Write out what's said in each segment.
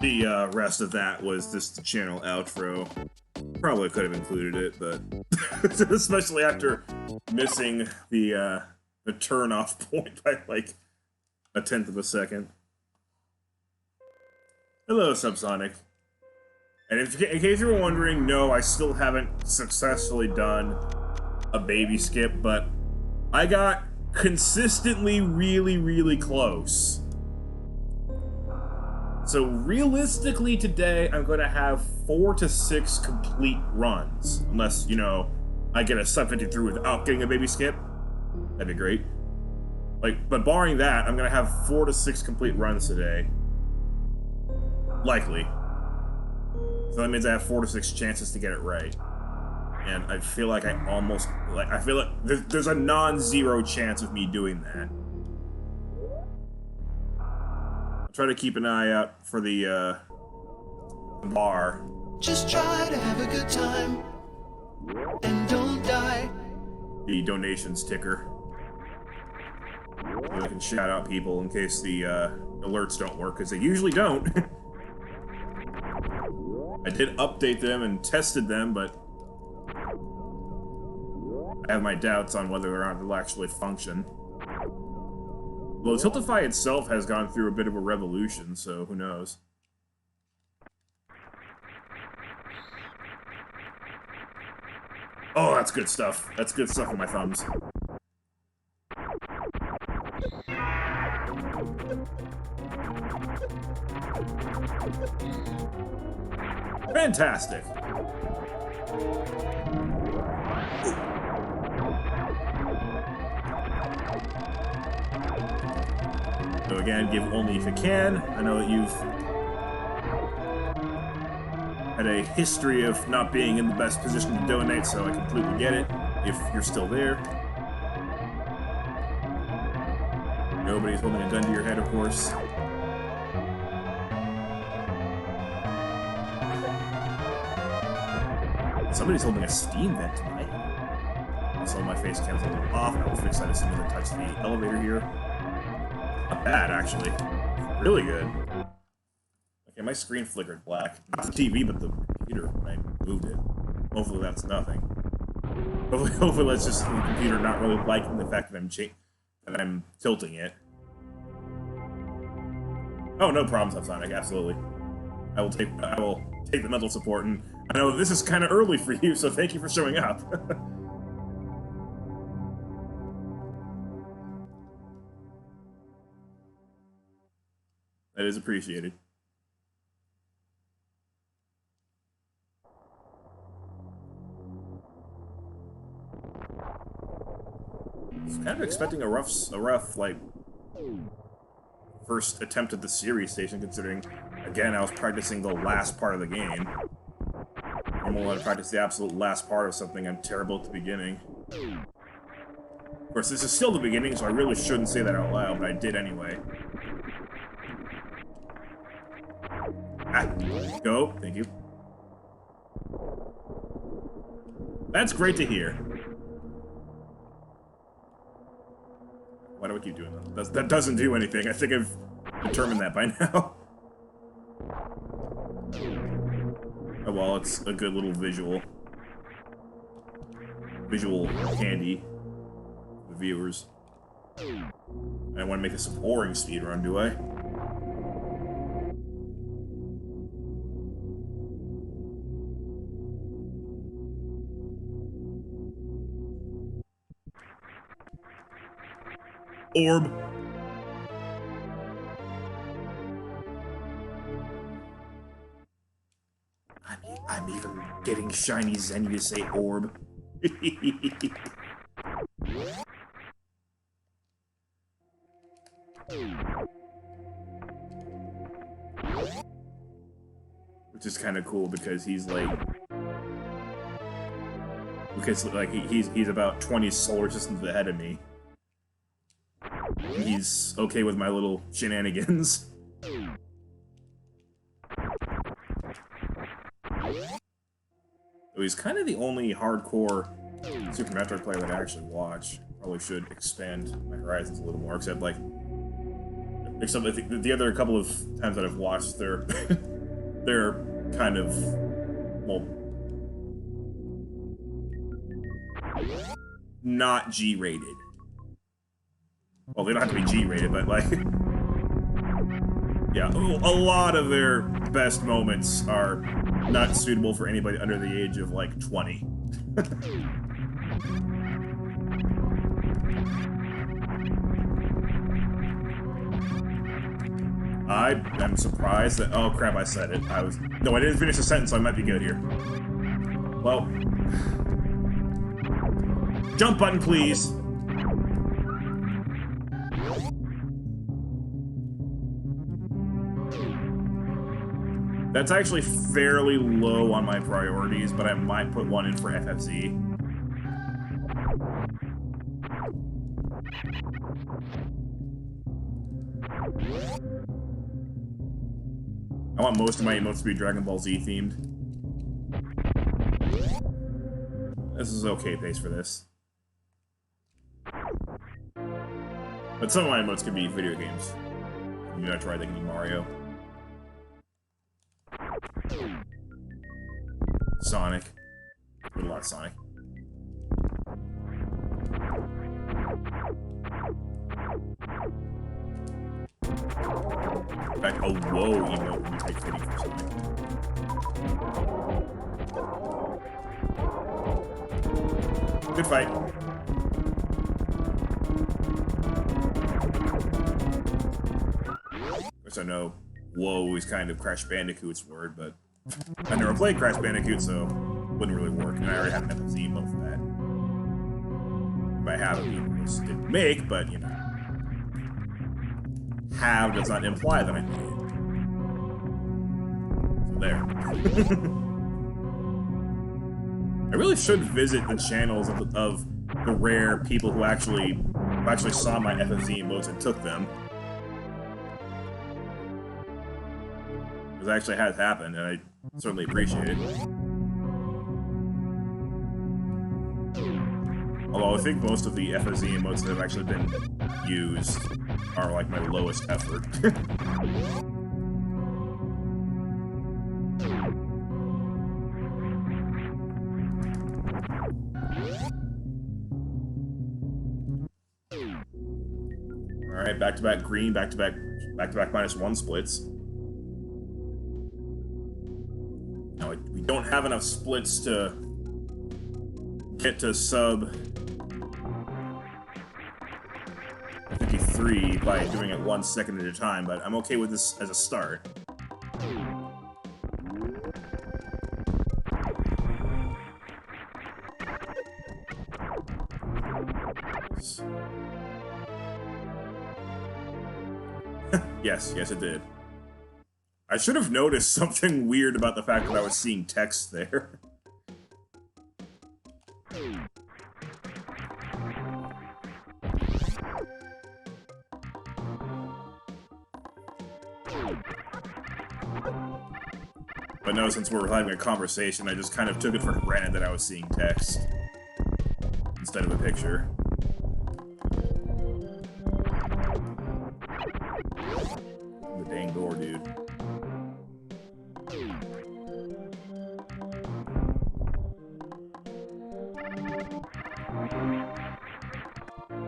The rest of that was just the channel outro. Probably could have included it, but especially after missing the turn-off point by like a tenth of a second. Hello, Subsonic. And in case you were wondering, no, I still haven't successfully done a baby skip, but I got consistently really, really close. So realistically today, I'm going to have 4 to 6 complete runs. Unless, you know, I get a sub 50 through without getting a baby skip. That'd be great. But barring that, I'm going to have 4 to 6 complete runs today. Likely. So that means I have 4 to 6 chances to get it right. And I feel like I feel like there's a non-zero chance of me doing that. Try to keep an eye out for the bar. Just try to have a good time and don't die. The donations ticker. So I can shout out people in case the alerts don't work, because they usually don't. I did update them and tested them, but I have my doubts on whether or not they'll actually function. Well, Tiltify itself has gone through a bit of a revolution, so who knows. Oh, that's good stuff. That's good stuff on my thumbs. Fantastic. So again, give only if you can. I know that you've had a history of not being in the best position to donate, so I completely get it, if you're still there. Nobody's holding a gun to your head, of course. Somebody's holding a steam vent to my head. Also, my face cam's a little off. I will fix that as soon as I touch the elevator here. Not bad, actually. Really good. Okay, my screen flickered black. Not the TV, but the computer when I moved it. Hopefully that's nothing. Hopefully that's just the computer not really liking the fact that I'm tilting it. Oh, no problems, Subsonic, absolutely. I will take the mental support, and I know this is kind of early for you, so thank you for showing up. That is appreciated. I was kind of expecting a rough, like, first attempt at the series station, considering, again, I was practicing the last part of the game. Normally when I practice the absolute last part of something, I'm terrible at the beginning. Of course, this is still the beginning, so I really shouldn't say that out loud, but I did anyway. Ah, go. Thank you. That's great to hear. Why do I keep doing that? That doesn't do anything. I think I've determined that by now. Oh well, it's a good little visual candy for the viewers. I don't want to make this a boring speedrun, do I? Orb. I'm even getting shiny Zenny to say orb. Which is kind of cool because he's like, he's about 20 solar systems ahead of me. And he's okay with my little shenanigans. So he's kind of the only hardcore Super Metroid player that I actually watch. Probably should expand my horizons a little more, except, like, Except I think the other couple of times that I've watched, they're they're kind of, well, not G-rated. Well, they don't have to be G-rated, but like, yeah, a lot of their best moments are not suitable for anybody under the age of like 20. I am surprised that, oh crap, I said it. No, I didn't finish the sentence, so I might be good here. Well, jump button, please. That's actually fairly low on my priorities, but I might put one in for FFZ. I want most of my emotes to be Dragon Ball Z themed. This is okay pace for this. But some of my emotes could be video games. Maybe I tried thinking Mario. Sonic. A lot of Sonic. In fact, a whoa emote would be pretty fitting for Sonic. Good fight. Of course, I know whoa is kind of Crash Bandicoot's word, but I never played Crash Bandicoot, so it wouldn't really work. And I already have an FFZ emote for that. If I have it, it didn't make, but you know. Have does not imply that I made it. So there. I really should visit the channels of the rare people who actually saw my FFZ emotes and took them. Because it actually has happened, and I certainly appreciate it. Although I think most of the FFZ emotes that have actually been used are like my lowest effort. Alright, back-to-back green, back-to-back -1 splits. Now, we don't have enough splits to get to sub 53 by doing it 1 second at a time, but I'm okay with this as a start. Yes, it did. I should have noticed something weird about the fact that I was seeing text there. But no, since we're having a conversation, I just kind of took it for granted that I was seeing text instead of a picture. The dang door, dude.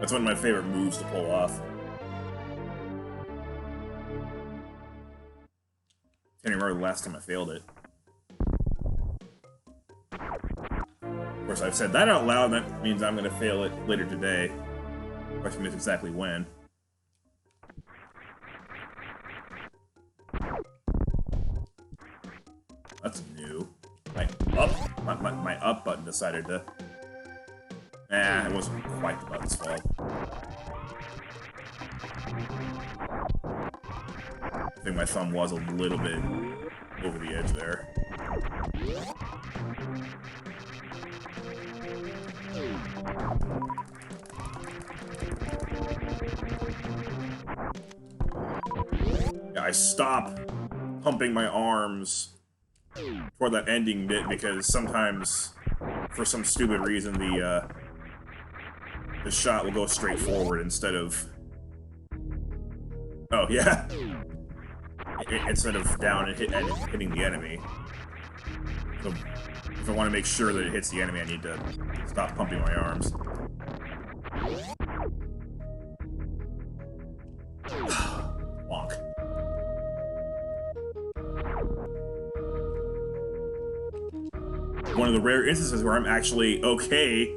That's one of my favorite moves to pull off. Can't remember the last time I failed it. Of course, I've said that out loud, and that means I'm going to fail it later today. The question is exactly when. That's new. My up button decided to... it wasn't quite the button's fault. I think my thumb was a little bit over the edge there. Yeah, I stop pumping my arms toward that ending bit because sometimes, for some stupid reason, the shot will go straight forward instead of Oh, yeah. Instead of down and hitting the enemy. So if I want to make sure that it hits the enemy, I need to stop pumping my arms. Wonk. One of the rare instances where I'm actually okay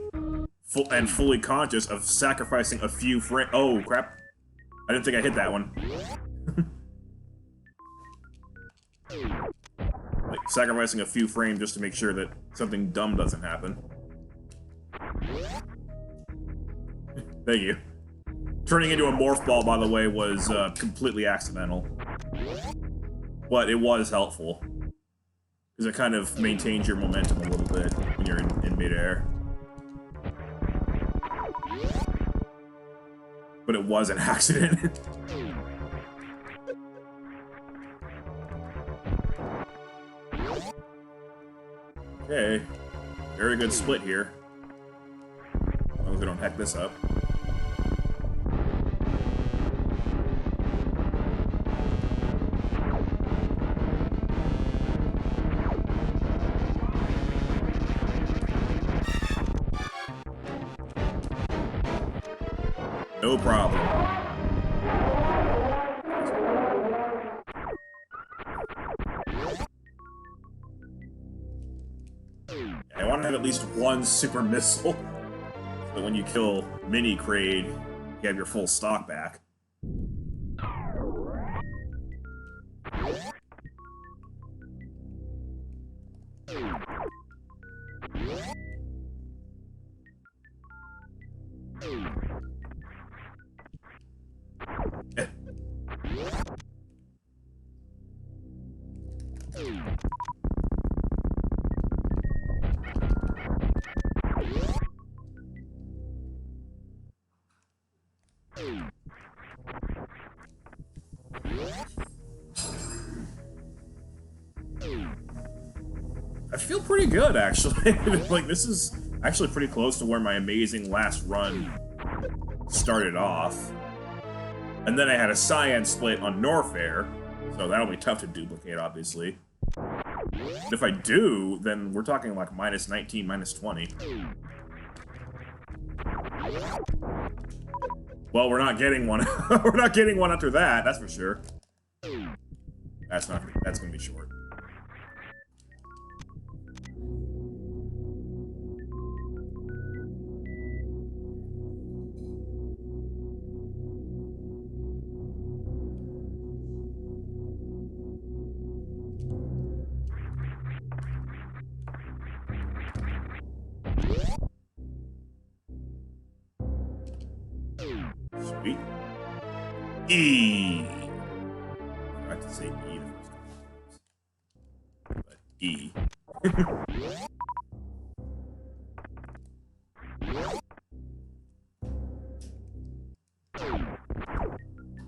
and fully conscious of sacrificing a few frames. Oh, crap. I didn't think I hit that one. Like, sacrificing a few frames just to make sure that something dumb doesn't happen. Thank you. Turning into a morph ball, by the way, was completely accidental. But it was helpful. Because it kind of maintains your momentum a little bit when you're in midair. But it was an accident. Okay. Very good split here. As long as we don't heck this up. No problem. I want to have at least one super missile, so that when you kill Mini Kraid, you have your full stock back. I feel pretty good, actually. Like, this is actually pretty close to where my amazing last run started off. And then I had a cyan split on Norfair, so that'll be tough to duplicate, obviously. But if I do, then we're talking like minus 19, minus 20. Well, we're not getting one. We're not getting one after that, that's for sure. That's gonna be short. Sweet. E. I have to say E the first couple times. But E.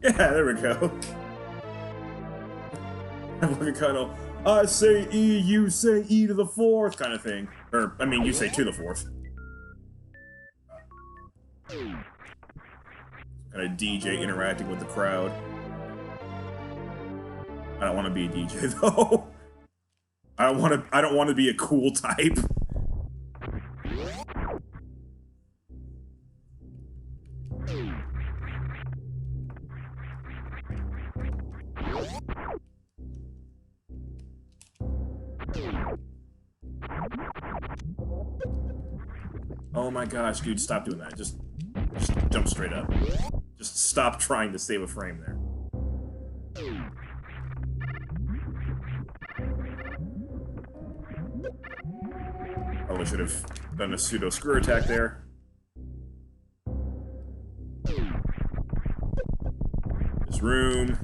Yeah, there we go. I'm looking kind of, I say E, you say E to the fourth kind of thing. Or, I mean, you say to the fourth. Kind of DJ interacting with the crowd. I don't want to be a DJ though. I don't want to be a cool type. Oh my gosh, dude, stop doing that. Just jump straight up. Just stop trying to save a frame there. Probably should have done a pseudo screw attack there. This room.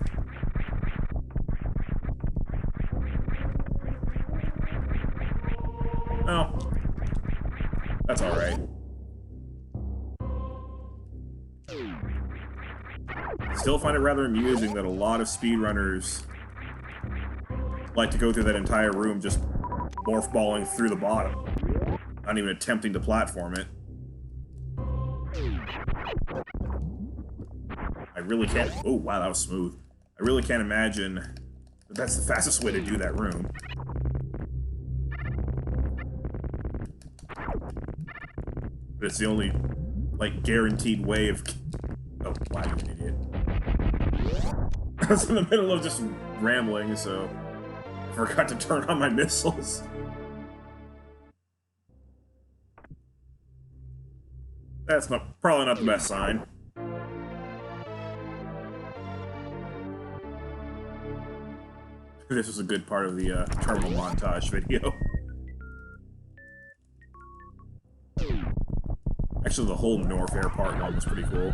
Oh. That's alright. Still find it rather amusing that a lot of speedrunners like to go through that entire room just morph balling through the bottom. Not even attempting to platform it. I really can't... Oh, wow, that was smooth. I really can't imagine that that's the fastest way to do that room. But it's the only, like, guaranteed way of... Oh, wow, you're an idiot. I was in the middle of just rambling, so I forgot to turn on my missiles. That's probably not the best sign. This was a good part of the terminal montage video. Actually, the whole North Air Part 1 was pretty cool.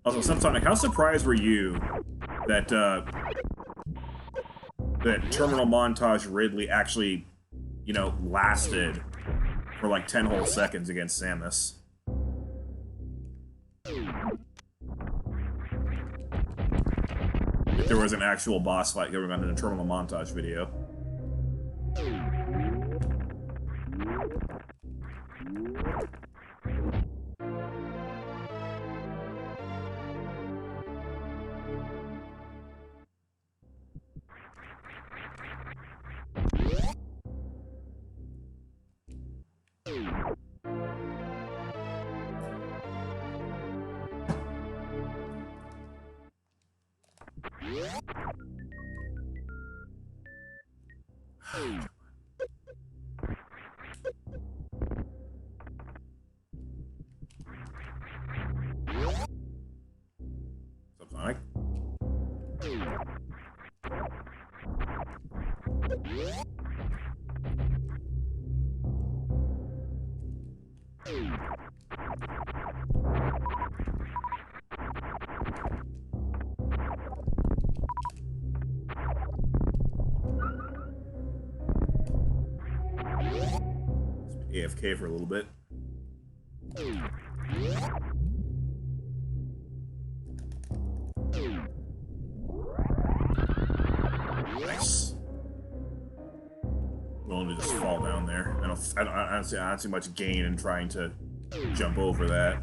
Also, Subsonic, how surprised were you that that terminal montage Ridley actually, you know, lasted for like 10 whole seconds against Samus? If there was an actual boss fight going on in a terminal montage video. Subsonic. AFK for a little bit. Nice. Willing to just fall down there. I don't see much gain in trying to jump over that.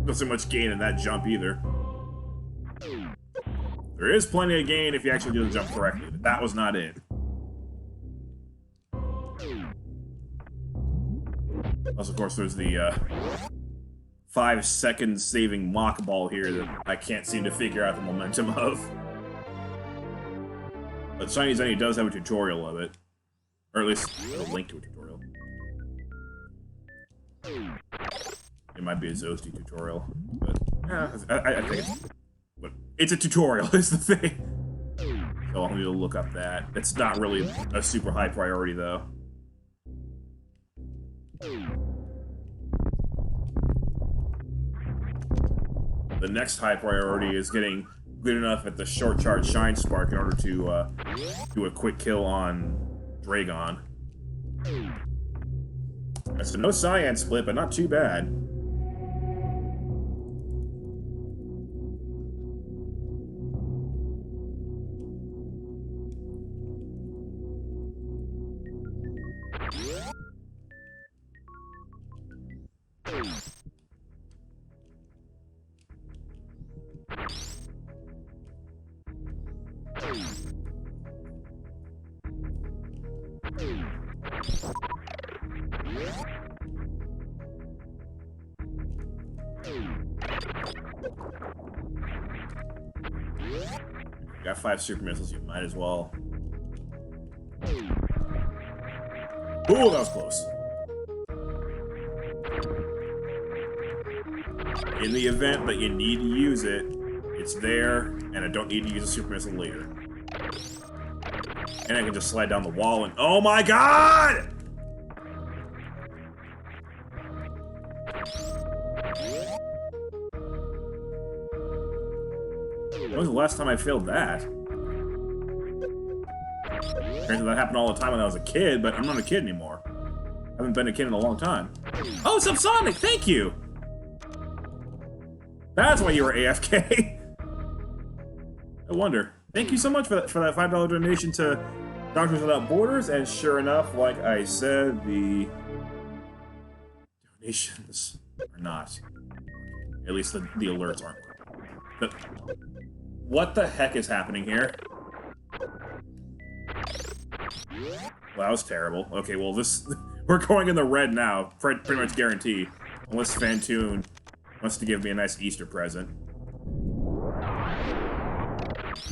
Don't see much gain in that jump either. There is plenty of gain if you actually do the jump correctly, but that was not it. Also, of course, there's the 5-second saving mock ball here that I can't seem to figure out the momentum of. But Chinese Zenny does have a tutorial of it. Or at least a link to a tutorial. It might be a Zosti tutorial, but I think it's... But it's a tutorial, is the thing. So I'll need to look up that. It's not really a super high priority, though. The next high priority is getting good enough at the short charge Shine Spark in order to do a quick kill on Dragon. That's a no cyan split, but not too bad. Got 5 super missiles, you might as well. Ooh, that was close. In the event that you need to use it, it's there, and I don't need to use a super missile later. And I can just slide down the wall and... Oh my god! When was the last time I failed that? Apparently that happened all the time when I was a kid, but I'm not a kid anymore. I haven't been a kid in a long time. Oh, Subsonic, thank you! That's why you were AFK. No wonder. Thank you so much for that $5 donation to Doctors Without Borders, and sure enough, like I said, the donations are not. At least the alerts aren't working. But what the heck is happening here? Well, that was terrible. Okay, well, we're going in the red now, pretty much guaranteed. Unless Fantoon wants to give me a nice Easter present.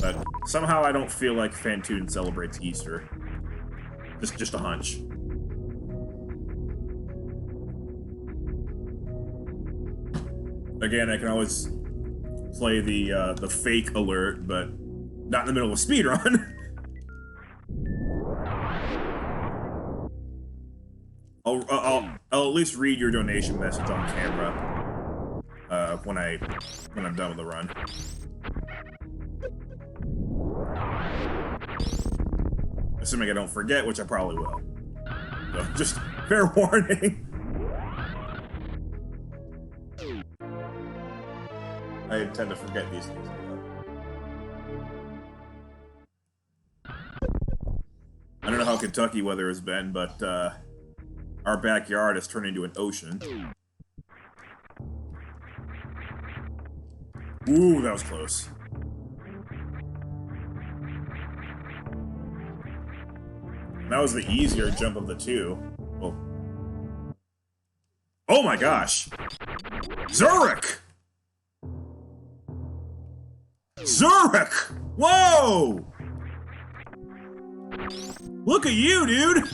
But somehow I don't feel like Fantoon celebrates Easter. Just a hunch. Again, I can always play the fake alert, but not in the middle of a speedrun. I'll at least read your donation message on camera when I'm done with the run. Assuming I don't forget, which I probably will. So, just fair warning. I tend to forget these things. I don't know how Kentucky weather has been, but our backyard has turned into an ocean. Ooh, that was close. That was the easier jump of the two. Well, oh my gosh! Zurich! Zurich! Whoa! Look at you, dude!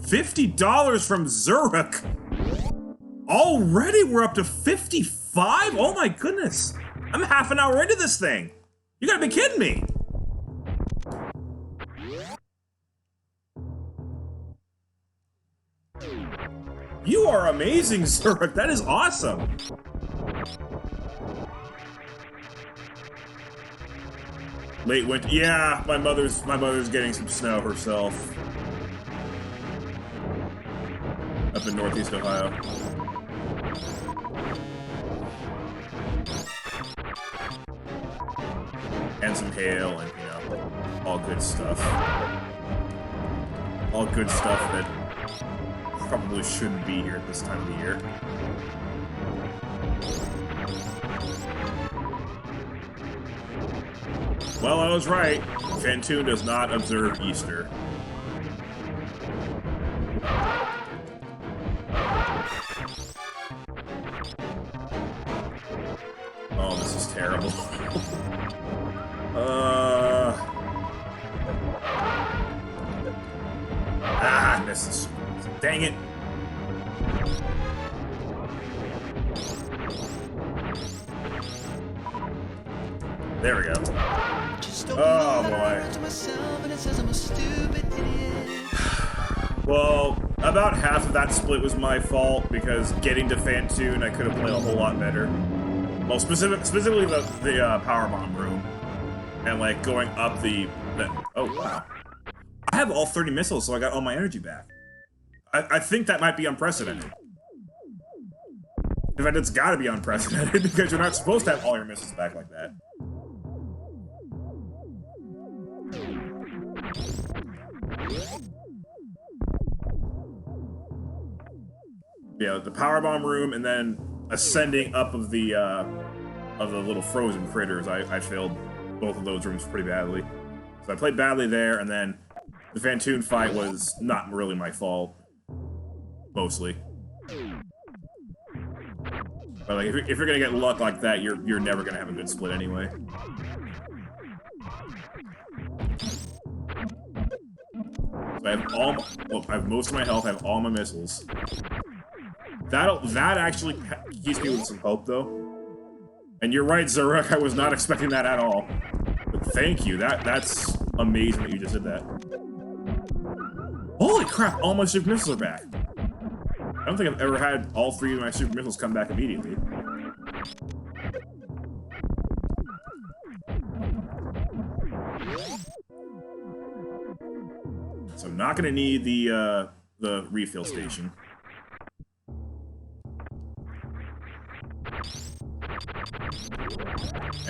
$50 from Zurich! Already we're up to 55? Oh my goodness! I'm half an hour into this thing! You gotta be kidding me! You are amazing, Zurich! That is awesome! Late winter. Yeah, my mother's getting some snow herself. Up in Northeast Ohio. And some hail and, you know, all good stuff. All good stuff that probably shouldn't be here at this time of the year. Well, I was right. Fantoon does not observe Easter. Oh, this is terrible. This is... Dang it. There we go. Oh, boy. Well, about half of that split was my fault, because getting to Fantoon, I could have played a whole lot better. Well, specifically the powerbomb room. And, like, going up the... Oh, wow. I have all 30 missiles, so I got all my energy back. I think that might be unprecedented. In fact, it's gotta be unprecedented, because you're not supposed to have all your missiles back like that. Yeah, the powerbomb room, and then ascending up of the little frozen critters. I failed both of those rooms pretty badly. So I played badly there, and then the Fantoon fight was not really my fault. Mostly. But like, if you're gonna get luck like that, you're never gonna have a good split anyway. So I have I have most of my health. I have all my missiles. That actually keeps me with some hope, though. And you're right, Zurich. I was not expecting that at all. But thank you. That's amazing that you just did that. Holy crap! All my super missiles are back. I don't think I've ever had all 3 of my super missiles come back immediately. So I'm not gonna need the refill station.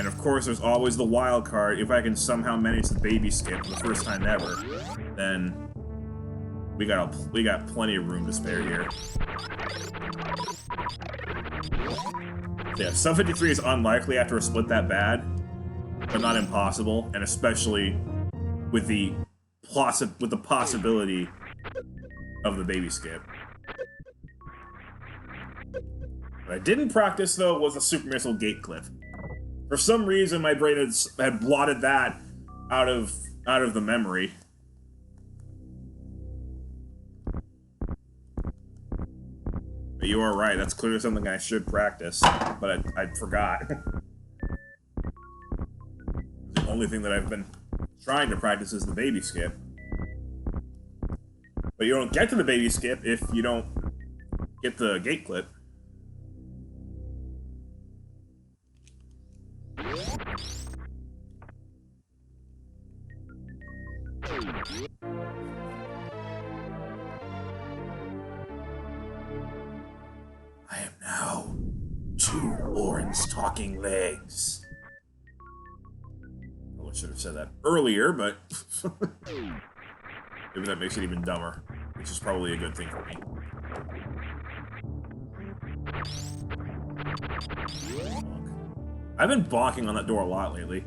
And of course, there's always the wild card. If I can somehow manage the baby skip for the first time ever, then we got plenty of room to spare here. So yeah, sub 53 is unlikely after a split that bad, but not impossible, and especially with the possibility of the baby skip. What I didn't practice though was the super missile gate clip. For some reason, my brain had blotted that out of the memory. But you are right. That's clearly something I should practice, but I forgot. The only thing that I've been trying to practice is the baby skip. But you don't get to the baby skip if you don't get the gate clip. I am now 2 orange talking legs. Well, I should have said that earlier, but maybe that makes it even dumber, which is probably a good thing for me. I've been bonking on that door a lot lately.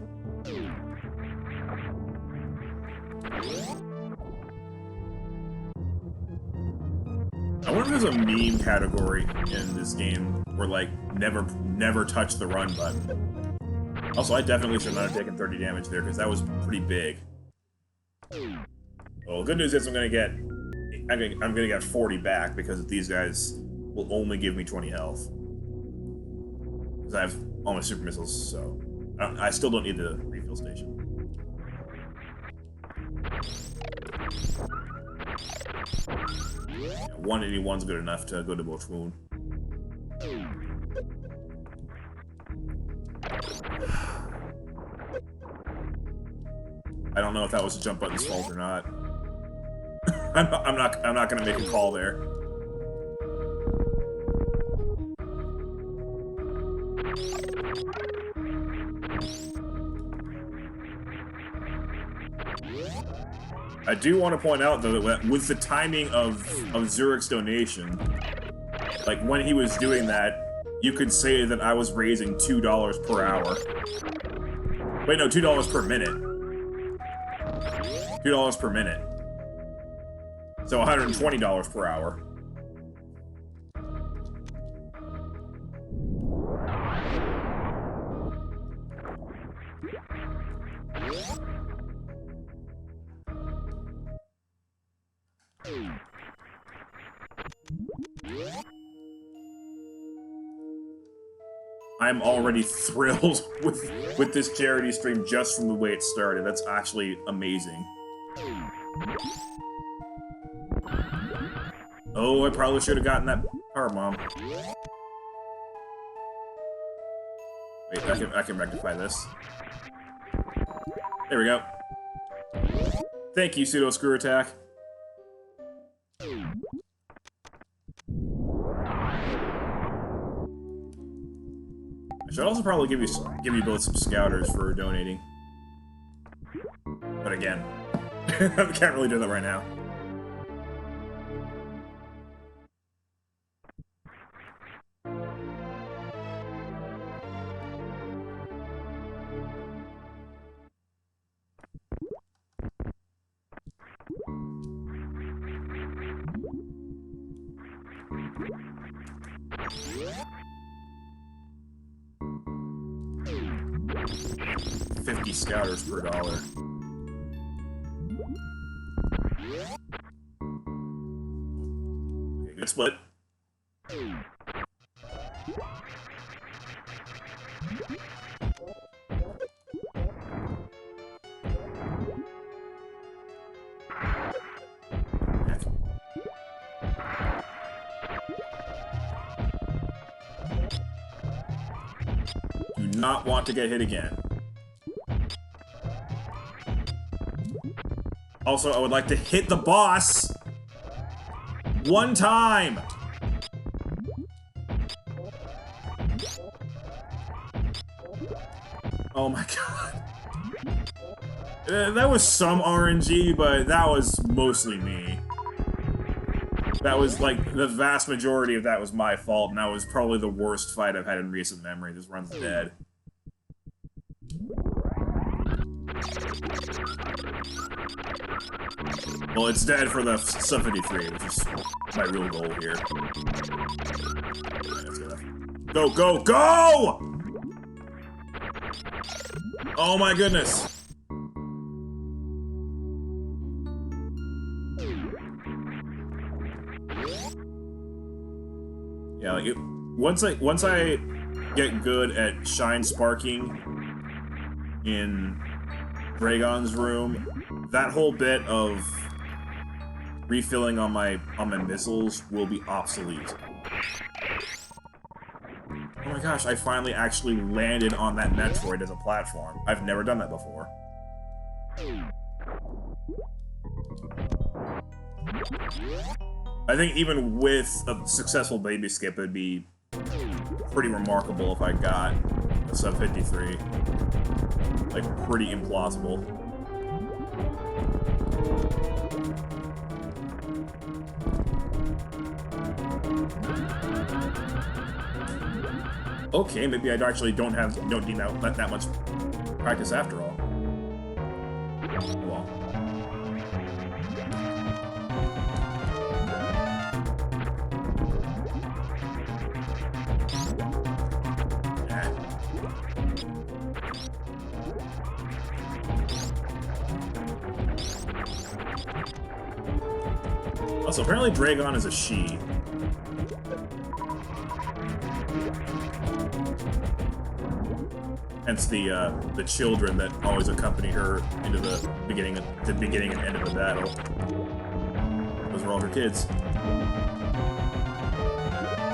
I wonder if there's a meme category in this game where, like, never touch the run button. Also, I definitely should not have taken 30 damage there, because that was pretty big. Well, good news is I'm gonna get 40 back, because these guys will only give me 20 health. Because I have all my super missiles, so I still don't need the refill station. Yeah, 181's good enough to go to Boch Moon. I don't know if that was a jump button's fault or not. I'm not gonna make a call there. I do want to point out, though, that with the timing of Zurich's donation, like, when he was doing that, you could say that I was raising $2 per hour. Wait, no, $2 per minute. $2 per minute. So $120 per hour. I'm already thrilled with this charity stream just from the way it started. That's actually amazing. Oh, I probably should have gotten that power bomb. Wait, I can rectify this. There we go. Thank you, Pseudo Screw Attack. I should also probably give you both some scouters for donating. But again, I can't really do that right now. $50 scouters per dollar. Okay, good split. Do not want to get hit again. Also, I would like to hit the boss one time. Oh my god. That was some RNG, but that was mostly me. That was, like, the vast majority of that was my fault, and that was probably the worst fight I've had in recent memory. This run's dead. Well, it's dead for the sub 53, which is my real goal here. Go, go, go! Oh my goodness. Yeah, like once I get good at shine sparking in Dragon's room, that whole bit of refilling on my missiles will be obsolete. Oh my gosh, I finally actually landed on that Metroid as a platform. I've never done that before. I think even with a successful baby skip, it'd be pretty remarkable if I got a sub 53. Like, pretty implausible. Okay, maybe I actually don't need that much practice after all. Well. Also, apparently Dragon is a she. Hence the children that always accompany her into the beginning and end of the battle. Those were all her kids.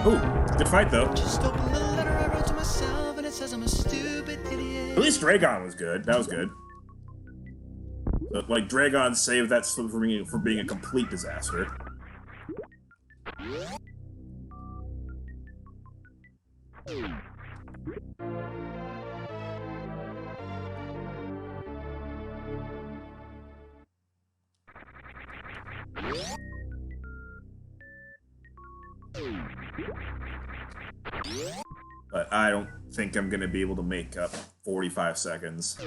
Ooh, good fight though. Just open the letter I wrote to myself and it says I'm a stupid idiot. At least Dragon was good. That was good. So, like, Dragon saved that for being a complete disaster. But I don't think I'm gonna be able to make up 45 seconds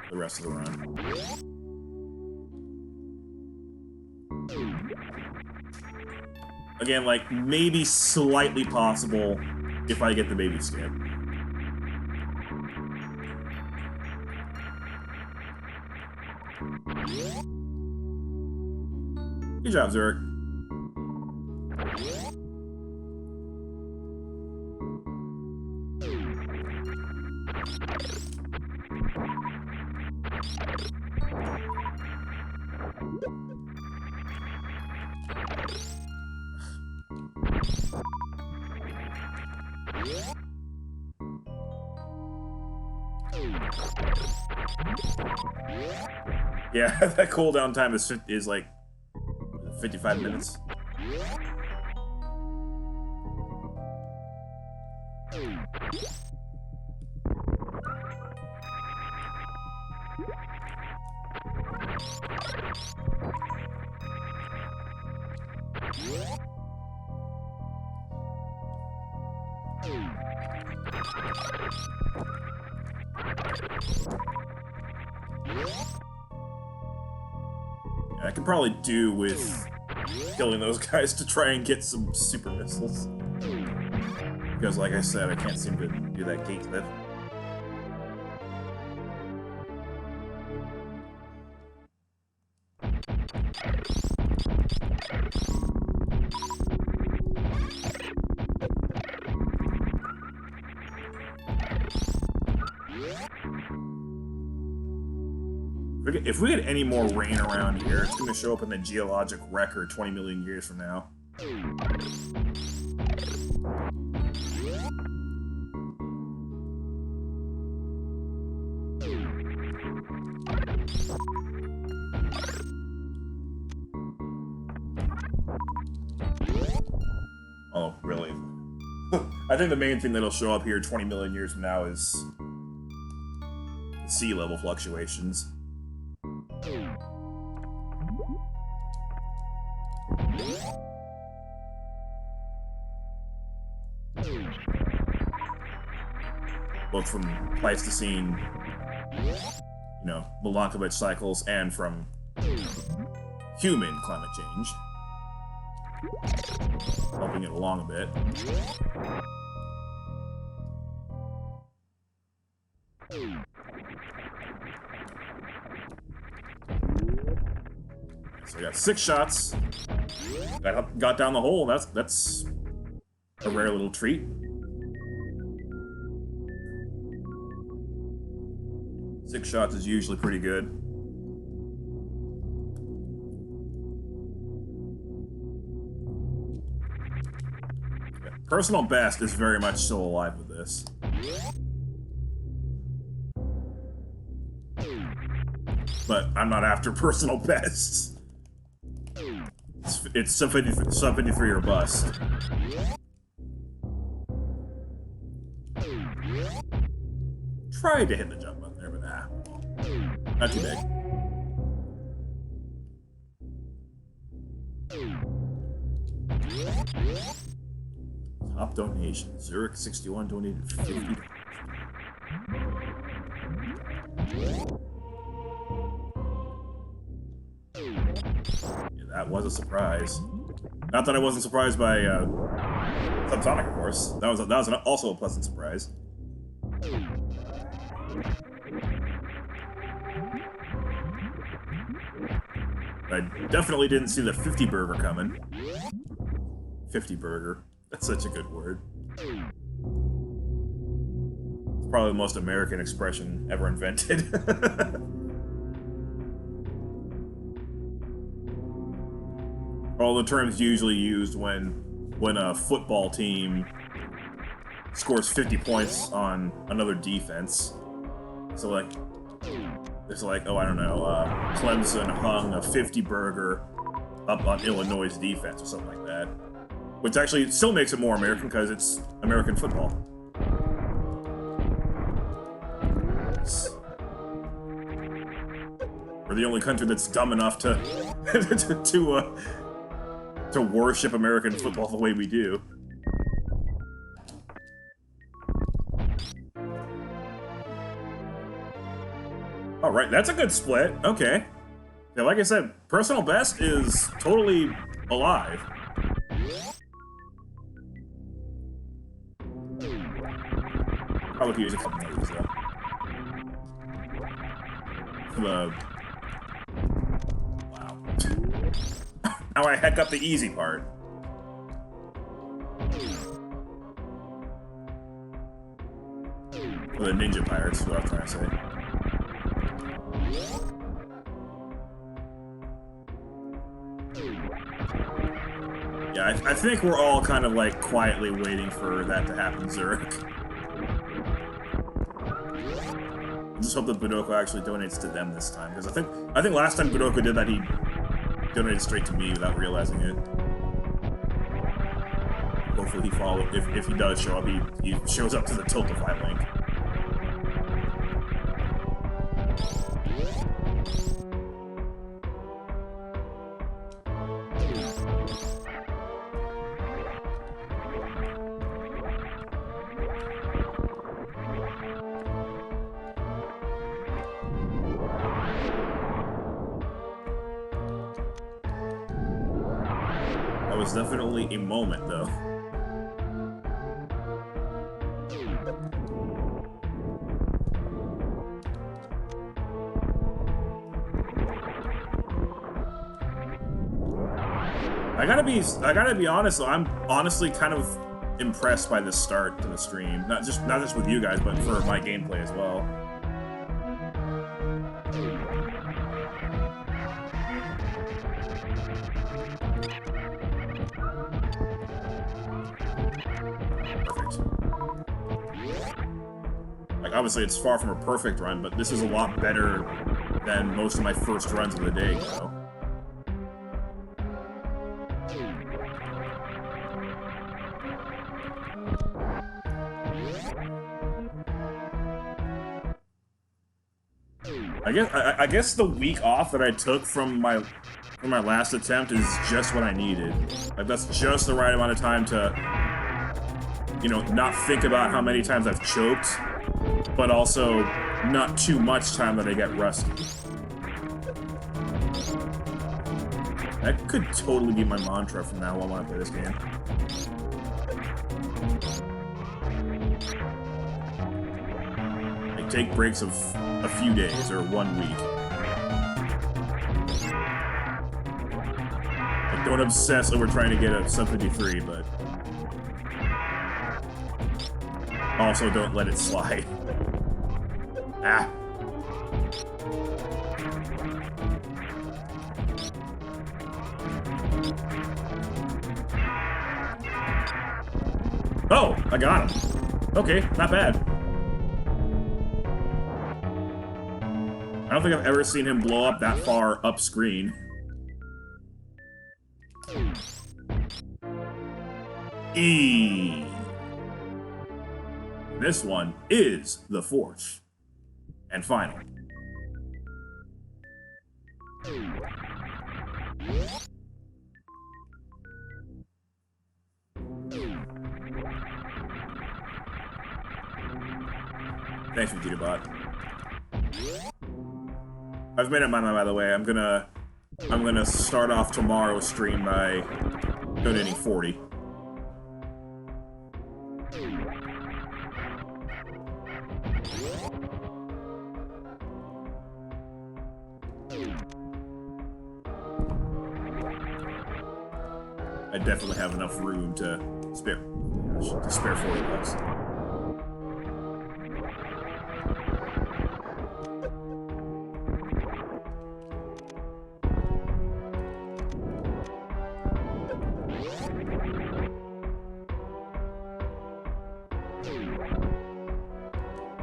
the rest of the run. Again, like, maybe slightly possible if I get the baby skip. Good job, Zurich. Yeah, that cooldown time is like 55 minutes. I could probably do with killing those guys to try and get some super missiles. Because, like I said, I can't seem to do that gate lift. If we get any more rain around here, it's going to show up in the geologic record 20 million years from now. Oh, really? I think the main thing that'll show up here 20 million years from now is sea level fluctuations. Both from Pleistocene, you know, Milankovitch cycles, and from human climate change. Helping it along a bit. So I got 6 shots. Got down the hole. That's a rare little treat. 6 shots is usually pretty good. Yeah, personal best is very much still alive with this. But I'm not after personal bests. It's something for your bust. Tried to hit the jump button there, but nah. Not too big. Top donation. Zurich61 donated $50. Yeah, that was a surprise. Not that I wasn't surprised by Subsonic, of course. That was also a pleasant surprise. I definitely didn't see the 50 burger coming. 50 burger. That's such a good word. It's probably the most American expression ever invented. All the terms usually used when a football team scores 50 points on another defense. So like, it's like, oh, I don't know, Clemson hung a 50 burger up on Illinois' defense or something like that. Which actually still makes it more American because it's American football. We're the only country that's dumb enough to to worship American football the way we do. All right, that's a good split. Okay. Yeah, like I said, personal best is totally alive. Probably could use a couple more of these, though. Wow. Now I heck up the easy part. For the ninja pirates is what I'm trying to say. Yeah, I think we're all kind of like quietly waiting for that to happen, Zurich. I just hope that Budoko actually donates to them this time, because I think last time Budoko did that, he donated straight to me without realizing it. Hopefully he followed. If he does show up, he shows up to the Tiltify link. That was definitely a moment, though. I gotta be honest though, I'm honestly kind of impressed by the start to the stream. Not just with you guys, but for my gameplay as well. Perfect. Like, obviously it's far from a perfect run, but this is a lot better than most of my first runs of the day, so. I guess the week off that I took from my last attempt is just what I needed. Like, that's just the right amount of time to, you know, not think about how many times I've choked, but also not too much time that I get rusty. That could totally be my mantra from now on when I play this game. Like, take breaks of a few days or 1 week. Like, don't obsess over trying to get a sub 53, but also don't let it slide. Ah. Oh, I got him. Okay, not bad. I don't think I've ever seen him blow up that far up screen. E. This one is the fourth and final. Thanks, Bot. I've made up my mind, by the way. I'm gonna start off tomorrow's stream by donating 40. I definitely have enough room to spare 40 bucks.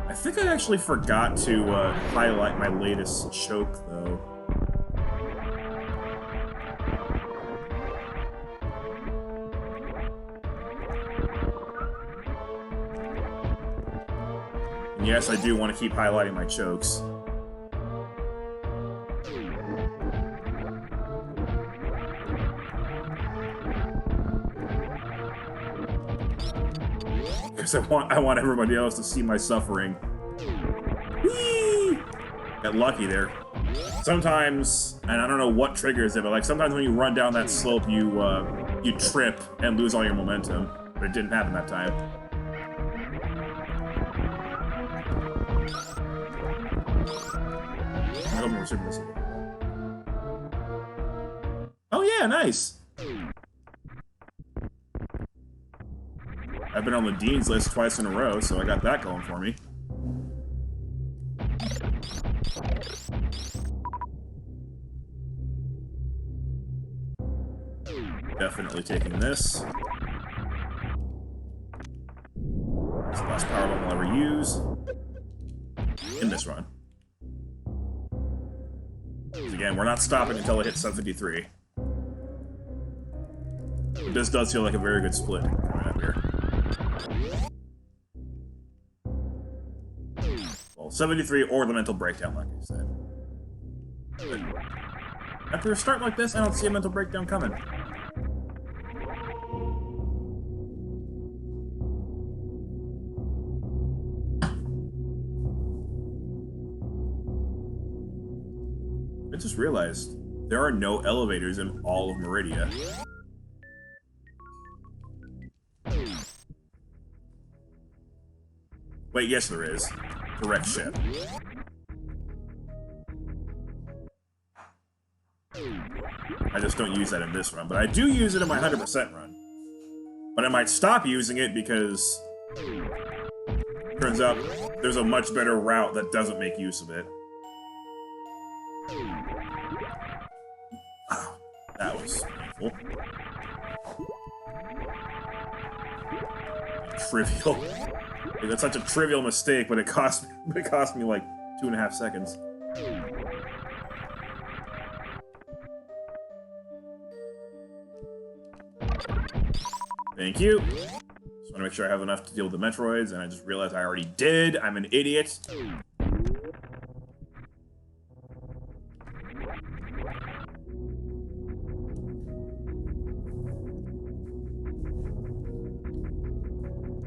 I think I actually forgot to highlight my latest choke, though. And yes, I do want to keep highlighting my chokes. Because I want everybody else to see my suffering. Whee! Got lucky there. Sometimes, and I don't know what triggers it, but like sometimes when you run down that slope, you trip and lose all your momentum. But it didn't happen that time. I hope we're super missing. Oh yeah, nice. I've been on the Dean's list twice in a row, so I got that going for me. Definitely taking this. It's the last power bomb I'll ever use. In this run. Again, we're not stopping until it hits 753. But this does feel like a very good split coming up here. Well, 73 or the mental breakdown, like I said. But after a start like this, I don't see a mental breakdown coming. I just realized there are no elevators in all of Meridia. Wait, yes there is. Direct ship. I just don't use that in this run, but I do use it in my 100% run. But I might stop using it because turns out there's a much better route that doesn't make use of it. Oh, that was painful. Trivial. Like, that's such a trivial mistake, but it cost me like 2.5 seconds. Thank you. Just want to make sure I have enough to deal with the Metroids, and I just realized I already did. I'm an idiot.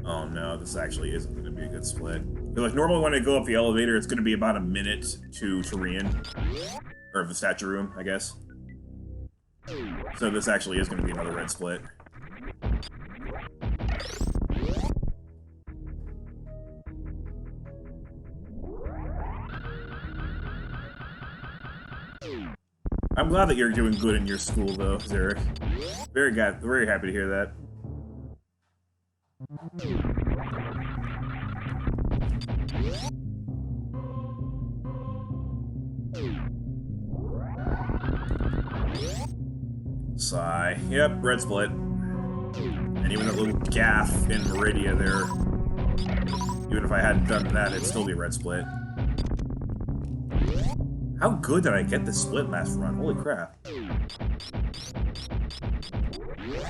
Oh no, this actually isn't going to be a good split. Like normally when I go up the elevator, it's going to be about a minute to Korean, or the statue room, I guess. So this actually is going to be another red split. I'm glad that you're doing good in your school, though, Zarek. Very happy to hear that. Sigh. Yep, red split. And even that little gaff in Meridia there, even if I hadn't done that, it'd still be a red split. How good did I get this split last run? Holy crap.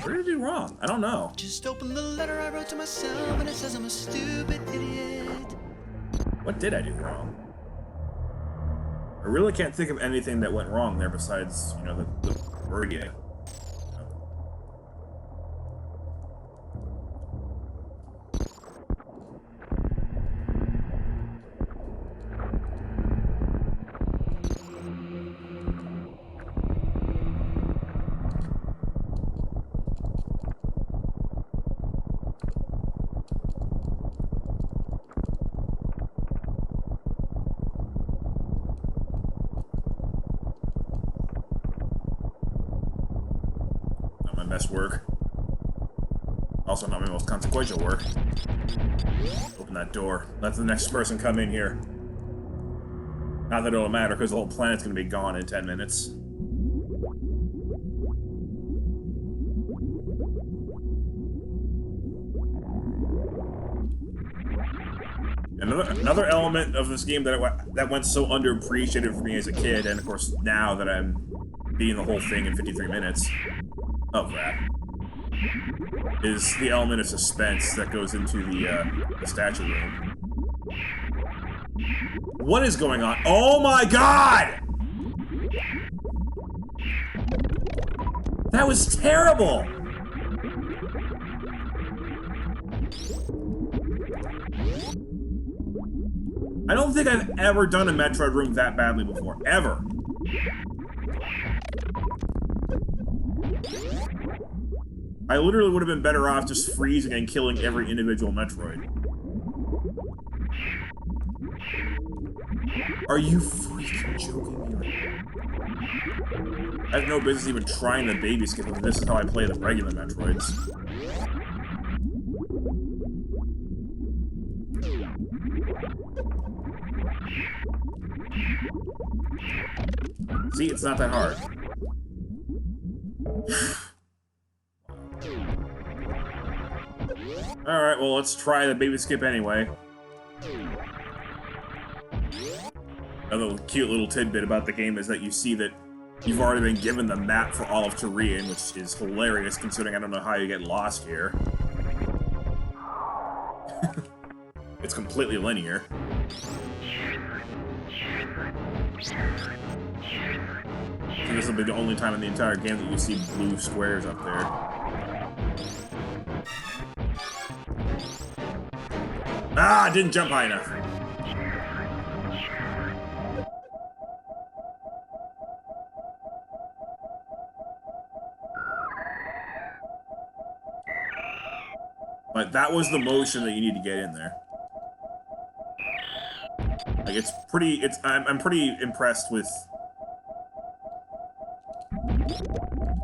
What did I do wrong? I don't know. Just open the letter I wrote to myself and it says I'm a stupid idiot. What did I do wrong? I really can't think of anything that went wrong there besides, you know, the Meridia. Best work. Also not my most consequential work. Open that door. Let the next person come in here. Not that it'll matter, because the whole planet's gonna be gone in 10 minutes. Another element of this game that went so underappreciated for me as a kid, and of course now that I'm beating the whole thing in 53 minutes. Oh crap. Is the element of suspense that goes into the statue room. What is going on? Oh my god! That was terrible! I don't think I've ever done a Metroid room that badly before. Ever. I literally would have been better off just freezing and killing every individual Metroid. Are you freaking joking me? I have no business even trying the baby skip if this is how I play the regular Metroids. See, it's not that hard. Alright, well, let's try the baby skip anyway. Another cute little tidbit about the game is that you see that you've already been given the map for all of Turin, which is hilarious considering I don't know how you get lost here. It's completely linear. So this will be the only time in the entire game that you see blue squares up there. Ah, I didn't jump high enough. But that was the motion that you need to get in there. Like, it's pretty, I'm pretty impressed with...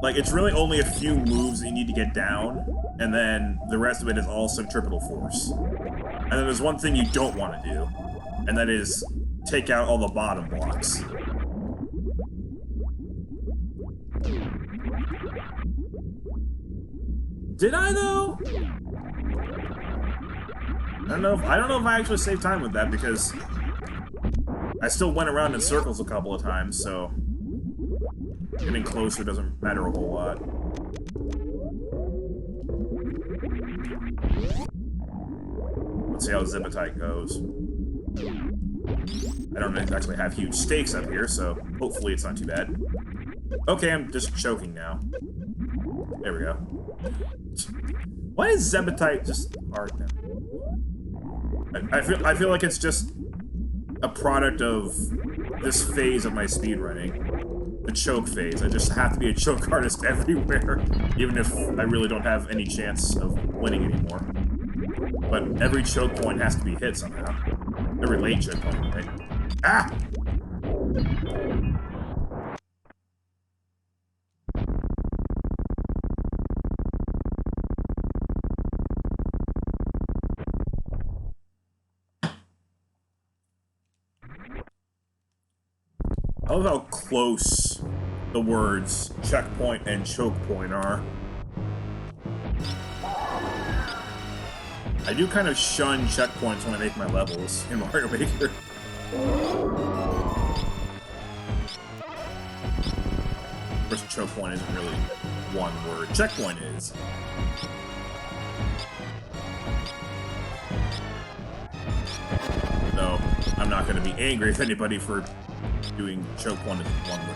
Like, it's really only a few moves that you need to get down, and then the rest of it is all centripetal force. And then there's one thing you don't want to do, and that is take out all the bottom blocks. Did I, though? I don't know if I actually saved time with that, because I still went around in circles a couple of times, so getting closer doesn't matter a whole lot. Let's see how Zebetite goes. I don't exactly have huge stakes up here, so hopefully it's not too bad. Okay, I'm just choking now. There we go. Why is Zebetite just hard now? I feel like it's just a product of this phase of my speedrunning. The choke phase. I just have to be a choke artist everywhere, even if I really don't have any chance of winning anymore. But every choke point has to be hit somehow. Every late choke point, right? Ah! I love how close the words checkpoint and choke point are. I do kind of shun checkpoints when I make my levels in Mario Maker. Of course, choke point isn't really one word. Checkpoint is. So, I'm not going to be angry with anybody for doing choke point as one word.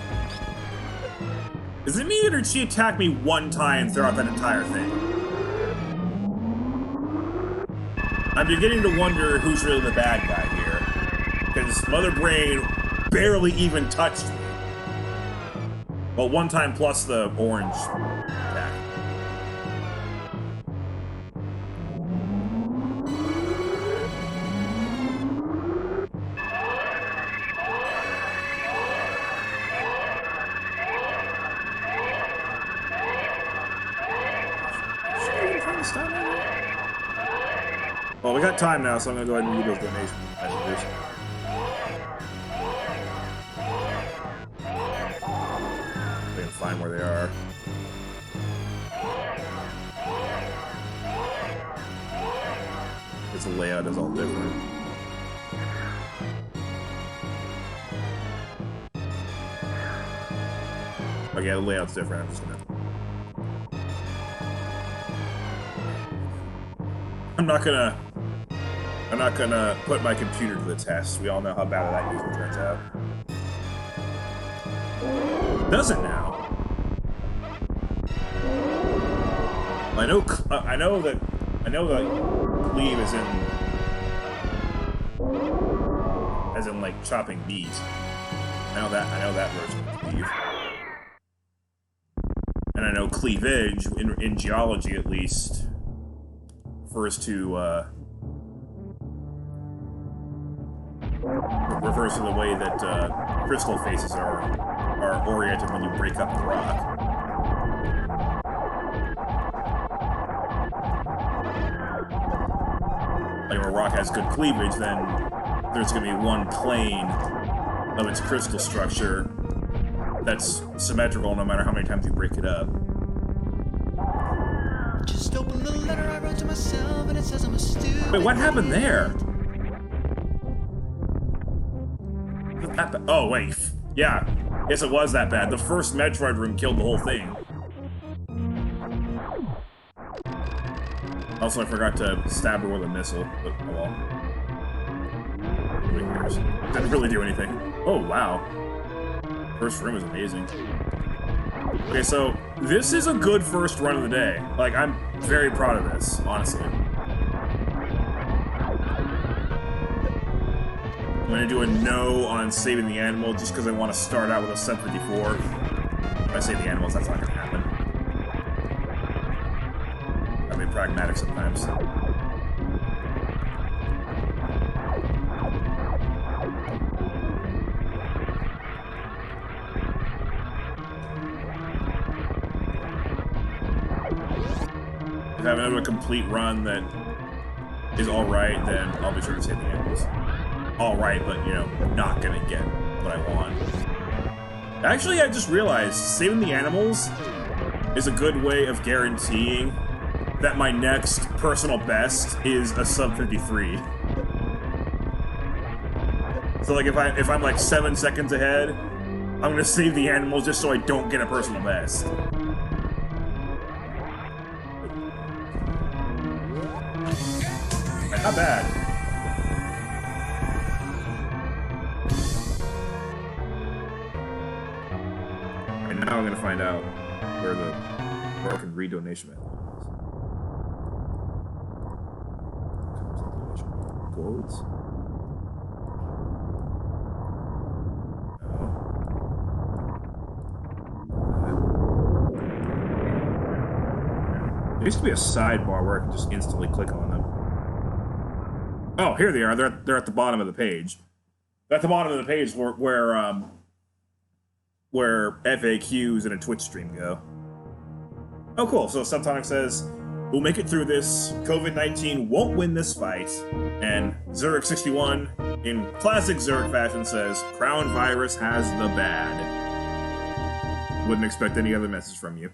Is it me or did she attack me one time throughout that entire thing? I'm beginning to wonder who's really the bad guy here. Because Mother Brain barely even touched me. Well, one time plus the orange attack. Well, we got time now, so I'm gonna go ahead and read those donation messages. We can find where they are. Its layout is all different. Oh yeah, the layout's different. I'm just gonna. I'm not gonna put my computer to the test. We all know how bad that usually turns out. Does it now? I know that cleave is in like chopping meat. I know that version of cleave. And I know cleavage in geology at least refers to the way that crystal faces are oriented when you break up a rock. Like if a rock has good cleavage, then there's going to be one plane of its crystal structure that's symmetrical no matter how many times you break it up. Just open the letter I wrote to myself and it says I'm a stupid. Wait, what happened there? Oh, wait. Yeah. Yes, it was that bad. The first Metroid room killed the whole thing. Also, I forgot to stab her with a missile, but oh well. Nobody cares. Didn't really do anything. Oh, wow. First room is amazing. Okay, so this is a good first run of the day. Like, I'm very proud of this, honestly. I'm gonna do a no on saving the animal just because I want to start out with a 754. If I save the animals, that's not gonna happen. I mean, pragmatic sometimes. If I have another complete run that is alright, then I'll be sure to save the animals. Alright, but, you know, not gonna get what I want. Actually, I just realized saving the animals is a good way of guaranteeing that my next personal best is a sub 53. So, like, if I'm like 7 seconds ahead, I'm gonna save the animals just so I don't get a personal best. Not bad. And now I'm gonna find out where I can read donation method gourds? There used to be a sidebar where I could just instantly click on them. Oh, here they are. They're at the bottom of the page. They're at the bottom of the page where FAQs and a Twitch stream go. Oh, cool. So Subtonic says, we'll make it through this. COVID-19 won't win this fight. And Zurich61, in classic Zurich fashion, says, Crown Virus has the bad. Wouldn't expect any other message from you.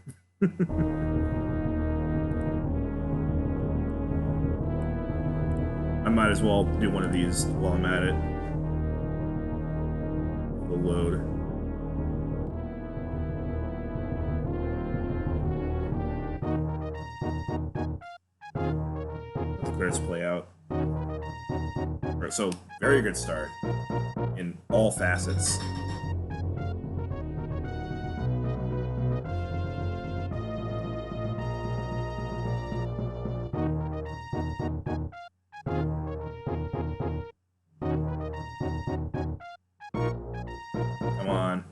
I might as well do one of these while I'm at it. The load. Let the credits play out. Alright, so very good start in all facets. Come on.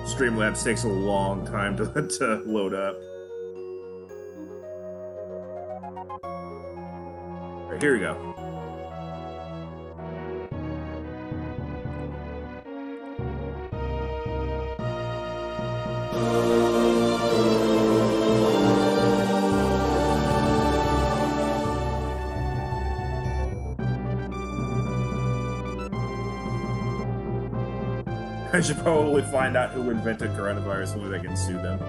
Streamlabs takes a long time to load up. Alright, here we go. I should probably find out who invented coronavirus so that I can sue them.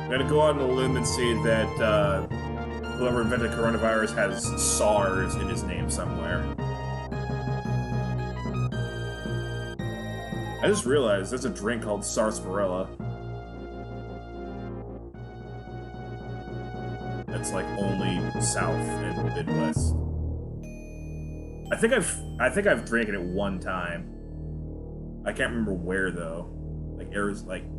I'm gonna go out on a limb and say that whoever invented coronavirus has SARS in his name somewhere. I just realized there's a drink called sarsaparilla. That's like only South and Midwest. I think I've drank it one time. I can't remember where though. Like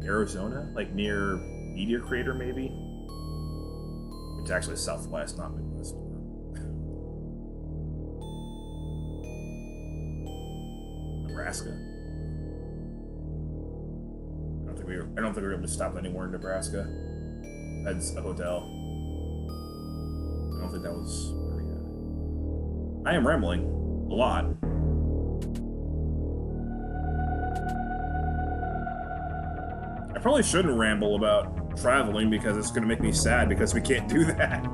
Arizona, like near Meteor Crater maybe. It's actually Southwest, not Midwest. Nebraska. I don't think we were able to stop anywhere in Nebraska. That's a hotel. I don't think that was where we had it. I am rambling a lot. I probably shouldn't ramble about traveling because it's going to make me sad because we can't do that.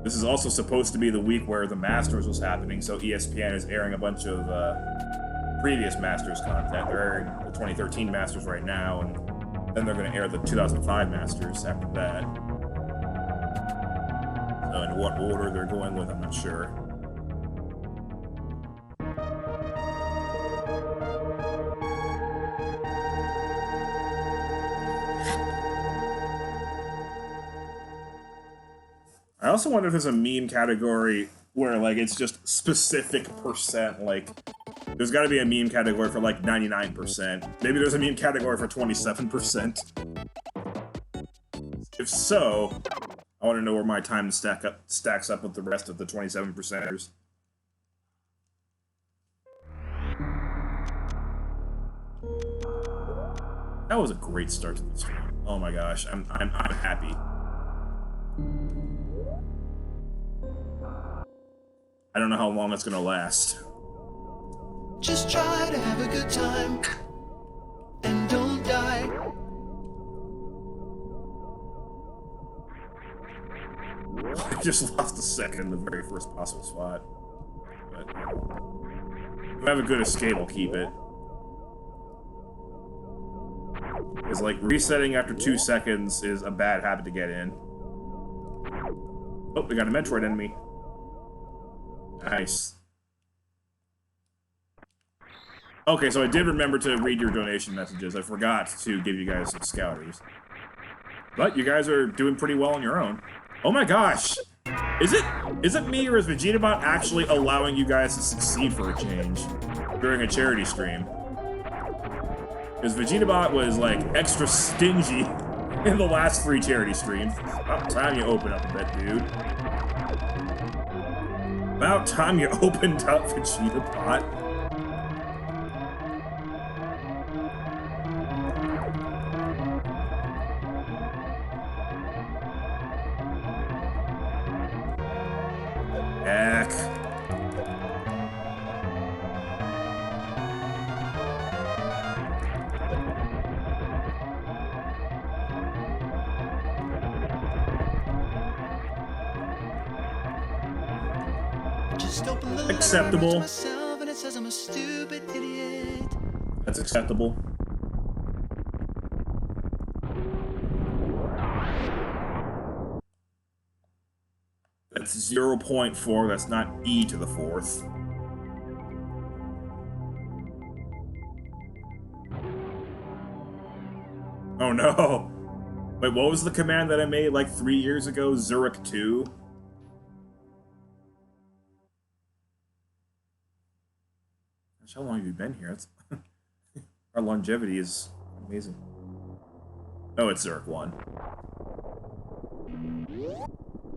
This is also supposed to be the week where the Masters was happening, so ESPN is airing a bunch of previous Masters content. They're airing the 2013 Masters right now, and then they're going to air the 2005 Masters after that. So in what order they're going with, I'm not sure. I also wonder if there's a meme category where, like, it's just specific percent, like, there's gotta be a meme category for, like, 99%. Maybe there's a meme category for 27%. If so, I want to know where my time stacks up with the rest of the 27%ers. That was a great start to the stream. Oh my gosh, I'm happy. I don't know how long it's gonna last. Just try to have a good time and don't die. I just lost a second in the very first possible spot. But if I have a good escape, I'll keep it. Because, like, resetting after 2 seconds is a bad habit to get in. Oh, we got a Metroid enemy. Nice. Okay, so I did remember to read your donation messages. I forgot to give you guys some scouters. But you guys are doing pretty well on your own. Oh my gosh! Is it me, or is Vegetabot actually allowing you guys to succeed for a change during a charity stream? Because Vegetabot was, like, extra stingy in the last 3 charity streams. About time you open up a bit, dude. About time you opened up, Vegetabot. Heck. Just open the Acceptable. letter to myself and it says I'm a stupid idiot. That's acceptable. That's 0.4, that's not e to the 4th. Oh no! Wait, what was the command that I made like 3 years ago? Zurich 2? Gosh, how long have you been here? It's our longevity is amazing. Oh, it's Zurich 1.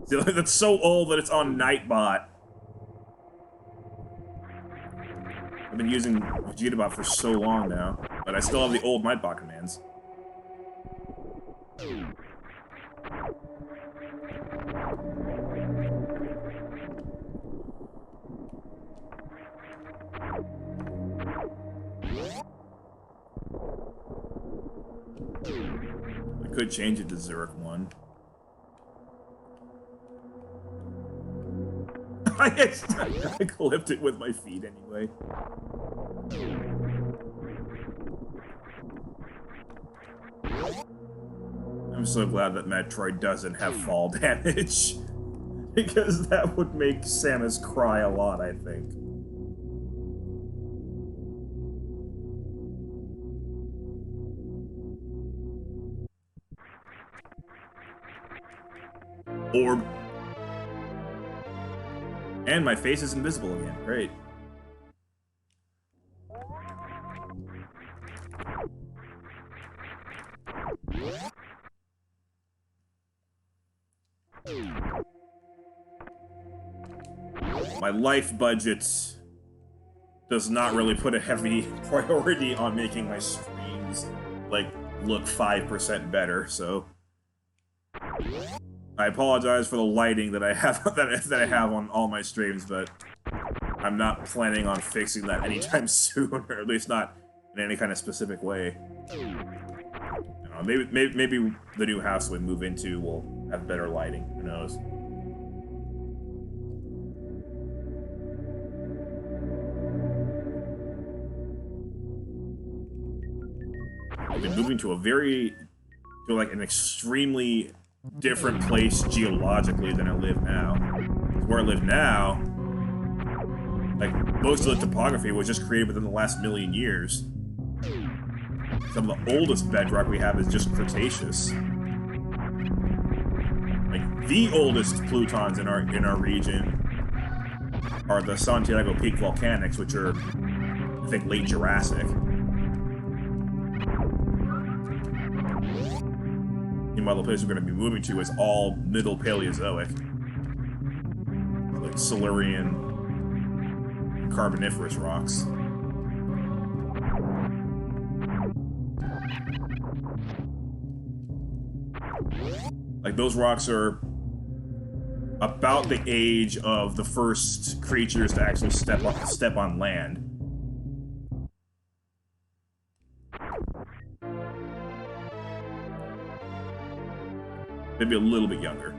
That's so old that it's on Nightbot. I've been using Vegetabot for so long now, but I still have the old Nightbot commands. I could change it to Zurich 1. I clipped it with my feet anyway. I'm so glad that Metroid doesn't have fall damage. Because that would make Samus cry a lot, I think. Orb. And my face is invisible again. Great. My life budget does not really put a heavy priority on making my streams, like, look 5% better, so... I apologize for the lighting that I have that I have on all my streams, but I'm not planning on fixing that anytime soon, or at least not in any kind of specific way. Maybe the new house we move into will have better lighting. Who knows? I've been moving to an extremely different place geologically than I live now. Where I live now, like, most of the topography was just created within the last million years. Some of the oldest bedrock we have is just Cretaceous. Like, the oldest plutons in our region are the Santiago Peak volcanics, which are, I think, late Jurassic. Meanwhile, the place we're going to be moving to is all Middle Paleozoic. Like Silurian and Carboniferous rocks. Like, those rocks are about the age of the first creatures to actually step on land. Maybe a little bit younger.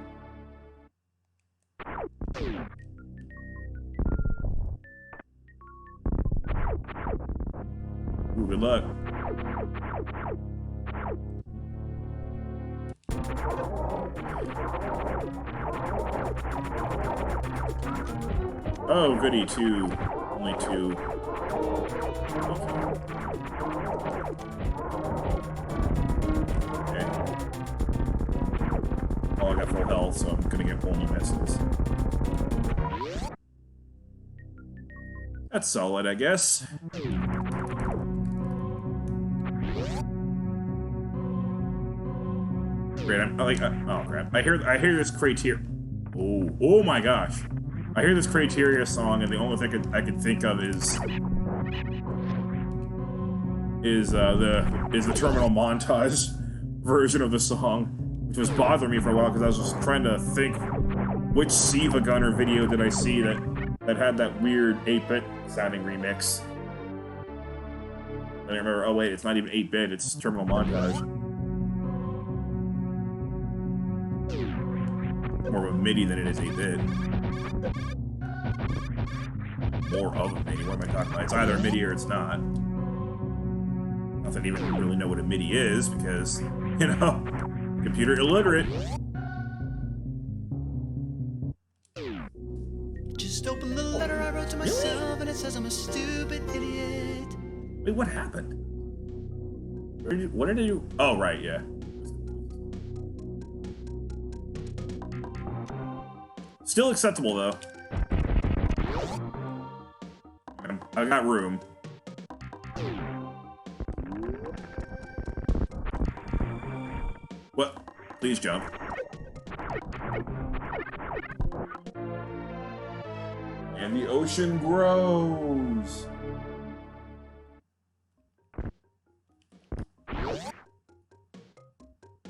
Ooh, good luck. Oh, goody, 2. Only 2. Okay. Oh, I got full health. health, so I'm gonna get only missiles. That's solid, I guess. Great, oh crap. I hear this criteria. Oh my gosh. I hear this criteria song, and the only thing I could think of is the terminal montage version of the song, which was bothering me for a while because I was just trying to think which Siva Gunner video did I see that had that weird 8-bit sounding remix. And I remember, oh wait, it's not even 8-bit, it's terminal montage. More of a MIDI than it is 8-bit. More of a MIDI, what am I talking about? It's either a MIDI or it's not. Not that I even really know what a MIDI is, because, you know, computer illiterate. Just open the letter I wrote to myself, and it says I'm a stupid idiot. Wait, what happened? What did I do? Oh, right, yeah. Still acceptable, though. I got room. What? Please jump. And the ocean grows.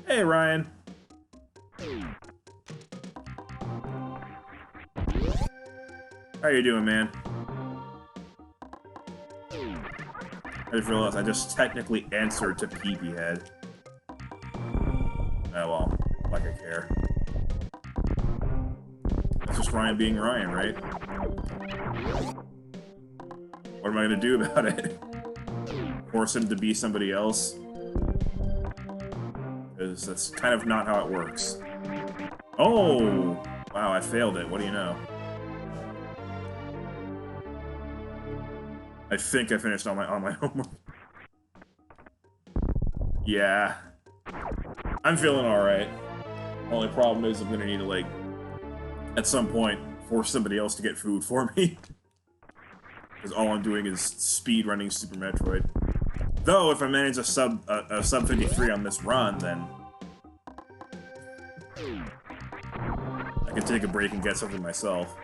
Hey, Ryan. How you doing, man? I just realized I just technically answered to Peepee Head. Oh well, like I care. That's just Ryan being Ryan, right? What am I gonna do about it? Force him to be somebody else? Because that's kind of not how it works. Oh! Wow, I failed it. What do you know? I think I finished all my homework. Yeah. I'm feeling alright. Only problem is I'm gonna need to, like, at some point, force somebody else to get food for me. Because all I'm doing is speedrunning Super Metroid. Though, if I manage a sub 53 on this run, then I can take a break and get something myself.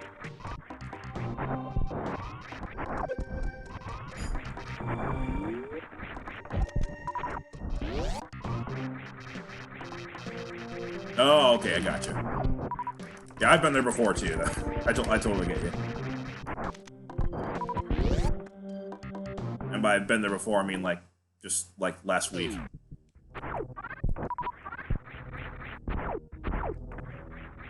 Oh, okay, I gotcha. Yeah, I've been there before too. I totally get you. And by I've been there before, I mean like just like last week.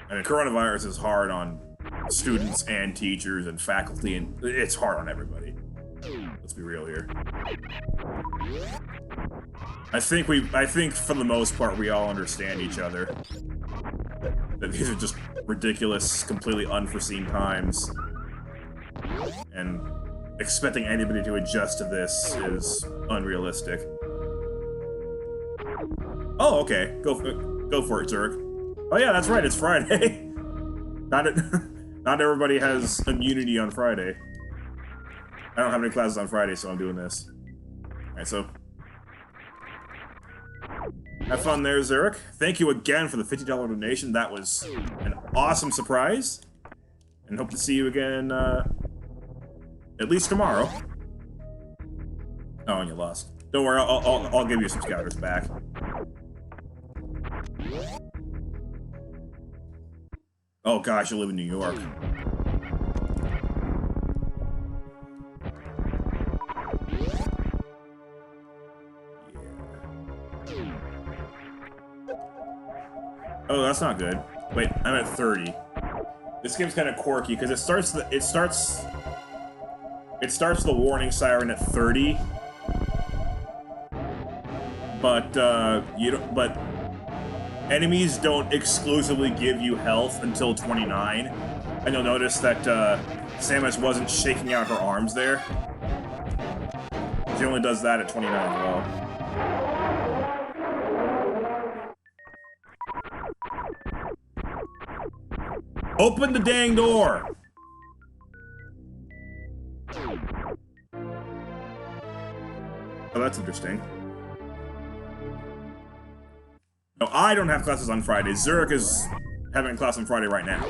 I mean, coronavirus is hard on students and teachers and faculty, and it's hard on everybody. Let's be real here. I think for the most part we all understand each other. That these are just ridiculous, completely unforeseen times. And expecting anybody to adjust to this is unrealistic. Oh, okay. Go for it, Zurich. Oh yeah, that's right, it's Friday. Not everybody has immunity on Friday. I don't have any classes on Friday, so I'm doing this. Alright, so have fun there, Zurich. Thank you again for the $50 donation. That was an awesome surprise. And hope to see you again, at least tomorrow. Oh, and you lost. Don't worry, I'll give you some scouters back. Oh gosh, you live in New York. Oh, that's not good. Wait, I'm at 30. This game's kind of quirky because it starts the warning siren at 30. But but enemies don't exclusively give you health until 29. And you'll notice that Samus wasn't shaking out her arms there. She only does that at 29 as well. Open the dang door! Oh, that's interesting. No, I don't have classes on Friday. Zurich is having a class on Friday right now.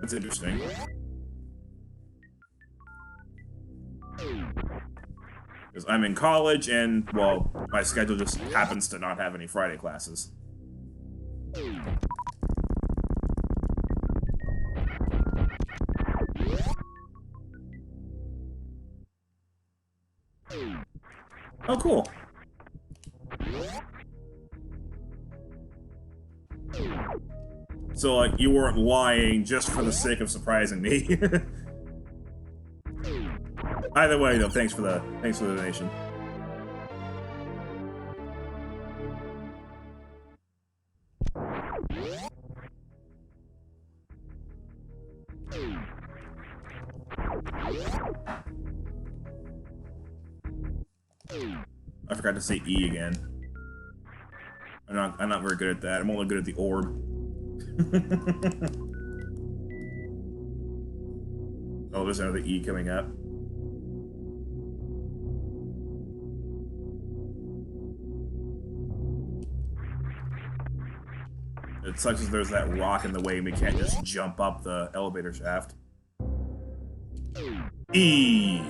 That's interesting. Because I'm in college and, well, my schedule just happens to not have any Friday classes. Oh, cool. So, like, you weren't lying just for the sake of surprising me. Either way, though, thanks for the donation. I forgot to say E again. I'm not very good at that. I'm only good at the orb. Oh, there's another E coming up. It sucks that there's that rock in the way and we can't just jump up the elevator shaft. E.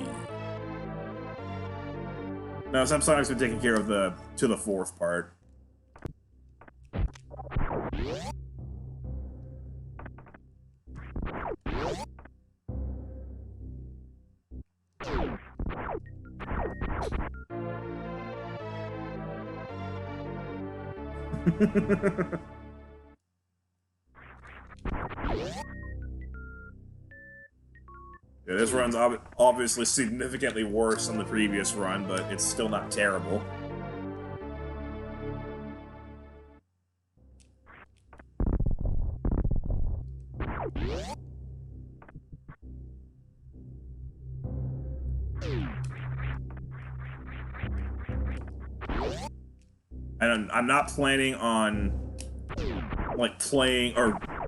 No, some Sonic's been taking care of the fourth part. Yeah, this run's obviously significantly worse than the previous run, but it's still not terrible. And I'm not planning on, like,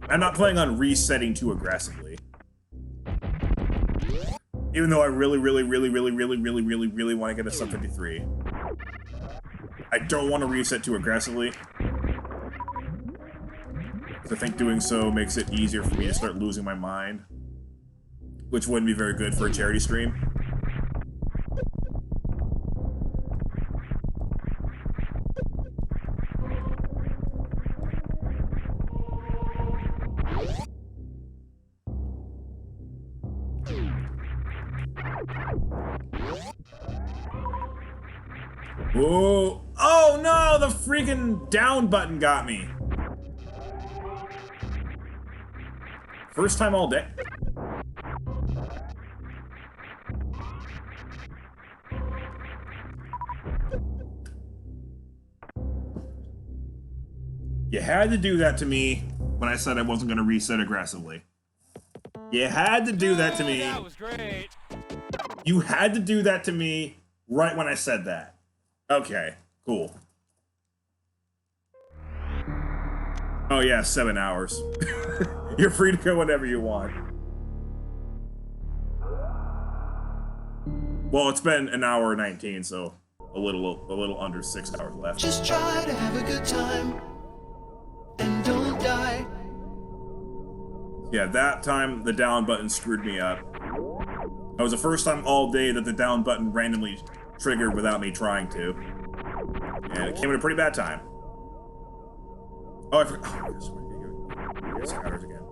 I'm not planning on resetting too aggressively. Even though I really want to get a sub 53. I don't want to reset too aggressively. Because I think doing so makes it easier for me to start losing my mind. Which wouldn't be very good for a charity stream. Whoa! Oh no! The freaking down button got me! First time all day. You had to do that to me when I said I wasn't going to reset aggressively. You had to do that to me. That was great. You had to do that to me right when I said that. Okay, cool. Oh yeah, 7 hours. You're free to go whenever you want. Well, it's been an hour 19, so a little under 6 hours left. Just try to have a good time and don't die. Yeah, that time the down button screwed me up. That was the first time all day that the down button randomly triggered without me trying to. And it came at a pretty bad time. Oh, I forgot. Oh, I guess scouters again.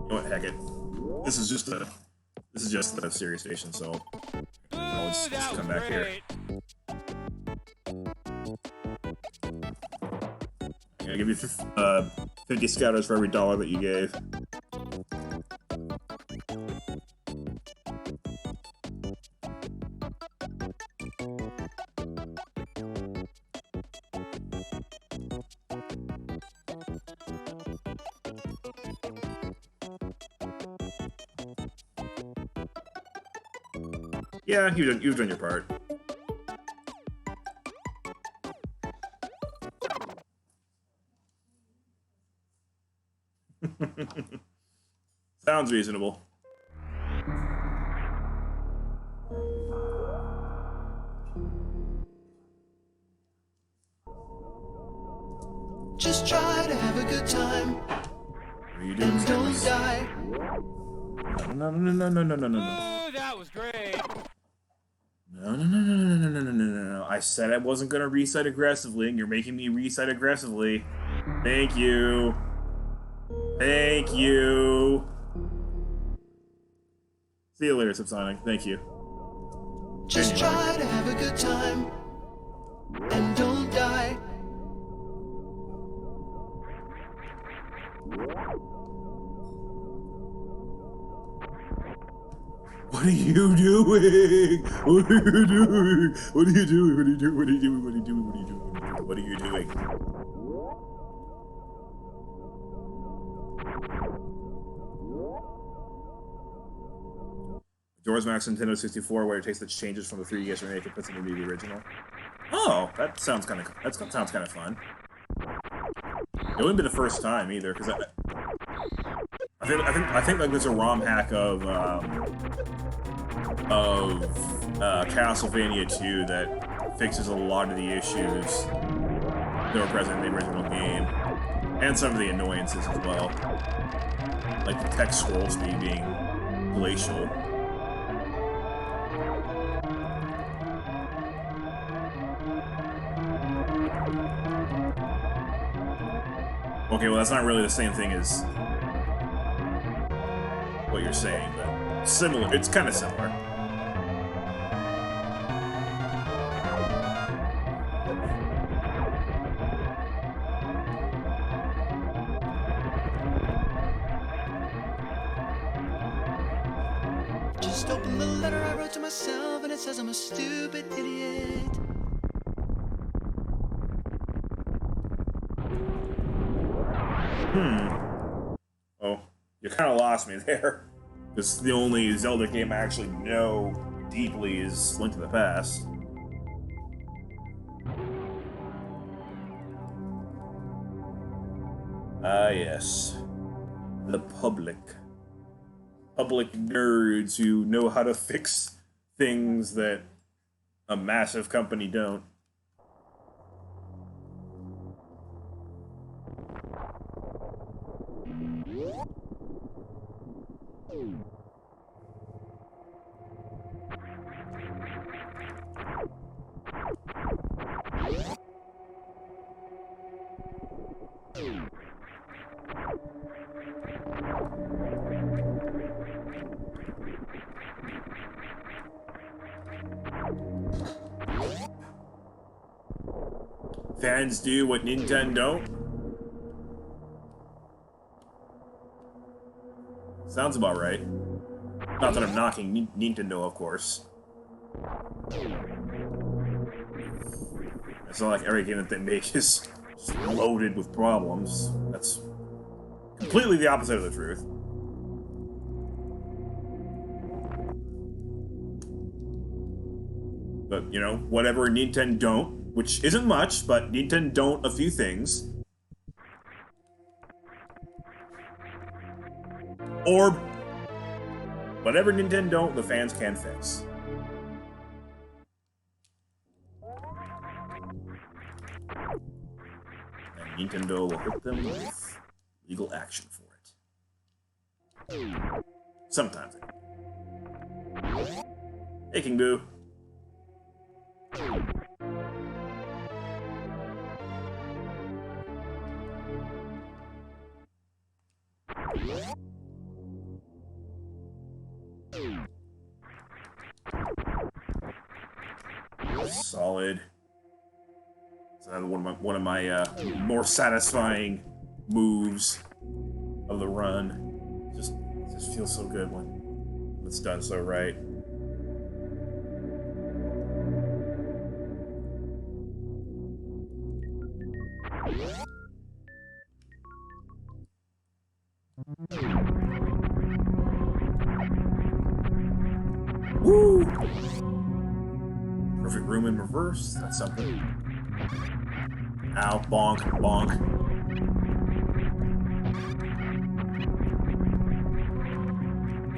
You know what, heck it. This is just a serious station, so let's just come back here. I'm gonna give you 50 scouters for every $1 that you gave. Yeah, you've done your part. Sounds reasonable. Just try to have a good time. What are you doing, And don't Samus? die. No. Oh, that was great. No. I said I wasn't gonna reset aggressively, and you're making me reset aggressively. Thank you. Thank you. See you later, Subsonic. Thank you. Just try to have a good time. And don't die. What are you doing? What are you doing? What are you doing? What are you doing? What are you doing? What are you doing? What are you doing? What are you doing? Doors Max Nintendo 64, where it takes the changes from the 3DS remake and puts it into the original. Oh, that sounds kind of fun. It wouldn't be the first time either, because I think like there's a ROM hack of Castlevania 2 that fixes a lot of the issues that were present in the original game, and some of the annoyances as well, like the text scroll speed being glacial. Okay, well that's not really the same thing as what you're saying, but similar. It's kind of similar. Just open the letter I wrote to myself and it says I'm a stupid idiot. Oh, you kind of lost me there. Because the only Zelda game I actually know deeply is Link to the Past. Ah, yes. The public. Public nerds who know how to fix things that a massive company don't. Fans do what Nintendo don't? Sounds about right. Not that I'm knocking Nintendo, of course. It's not like every game that they make is loaded with problems. That's completely the opposite of the truth. But, you know, whatever Nintendo don't, which isn't much, but Nintendo don't a few things. Or whatever Nintendo don't, the fans can fix. And Nintendo will hit them with legal action for it. Sometimes. Hey, King Boo. Solid. It's another one of my more satisfying moves of the run. Just feels so good when it's done so right. Woo! Perfect room in reverse. That's something. Ow, bonk, bonk.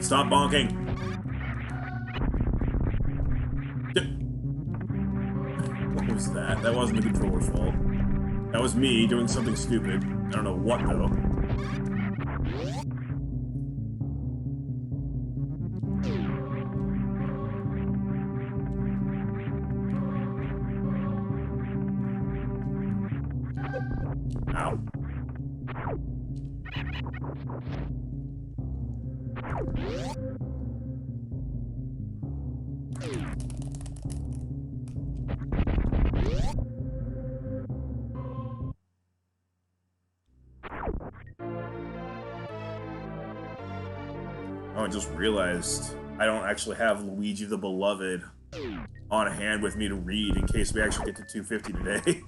Stop bonking! What was that? That wasn't the controller's fault. That was me doing something stupid. I don't know what, though. Ow. Oh, I just realized I don't actually have Luigi the Beloved on hand with me to read in case we actually get to 250 today.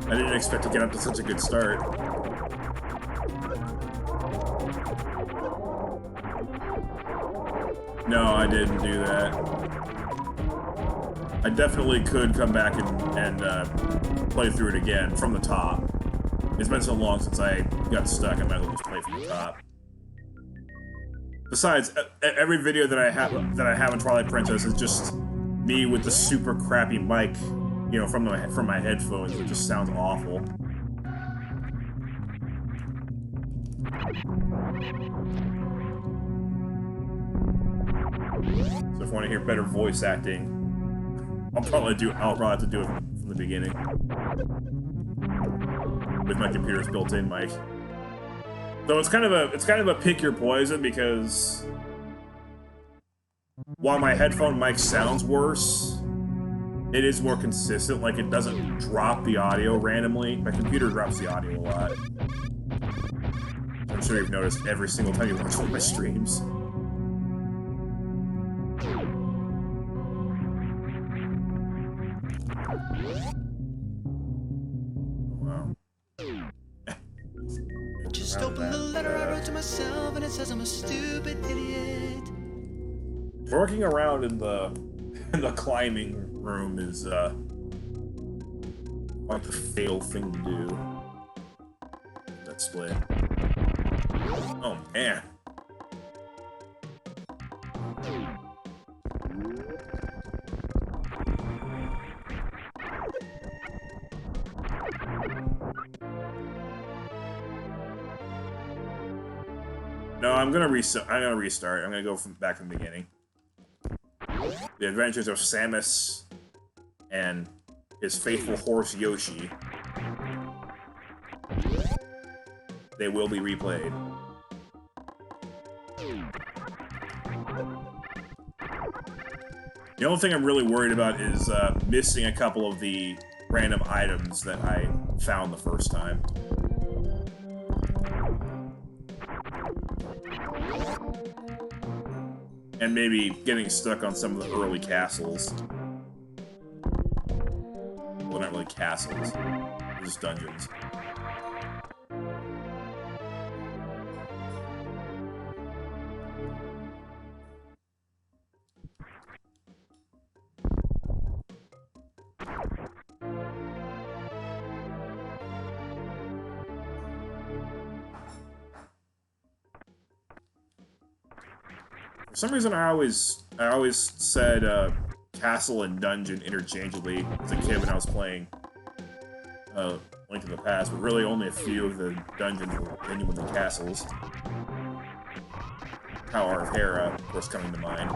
I didn't expect to get up to such a good start. No, I didn't do that. I definitely could come back and play through it again from the top. It's been so long since I got stuck, I might as well just play from the top. Besides, every video that I have on Twilight Princess is just me with the super crappy mic, you know, from my headphones. It just sounds awful. So if you want to hear better voice acting, I'll probably have to do it from the beginning with my computer's built-in mic. So it's kind of a pick your poison, because while my headphone mic sounds worse, it is more consistent. Like, it doesn't drop the audio randomly. My computer drops the audio a lot. I'm sure you've noticed every single time you watch one of my streams. Just open the letter I wrote to myself and it says I'm a stupid idiot. Working around in the climbing room is like the fail thing to do. That split. Oh man. No, I'm gonna restart. I'm gonna go back from the beginning. The adventures of Samus and his faithful horse Yoshi. They will be replayed. The only thing I'm really worried about is missing a couple of the random items that I found the first time. And maybe getting stuck on some of the early castles. Well, not really castles, just dungeons. For some reason, I always said castle and dungeon interchangeably as a kid when I was playing Link to the Past, but really only a few of the dungeons were genuinely castles. Tower of Hera, of course, coming to mind.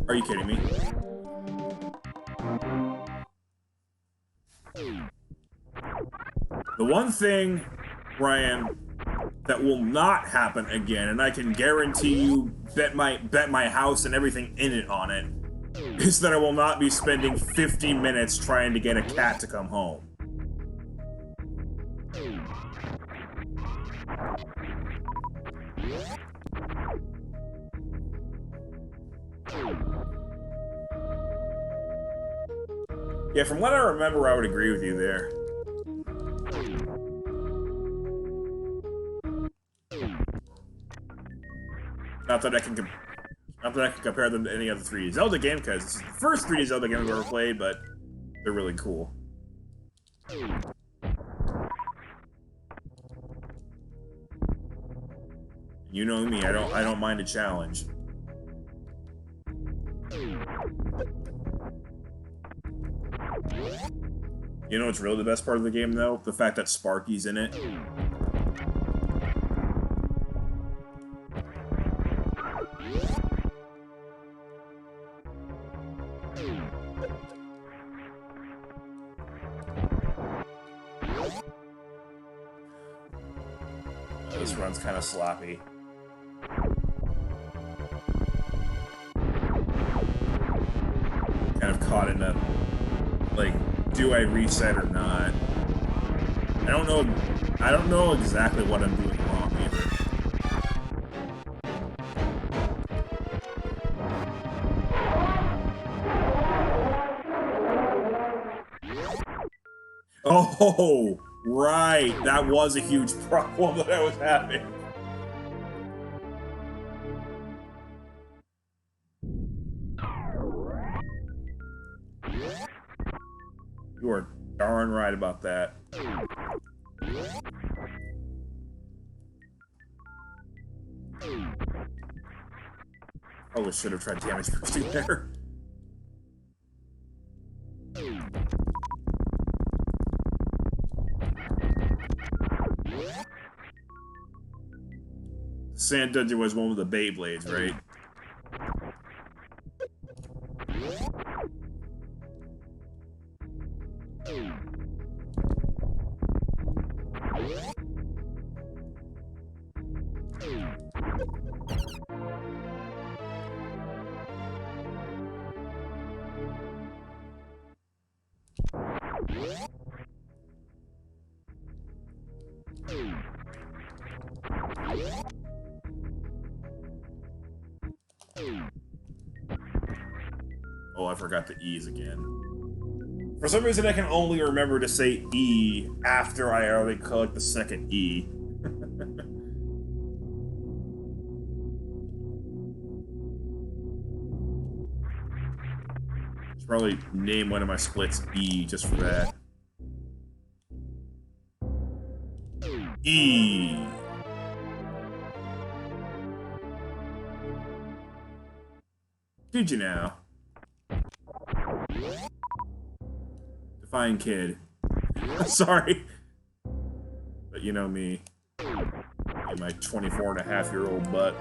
Are you kidding me? The one thing, Brian, that will not happen again, and I can guarantee you, bet my house and everything in it on it, is that I will not be spending 50 minutes trying to get a cat to come home. Yeah, from what I remember, I would agree with you there. Not that I can not that I can compare them to any other 3D Zelda game, because this is the first 3D Zelda game I've ever played, but they're really cool. You know me, I don't mind a challenge. You know what's really the best part of the game, though? The fact that Sparky's in it. This run's kind of sloppy. Kind of caught in a, like, do I reset or not? I don't know exactly what I'm doing wrong either. Oh, right. That was a huge problem that I was having. You are darn right about that. Probably should have tried damage boosting there. Sand Dungeon was one with the Beyblades, right? Oh, I forgot the E's again. For some reason, I can only remember to say E after I already collect the second E. Should probably name one of my splits E just for that. E. Did you now? Fine kid. Sorry. But you know me. And my 24-and-a-half-year-old butt.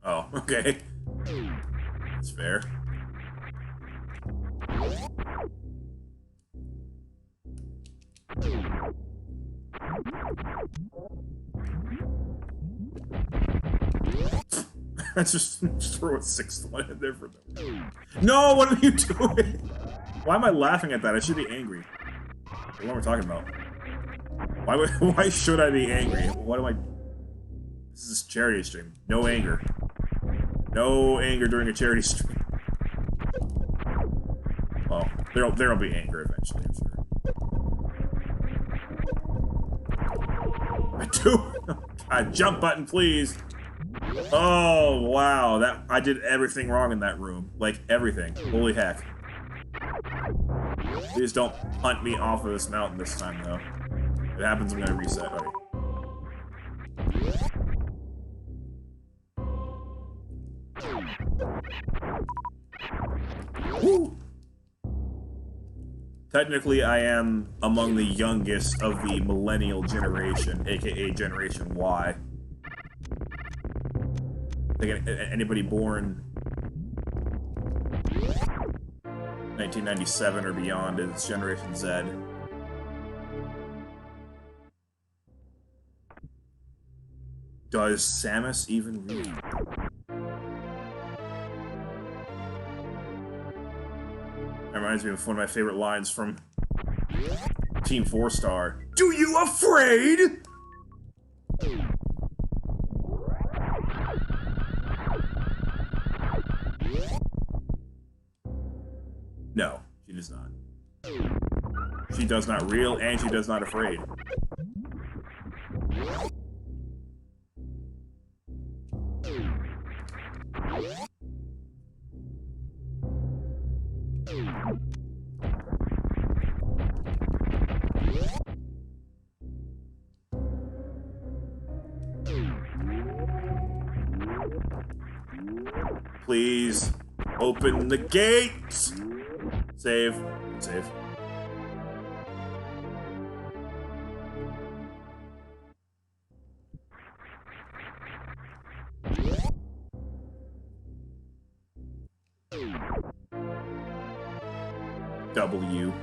Oh, okay. That's fair. Let's just throw a sixth one in there for them. No, what are you doing? Why am I laughing at that? I should be angry. What am I talking about? Why should I be angry? What am I... This is a charity stream. No anger. No anger during a charity stream. Well, there'll be anger eventually, I'm sure. I do. God, jump button, please. Oh wow, I did everything wrong in that room. Like everything. Holy heck. Please don't hunt me off of this mountain this time, though. If it happens, I'm gonna reset. All right. Woo! Technically, I am among the youngest of the millennial generation, aka Generation Y. Like anybody born 1997 or beyond is Generation Z. Does Samus even read? That reminds me of one of my favorite lines from Team 4-Star. Do you afraid? No, she does not. She does not reel, and she does not afraid. Please, open the gates! Save. Save. W.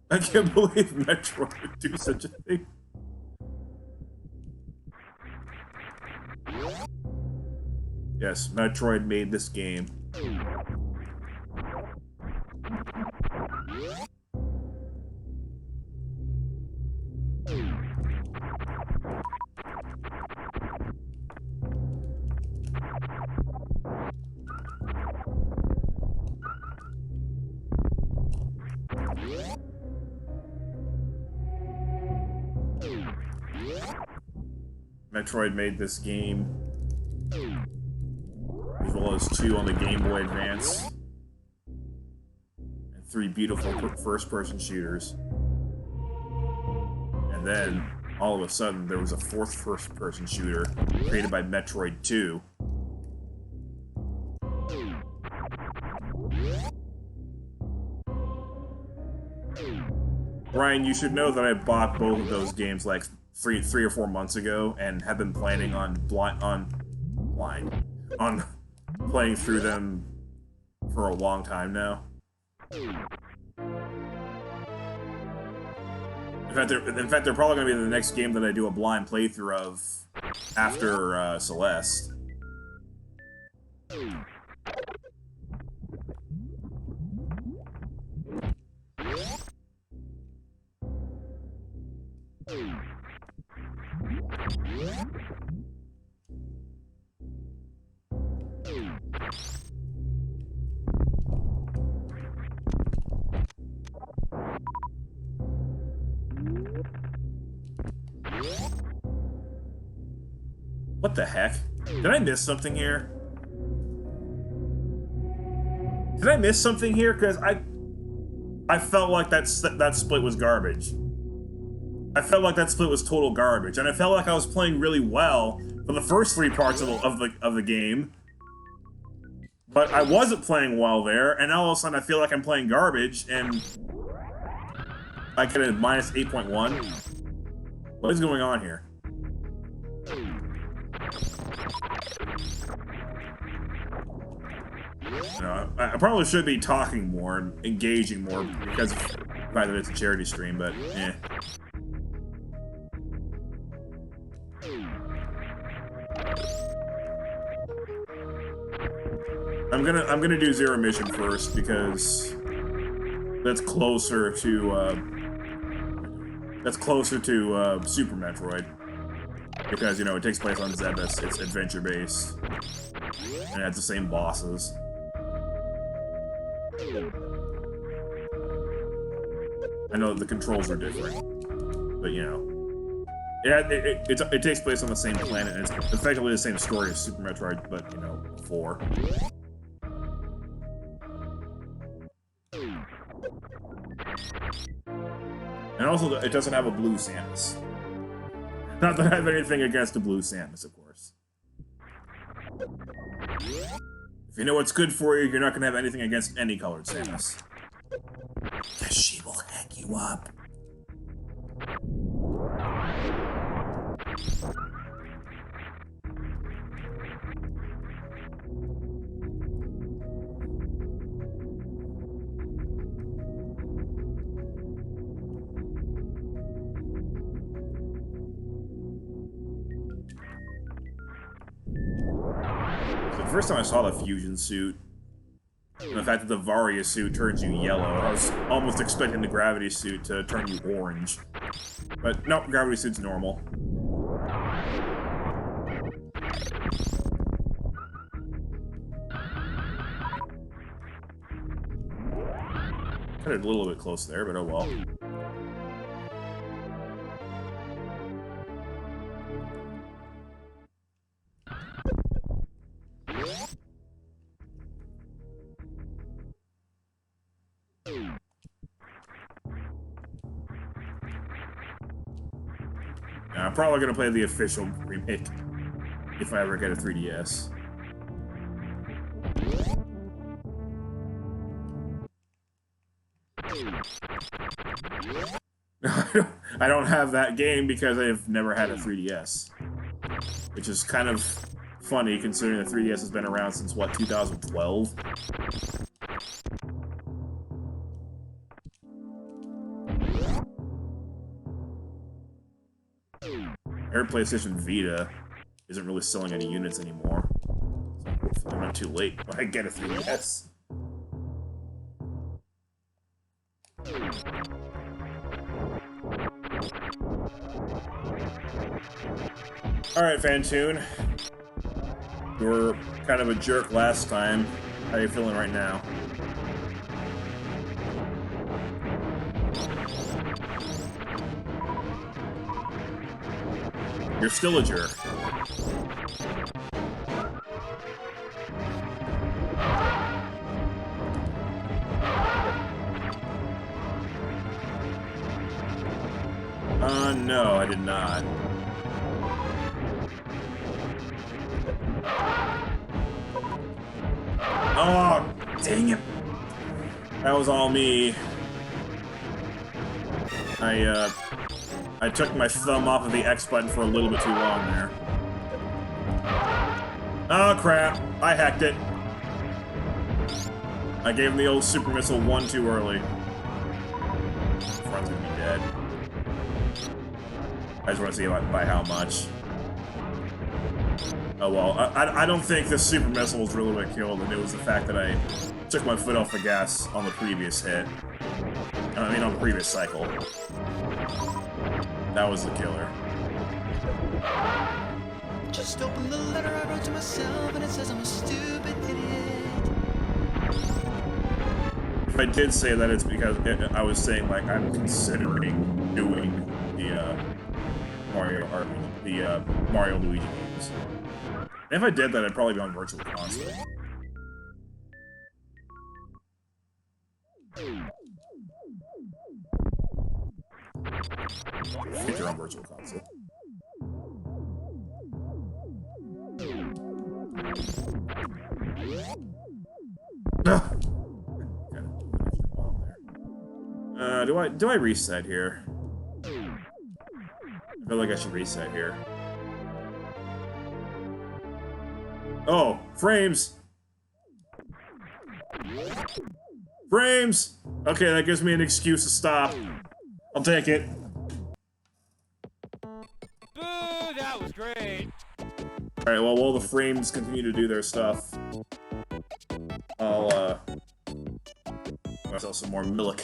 I can't believe Metroid would do such a thing. Yes, Metroid made this game. Metroid made this game, as well as 2 on the Game Boy Advance, and 3 beautiful first-person shooters. And then, all of a sudden, there was a 4th first-person shooter created by Metroid 2. Ryan, you should know that I bought both of those games like three or 4 months ago, and have been planning on playing through them for a long time now. In fact, they're probably going to be the next game that I do a blind playthrough of after Celeste. What the heck? Did I miss something here? Did I miss something here? Because I felt like that split was garbage. I felt like that split was total garbage, and I felt like I was playing really well for the first 3 parts of the game. But I wasn't playing well there, and now all of a sudden I feel like I'm playing garbage, and I get a minus 8.1. What is going on here? I probably should be talking more and engaging more because of the fact that it's a charity stream, but eh. I'm gonna do Zero Mission first because that's closer to Super Metroid, because, you know, it takes place on Zebes, it's adventure based, and it has the same bosses. I know the controls are different, but, you know, it takes place on the same planet, and it's effectively the same story as Super Metroid, but, you know, 4. And also, it doesn't have a blue Samus. Not that I have anything against a blue Samus, of course. If you know what's good for you, you're not gonna have anything against any colored Samus. Because she will hack you up. The first time I saw the fusion suit, and the fact that the Varia suit turns you yellow, I was almost expecting the gravity suit to turn you orange. But no, gravity suit's normal. Cut it a little bit close there, but oh well. I'm probably gonna play the official remake if I ever get a 3DS. I don't have that game because I've never had a 3DS, which is kind of funny considering the 3DS has been around since what, 2012? Air PlayStation Vita isn't really selling any units anymore. So hopefully I'm not too late when I get a 3DS. Alright, Fantoon. You were kind of a jerk last time. How are you feeling right now? You're still a jerk. No, I did not. Oh, dang it. That was all me. I took my thumb off of the X button for a little bit too long there. Oh, crap. I hacked it. I gave him the old super missile one too early. Front's gonna be dead. I just want to see by how much. Oh well, I don't think the super missile was really what killed him. It was the fact that I took my foot off the gas on the previous hit. I mean, on the previous cycle. That was the killer. Just open the letter I wrote to myself and it says I'm a stupid idiot. If I did say that, it's because I was saying, like, I'm considering doing the Mario Luigi games. And if I did that, I'd probably be on Virtual Console. If you're on Virtual Console. Do I reset here? I feel like I should reset here. Oh, frames! Frames! Okay, that gives me an excuse to stop. I'll take it. Boo, that was great! Alright, well, while the frames continue to do their stuff, I'll, myself some more milk.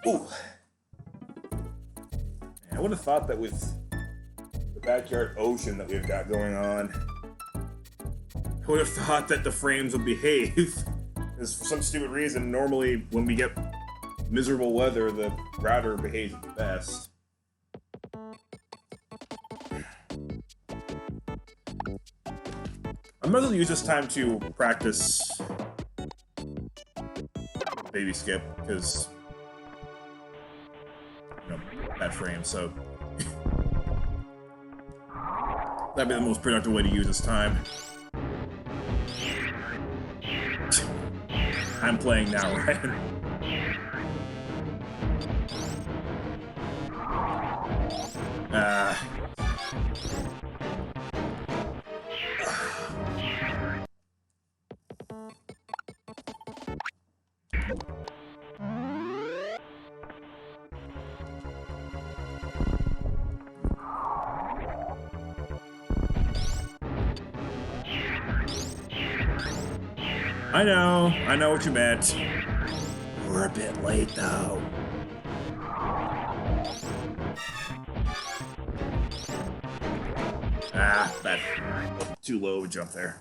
Ooh. I would have thought that with the backyard ocean that we've got going on, I would have thought that the frames would behave. Because for some stupid reason, normally when we get miserable weather, the router behaves the best. I might as well use this time to practice baby skip, because bad frame, so that'd be the most productive way to use this time. I'm playing now, right? I know what you meant. We're a bit late, though. Ah, that too low jump there.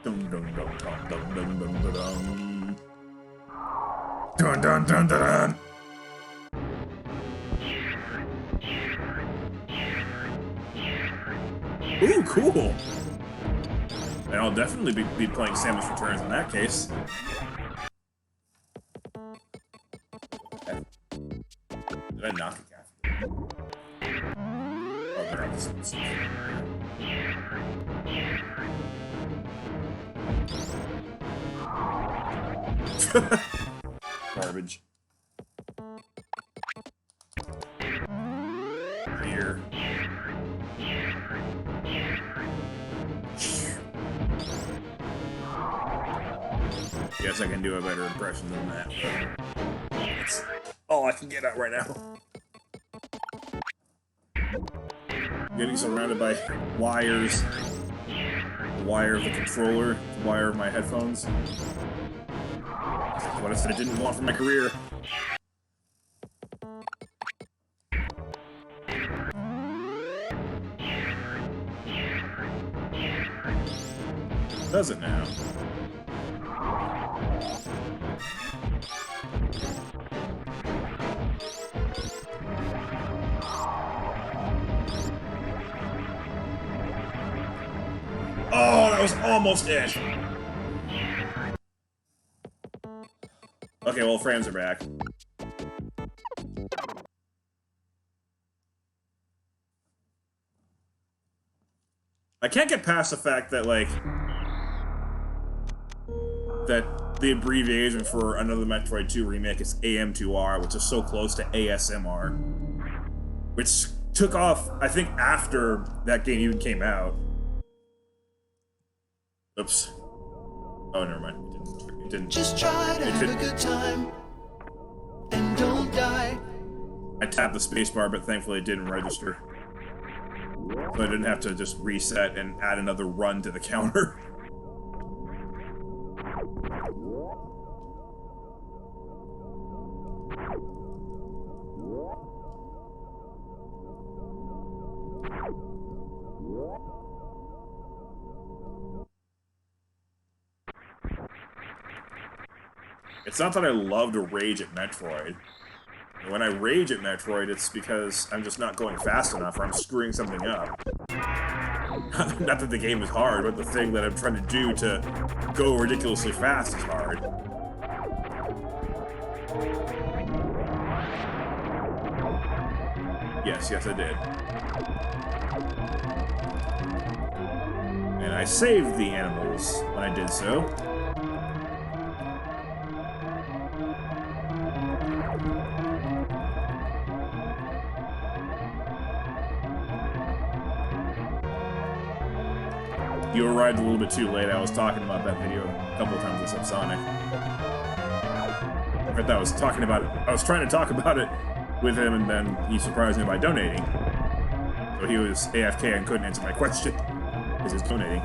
Dun dun dun dun dun dun dun dun dun. Dun dun dun dun dun. Ooh, cool! And I'll definitely be playing Samus Returns in that case. Okay. Did I knock a cat? Oh, they're on this. Garbage. Here. Guess I can do a better impression than that. That's all I can get out right now. Getting surrounded by wires. The wire of the controller, the wire of my headphones. What I said I didn't want for my career. Does it now? Oh, that was almost it. Okay, well, frames are back. I can't get past the fact that, like, that the abbreviation for another Metroid 2 remake is AM2R, which is so close to ASMR. Which took off, I think, after that game even came out. Oops. Oh, never mind. It didn't. Just try to have a good time and don't die. I tapped the spacebar, but thankfully it didn't register. So I didn't have to just reset and add another run to the counter. It's not that I love to rage at Metroid. When I rage at Metroid, it's because I'm just not going fast enough, or I'm screwing something up. Not that the game is hard, but the thing that I'm trying to do to go ridiculously fast is hard. Yes, I did. And I saved the animals when I did so. You arrived a little bit too late. I was talking about that video a couple of times with Subsonic. In fact, I was talking about it. I was trying to talk about it with him, and then he surprised me by donating. So he was AFK and couldn't answer my question because he was donating.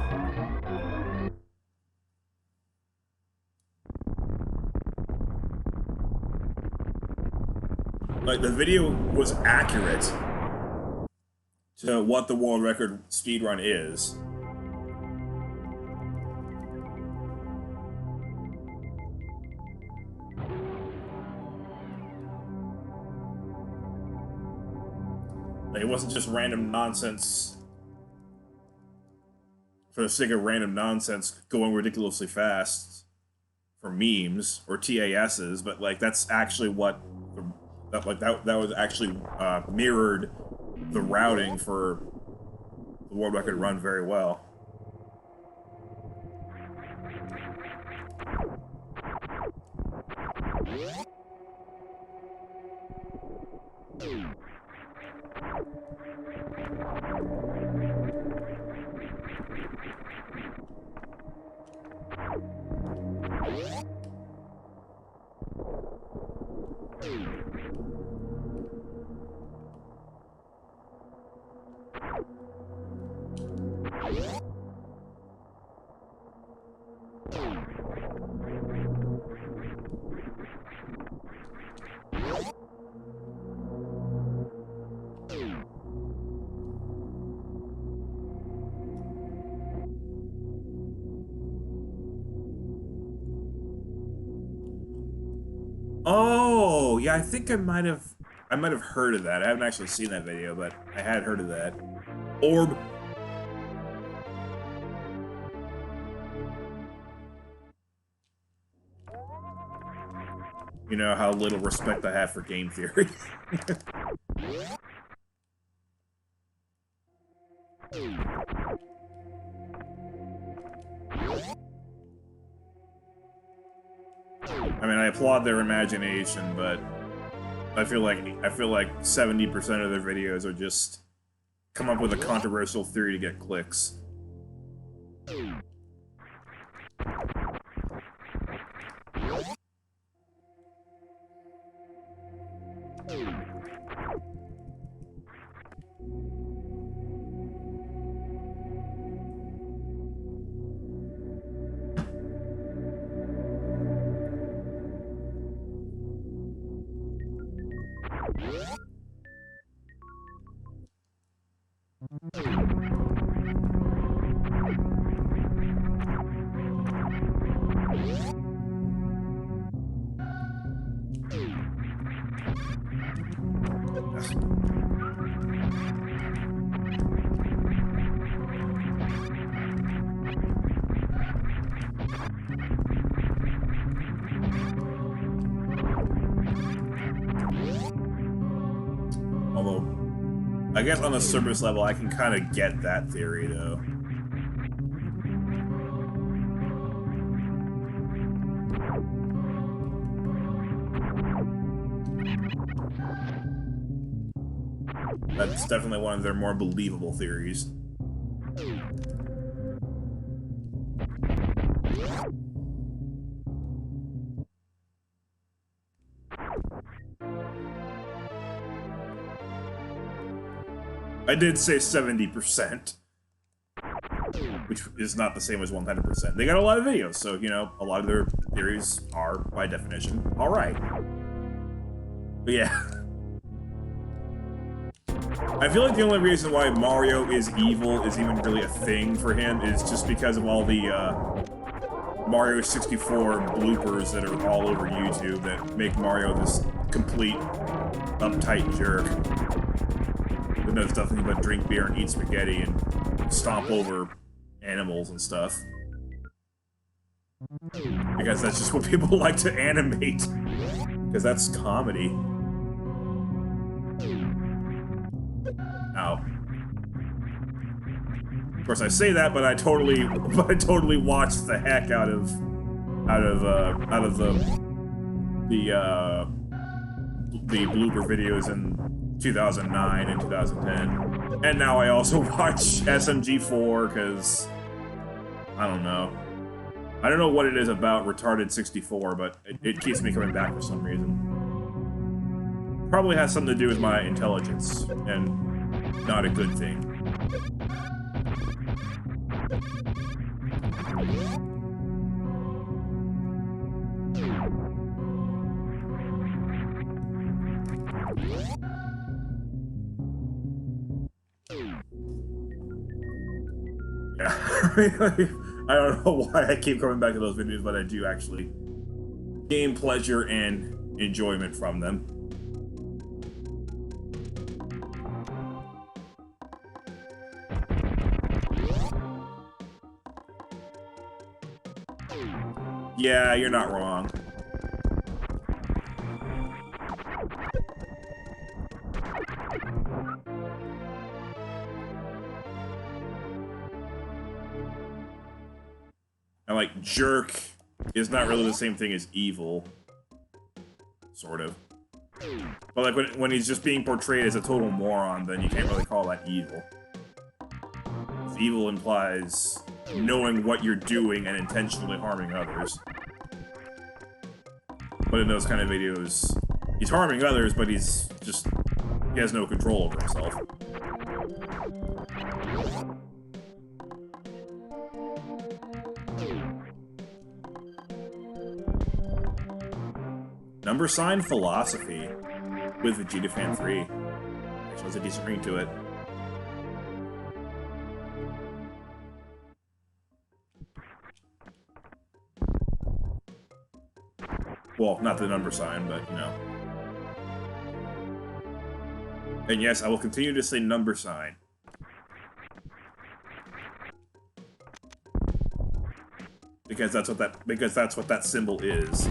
Like, the video was accurate to what the world record speedrun is. Like, it wasn't just random nonsense for the sake of random nonsense going ridiculously fast for memes or TASs, but like that's actually what that was actually mirrored the routing for the world record run very well. Oh, yeah, I think I might have heard of that. I haven't actually seen that video, but I had heard of that. Orb. You know how little respect I have for game theory. I mean, I applaud their imagination, but I feel like 70% of their videos are just come up with a controversial theory to get clicks. Although, I guess on the surface level, I can kind of get that theory, though. That's definitely one of their more believable theories. I did say 70%, which is not the same as 100%. They got a lot of videos, so, you know, a lot of their theories are, by definition, alright. But yeah. I feel like the only reason why Mario is evil is even really a thing for him is just because of all the, Mario 64 bloopers that are all over YouTube that make Mario this complete, uptight jerk who does nothing but drink beer and eat spaghetti and stomp over animals and stuff. Because that's just what people like to animate. Because that's comedy. Ow. Of course, I say that, but I totally watched the heck out of the blooper videos in 2009 and 2010, and now I also watch SMG4 because I don't know what it is about retarded 64, but it keeps me coming back for some reason. Probably has something to do with my intelligence, and not a good thing. I don't know why I keep coming back to those videos, but I do actually gain pleasure and enjoyment from them. Yeah, you're not wrong. And like, jerk is not really the same thing as evil. Sort of. But like, when he's just being portrayed as a total moron, then you can't really call that evil. Evil implies knowing what you're doing and intentionally harming others. But in those kind of videos, he's harming others, but he has no control over himself. Number sign philosophy with Vegeta Fan 3. Actually, has a decent ring to it. Well, not the number sign, but, you know. And yes, I will continue to say number sign. Because that's what that symbol is.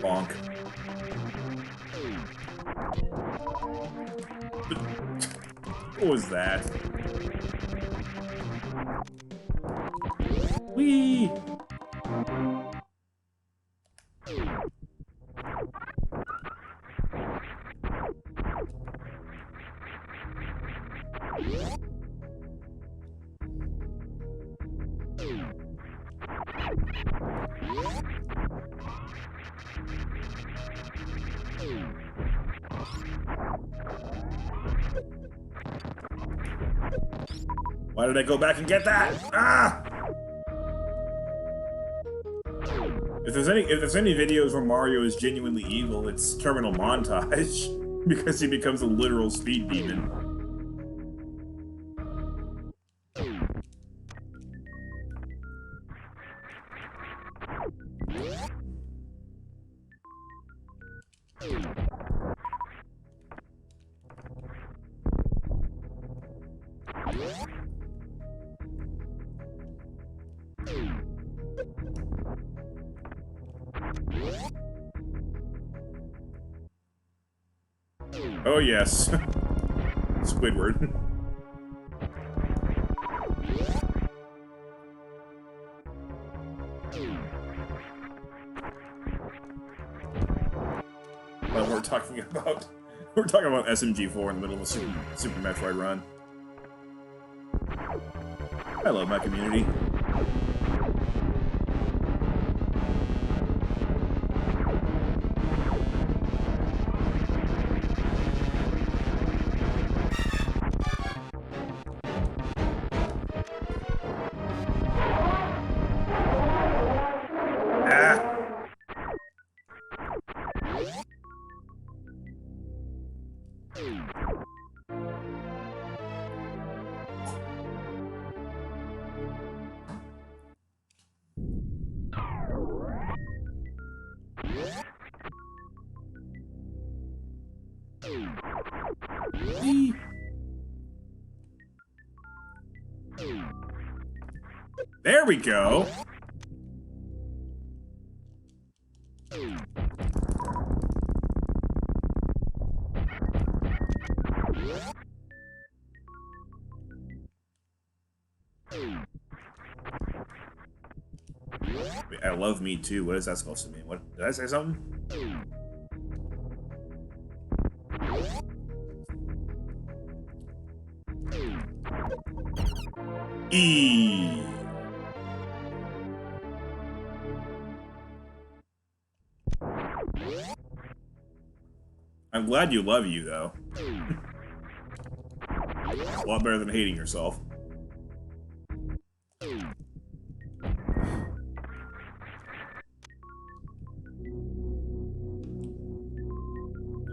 Bonk. What was that? Whee! Why did I go back and get that? Ah! If there's any videos where Mario is genuinely evil, it's Terminal Montage, because he becomes a literal speed demon. Oh yes. Squidward. Well, we're talking about SMG4 in the middle of a Super Metroid run. I love my community. There we go. I love me too. What is that supposed to mean? What did I say something? E. I'm glad you love you though. A lot better than hating yourself.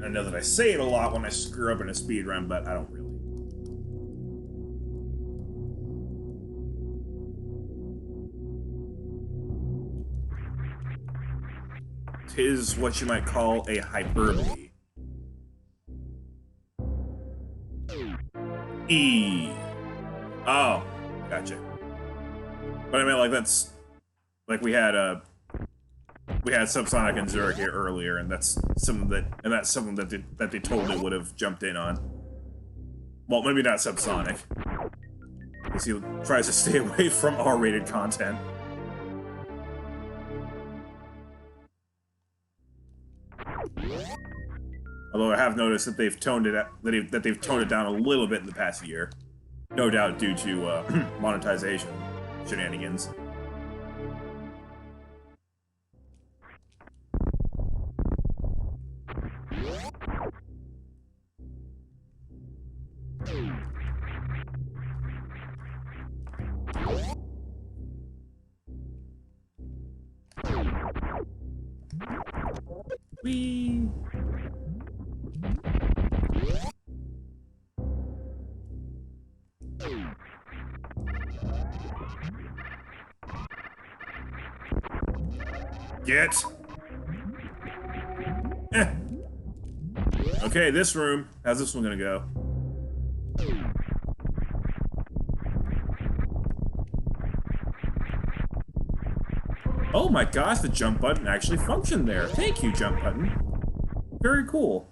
I know that I say it a lot when I screw up in a speedrun, but I don't really. Tis what you might call a hyperbole. E. Oh, gotcha. But I mean, like, that's... Like, we had Subsonic and Zurich here earlier, and that's something that they totally would have jumped in on. Well, maybe not Subsonic, because he tries to stay away from R-rated content. Although I have noticed that they've toned it down a little bit in the past year, no doubt due to monetization shenanigans. Whee! Get! Eh. Okay, this room. How's this one gonna go? Oh my gosh, the jump button actually functioned there. Thank you, jump button. Very cool.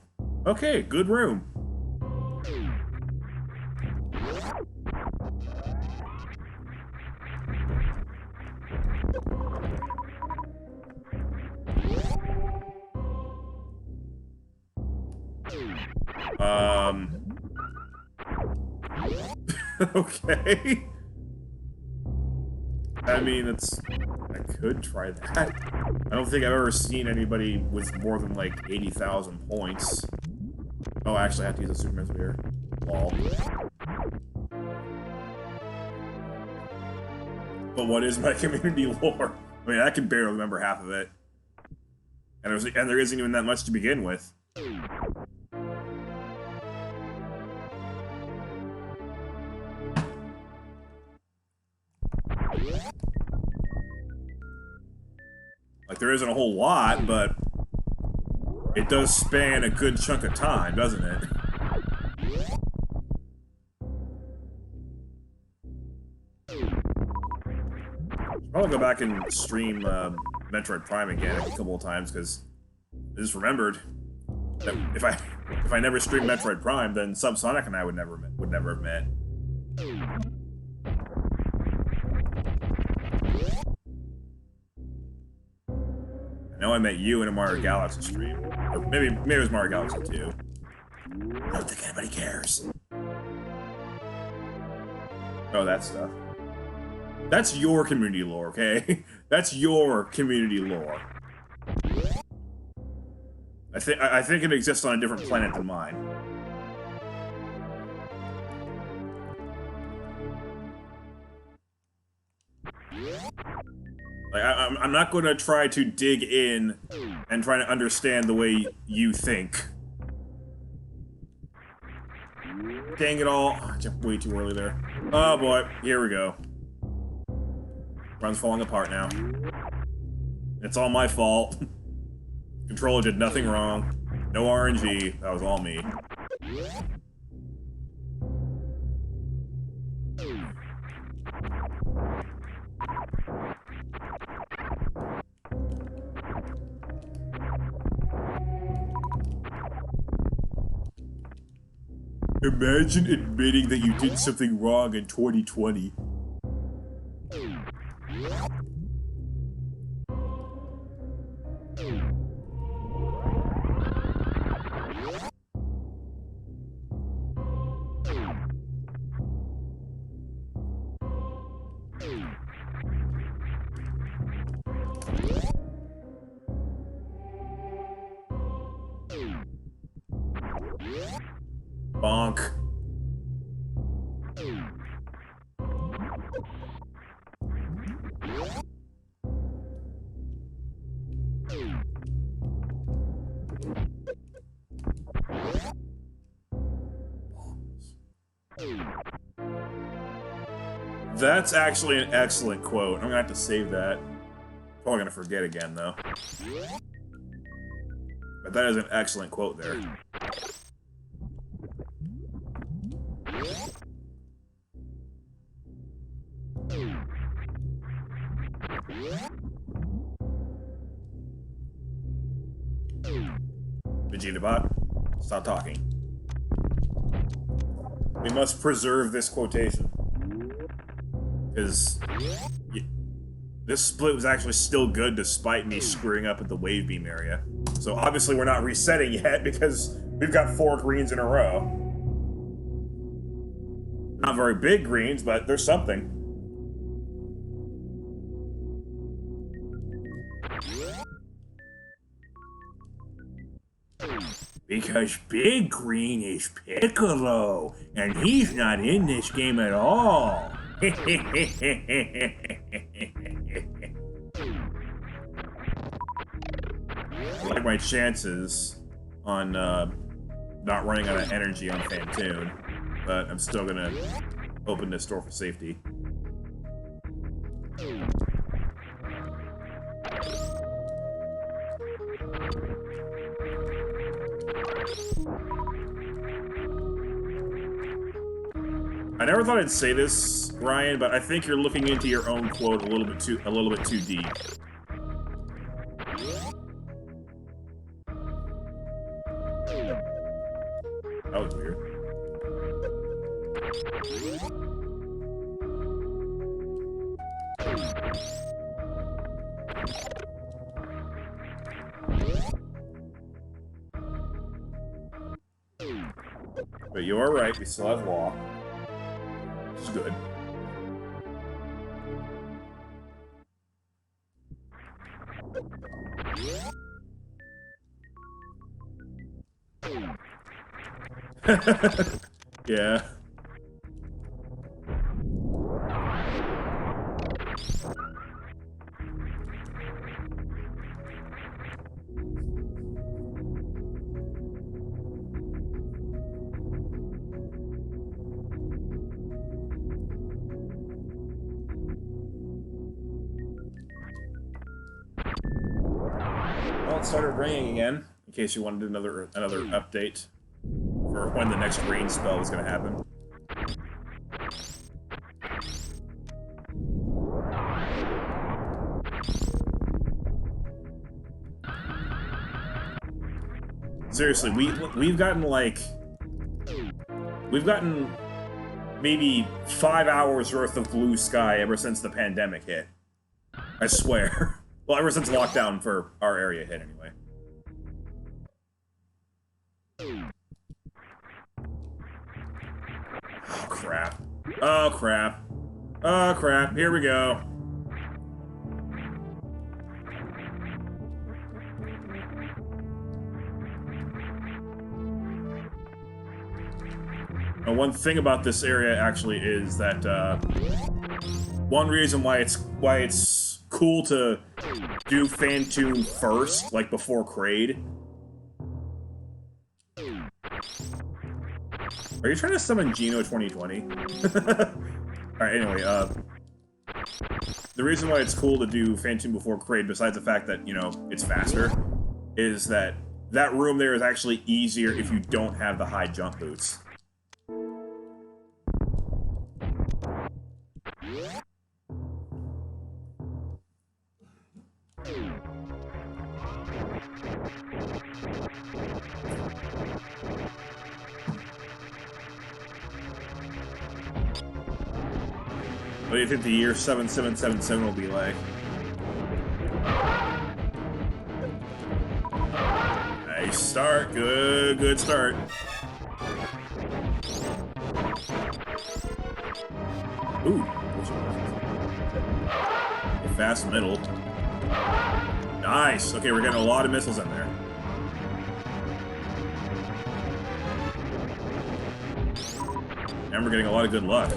Okay, good room. Okay. I mean, I could try that. I don't think I've ever seen anybody with more than, like, 80,000 points. Oh, actually, I have to use a Super Metroid here. Lol. But what is my community lore? I mean, I can barely remember half of it. And there isn't even that much to begin with. Like, there isn't a whole lot, but it does span a good chunk of time, doesn't it? I'll probably go back and stream Metroid Prime again a couple of times, because I just remembered that if I never streamed Metroid Prime, then Subsonic and I would never have met. I know I met you in a Mario Galaxy stream. Or maybe it was Mario Galaxy 2. I don't think anybody cares. Oh, that stuff. That's your community lore, okay? That's your community lore. I think it exists on a different planet than mine. Like, I'm not going to try to dig in and try to understand the way you think. Dang it all. I jumped way too early there. Oh boy, here we go. Run's falling apart now. It's all my fault. Controller did nothing wrong. No RNG. That was all me. Imagine admitting that you did something wrong in 2020. Bonk. That's actually an excellent quote. I'm gonna have to save that. Probably gonna forget again, though. But that is an excellent quote there. Vegetabot, stop talking. We must preserve this quotation. Because this split was actually still good despite me screwing up at the wave beam area. So obviously we're not resetting yet because we've got 4 greens in a row. Not very big greens, but there's something. Because Big Green is Piccolo, and he's not in this game at all. I like my chances on not running out of energy on Fantoon, but I'm still gonna open this door for safety. I never thought I'd say this, Ryan, but I think you're looking into your own quote a little bit too deep. That was weird. But you are right, we still have law. Which is good. Yeah. Well, it started raining again, in case you wanted another update for when the next rain spell is going to happen. Seriously, we've gotten maybe 5 hours worth of blue sky ever since the pandemic hit. I swear. Well, ever since lockdown for our area hit, anyway. Oh, crap. Oh, crap. Oh, crap. Here we go. And one thing about this area, actually, is that, one reason why it's cool to do Fantoon first, like before Kraid. Are you trying to summon Geno 2020? Alright, anyway, the reason why it's cool to do Fantoon before Kraid, besides the fact that, you know, it's faster, is that that room there is actually easier if you don't have the high jump boots. What do you think the year 7777 will be like? Nice start. Good start. Ooh. Fast middle. Nice. Okay, we're getting a lot of missiles in there. And we're getting a lot of good luck.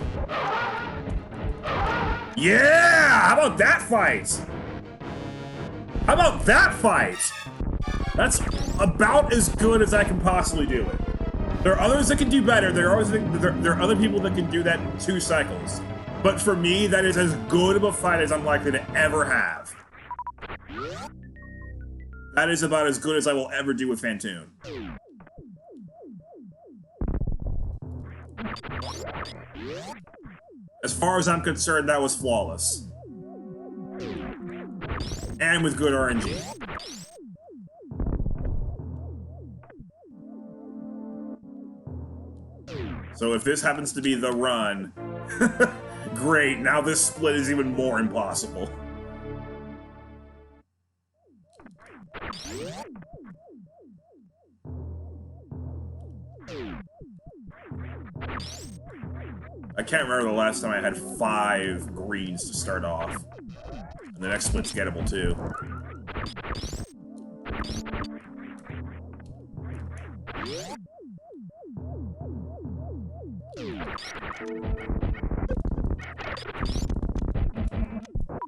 Yeah! How about that fight? How about that fight? That's about as good as I can possibly do it. There are others that can do better. There are other people that can do that in 2 cycles. But for me, that is as good of a fight as I'm likely to ever have. That is about as good as I will ever do with Phantoon. As far as I'm concerned, that was flawless. And with good RNG. So if this happens to be the run, great, now this split is even more impossible. I can't remember the last time I had 5 greens to start off. And the next split's gettable too.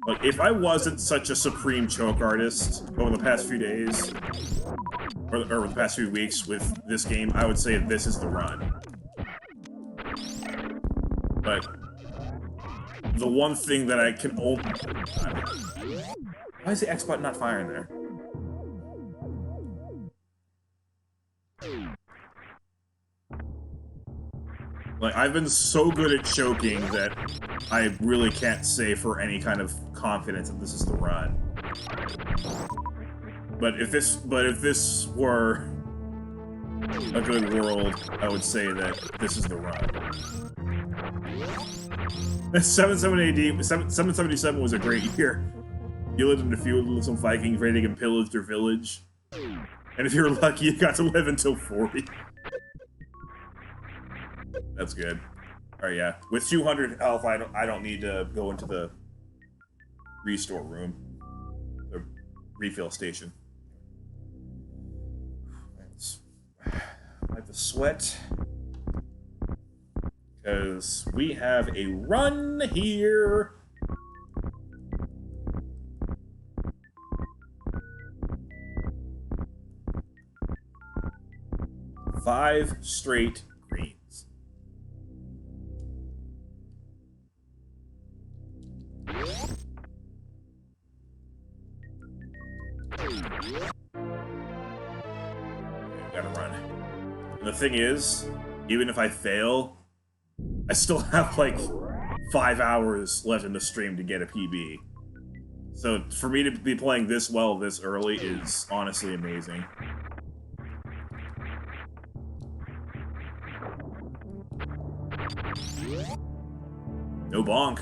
Like, if I wasn't such a supreme choke artist over the past few days, or the past few weeks with this game, I would say this is the run. But the one thing that I can only... Why is the X button not firing there? Like, I've been so good at choking that I really can't say for any kind of confidence that this is the run. But if this were a good world, I would say that this is the run. 777 was a great year. You lived in a field with some Vikings raiding and pillaged their village. And if you were lucky, you got to live until 40. That's good. Alright, yeah. With 200 health, I don't need to go into the restore room. The refill station. Let's wipe the sweat. Because we have a run here. Five straight greens. Gotta run. And the thing is, even if I fail, I still have like 5 hours left in the stream to get a PB. So for me to be playing this well this early is honestly amazing. No bonk.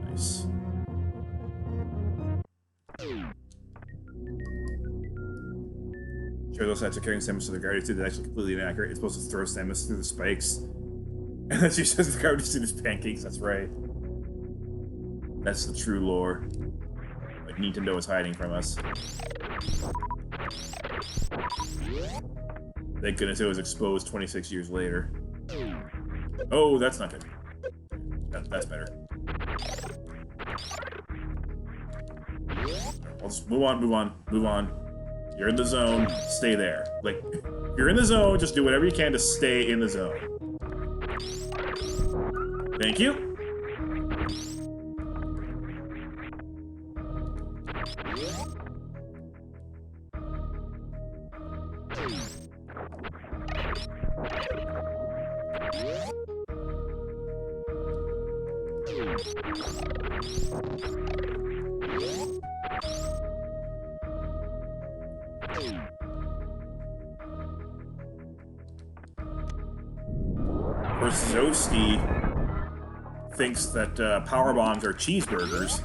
Nice. Sure, those sides are carrying Samus to the Guardian Suit is actually completely inaccurate. It's supposed to throw Samus through the spikes. And then she says the Guardian Suit is pancakes, that's right. That's the true lore. Like Nintendo is hiding from us. Thank goodness it was exposed 26 years later. Oh, that's not good. That's better. I'll just move on. You're in the zone, stay there. Like, if you're in the zone, just do whatever you can to stay in the zone. Thank you. Zosty thinks that power bombs are cheeseburgers.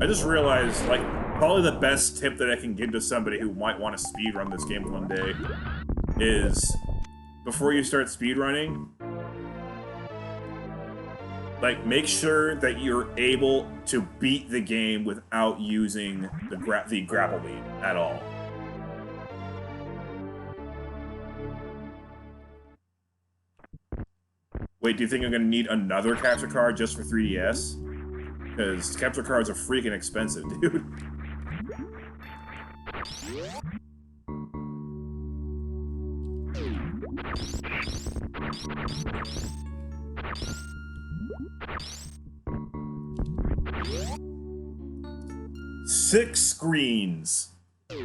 I just realized, like, probably the best tip that I can give to somebody who might want to speedrun this game one day is, before you start speedrunning, like, make sure that you're able to beat the game without using the grapple lead at all. Wait, do you think I'm gonna need another capture card just for 3DS? Because capture cards are freaking expensive, dude. Six screens. This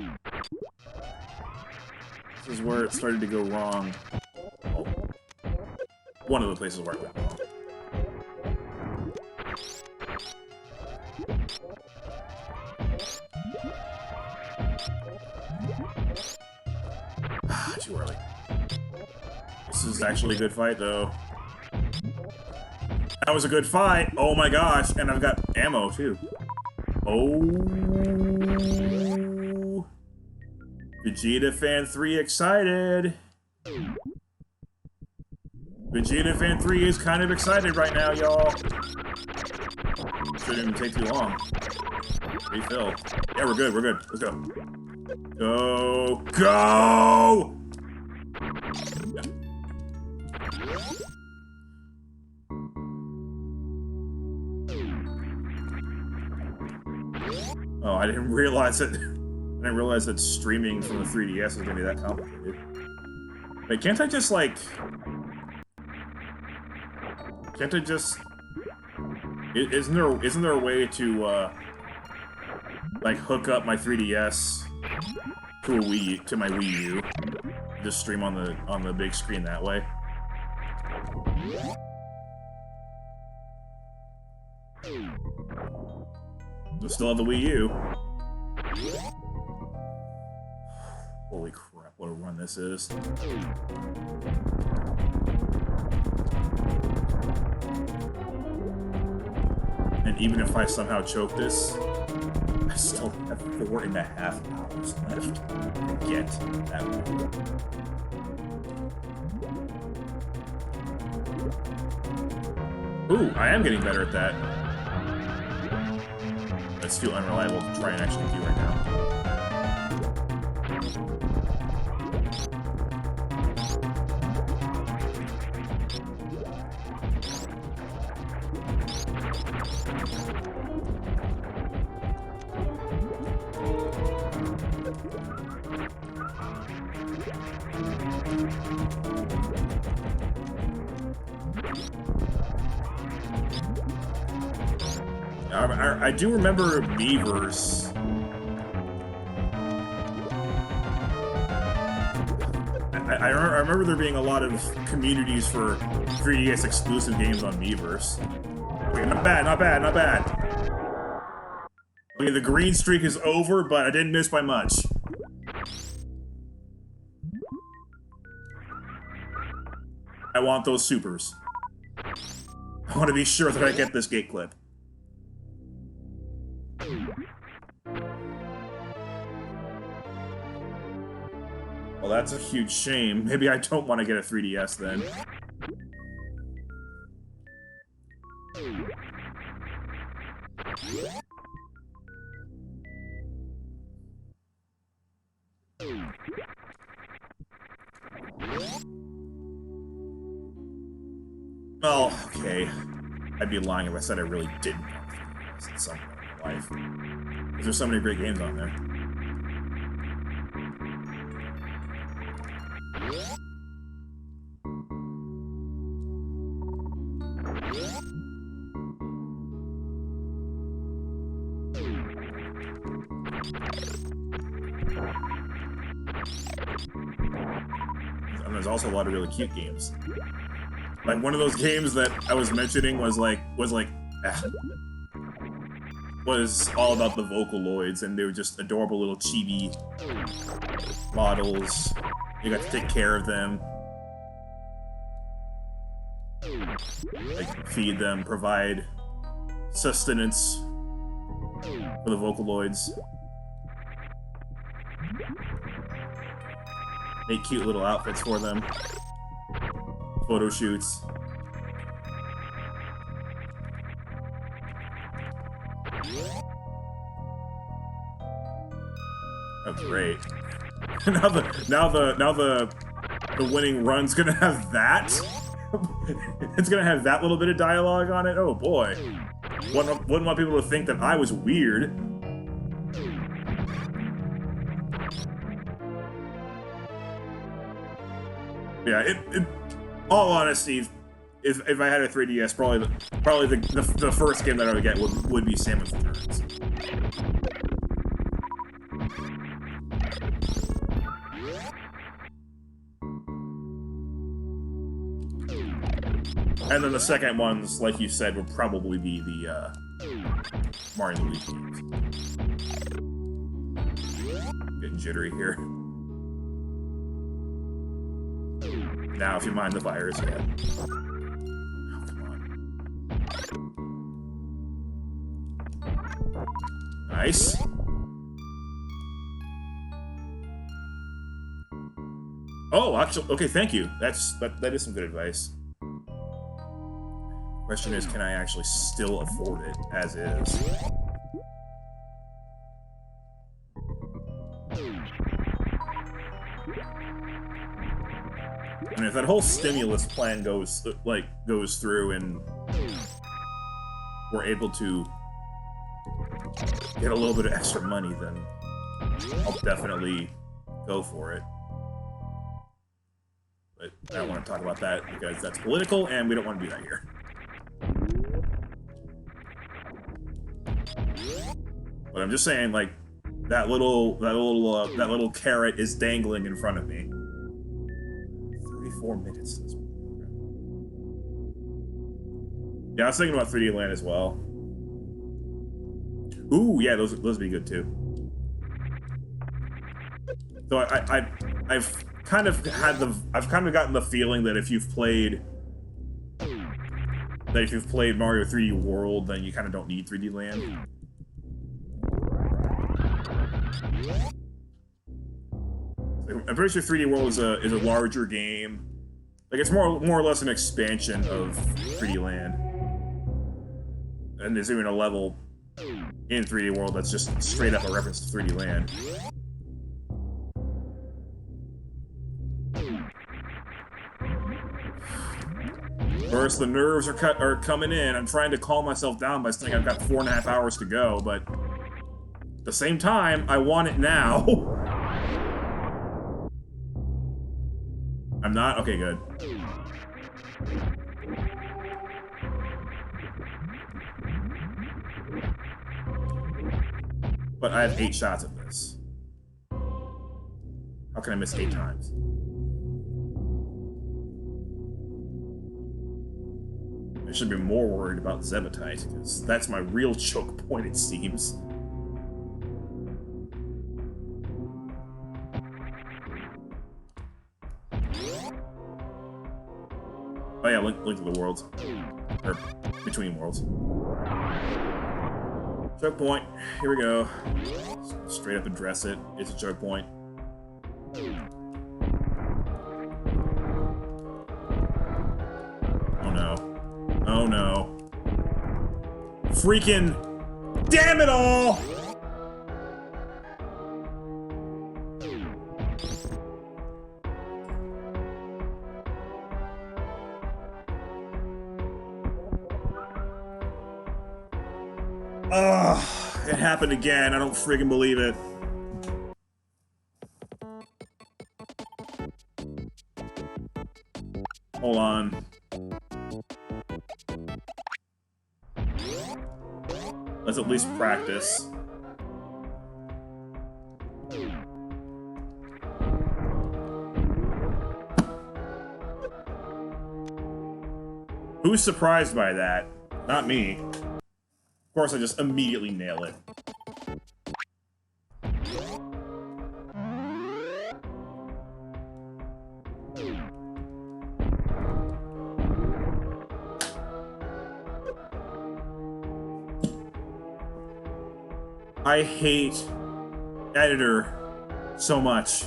is where it started to go wrong. Oh. One of the places where it went wrong. Too early. This is actually a good fight, though. That was a good fight! Oh my gosh, and I've got ammo, too. Oh... Vegeta Fan 3 excited! Vegeta Fan 3 is kind of excited right now, y'all. Shouldn't even take too long. Refill. Yeah, we're good, we're good. Let's go. Go! Go! Yeah. Oh, I didn't realize that. I didn't realize that streaming from the 3DS was gonna be that complicated. Wait, can't I just like? Can't I just? Isn't there a way to like hook up my 3DS to a to my Wii U? Just stream on the big screen that way. We still have the Wii U. Holy crap, what a run this is. And even if I somehow choke this, I still have 4.5 hours left to get that one. Ooh, I am getting better at that. It's too unreliable to try and actually do right now. I do remember Miiverse. I remember there being a lot of communities for 3DS exclusive games on Miiverse. Okay, not bad, not bad, not bad. Okay, the green streak is over, but I didn't miss by much. I want those supers. I want to be sure that I get this gate clip. Well, that's a huge shame. Maybe I don't want to get a 3DS then. Well, okay. I'd be lying if I said I really didn't want a 3DS at some point in my life. Because there's so many great games on there. And there's also a lot of really cute games. Like one of those games that I was mentioning was all about the Vocaloids, and they were just adorable little chibi models. You got to take care of them, like feed them, provide sustenance for the Vocaloids. Make cute little outfits for them. Photo shoots. Oh, great. now the winning run's gonna have that. It's gonna have that little bit of dialogue on it. Oh boy. Wouldn't want people to think that I was weird. Yeah, all honesty, if I had a 3DS, probably the first game that I would get would be Samus Returns. And then the second ones, like you said, would probably be the Mario and Luigi games. Getting jittery here. Now, if you mind the virus, yeah. Oh, come on. Nice. Oh, actually, okay, thank you. That is some good advice. Question is, can I actually still afford it as is? And if that whole stimulus plan goes through and we're able to get a little bit of extra money, then I'll definitely go for it. But I don't want to talk about that because that's political and we don't want to do that here. But I'm just saying, like, that little carrot is dangling in front of me. 34 minutes. Yeah, I was thinking about 3D Land as well. Ooh, yeah, those would be good too. So I've kind of gotten the feeling that if you've played Mario 3D World, then you kind of don't need 3D Land. I'm pretty sure 3D World is a larger game. Like, it's more or less an expansion of 3D Land. And there's even a level in 3D World that's just straight up a reference to 3D Land. First, the nerves are coming in. I'm trying to calm myself down by saying I've got 4.5 hours to go, but at the same time, I want it now. I'm not? Okay, good. But I have 8 shots at this. How can I miss 8 times? I should be more worried about Zebetite, because that's my real choke point, it seems. Oh yeah, Link to the Worlds. Or Between Worlds. Choke point. Here we go. Straight up address it. It's a choke point. Oh no. Oh no. Freaking damn it all! Ugh, it happened again. I don't friggin' believe it. Hold on. Let's at least practice. Who's surprised by that? Not me. Of course, I just immediately nail it. I hate editor so much.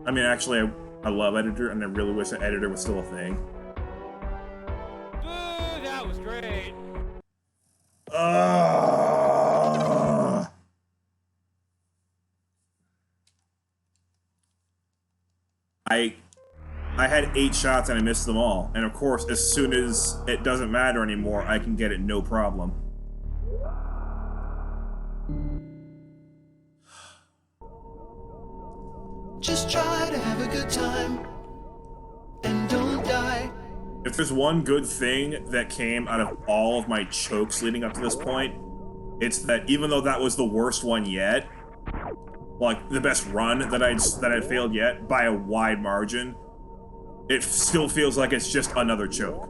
I mean, actually, I love editor, and I really wish that editor was still a thing. Boo, that was great. I had 8 shots and I missed them all. And of course, as soon as it doesn't matter anymore, I can get it no problem. Just try to have a good time and don't die. If there's one good thing that came out of all of my chokes leading up to this point, it's that even though that was the worst one yet, like the best run that I'd failed yet by a wide margin, it still feels like it's just another choke.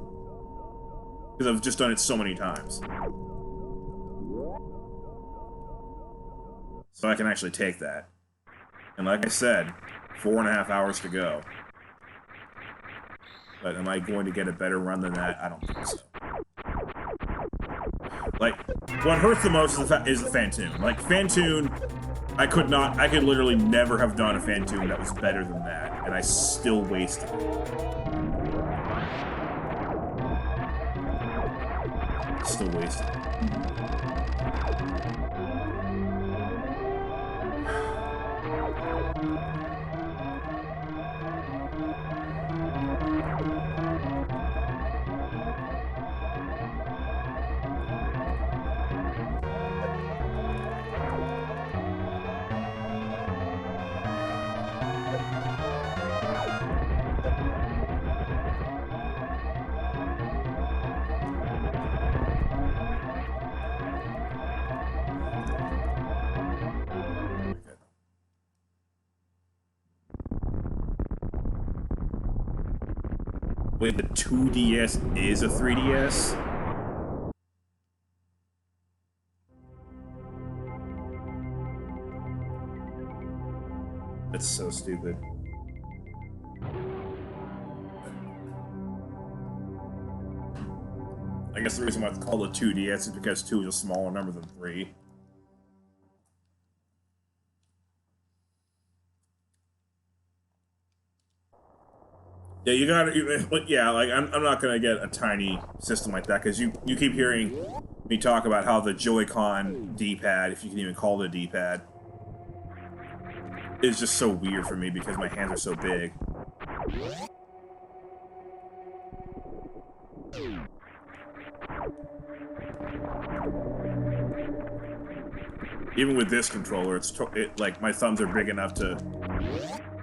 Because I've just done it so many times. So I can actually take that. And like I said, 4.5 hours to go. But am I going to get a better run than that? I don't think so. Like, what hurts the most is the Fantoon. Like, Fantoon, I could literally never have done a Fantoon that was better than that, and I still wasted it. Still wasted it. Wait, the 2DS is a 3DS? That's so stupid. I guess the reason why it's called a 2DS is because 2 is a smaller number than 3. Yeah, you gotta. Yeah, like I'm not gonna get a tiny system like that because you keep hearing me talk about how the Joy-Con D-pad, if you can even call it a D-pad, is just so weird for me because my hands are so big. Even with this controller, like my thumbs are big enough to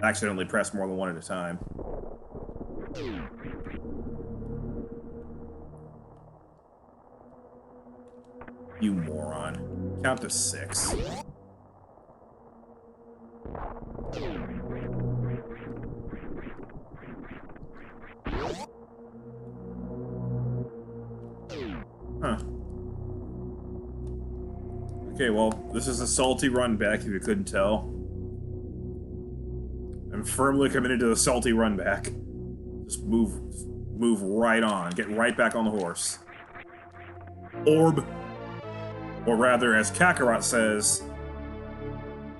accidentally press more than one at a time. You moron. Count to 6. Huh. Okay, well, this is a salty run back, if you couldn't tell. I'm firmly committed to the salty run back. Just move right on. Get right back on the horse. Orb. Or rather, as Kakarot says,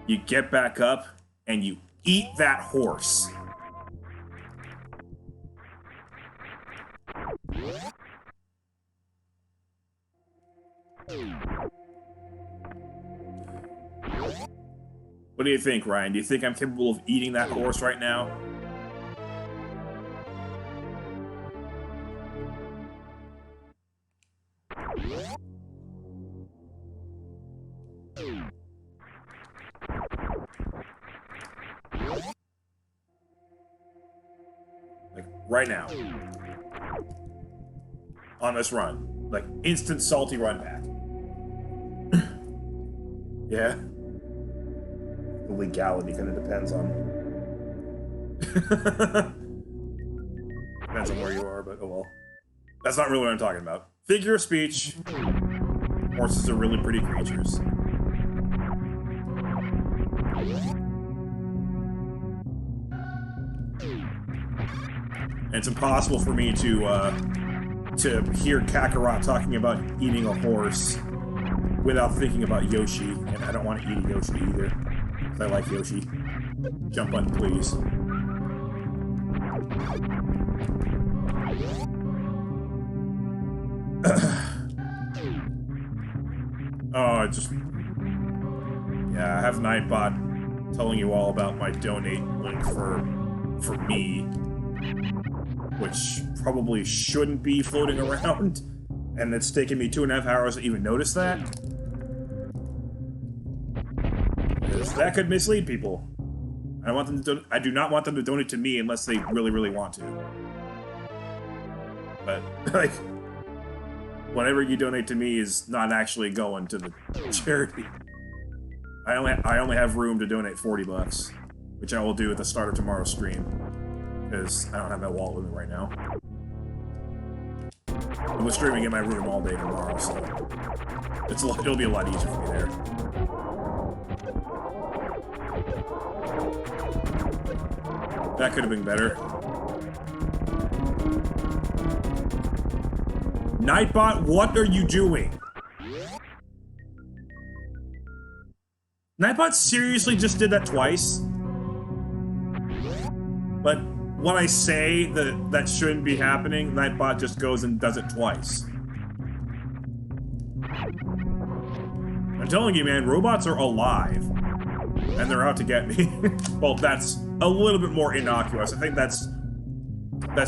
you get back up and you eat that horse. What do you think, Ryan? Do you think I'm capable of eating that horse right now? Like, right now. On this run. Like, instant salty run back. Yeah? The legality kind of depends on... depends on where you are, but oh well. That's not really what I'm talking about. Figure of speech. Horses are really pretty creatures. And it's impossible for me to hear Kakarot talking about eating a horse without thinking about Yoshi, and I don't want to eat a Yoshi either. 'Cause I like Yoshi. Jump button, please. Oh, just... Yeah, I have Nightbot telling you all about my donate link for me, which probably shouldn't be floating around, and it's taken me 2.5 hours to even notice that. Because that could mislead people. I do not want them to donate to me unless they really, really want to. But, like, whatever you donate to me is not actually going to the charity. I only have room to donate $40, which I will do at the start of tomorrow's stream, because I don't have my wallet with me right now. I'm streaming in my room all day tomorrow, so it'll be a lot easier for me there. That could have been better. Nightbot, what are you doing? Nightbot seriously just did that twice? But when I say that that shouldn't be happening, Nightbot just goes and does it twice. I'm telling you, man, robots are alive. And they're out to get me. Well, that's a little bit more innocuous. I think that's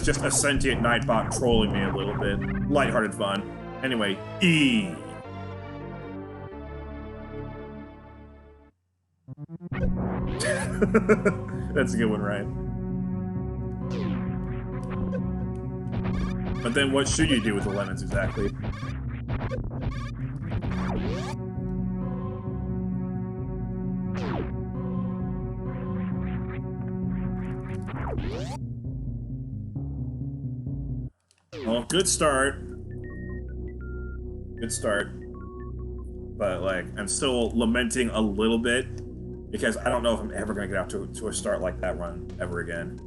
just a sentient Nightbot trolling me a little bit. Lighthearted fun. Anyway, E. That's a good one, right? But then what should you do with the lemons exactly? Well, good start. Good start. But, like, I'm still lamenting a little bit because I don't know if I'm ever going to get out to a start like that run ever again.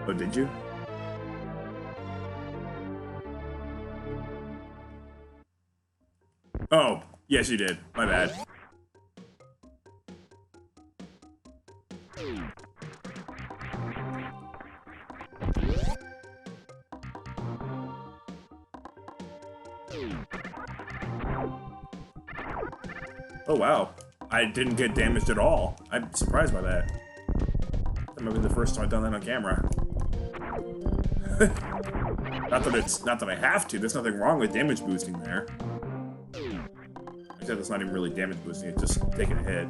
Oh, did you? Oh, yes you did. My bad. Oh wow, I didn't get damaged at all. I'm surprised by that. That might be the first time I've done that on camera. Not that I have to. There's nothing wrong with damage boosting there. Except it's not even really damage boosting, it's just taking a hit.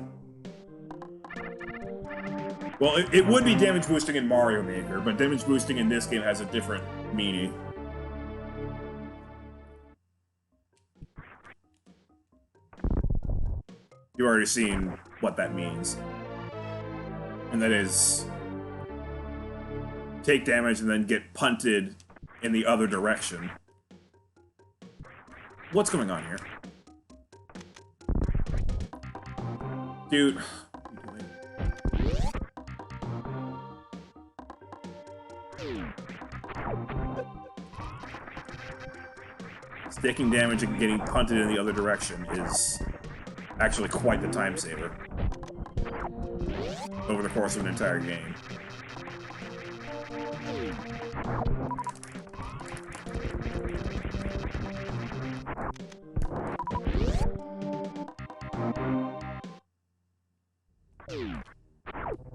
Well, it would be damage boosting in Mario Maker, but damage boosting in this game has a different meaning. You've already seen what that means. And that is... take damage and then get punted in the other direction. What's going on here? Dude. Taking damage and getting punted in the other direction is actually quite the time saver over the course of an entire game.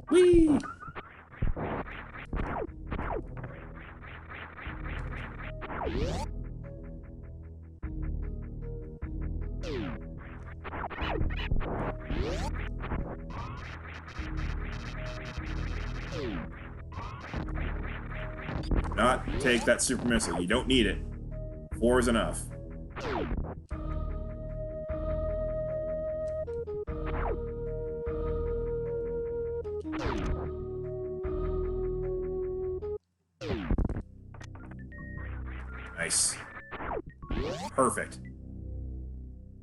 Whee! Not take that super missile. You don't need it. 4 is enough. Nice. Perfect.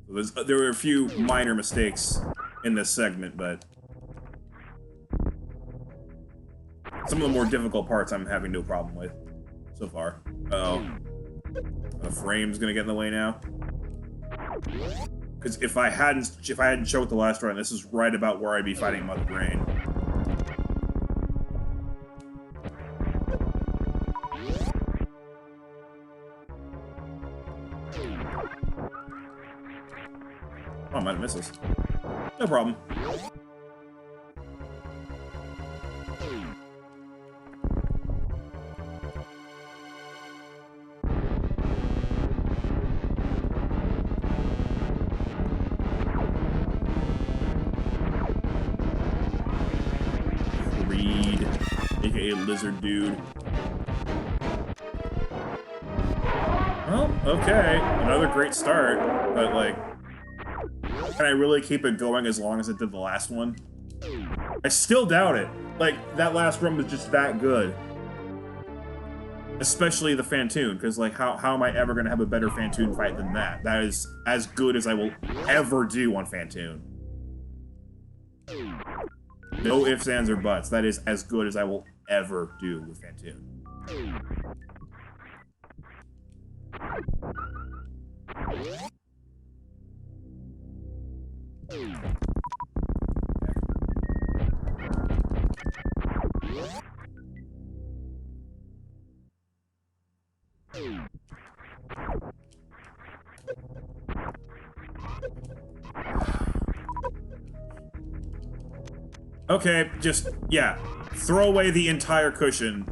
There were a few minor mistakes in this segment, but some of the more difficult parts I'm having no problem with so far. Uh-oh. The frame's gonna get in the way now. Because if I hadn't choked the last run, this is right about where I'd be fighting Mother Brain. Oh, I might have missed this. No problem. Reed, aka Lizard Dude. Well, okay. Another great start, but like, can I really keep it going as long as it did the last one? I still doubt it. Like, that last run was just that good. Especially the Phantoon, because like, how am I ever going to have a better Phantoon fight than that? That is as good as I will ever do on Phantoon. No ifs, ands, or buts. That is as good as I will ever do with Phantoon. Okay, just, yeah. Throw away the entire cushion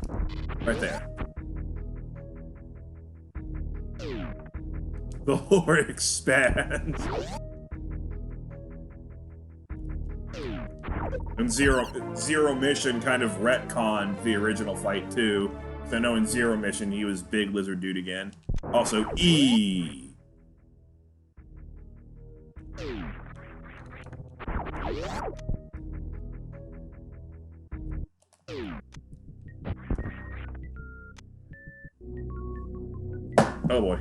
right there. The lore expands. And Zero Mission kind of retconned the original fight too. So I know in Zero Mission he was Big Lizard Dude again. Also, E. Oh boy.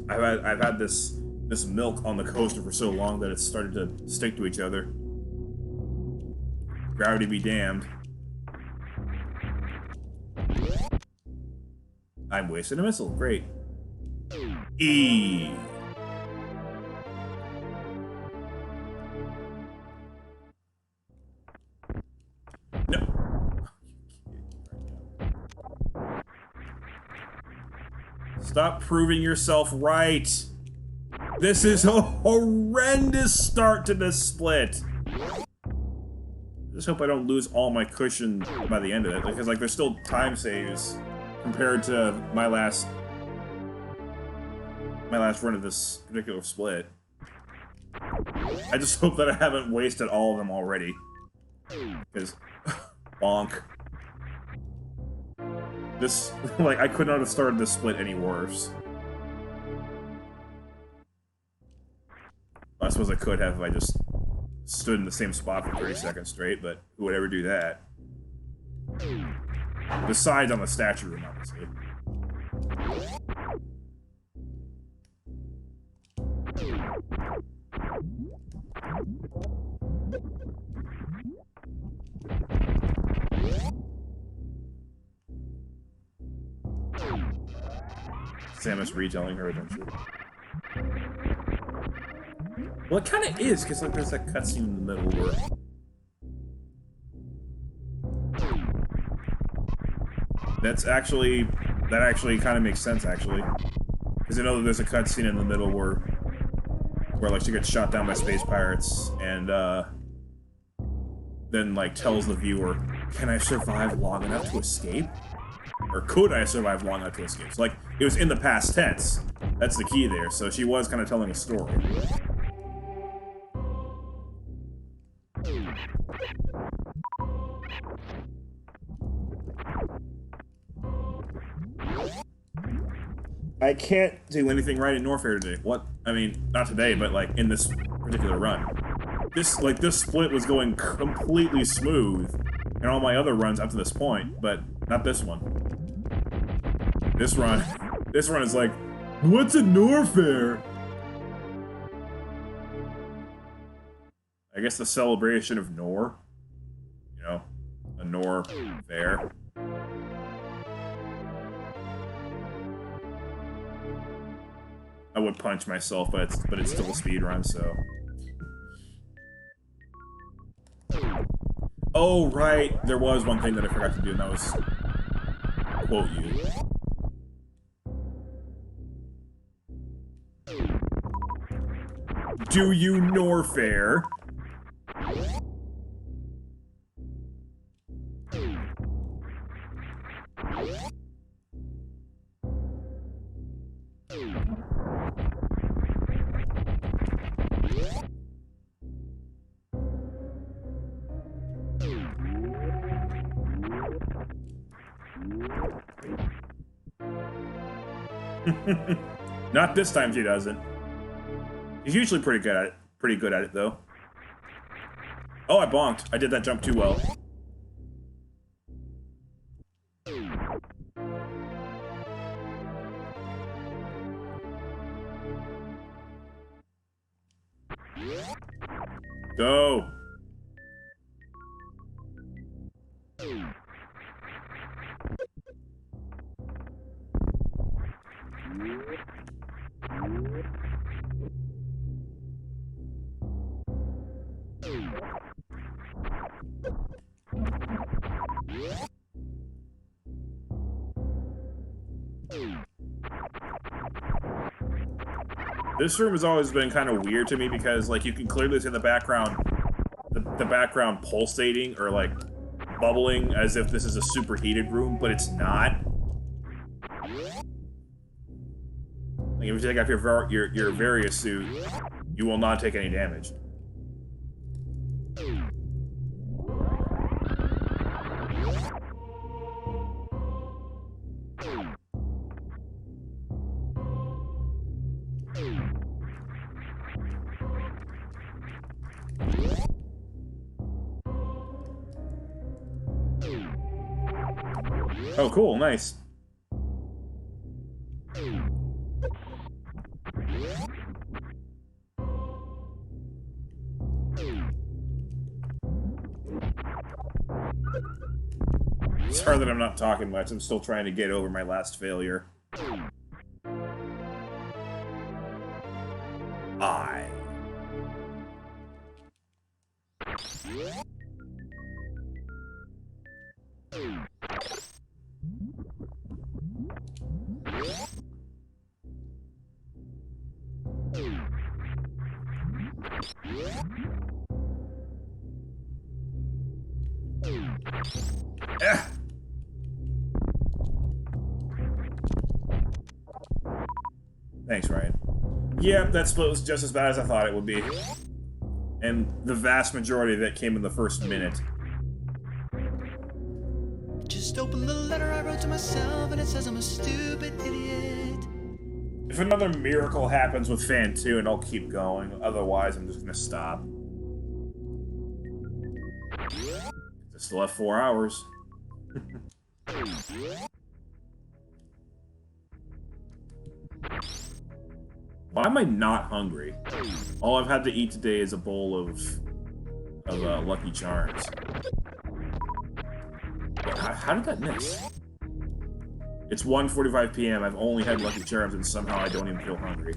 I've had this milk on the coaster for so long that it's started to stick to each other. Gravity be damned. I'm wasting a missile. Great. E. No. Stop proving yourself right. This is a horrendous start to this split. Just hope I don't lose all my cushion by the end of it, because like there's still time saves compared to my last run of this particular split. I just hope that I haven't wasted all of them already. Because bonk. This, like, I could not have started this split any worse. I suppose I could have if I just stood in the same spot for 30 seconds straight, but who would ever do that? Besides on the statue room, obviously. Samus retelling her adventure. Well, it kind of is, because like there's that cutscene in the middle where that actually kind of makes sense, actually, because I know that there's a cutscene in the middle where like she gets shot down by space pirates and then like tells the viewer, "Can I survive long enough to escape?" Or could I survive long enough to escape? So, like, it was in the past tense. That's the key there. So she was kind of telling a story. I can't do anything right in Norfair today. What? I mean, not today, but like in this particular run. This split was going completely smooth in all my other runs up to this point, but not this one. This run This one is like, what's a Norfair? I guess the celebration of Nor. You know, a Nor fair. I would punch myself, but it's still a speedrun, so. Oh, right. There was one thing that I forgot to do, and that was quote you. Do you Norfair? Not this time she doesn't. He's usually pretty good at it. Pretty good at it, though. Oh, I bonked. I did that jump too well. Go! This room has always been kind of weird to me because, like, you can clearly see the background, the background pulsating or, like, bubbling as if this is a superheated room, but it's not. Like, if you take off your Various suit, you will not take any damage. Oh, cool, nice. Sorry that I'm not talking much. I'm still trying to get over my last failure. Thanks, Ryan. Yep, that split was just as bad as I thought it would be. And the vast majority of it came in the first minute. Just open the letter I wrote to myself and it says I'm a stupid idiot. If another miracle happens with Fan 2, and I'll keep going. Otherwise, I'm just gonna stop. I still have 4 hours. Why am I not hungry? All I've had to eat today is a bowl of Lucky Charms. How did that miss? It's 1:45 p.m. I've only had Lucky Charms and somehow I don't even feel hungry.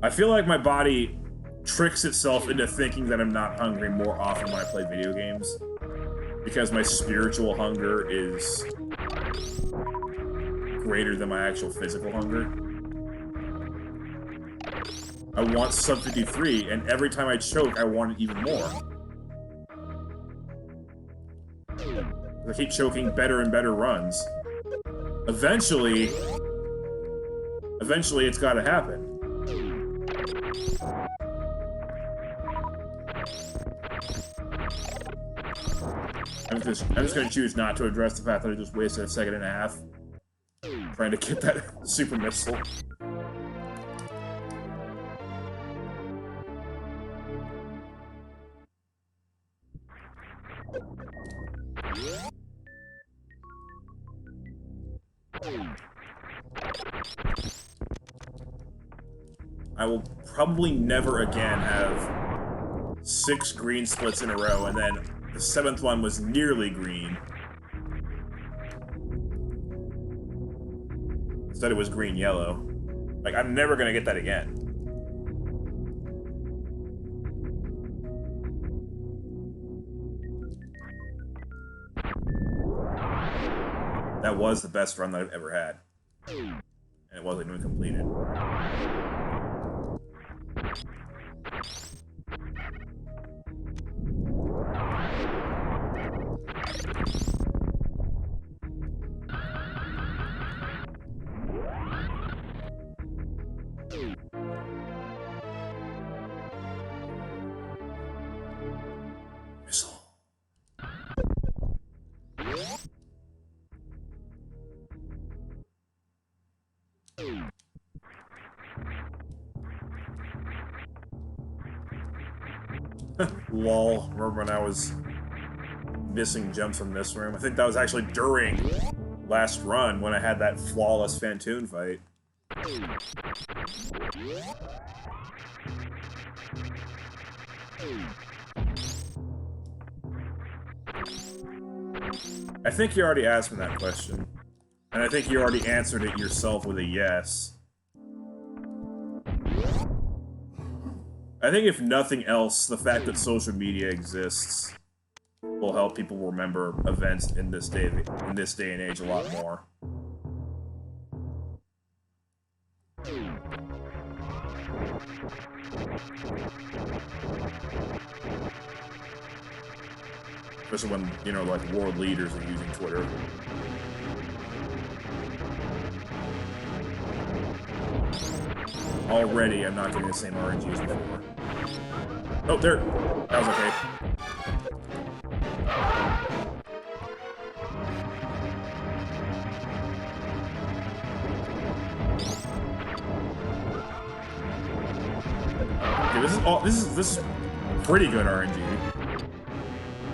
I feel like my body tricks itself into thinking that I'm not hungry more often when I play video games. Because my spiritual hunger is greater than my actual physical hunger. I want sub 53, and every time I choke, I want it even more. I keep choking better and better runs. Eventually, it's gotta happen. I'm just gonna choose not to address the fact that I just wasted a second and a half trying to get that super missile. I will probably never again have 6 green splits in a row, and then the 7th one was nearly green. Instead it was green-yellow. Like, I'm never gonna get that again. That was the best run that I've ever had. And it wasn't even completed. Missile. Lol. Remember when I was missing jumps in this room? I think that was actually during last run when I had that flawless Fantoon fight. I think you already asked me that question. And I think you already answered it yourself with a yes. I think if nothing else, the fact that social media exists will help people remember events in this day and age a lot more. Especially when, you know, like, world leaders are using Twitter. Already, I'm not getting the same RNG as before. Oh, there! That was okay. Okay, this is pretty good RNG.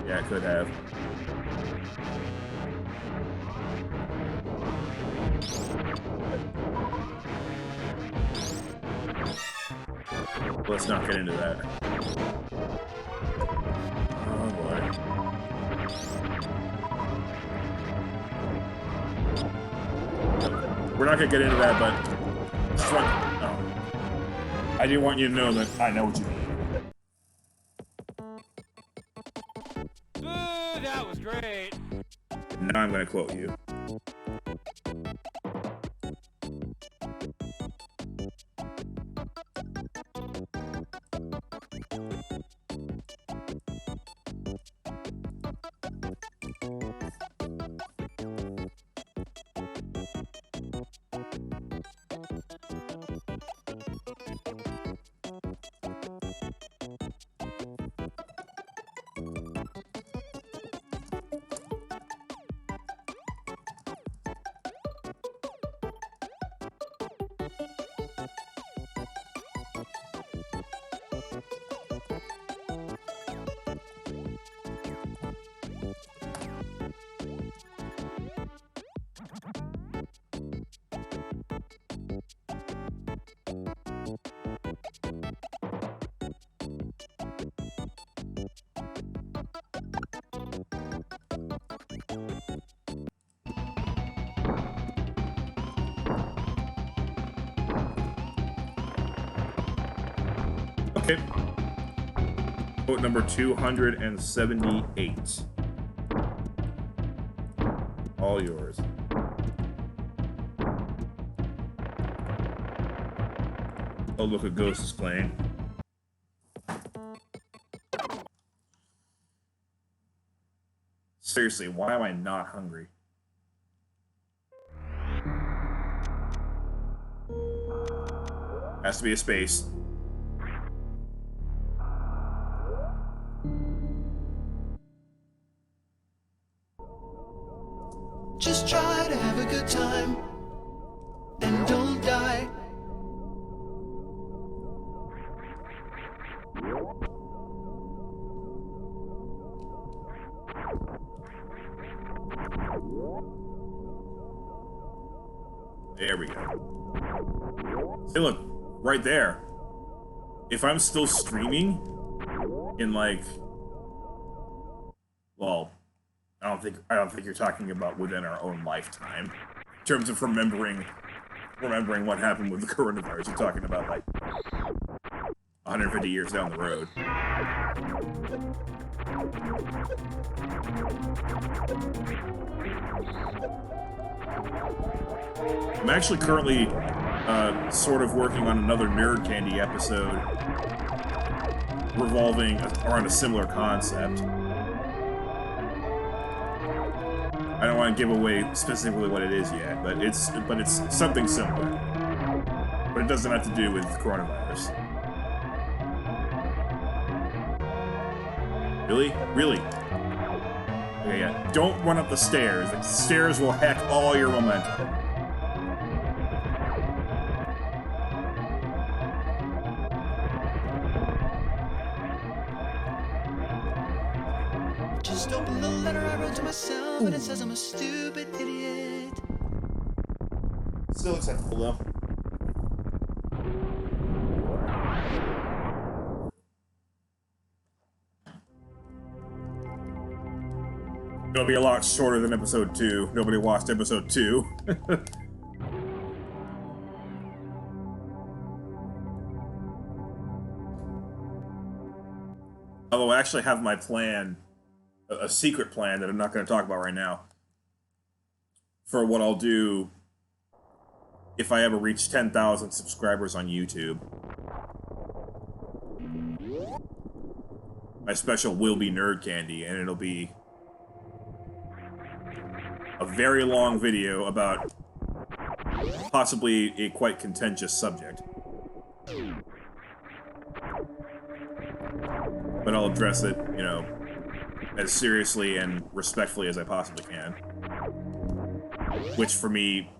Yeah, I could have. Let's not get into that. Oh boy. We're not gonna get into that, but just want, I do want you to know that I know what you mean. That was great. Now I'm gonna quote you. Okay. Quote number 278. All yours. Oh, look, a ghost is playing. Seriously, why am I not hungry? Has to be a space. Just try to have a good time and don't die. There we go. See, look, right there. If I'm still streaming in like, well, I don't think you're talking about within our own lifetime. In terms of remembering what happened with the coronavirus, you're talking about like 150 years down the road. I'm actually currently sort of working on another Nerd Candy episode revolving around a similar concept. I don't want to give away specifically what it is yet, but it's something similar. But it doesn't have to do with coronavirus. Really? Really? Okay, yeah. Don't run up the stairs. The stairs will heck all your momentum. Just open the letter I wrote to myself, and it says I'm a stupid idiot. Still acceptable, though. It'll be a lot shorter than episode 2. Nobody watched episode 2. Although I actually have my plan, a secret plan that I'm not going to talk about right now, for what I'll do if I ever reach 10,000 subscribers on YouTube. My special will be Nerd Candy, and it'll be a very long video about possibly a quite contentious subject. But I'll address it, you know, as seriously and respectfully as I possibly can. Which, for me,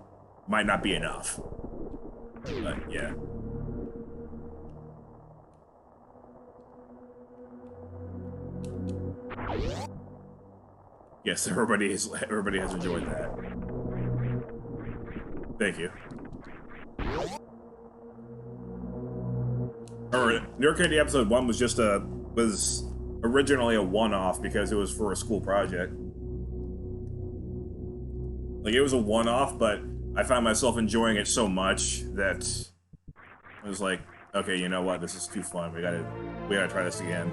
might not be enough. But, yeah. Yes, everybody has enjoyed that. Thank you. Nerd Candy episode 1 was originally a one-off because it was for a school project. Like, it was a one-off, but I found myself enjoying it so much that I was like, okay, you know what, this is too fun. We gotta try this again.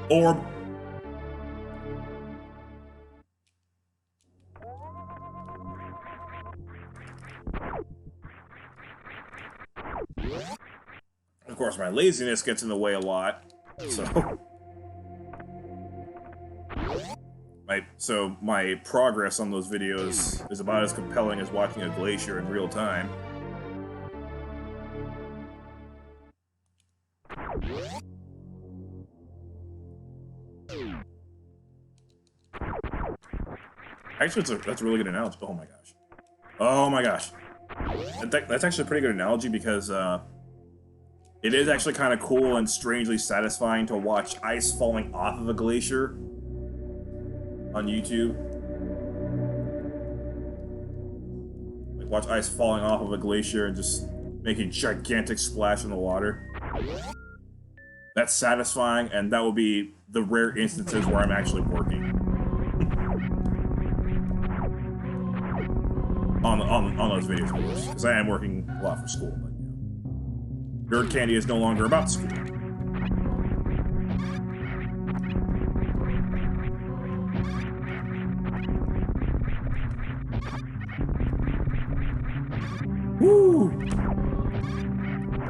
Or of course, my laziness gets in the way a lot, so my progress on those videos is about as compelling as watching a glacier in real time. Actually, that's a really good analogy. Oh my gosh. Oh my gosh. That's actually a pretty good analogy because, it is actually kind of cool and strangely satisfying to watch ice falling off of a glacier on YouTube. Like, watch ice falling off of a glacier and just make a gigantic splash in the water. That's satisfying, and that will be the rare instances where I'm actually working. on those videos, of course, because I am working a lot for school, but, you know. Nerd Candy is no longer about school. Woo!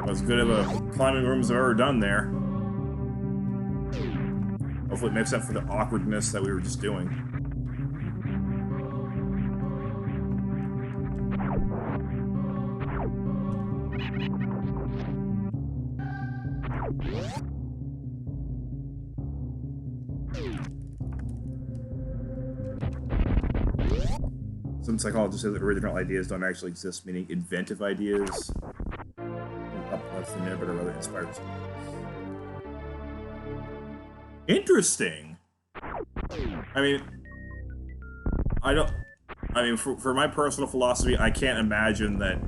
As good of a climbing room as I've ever done there. Hopefully it makes up for the awkwardness that we were just doing. Some psychologists say that original ideas don't actually exist, meaning inventive ideas. That's the never rather inspired. Interesting. I mean, I I mean, for my personal philosophy, I can't imagine that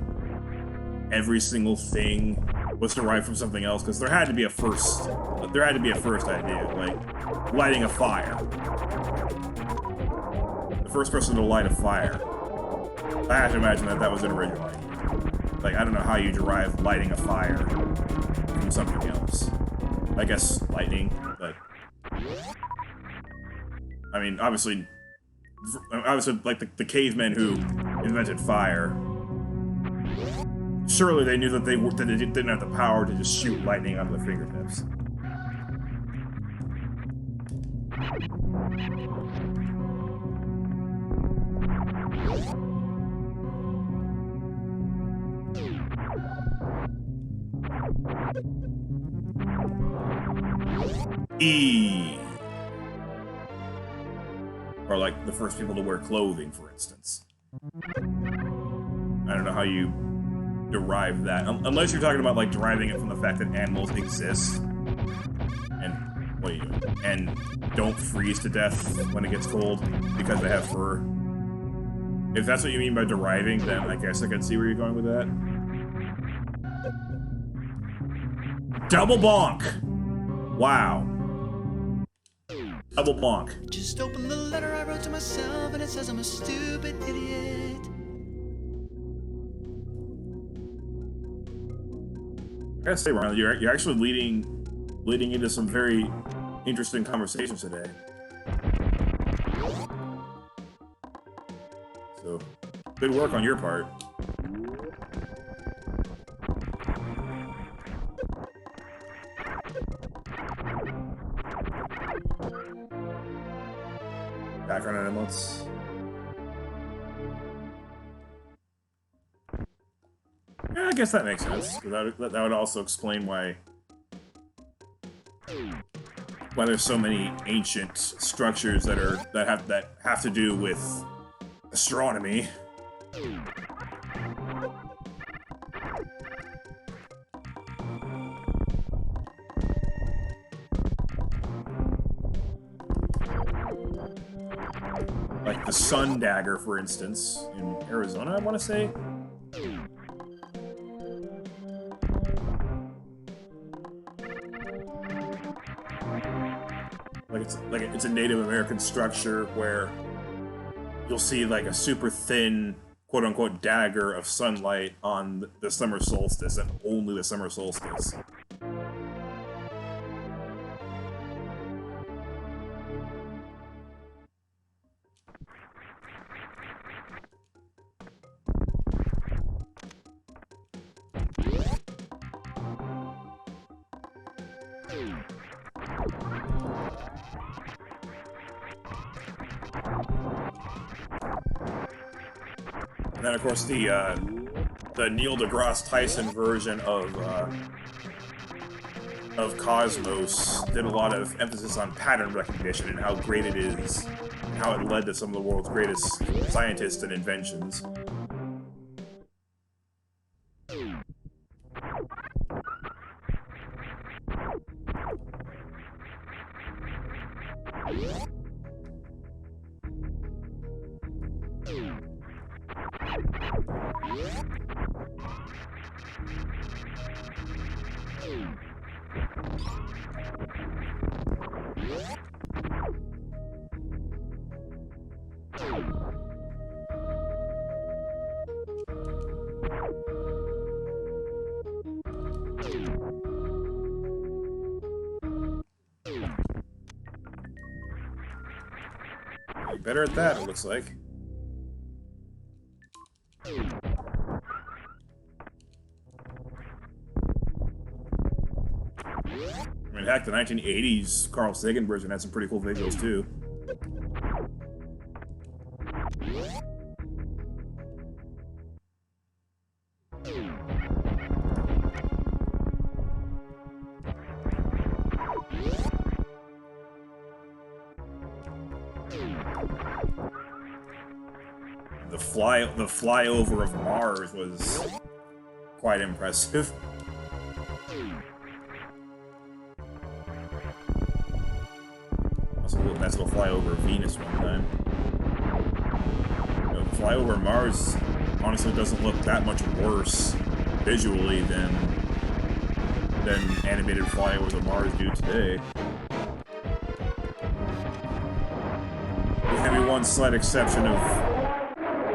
every single thing was derived from something else, because there had to be a first idea, like lighting a fire. The first person to light a fire. I have to imagine that that was an original idea. Like, I don't know how you derive lighting a fire from something else. I guess lightning, but I mean, obviously, like the cavemen who invented fire. Surely they knew that they didn't have the power to just shoot lightning out of their fingertips. E. Or like the first people to wear clothing, for instance. I don't know how you derive that, unless you're talking about like deriving it from the fact that animals exist and what are you doing? And don't freeze to death when it gets cold because they have fur. If that's what you mean by deriving, then I guess I can see where you're going with that. Double bonk! Wow. Double bonk. Just open the letter I wrote to myself and it says I'm a stupid idiot. I gotta say, Ron, you're actually leading into some very interesting conversations today. So, good work on your part. Background animals. Yeah, I guess that makes sense. That would also explain why there's so many ancient structures that have to do with astronomy. Like the sun dagger, for instance, in Arizona, I want to say. It's a Native American structure where you'll see like a super thin, quote-unquote, dagger of sunlight on the summer solstice, and only the summer solstice. And then, of course, the Neil deGrasse Tyson version of Cosmos did a lot of emphasis on pattern recognition and how great it is, and how it led to some of the world's greatest scientists and inventions. Better at that, it looks like. I mean, heck, the 1980s Carl Sagan version had some pretty cool visuals, too. The flyover of Mars was quite impressive. Also, a nice little flyover of Venus one time. No, Fly Over Mars honestly doesn't look that much worse visually than animated Fly Over the Mars do today. With maybe one slight exception of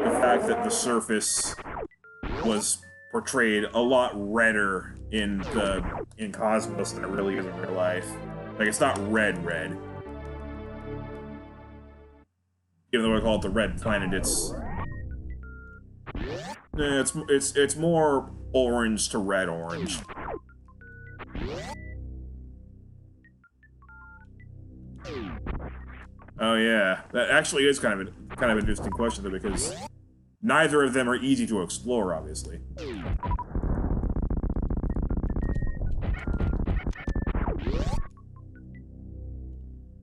the fact that the surface was portrayed a lot redder in Cosmos than it really is in real life. Like, it's not red. Even though I call it the Red Planet, it's more orange to red orange. Oh yeah, that actually is kind of an interesting question though, because neither of them are easy to explore, obviously.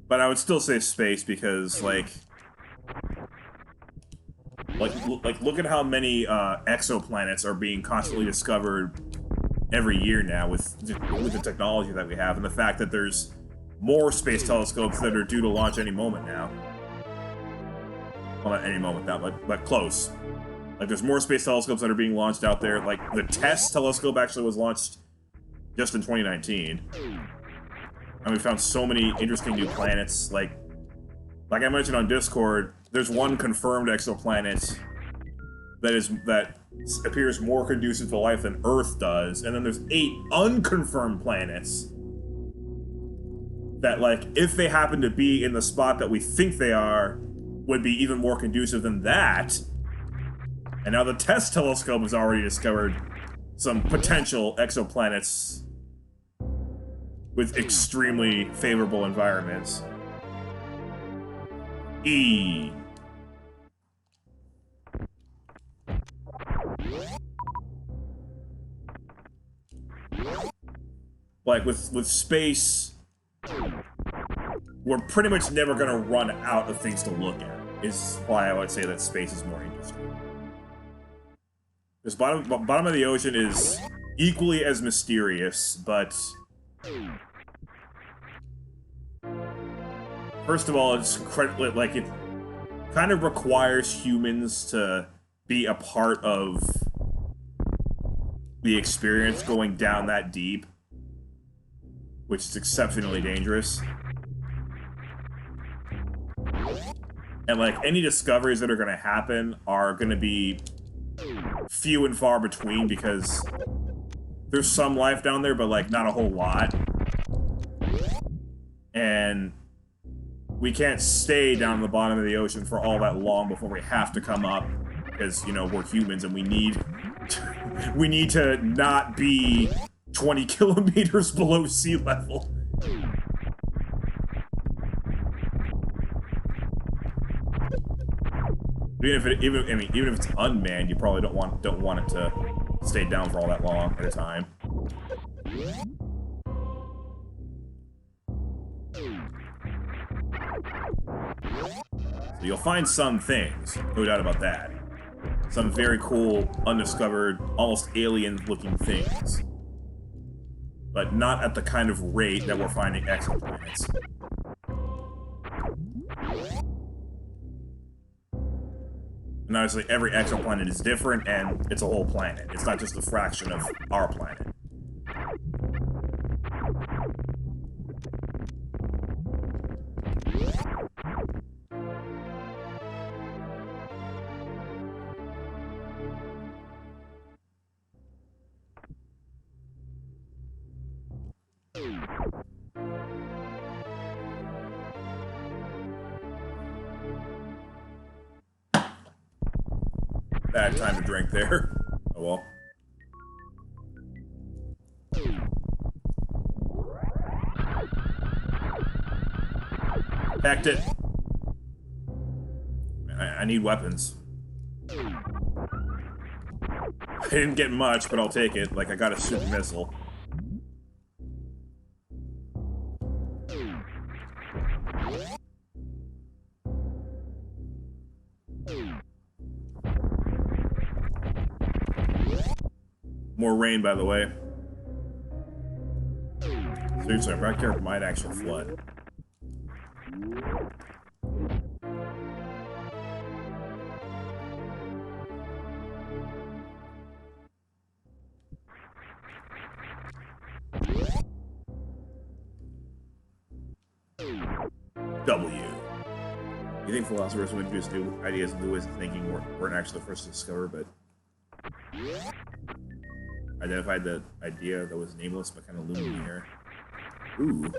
But I would still say space because, like, look at how many exoplanets are being constantly discovered every year now with the technology that we have, and the fact that there's more space telescopes that are due to launch any moment now. Well, not any moment now, but close. Like, there's more space telescopes that are being launched out there. Like, the TESS telescope actually was launched just in 2019. And we found so many interesting new planets. Like I mentioned on Discord, there's one confirmed exoplanet that appears more conducive to life than Earth does, and then there's 8 unconfirmed planets that, like, if they happen to be in the spot that we think they are, would be even more conducive than that. And now the TESS telescope has already discovered some potential exoplanets with extremely favorable environments. Like, with space, we're pretty much never gonna run out of things to look at, is why I would say that space is more interesting. This bottom of the ocean is equally as mysterious, but first of all, it's like, it kind of requires humans to be a part of the experience going down that deep, which is exceptionally dangerous. And, like, any discoveries that are going to happen are going to be few and far between, because there's some life down there, but, like, not a whole lot. And we can't stay down at the bottom of the ocean for all that long before we have to come up, because, you know, we're humans and we need to not be 20 kilometers below sea level. Even if it's unmanned, you probably don't want it to stay down for all that long at a time. So you'll find some things, no doubt about that. Some very cool, undiscovered, almost alien-looking things. But not at the kind of rate that we're finding exoplanets. And obviously, every exoplanet is different, and it's a whole planet. It's not just a fraction of our planet. Bad time to drink there. Oh well. Hacked it. I need weapons. I didn't get much, but I'll take it. Like, I got a super missile. More rain, by the way. Seriously, our backyard might actually flood. W. You think philosophers would introduce new ideas and new ways of thinking weren't actually the first to discover, but identified the idea that was nameless but kind of looming in the air. Ooh.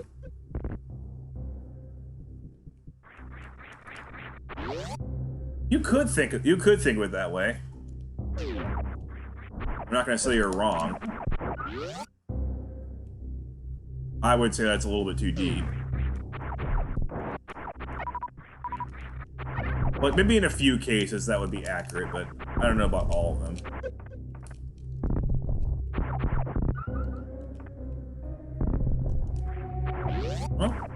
You could think of it that way. I'm not gonna say you're wrong. I would say that's a little bit too deep. Like, maybe in a few cases that would be accurate, but I don't know about all of them.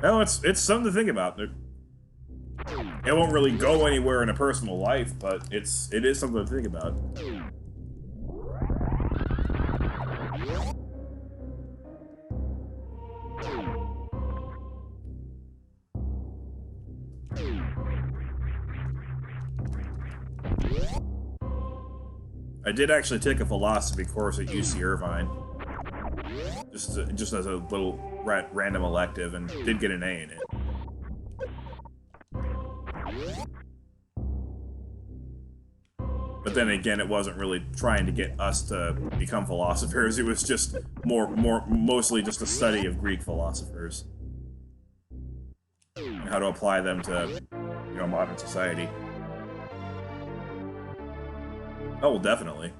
Well, it's something to think about. It won't really go anywhere in a personal life, but it is something to think about. I did actually take a philosophy course at UC Irvine, just as a little random elective, and did get an A in it. But then again, it wasn't really trying to get us to become philosophers. It was just mostly just a study of Greek philosophers and how to apply them to, you know, modern society. Oh, well, definitely.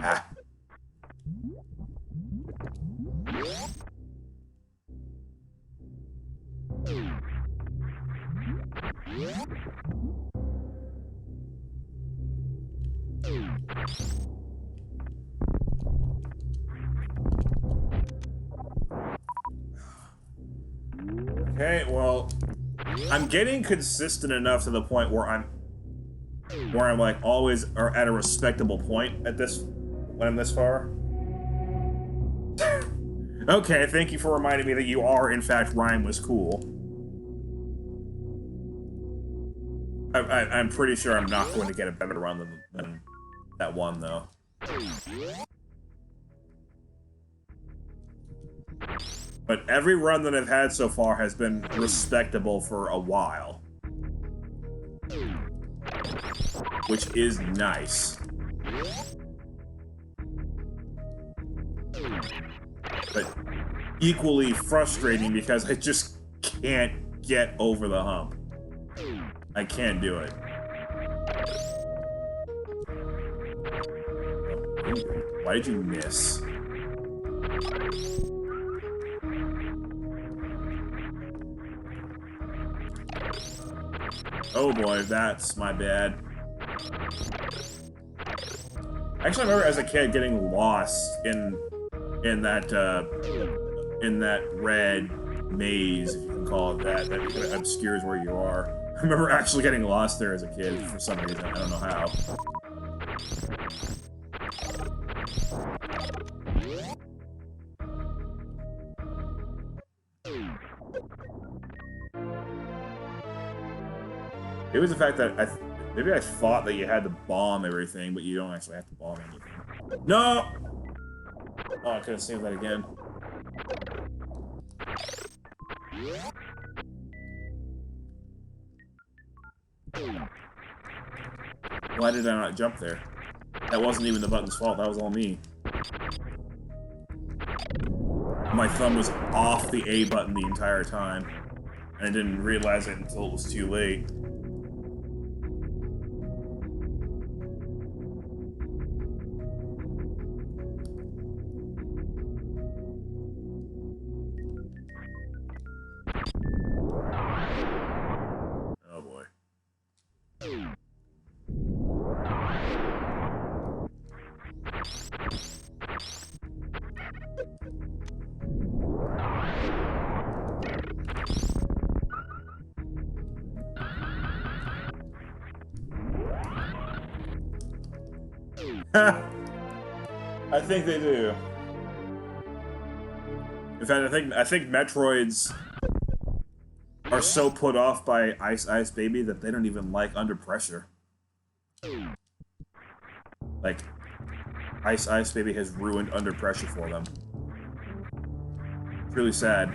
Ah. Okay, well, I'm getting consistent enough to the point where I'm like always are at a respectable point at this when I'm this far. Okay, thank you for reminding me that you are in fact rhyme was cool. I'm pretty sure I'm not going to get a better run than that one though. But every run that I've had so far has been respectable for a while. Which is nice. But equally frustrating because I just can't get over the hump. I can't do it. Why did you miss? Oh boy, that's my bad. Actually, I remember as a kid getting lost in that red maze, if you can call it that kind of obscures where you are. I remember actually getting lost there as a kid for some reason. I don't know how. It was the fact that maybe I thought that you had to bomb everything, but you don't actually have to bomb anything. No! Oh, I could have saved that again. Why did I not jump there? That wasn't even the button's fault, that was all me. My thumb was off the A button the entire time, and I didn't realize it until it was too late. I think they do. In fact, I think Metroids are so put off by Ice Ice Baby that they don't even like Under Pressure. Like, Ice Ice Baby has ruined Under Pressure for them. It's really sad.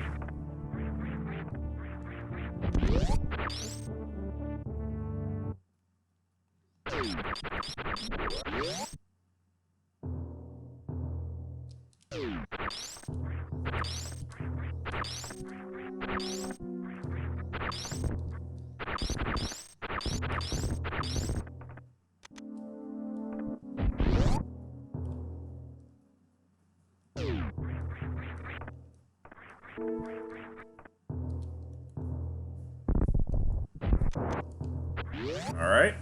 All right.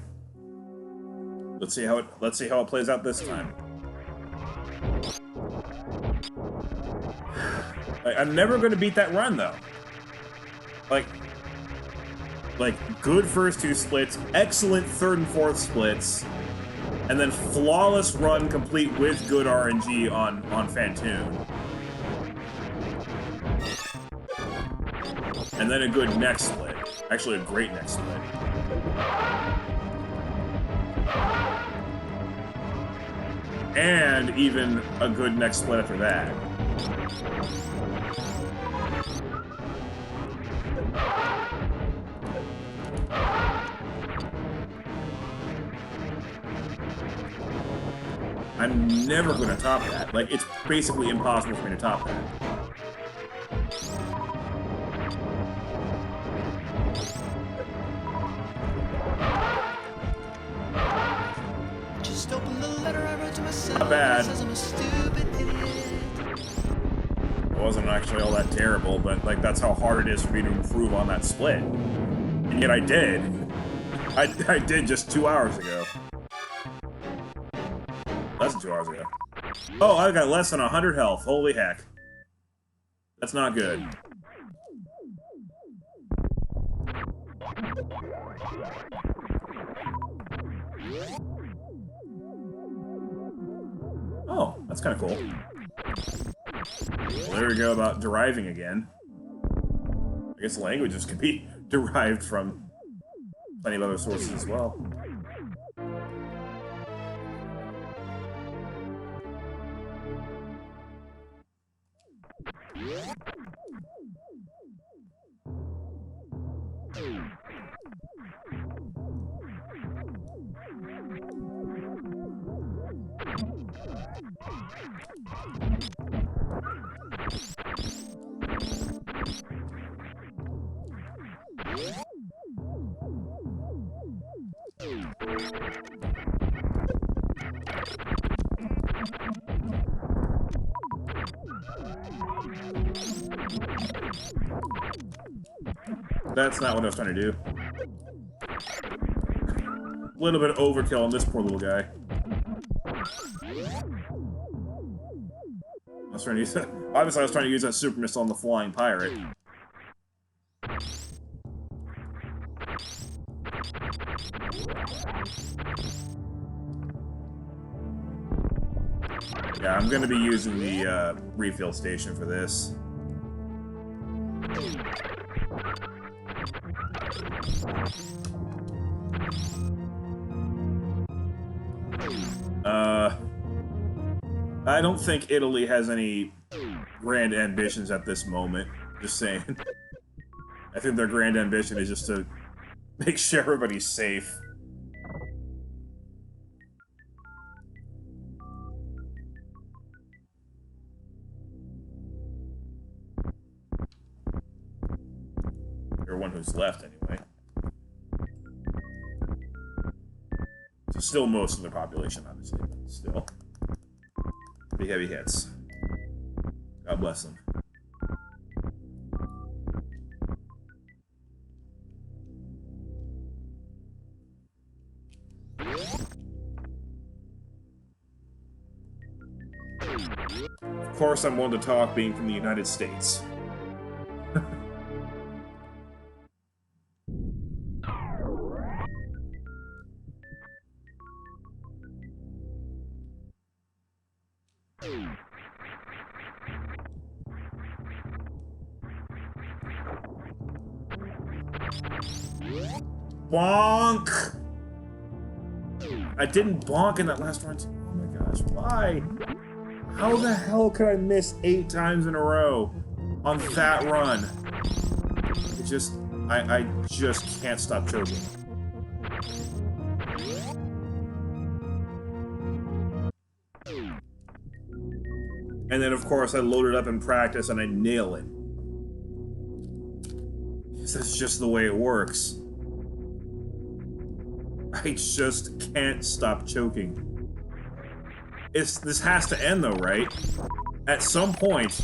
Let's see how it plays out this time. I'm never going to beat that run though. Like good first two splits, excellent third and fourth splits, and then flawless run complete with good RNG on Fantoon. And then a good next split. Actually, a great next split. And even a good next split after that. I'm never going to top that. Like, it's basically impossible for me to top that. Just open the letter I wrote to myself. Not bad. It says I'm a stupid idiot. It wasn't actually all that terrible, but like that's how hard it is for me to improve on that split. And yet I did. I did just 2 hours ago. Less than 2 hours ago. Oh, I got less than 100 health. Holy heck. That's not good. Oh, that's kind of cool. Well, there we go about deriving again. I guess languages can be derived from plenty of other sources as well. That's not what I was trying to do. A little bit of overkill on this poor little guy. I was trying to use that. Obviously, I was trying to use that super missile on the flying pirate. Yeah, I'm going to be using the refill station for this. I don't think Italy has any grand ambitions at this moment. Just saying. I think their grand ambition is just to make sure everybody's safe. Everyone who's left, anyway. So still most of the population, obviously, but still. Pretty heavy hits. God bless them. Of course, I'm one to talk, being from the United States. Bonk! I didn't bonk in that last run. Oh my gosh, why? How the hell could I miss 8 times in a row? on that run. It just, I just can't stop choking. And then, of course, I load it up in practice and I nail it. That's just the way it works. I just can't stop choking. This has to end though, right? At some point,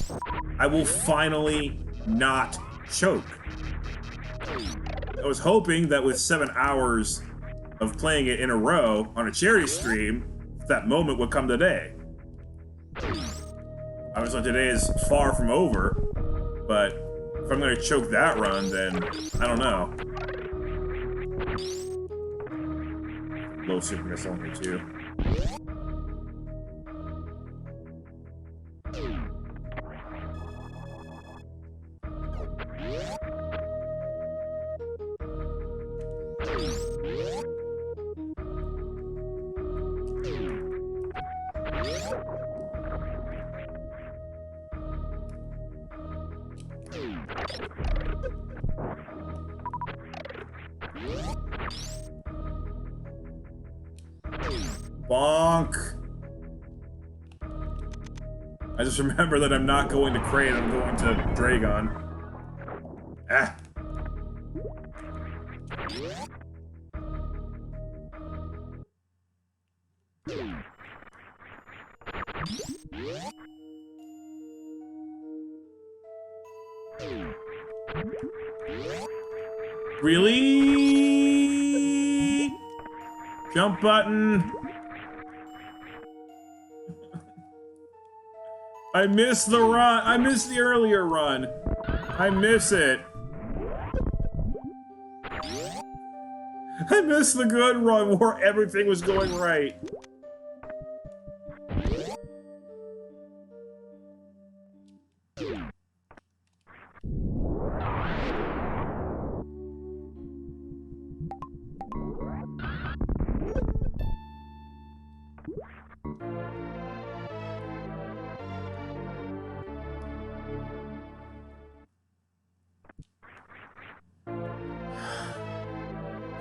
I will finally not choke. I was hoping that with 7 hours of playing it in a row on a charity stream, that moment would come today. Obviously today is far from over, but if I'm gonna choke that run, then I don't know. Low super missile on me too. Bonk! I just remember that I'm not going to Crane, I'm going to Dragon. Ah! Really? Jump button. I missed the run. I missed the earlier run. I miss it. I missed the good run where everything was going right.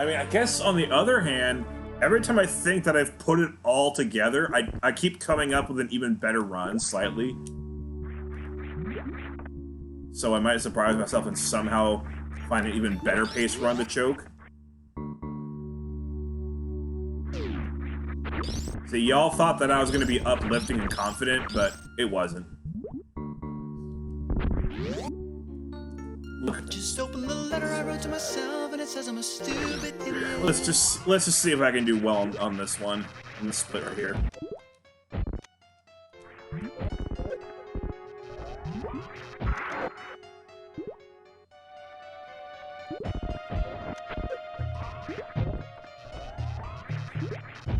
I mean, I guess on the other hand, every time I think that I've put it all together, I keep coming up with an even better run, slightly. So I might surprise myself and somehow find an even better pace run to choke. See, y'all thought that I was going to be uplifting and confident, but it wasn't. Just open the letter I wrote to myself, and it says I'm a stupid idiot. Let's just see if I can do well on this one, on this split right here.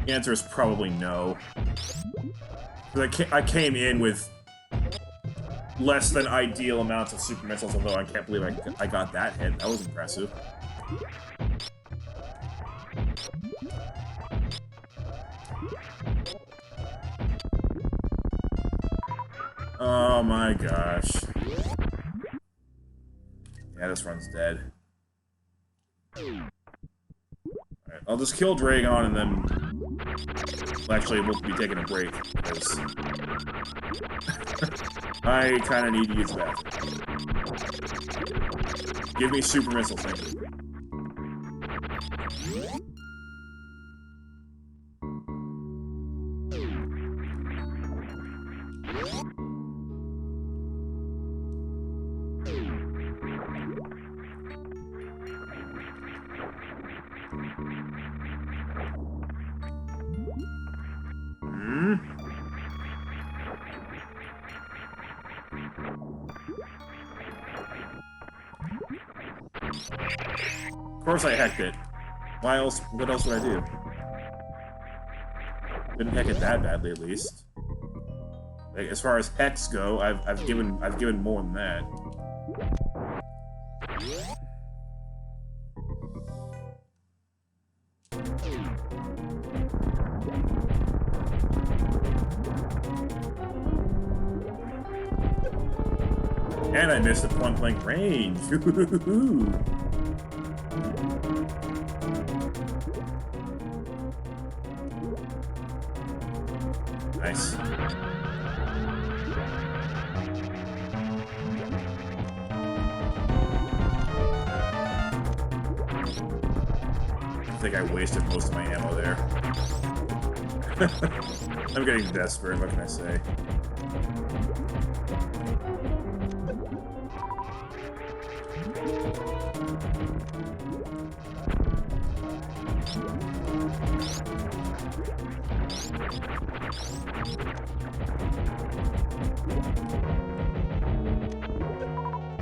The answer is probably no. Because I came in with less than ideal amounts of super missiles, although I can't believe I got that hit. That was impressive. Oh my gosh. Yeah, this run's dead. Alright, I'll just kill Dragon and then... Well, actually, we'll be taking a break, because... I kinda need to use that. Give me super missiles, thank you. Of course I hacked it. Why else? What else would I do? Didn't hack it that badly, at least. Like, as far as hacks go, I've given more than that. And I missed the point blank range. Nice. I think I wasted most of my ammo there. I'm getting desperate, what can I say?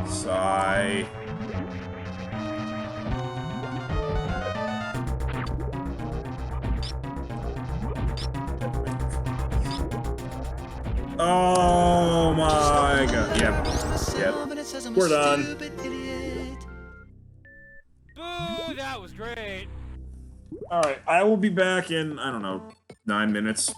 Sigh. Oh my god. Yep. We're done. Boo, that was great. Alright, I will be back in, I don't know, 9 minutes.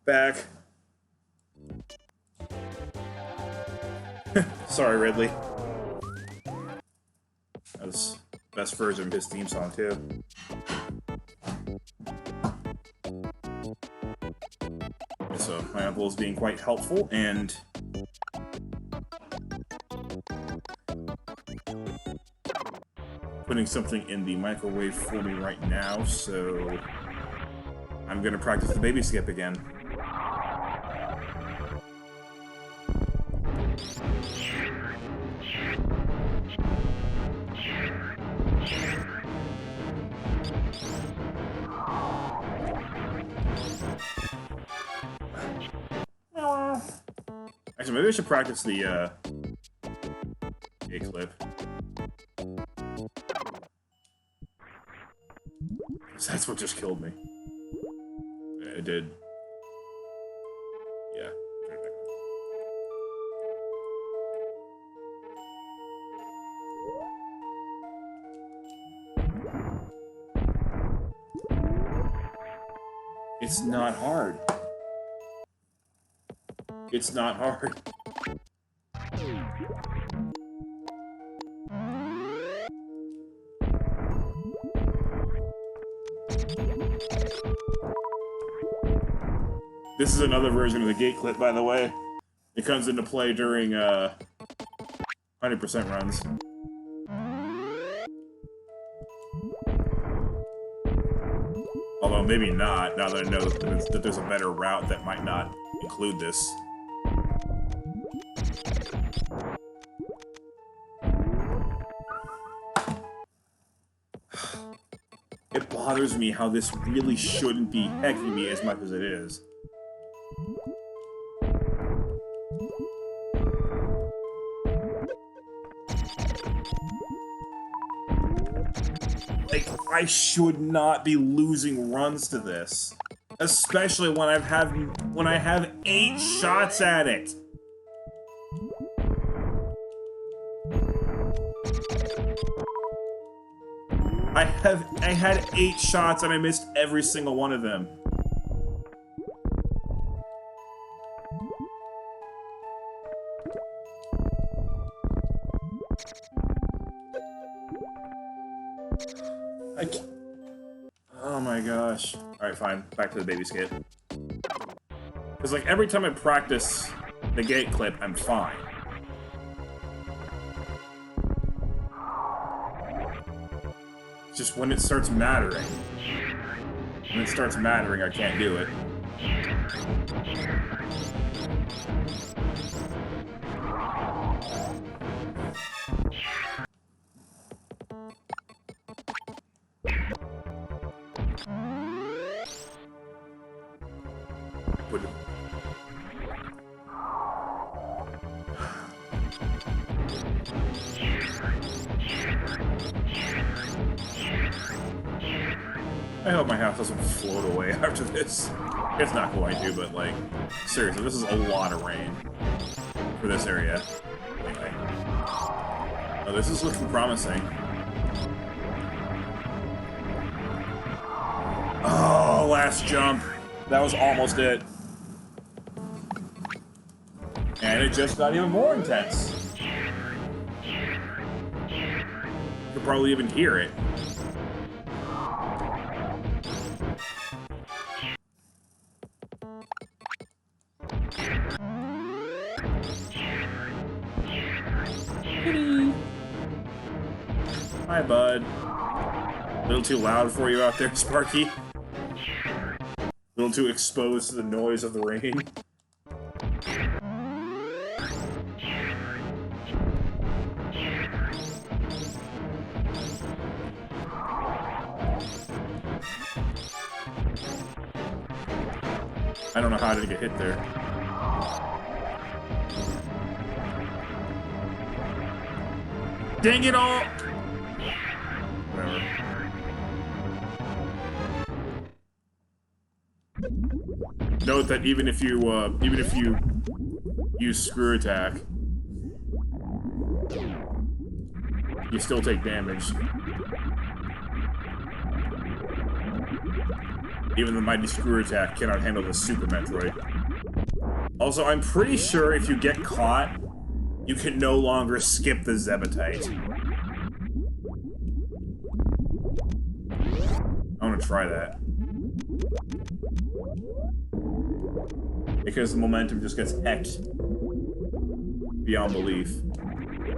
Back. Sorry, Ridley. That was best version of his theme song, too. So, my uncle is being quite helpful, and putting something in the microwave for me right now, so I'm gonna practice the baby skip again. Actually, maybe I should practice the A clip. That's what just killed me. It did. Yeah. Turn it back on. It's not hard. It's not hard. This is another version of the gate clip, by the way. It comes into play during 100% runs. Although maybe not, now that I know that there's a better route that might not include this. It bothers me how this really shouldn't be hecking me as much as it is. Like, I should not be losing runs to this. Especially when I have 8 shots at it. I had 8 shots and I missed every single one of them. Oh my gosh. Alright, fine. Back to the baby skate. Because, like, every time I practice the gate clip, I'm fine. It's just when it starts mattering. When it starts mattering, I can't do it. I hope my house doesn't float away after this. It's not going to, but, like, seriously, this is a lot of rain for this area. Anyway. Oh, this is looking promising. Oh, last jump. That was almost it. And it just got even more intense. You could probably even hear it. Hi, bud. A little too loud for you out there, Sparky? A little too exposed to the noise of the rain? I don't know how to get hit there. Dang it all! Whatever. Note that even if you use screw attack, you still take damage. Even the mighty screw attack cannot handle the Super Metroid. Also, I'm pretty sure if you get caught, you can no longer skip the Zebetite. I want to try that. Because the momentum just gets hecked beyond belief.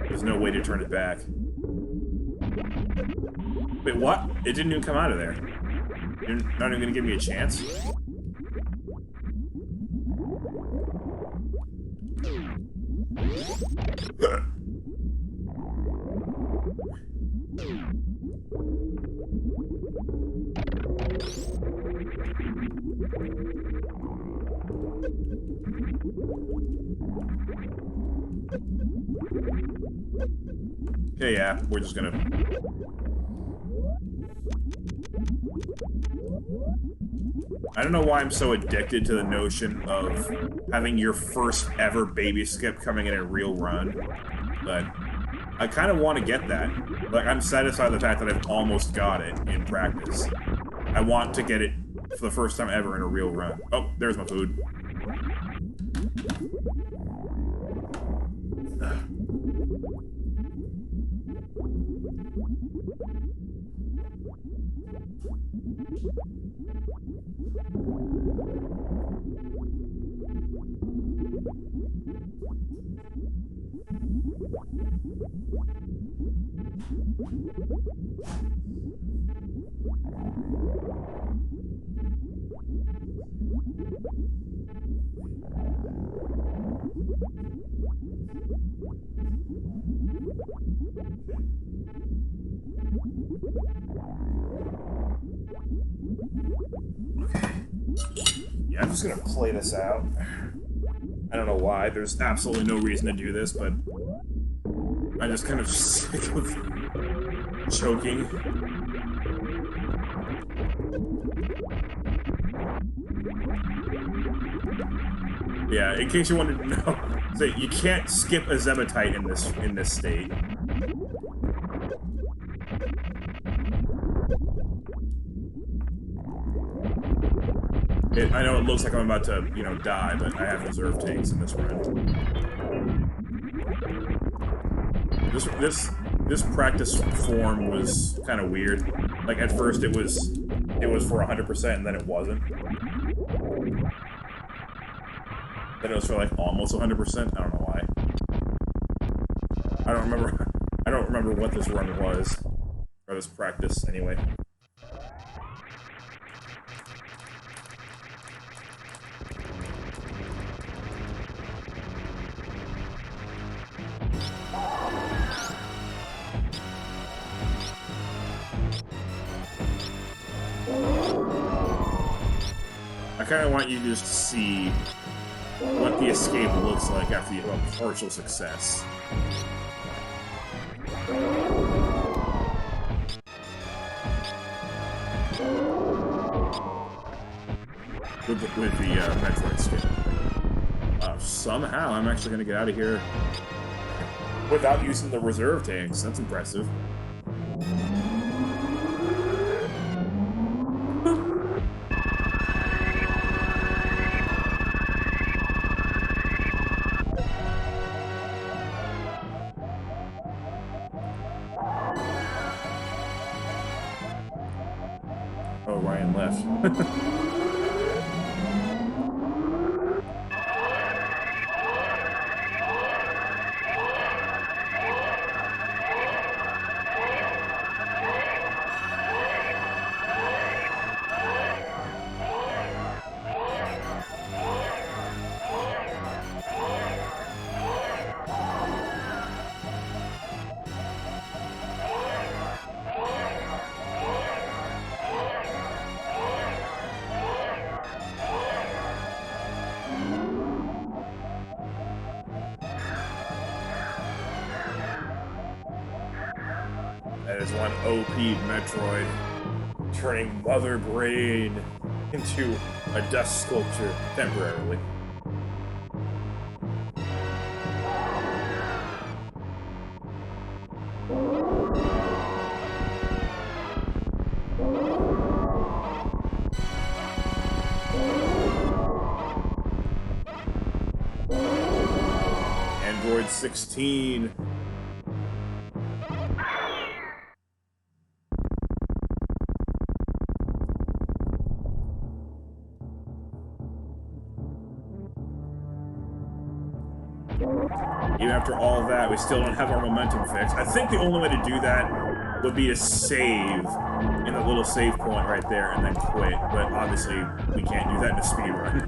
There's no way to turn it back. Wait, what? It didn't even come out of there. You're not even gonna give me a chance? Okay, yeah, we're just gonna... I don't know why I'm so addicted to the notion of having your first ever baby skip coming in a real run, but I kind of want to get that. Like, I'm satisfied with the fact that I've almost got it in practice. I want to get it for the first time ever in a real run. Oh, there's my food. Yeah, I'm just gonna play this out. I don't know why. There's absolutely no reason to do this, but I'm just kind of sick of choking. Yeah, in case you wanted to know, so you can't skip a Zematite in this state. I know it looks like I'm about to, you know, die, but I have reserve tanks in this run. This practice form was kind of weird. Like, at first it was for 100% and then it wasn't. Then it was for like almost 100%. I don't know why. I don't remember what this run was, or this practice anyway. I kind of want you to just see what the escape looks like after you have a partial success. With the Metroid skip. Somehow I'm actually going to get out of here without using the reserve tanks. That's impressive. Oh, Ryan left. That is one OP Metroid, turning Mother Brain into a dust sculpture temporarily. Android 16. Even after all that, we still don't have our momentum fixed. I think the only way to do that would be to save in a little save point right there and then quit. But obviously, we can't do that in a speedrun.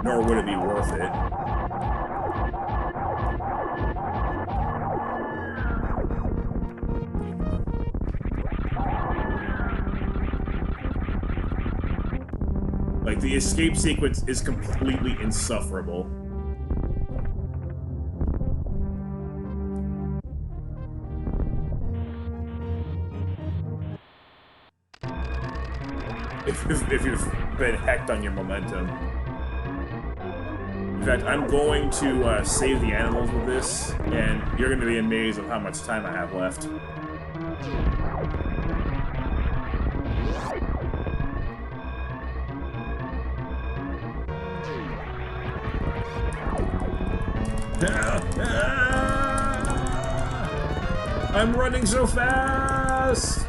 Nor would it be worth it. Like, the escape sequence is completely insufferable. If you've been hecked on your momentum. In fact, I'm going to save the animals with this, and you're going to be amazed at how much time I have left. I'm running so fast!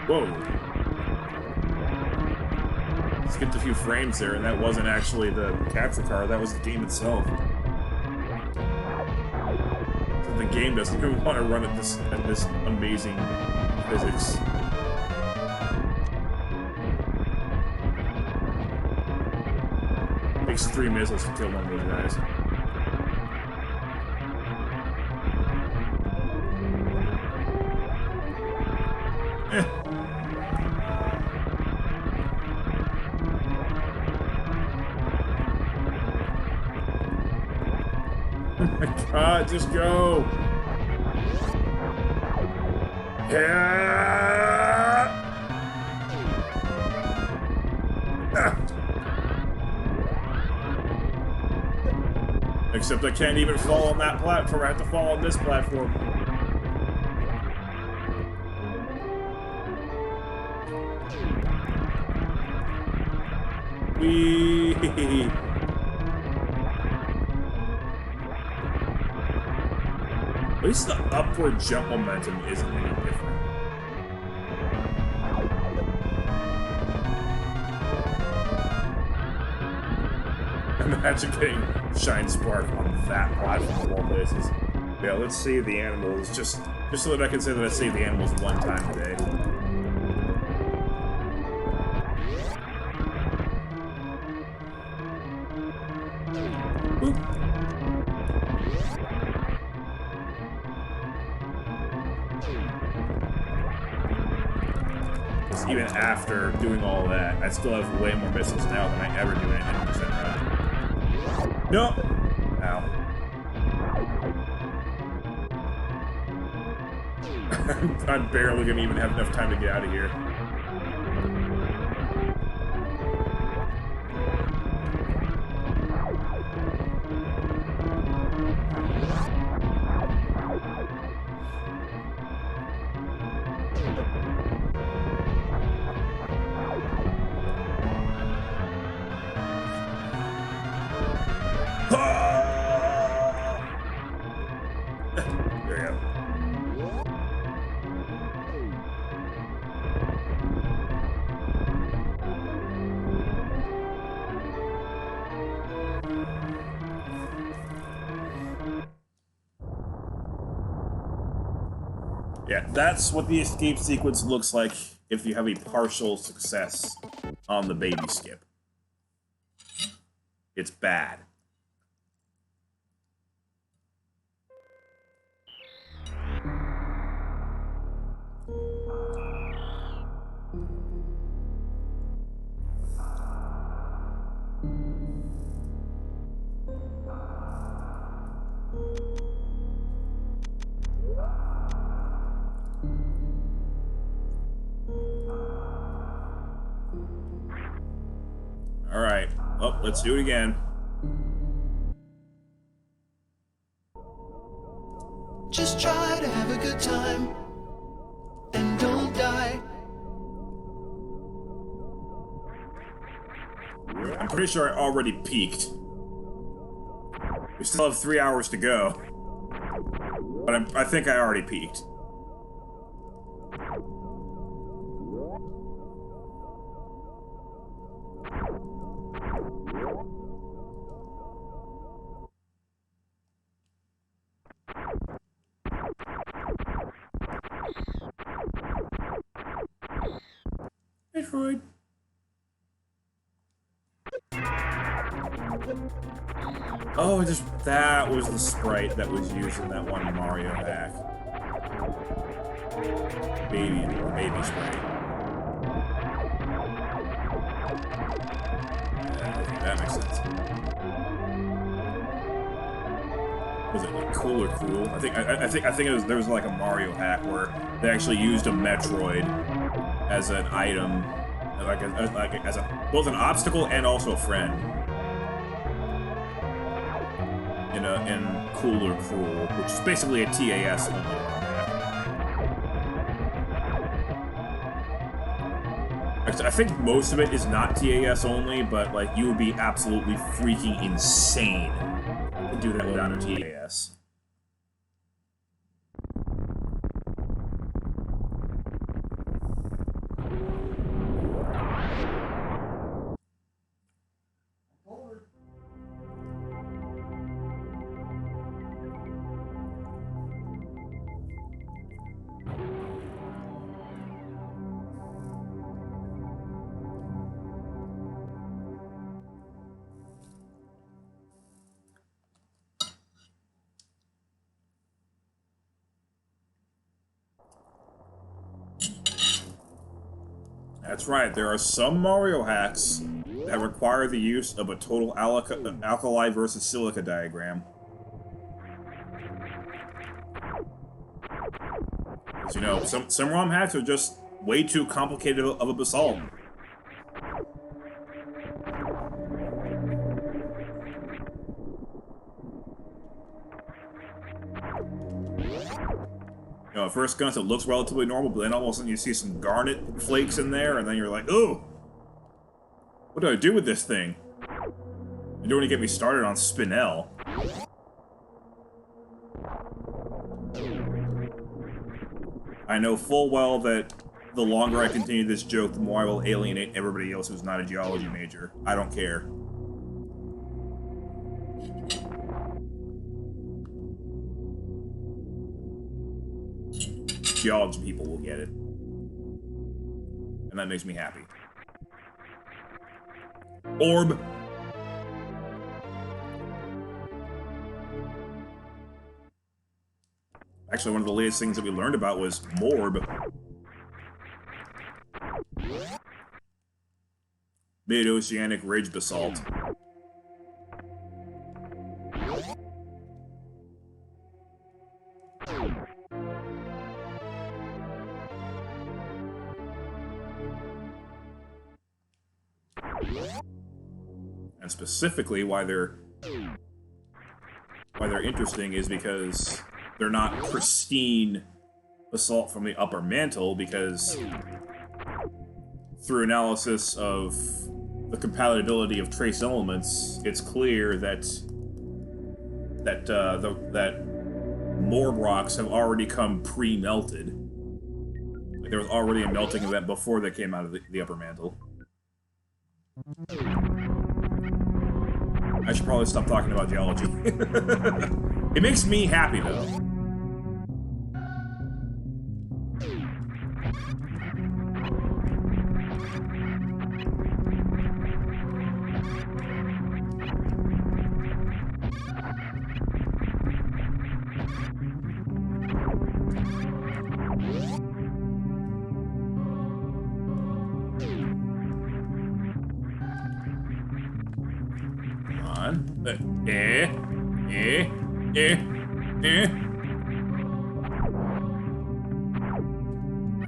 Whoa. Skipped a few frames there, and that wasn't actually the capture card, that was the game itself. So the game doesn't even want to run at this amazing physics. It takes 3 missiles to kill one of those guys. Oh my god, just go! Yeah! Ah. Except I can't even fall on that platform, I have to fall on this platform. Whee! At least the upward jump momentum isn't any different. Imagine getting Shine Spark on that platform of all places. Yeah, let's save the animals, just so that I can say that I saved the animals one time today. Boop. Even after doing all that, I still have way more missiles now than I ever do in an 100% run. No! Ow. I'm barely gonna even have enough time to get out of here. There you go. Yeah, that's what the escape sequence looks like if you have a partial success on the baby skip. It's bad. Alright, well, let's do it again. Just try to have a good time and don't die. I'm pretty sure I already peaked. We still have 3 hours to go. But I think I already peaked. Metroid? Oh, just that was the sprite that was used in that one Mario hack. Baby sprite. Yeah, okay, that makes sense. Was it like Cool or Cruel? I think it was, there was like a Mario hack where they actually used a Metroid as an item, as both an obstacle and also a friend. In Cool or Cruel, which is basically a TAS only hack. Actually, I think most of it is not TAS only, but like you would be absolutely freaking insane to do that without a TAS. That's right, there are some Mario hacks that require the use of a total alkali versus silica diagram. As you know, some ROM hacks are just way too complicated of a basalt. You know, at first glance it looks relatively normal, but then all of a sudden you see some garnet flakes in there, and then you're like, ooh! What do I do with this thing? You don't want to get me started on Spinel. I know full well that the longer I continue this joke, the more I will alienate everybody else who's not a geology major. I don't care. Geology people will get it. And that makes me happy. Orb! Actually, one of the latest things that we learned about was Morb. Mid-oceanic ridge basalt. And specifically, why they're interesting is because they're not pristine basalt from the upper mantle, because through analysis of the compatibility of trace elements, it's clear that Morb rocks have already come pre-melted. Like there was already a melting event before they came out of the upper mantle. I should probably stop talking about geology. It makes me happy, though.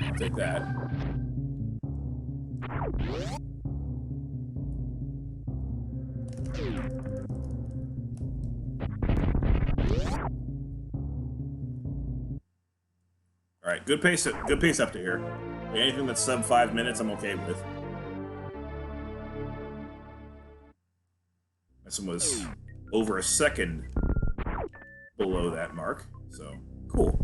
I'll take that. Alright, good pace up to here. Anything that's sub 5 minutes, I'm okay with. This one was over a second below that mark, so cool.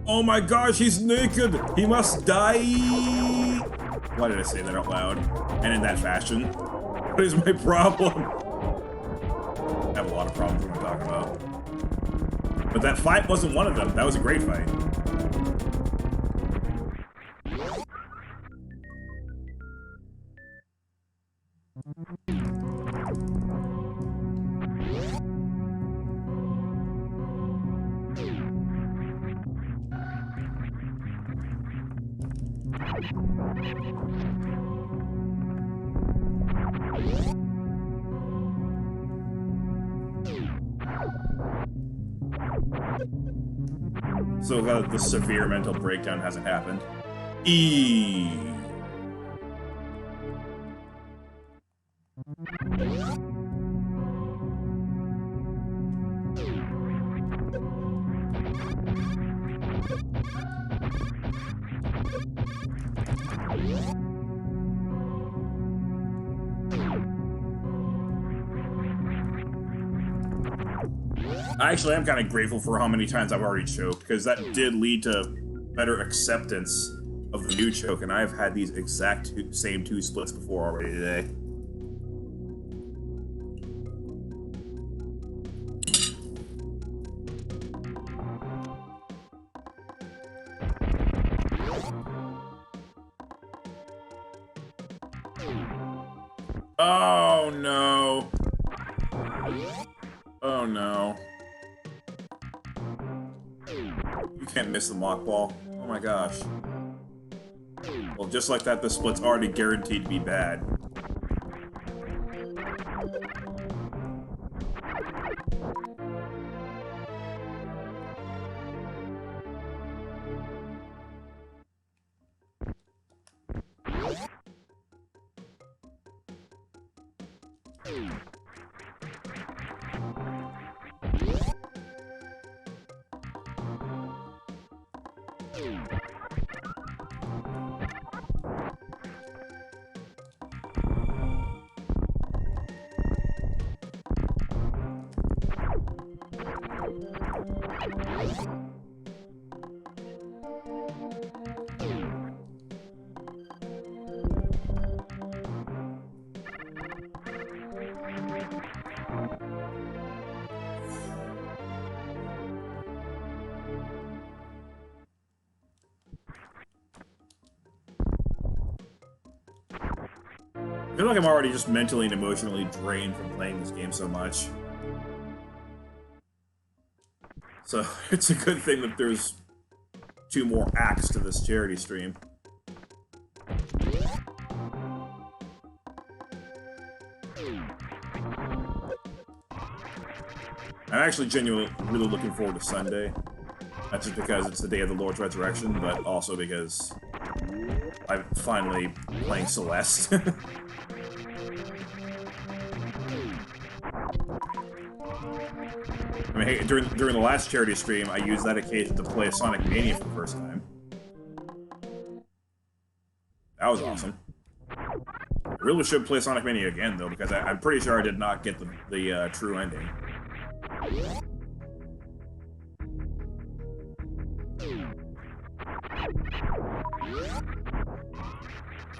Oh my gosh, he's naked! He must die! Why did I say that out loud? And in that fashion? What is my problem? I have a lot of problems when I'm talking about. But that fight wasn't one of them. That was a great fight. So the severe mental breakdown hasn't happened. E. I actually am kind of grateful for how many times I've already choked, because that did lead to better acceptance of the new choke, and I've had these exact same two splits before already today. Oh no. Oh no. You can't miss the mock ball. Oh my gosh. Well, just like that, the split's already guaranteed to be bad. I feel like I'm already just mentally and emotionally drained from playing this game so much. So, it's a good thing that there's 2 more acts to this charity stream. I'm actually genuinely really looking forward to Sunday. Not just because it's the day of the Lord's Resurrection, but also because I'm finally playing Celeste. I mean, hey, during the last charity stream, I used that occasion to play Sonic Mania for the first time. That was awesome. I really should play Sonic Mania again, though, because I'm pretty sure I did not get the true ending.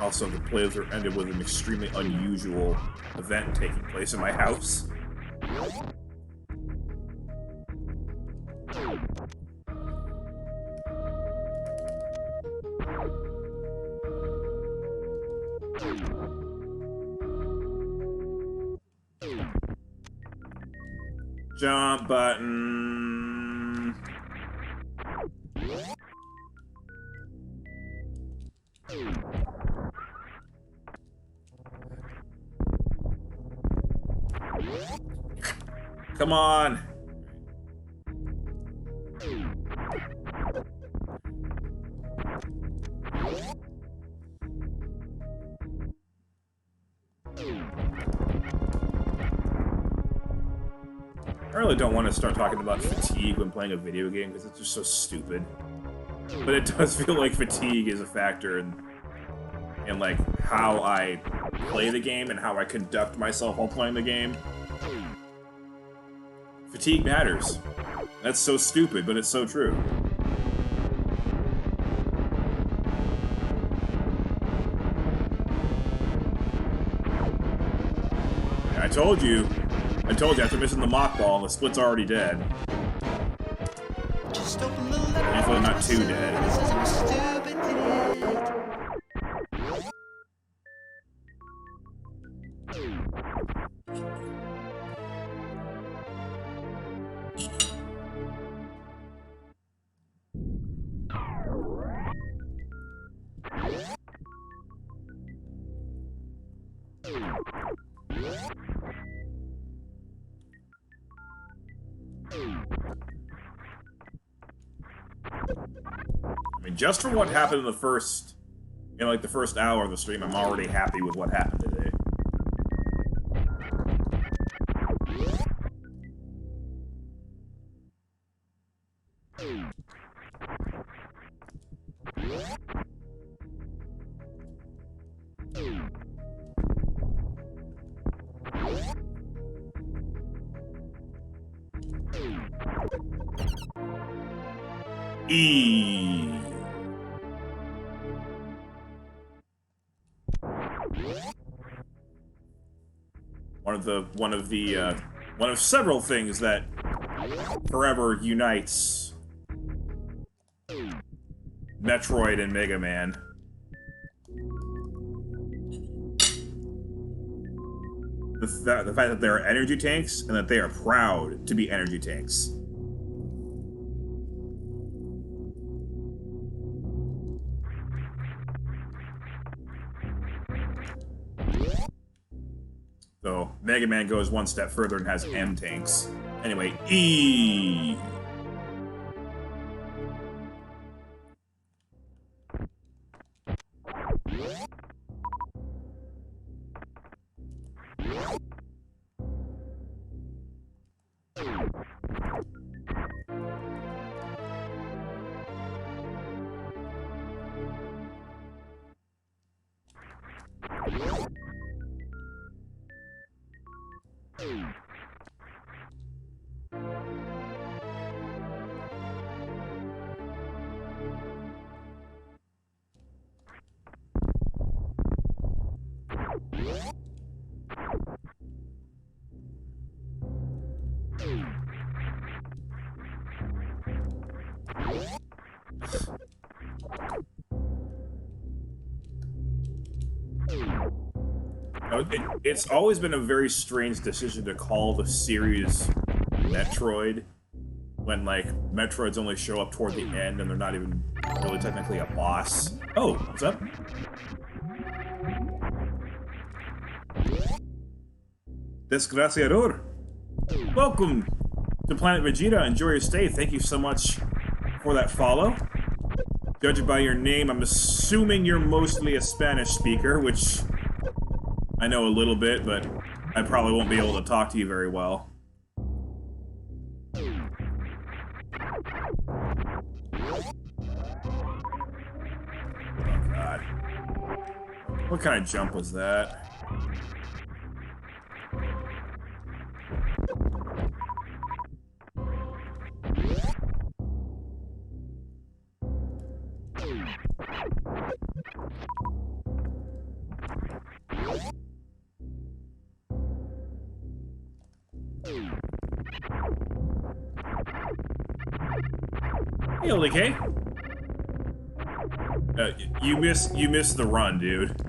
Also, the playthrough ended with an extremely unusual event taking place in my house. Jump button. Come on. I really don't want to start talking about fatigue when playing a video game because it's just so stupid. But it does feel like fatigue is a factor in like how I play the game and how I conduct myself while playing the game. Fatigue matters. That's so stupid, but it's so true. I told you after missing the mock ball, the split's already dead. Just open the letter. Hopefully not too dead. This is a stupid idiot. I mean, just from what happened in the first, like the first hour of the stream, I'm already happy with what happened today. E. One of several things that forever unites Metroid and Mega Man. The fact that they are energy tanks and that they are proud to be energy tanks. So, Mega Man goes one step further and has M tanks. Anyway, E. It's always been a very strange decision to call the series Metroid when, like, Metroids only show up toward the end and they're not even really technically a boss. Oh, what's up? Desgraciador. Welcome to Planet Vegeta. Enjoy your stay. Thank you so much for that follow. Judging by your name, I'm assuming you're mostly a Spanish speaker, which I know a little bit, but I probably won't be able to talk to you very well. Oh, God. What kind of jump was that? Hey, OLK. You missed the run, dude.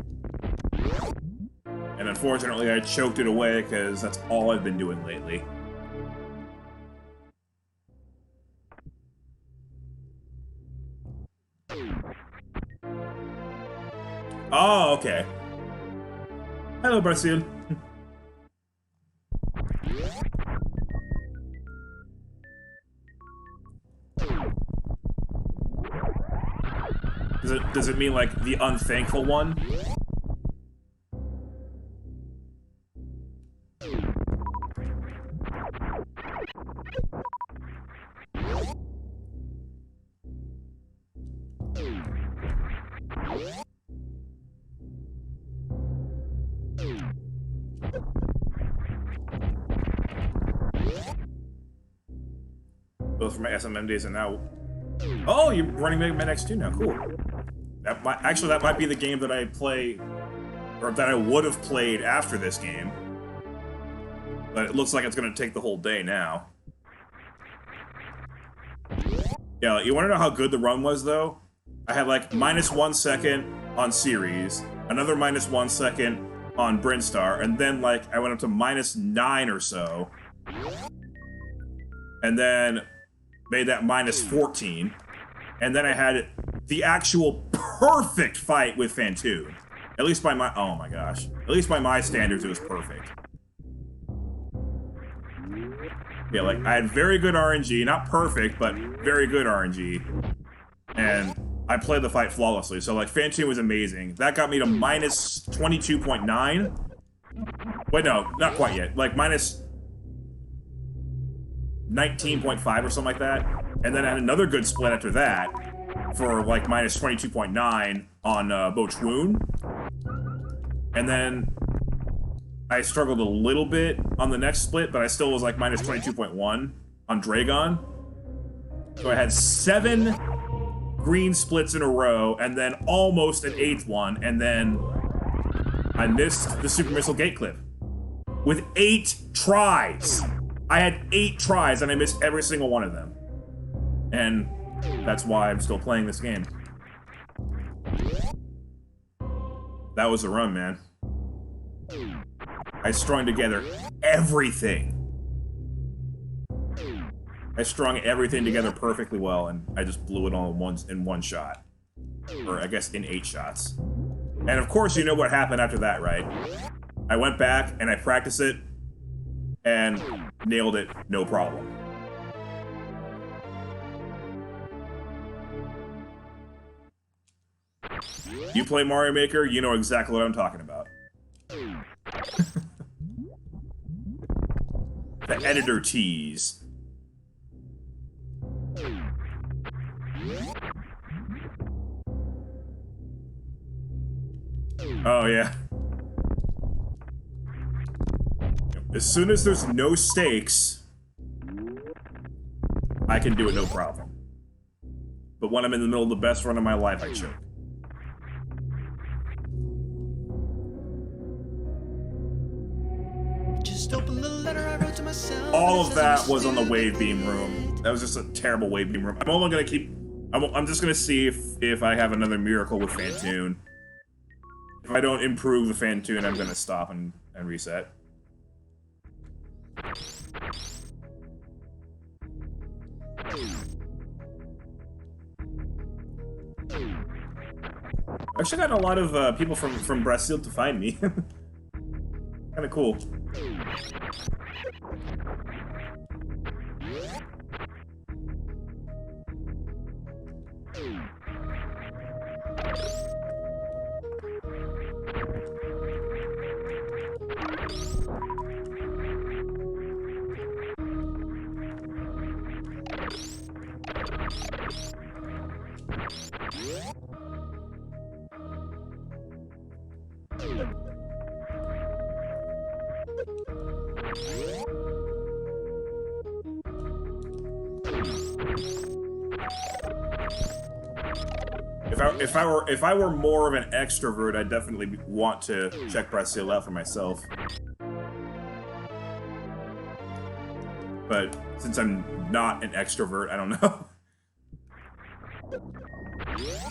And unfortunately, I choked it away because that's all I've been doing lately. Oh, okay. Hello, Brazil. Does it mean like the unthankful one? Both for my SMM days and now. Oh, you're running Mega Man X2 now. Cool. That might be the game that I play, or that I would have played after this game. But it looks like it's going to take the whole day now. Yeah, you want to know how good the run was, though? I had like -1 second on Series, another -1 second on Brinstar, and then like I went up to -9 or so. And then made that -14. And then I had the actual perfect fight with Fantoon. At least by my, oh my gosh. At least by my standards, it was perfect. Yeah, like, I had very good RNG. Not perfect, but very good RNG. And I played the fight flawlessly. So, like, Fantoon was amazing. That got me to minus 22.9. Wait, no, not quite yet. Like, minus 19.5 or something like that. And then I had another good split after that for, like, minus 22.9 on Bo Chwoon. And then I struggled a little bit on the next split, but I still was like minus 22.1 on Dragon. So I had 7 green splits in a row, and then almost an 8th one, and then I missed the Super Missile Gate Clip. With 8 tries! I had 8 tries, and I missed every single one of them. And that's why I'm still playing this game. That was a run, man. I strung together everything. I strung everything together perfectly well, and I just blew it all in one shot. Or I guess in 8 shots. And of course, you know what happened after that, right? I went back and I practiced it and nailed it, no problem. You play Mario Maker, you know exactly what I'm talking about. The editor tease. Oh, yeah. As soon as there's no stakes, I can do it no problem. But when I'm in the middle of the best run of my life, I choke. Just open the letter I wrote to myself. All of that was on the wave beam room. That was just a terrible wave beam room. I'm only gonna keep. I'm just gonna see if I have another miracle with Fantoon. If I don't improve the Fantoon, I'm gonna stop and reset. I actually got a lot of people from Brazil to find me. Kind of cool. If I were more of an extrovert, I'd definitely want to check Brazil out for myself. But since I'm not an extrovert, I don't know.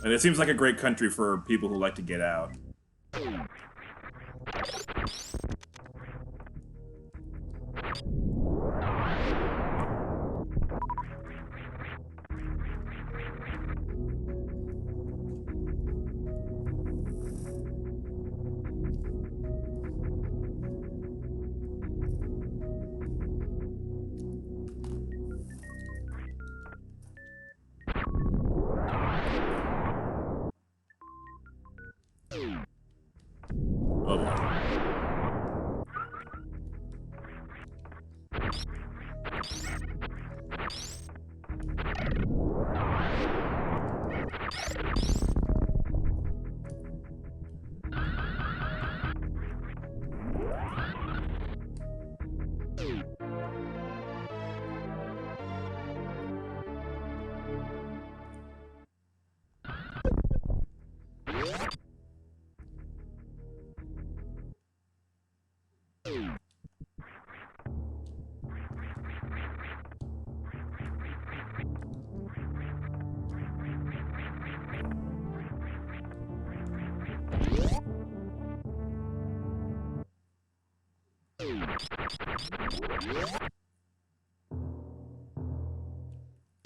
And it seems like a great country for people who like to get out. Oh boy.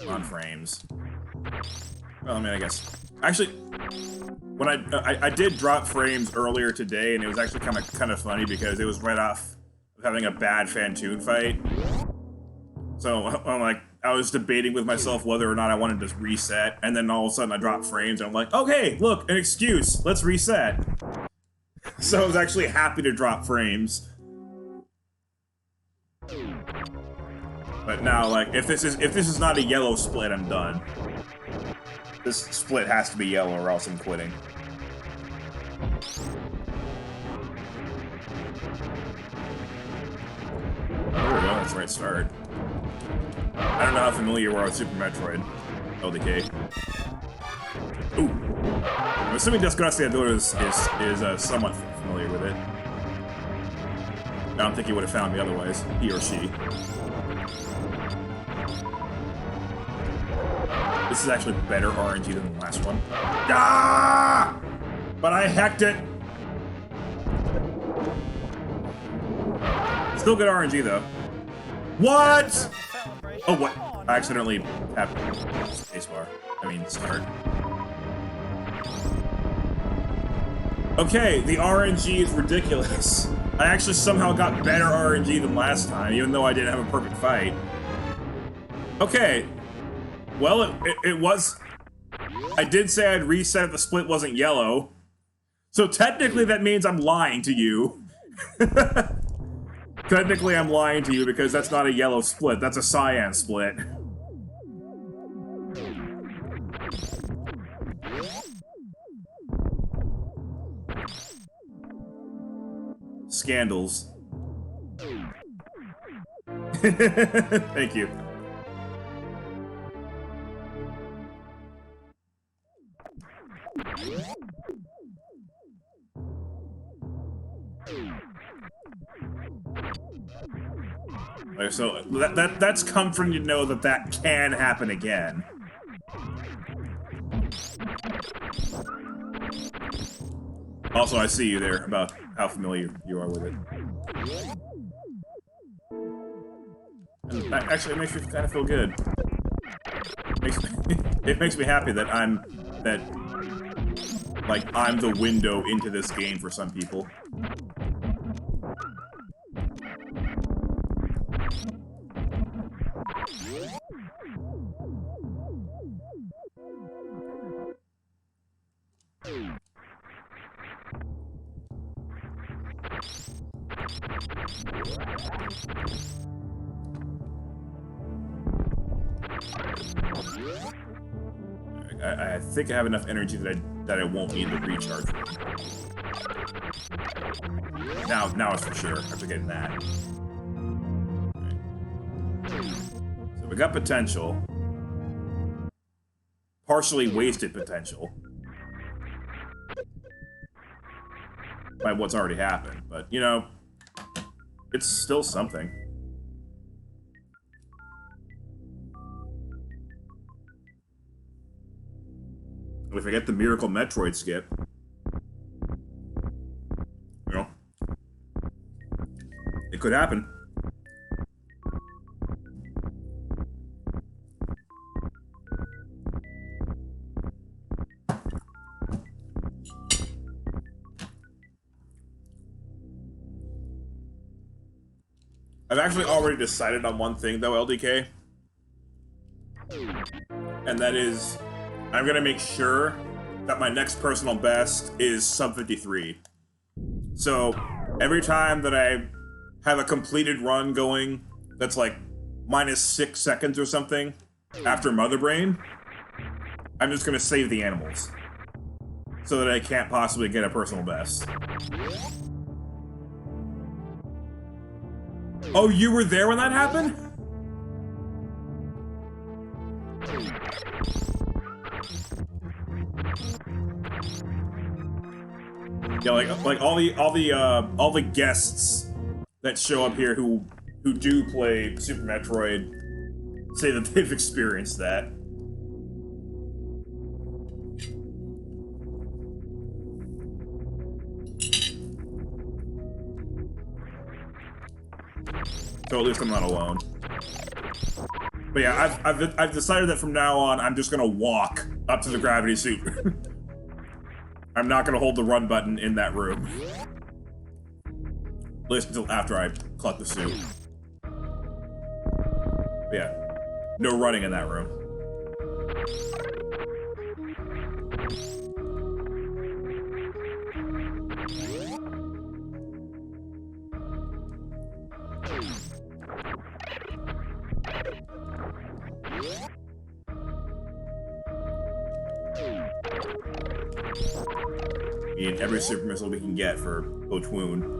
On frames. Well, I mean, I guess. Actually, when I did drop frames earlier today, and it was actually kind of funny because it was right off of having a bad Fantoon fight. So I'm like, I was debating with myself whether or not I wanted to reset, and then all of a sudden I dropped frames, and I'm like, okay, look, an excuse, let's reset. So I was actually happy to drop frames. But now, like, if this is not a yellow split, I'm done. This split has to be yellow, or else I'm quitting. There we go. That's the right start. I don't know how familiar you are with Super Metroid, LDK. Ooh. I'm assuming Desgraciador is somewhat familiar with it. I don't think he would have found me otherwise. He or she. This is actually better RNG than the last one. Ah! But I hacked it! Still good RNG, though. What?! Oh, what? I accidentally tapped spacebar. I mean, start. Okay, the RNG is ridiculous. I actually somehow got better RNG than last time, even though I didn't have a perfect fight. Okay. Well, it was... I did say I'd reset if the split wasn't yellow. So technically that means I'm lying to you. Technically I'm lying to you because that's not a yellow split, that's a cyan split. Scandals. Thank you. So that's comforting to know that that can happen again. Also, I see you there about how familiar you are with it. And actually, it makes me kind of feel good. It makes me happy that I'm the window into this game for some people. I think I have enough energy that I won't need the recharge. Now it's for sure. After getting that. Right. So we got potential. Partially wasted potential. By what's already happened, but you know, it's still something. If I get the Miracle Metroid skip, you know, it could happen. I've actually already decided on one thing, though, LDK. And that is, I'm gonna make sure that my next personal best is sub 53. So, every time that I have a completed run going that's like -6 seconds or something after Mother Brain, I'm just gonna save the animals. So that I can't possibly get a personal best. Oh, you were there when that happened? Yeah, like all the guests that show up here who do play Super Metroid say that they've experienced that. So at least I'm not alone. But yeah, I've decided that from now on I'm just gonna walk up to the gravity suit. I'm not gonna hold the run button in that room. At least until after I collect the suit. But yeah. No running in that room. Need every super missile we can get for Bochwoon.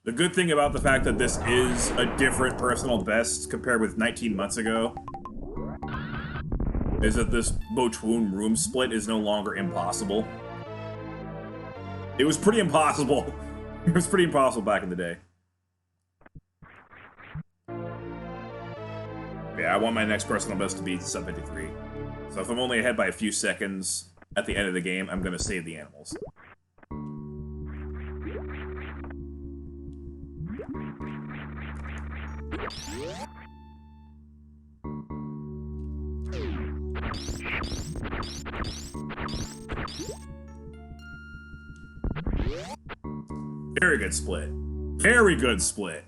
The good thing about the fact that this is a different personal best compared with 19 months ago is that this Bochwoon room split is no longer impossible. It was pretty impossible. It was pretty impossible back in the day. Yeah, I want my next personal best to be sub 53. So if I'm only ahead by a few seconds at the end of the game, I'm gonna save the animals. Very good split. Very good split.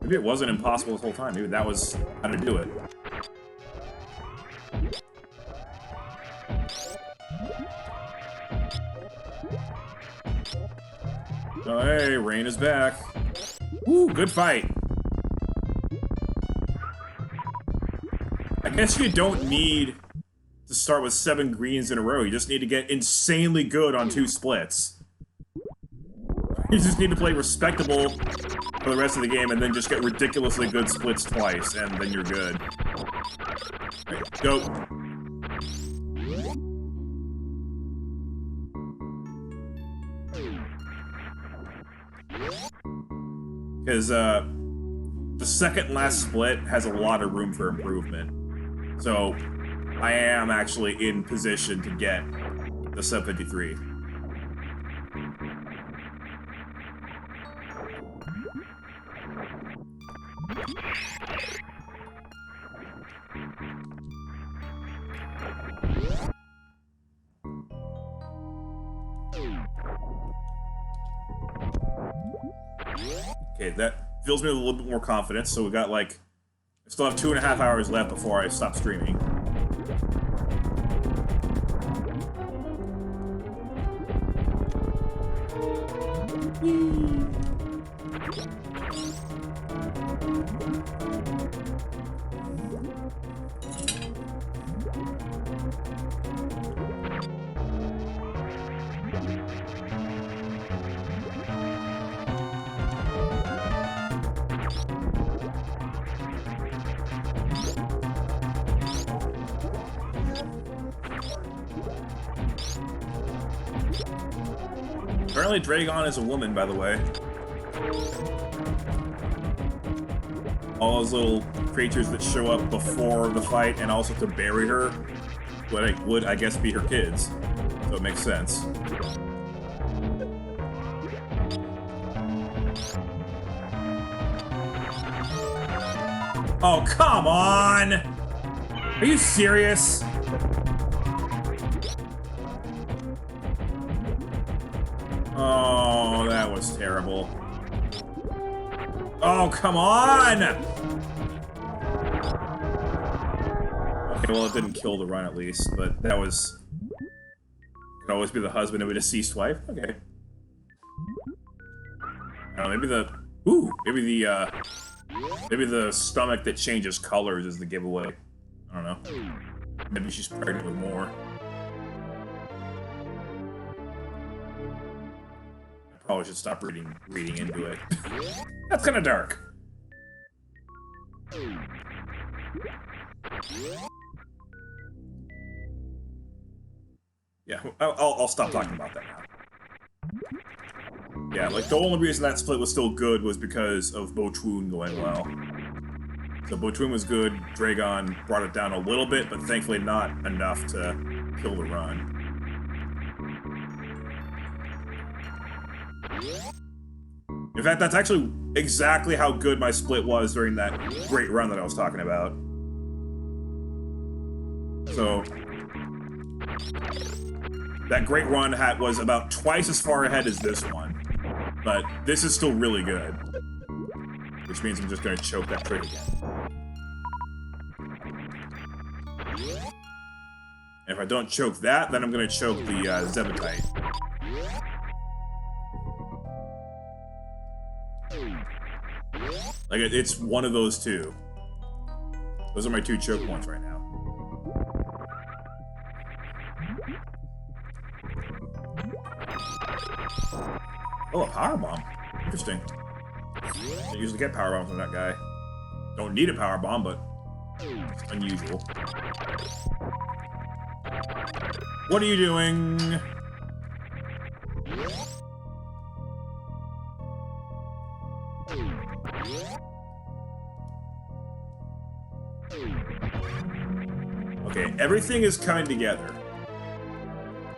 Maybe it wasn't impossible this whole time. Maybe that was how to do it. Oh, hey, Rain is back. Woo, good fight. I guess you don't need to start with 7 greens in a row. You just need to get insanely good on 2 splits. You just need to play respectable for the rest of the game and then just get ridiculously good splits twice, and then you're good. Right, go. Because, the second last split has a lot of room for improvement. So, I am actually in position to get the sub 53. Okay, that fills me with a little bit more confidence, so we got like... I still have 2.5 hours left before I stop streaming. Apparently Dragon is a woman, by the way. All those little creatures that show up before the fight and also to bury her would I guess, be her kids. So it makes sense. Oh, come on! Are you serious? Oh, that was terrible. Oh, come on! Okay, well, it didn't kill the run at least, but that was... Could always be the husband of a deceased wife? Okay. I don't know, maybe the... Ooh, maybe the, Maybe the stomach that changes colors is the giveaway. I don't know. Maybe she's pregnant with more. I probably should stop reading into it. That's kind of dark. Yeah, I'll stop talking about that now. Yeah, like, the only reason that split was still good was because of Bochun going well. So Bochun was good, Dragon brought it down a little bit, but thankfully not enough to kill the run. In fact, that's actually exactly how good my split was during that great run that I was talking about. So, that great run was about twice as far ahead as this one. But this is still really good. Which means I'm just gonna choke that crit again. And if I don't choke that, then I'm gonna choke the Zebetite. Like, it's one of those two. Those are my 2 choke points right now. Oh, a powerbomb. Interesting. Don't usually get powerbombs from that guy. Don't need a powerbomb, but it's unusual. What are you doing? Okay, everything is coming together.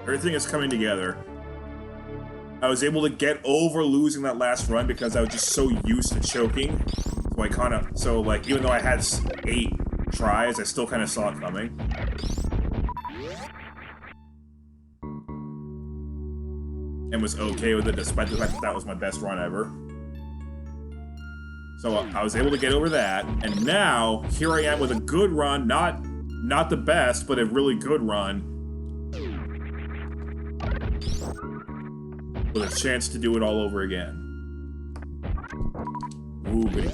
Everything is coming together. I was able to get over losing that last run because I was just so used to choking. So I kind of... So, like, even though I had 8 tries, I still kind of saw it coming. And was okay with it despite the fact that that was my best run ever. So I was able to get over that, and now, here I am with a good run, not the best, but a really good run. With a chance to do it all over again. Ooh, baby.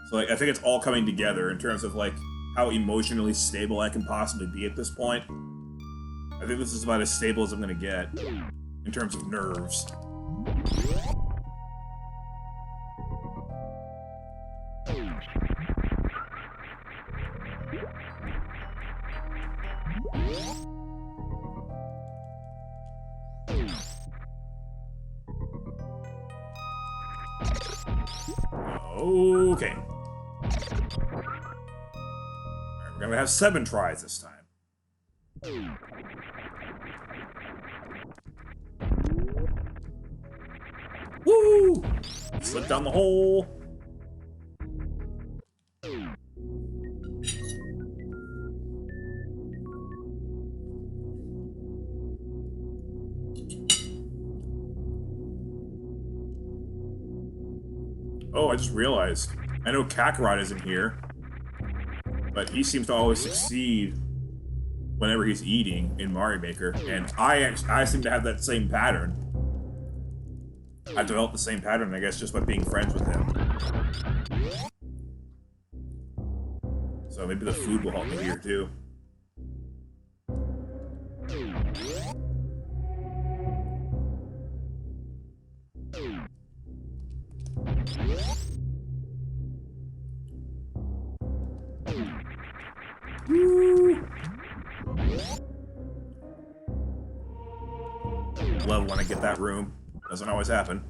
So, like, I think it's all coming together in terms of, like, how emotionally stable I can possibly be at this point. I think this is about as stable as I'm gonna get in terms of nerves. Okay. Alright, we're gonna have 7 tries this time. Woo! Slip down the hole. Oh, I just realized. I know Kakarot isn't here, but he seems to always succeed whenever he's eating in Mario Maker, and I seem to have that same pattern. I've developed the same pattern, I guess, just by being friends with him. So maybe the food will help me here, too. Woo! Love when I get that room. Doesn't always happen.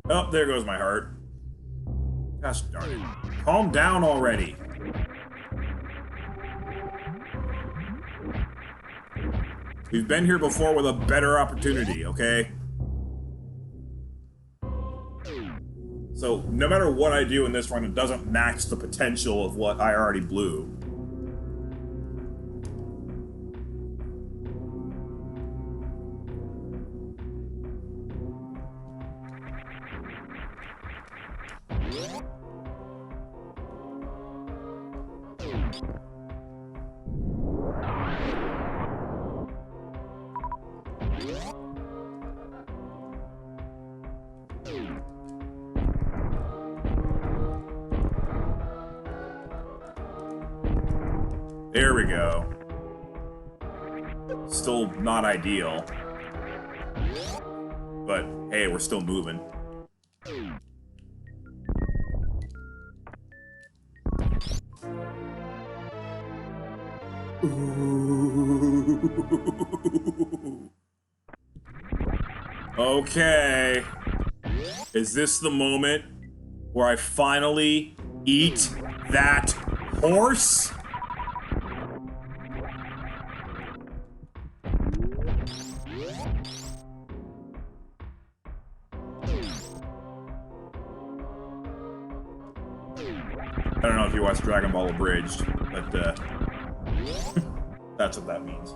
Oh, there goes my heart. Gosh darn it. Calm down already. We've been here before with a better opportunity, okay? So, no matter what I do in this run, it doesn't match the potential of what I already blew. There we go. Still not ideal. But, hey, we're still moving. Ooh. Okay. Is this the moment where I finally eat that horse? I don't know if you watched Dragon Ball Abridged, but that's what that means.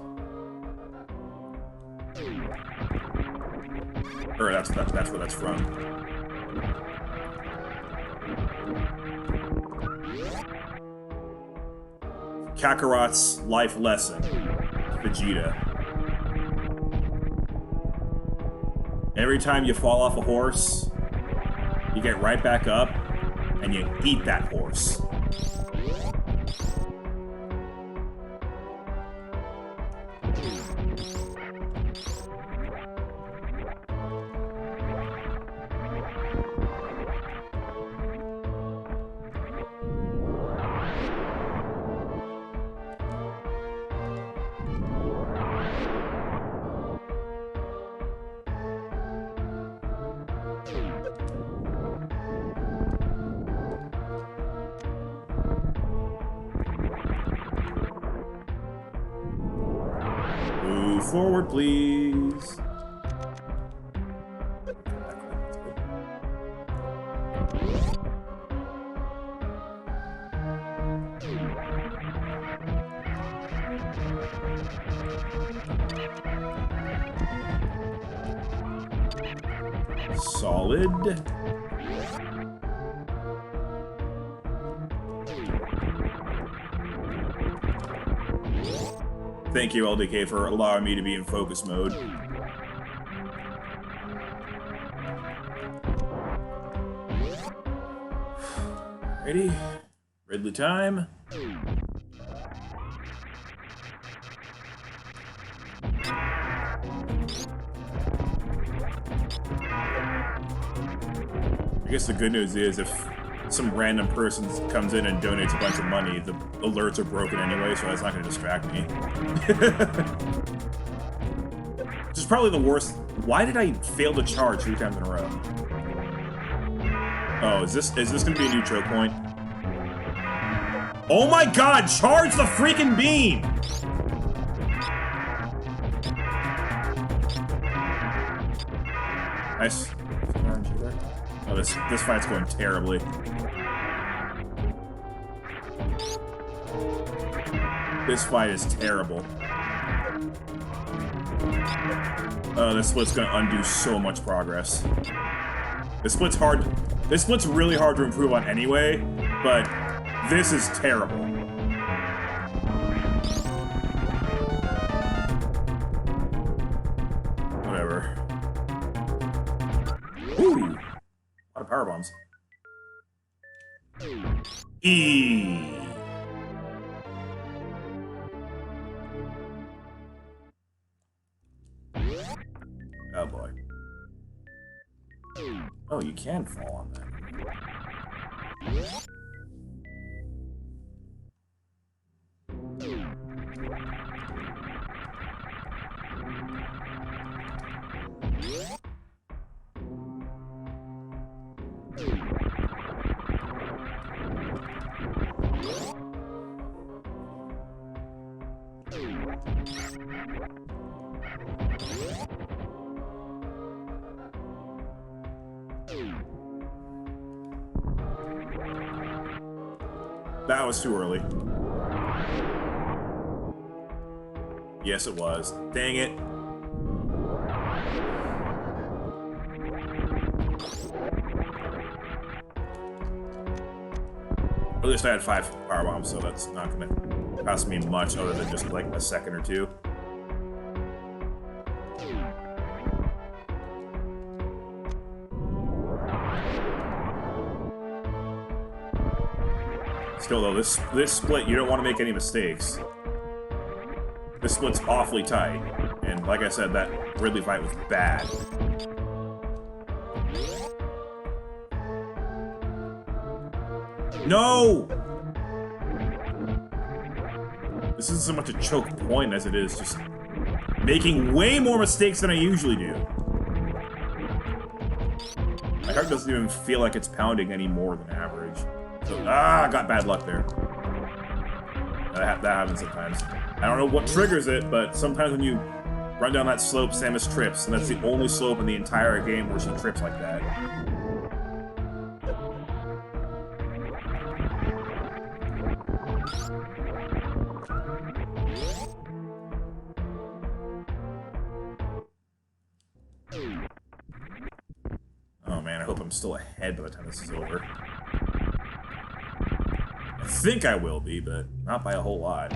Or that's where that's from. Kakarot's life lesson, Vegeta. Every time you fall off a horse, you get right back up and you eat that horse. Move forward, please. Solid. Thank you, LDK, for allowing me to be in focus mode. Ready? Ridley time. I guess the good news is if some random person comes in and donates a bunch of money, the alerts are broken anyway, so that's not going to distract me. Which is probably the worst. Why did I fail to charge 3 times in a row? Oh, is this going to be a new choke point? Oh my god, charge the freaking beam! Nice. Oh, this fight's going terribly. This fight is terrible. Oh, this split's gonna undo so much progress. This split's hard. This split's really hard to improve on anyway, but this is terrible. Whatever. Woo! A lot of power bombs. E. Oh boy. Oh, you can fall on that. That was too early. Yes, it was. Dang it. At least I had 5 power bombs, so that's not gonna cost me much other than just like a second or two. Still though, this split, you don't want to make any mistakes. This split's awfully tight, and like I said, that Ridley fight was bad. No! This isn't so much a choke point as it is just making way more mistakes than I usually do. My heart doesn't even feel like it's pounding any more than average. So, I got bad luck there. That happens sometimes. I don't know what triggers it, but sometimes when you run down that slope, Samus trips, and that's the only slope in the entire game where she trips like that. Oh man, I hope I'm still ahead by the time this is over. I think I will be, but not by a whole lot.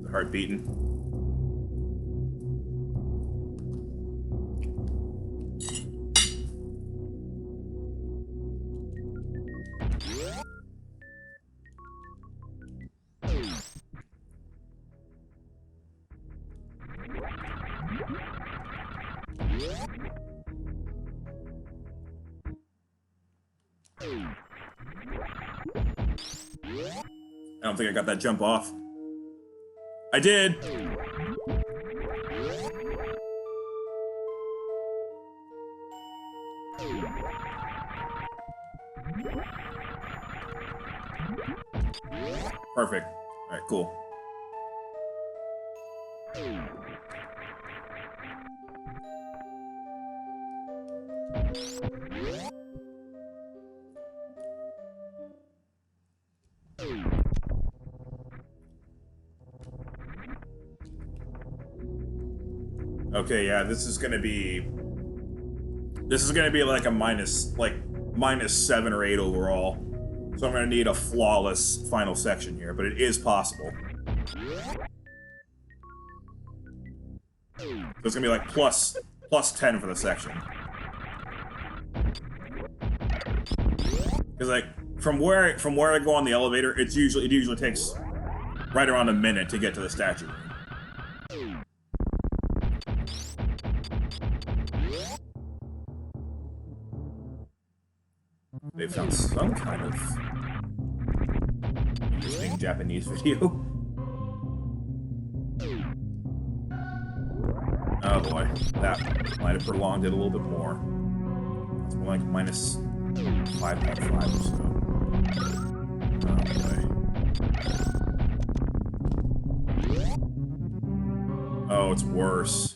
The heart beating. I don't think I got that jump off. I did! Perfect. Alright, cool. Okay, yeah, this is gonna be like a minus 7 or 8 overall. So I'm gonna need a flawless final section here, but it is possible. So it's gonna be like plus 10 for the section. Because like from where I go on the elevator, it usually takes right around a minute to get to the statue room. They found some kind of interesting Japanese video. Oh boy, that might have prolonged it a little bit more. It's more like minus 5.5 or so. Oh boy. Oh, it's worse.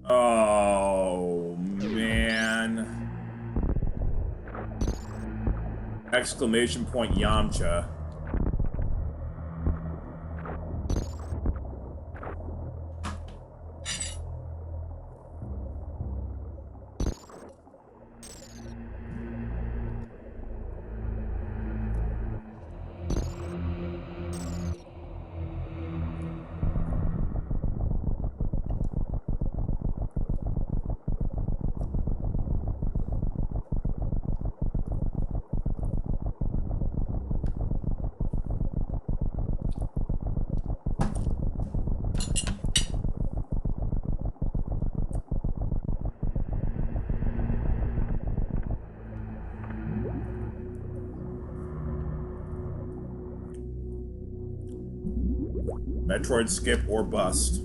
Oh, man. Exclamation point Yamcha. Metroid skip or bust.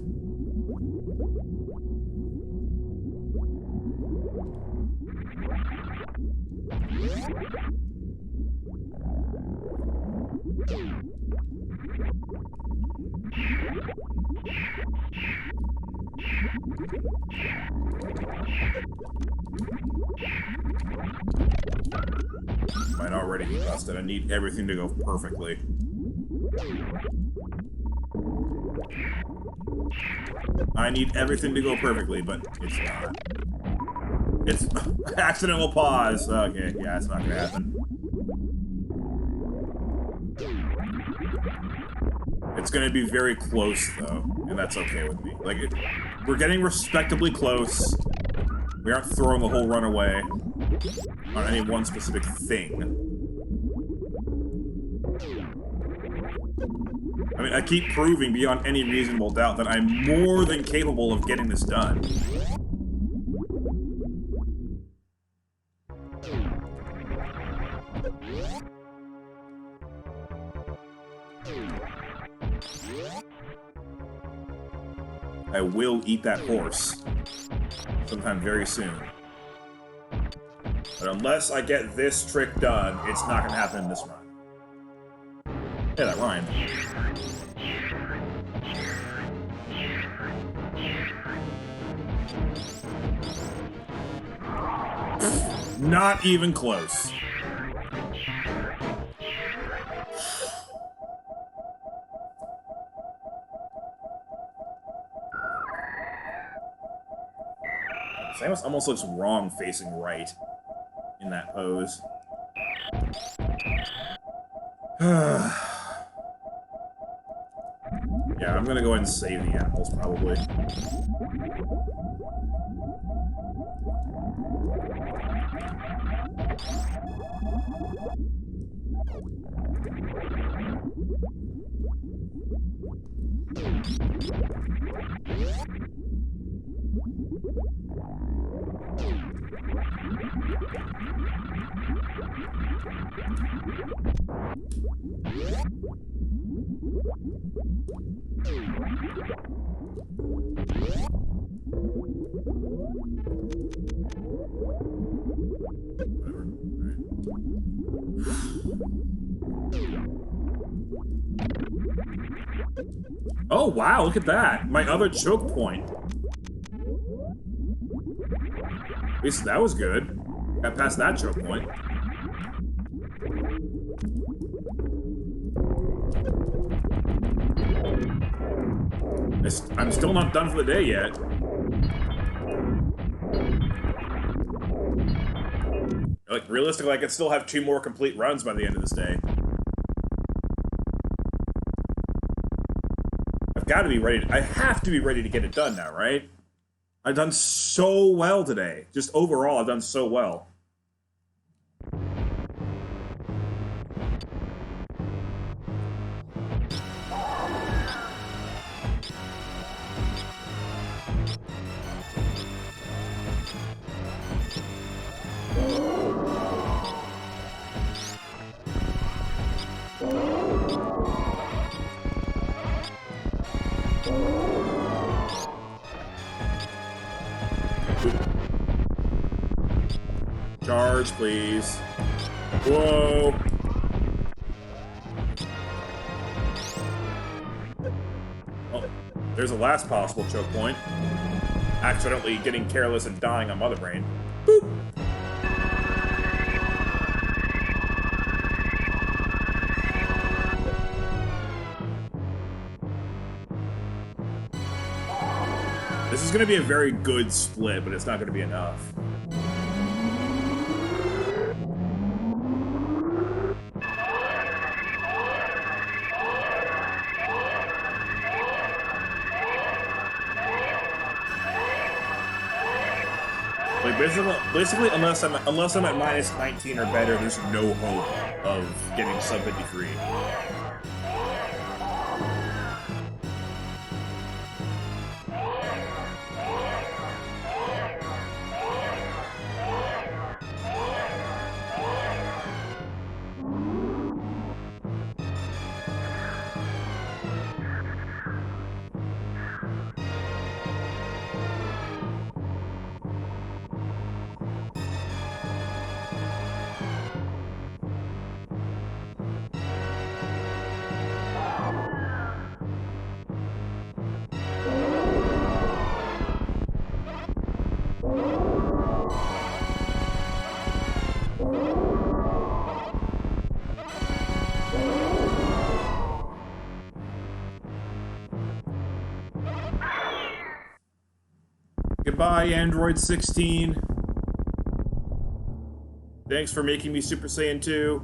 Might already be busted. I need everything to go perfectly. I need everything to go perfectly, but it's not. It's accidental pause. Okay, yeah, it's not gonna happen. It's gonna be very close, though, and that's okay with me. Like, we're getting respectably close. We aren't throwing the whole run away on any one specific thing. I mean, I keep proving beyond any reasonable doubt that I'm more than capable of getting this done. I will eat that horse sometime very soon. But unless I get this trick done, it's not going to happen in this run. Yeah, that rhymed. Not even close. Samus almost looks wrong facing right in that pose. Yeah, I'm gonna go ahead and save the animals, probably. Oh, wow, look at that. My other choke point. At least that was good. Got past that choke point. I'm still not done for the day yet. Like, realistically, I could still have 2 more complete runs by the end of this day. I've got to be ready. I have to be ready to get it done now, right? I've done so well today. Just overall, I've done so well. Charge, please. Whoa. Oh, there's a last possible choke point. Accidentally getting careless and dying on Mother Brain. Boop. This is going to be a very good split, but it's not going to be enough. Like basically, unless I'm at minus 19 or better, there's no hope of getting sub 53. Goodbye, Android 16. Thanks for making me Super Saiyan 2.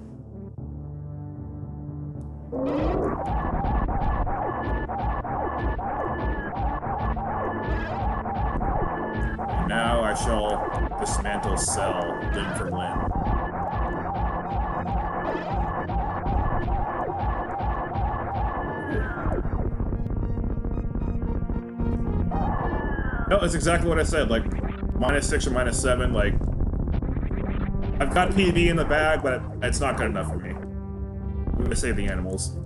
And now I shall dismantle Cell limb for limb. No, that's exactly what I said, like, -6 or -7, like, I've got PB in the bag, but it's not good enough for me. I'm gonna save the animals.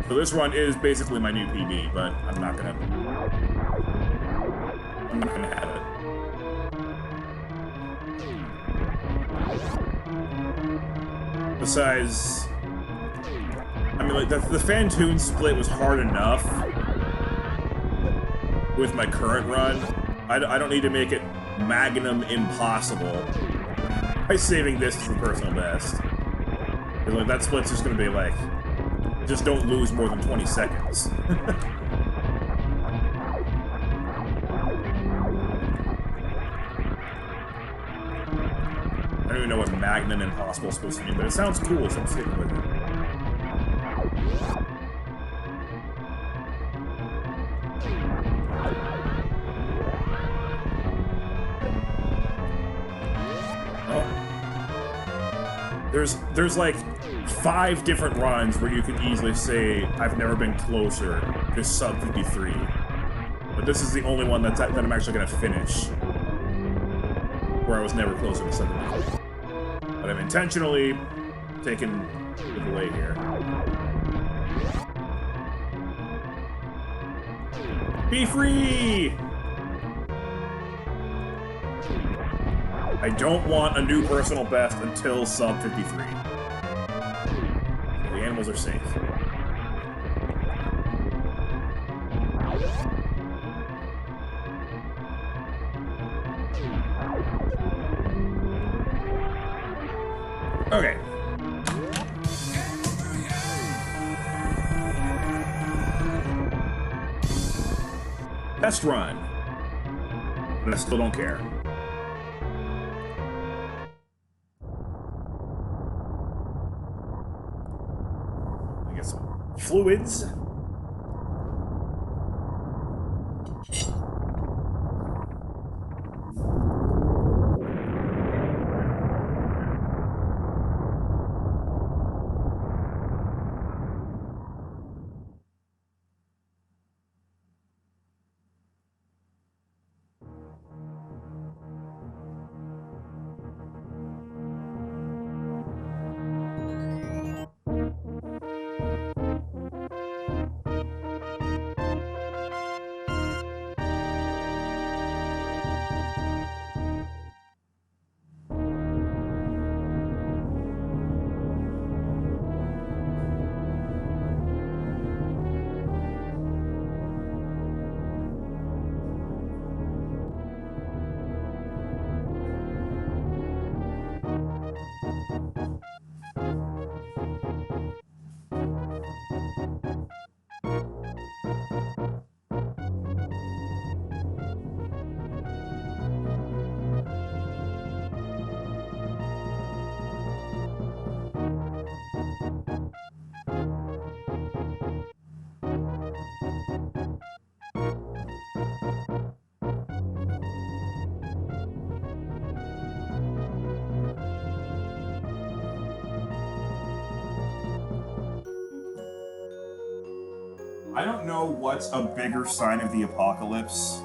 So this run is basically my new PB, but I'm not gonna have it. Besides, I mean, like, the Fantoon split was hard enough with my current run. I don't need to make it Magnum impossible by saving this as the personal best. Because, like, that split's just gonna be like, just don't lose more than 20 seconds. I don't even know what Magnum Impossible is supposed to mean, but it sounds cool, so I'm sticking with it. Oh. There's like 5 different runs where you can easily say, I've never been closer to sub 53. But this is the only one that I'm actually going to finish, where I was never closer to sub 53. But I'm intentionally taking the delay here. Be free! I don't want a new personal best until sub 53. The animals are safe. Okay. Test run. But I still don't care. I get some fluids. I don't know what's a bigger sign of the apocalypse,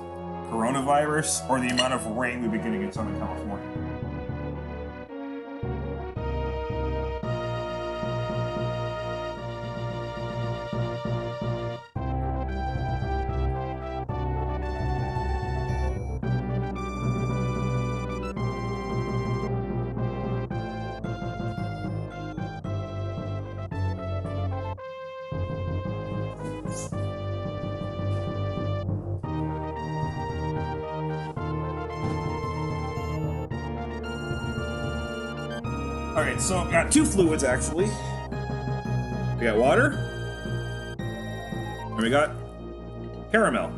coronavirus, or the amount of rain we've been getting in Southern California. Alright, so I've got 2 fluids, actually. We got water. And we got caramel.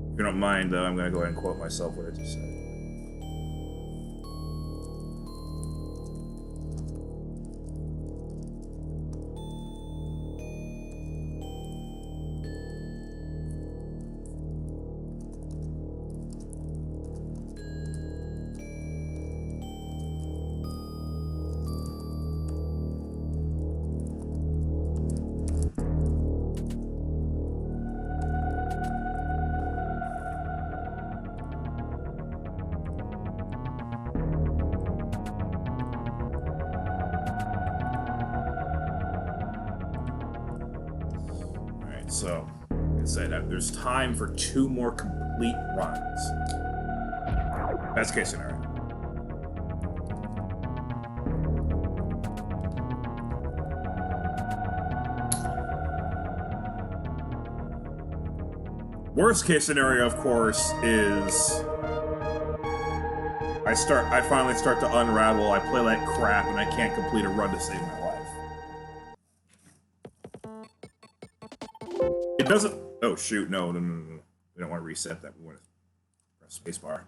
If you don't mind, though, I'm going to go ahead and quote myself what I just said. So, like I said, there's time for 2 more complete runs. Best case scenario. Worst case scenario, of course, is I finally start to unravel, I play like crap, and I can't complete a run to save my life. It doesn't... Oh, shoot, no. We don't want to reset that. We want to press spacebar.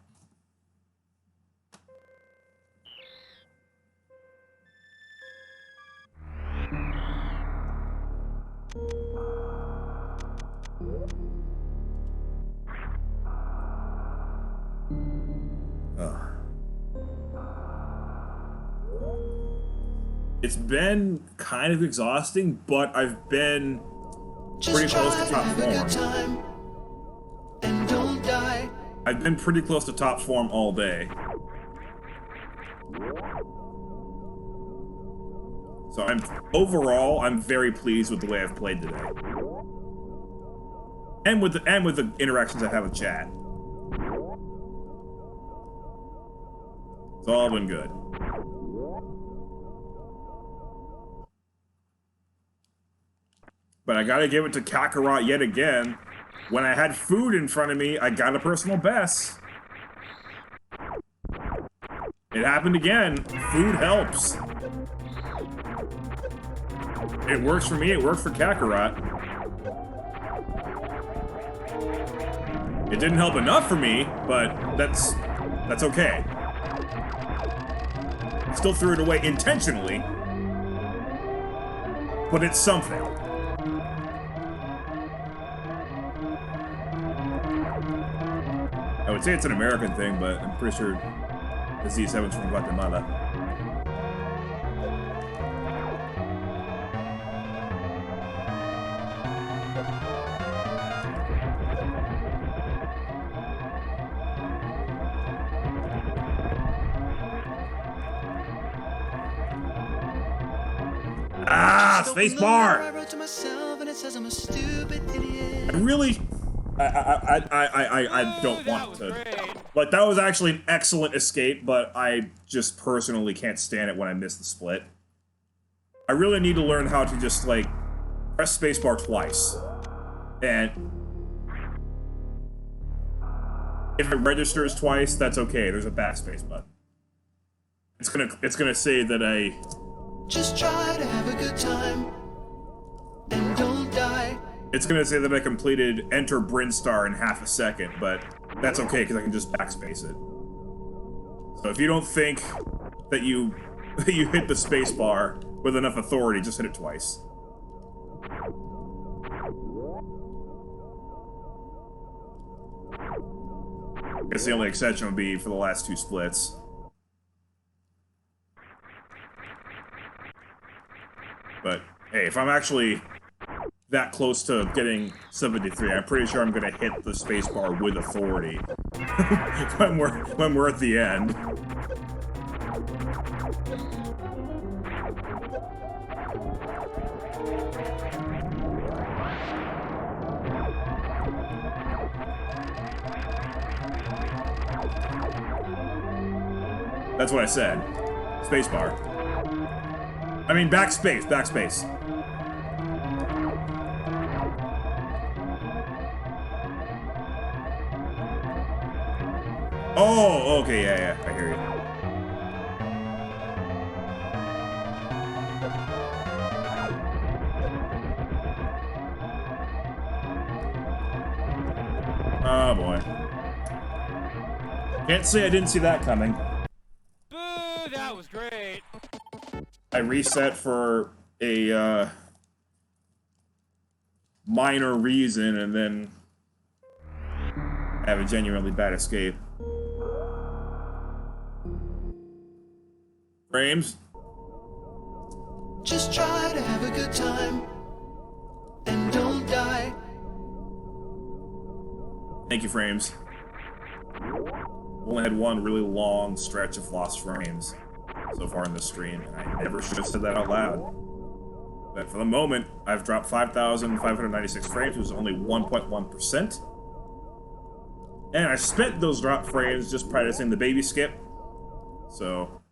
It's been kind of exhausting, but I've been pretty close to top form. And don't die. I've been pretty close to top form all day. So overall, I'm very pleased with the way I've played today. And with the interactions I have with chat. It's all been good. But I gotta give it to Kakarot yet again. When I had food in front of me, I got a personal best. It happened again. Food helps. It works for me, it worked for Kakarot. It didn't help enough for me, but that's okay. Still threw it away intentionally. But it's something. I would say it's an American thing, but I'm pretty sure the Z7's from Guatemala. Ah, space bar! I wrote to myself and it says I'm a stupid idiot. I really... I don't want to. Like, that was actually an excellent escape, but I just personally can't stand it when I miss the split. I really need to learn how to just, like, press spacebar twice. And if it registers twice, that's okay. There's a backspace button. It's gonna say that I... Just try to have a good time and don't die. It's gonna say that I completed Enter Brinstar in half a second, but that's okay because I can just backspace it. So if you don't think that you hit the spacebar with enough authority, just hit it twice. I guess the only exception would be for the last 2 splits. But hey, if I'm actually that close to getting 73, I'm pretty sure I'm gonna hit the spacebar with authority when we're at the end. That's what I said. Spacebar. I mean, backspace, backspace. Oh, okay, yeah, I hear you. Oh boy. Can't say I didn't see that coming. Boo, that was great. I reset for a minor reason and then have a genuinely bad escape. Frames? Just try to have a good time and don't die. Thank you, Frames. Only had one really long stretch of lost frames so far in this stream, and I never should have said that out loud. But for the moment, I've dropped 5,596 frames, which is only 1.1%. And I spent those drop frames just practicing the baby skip. So,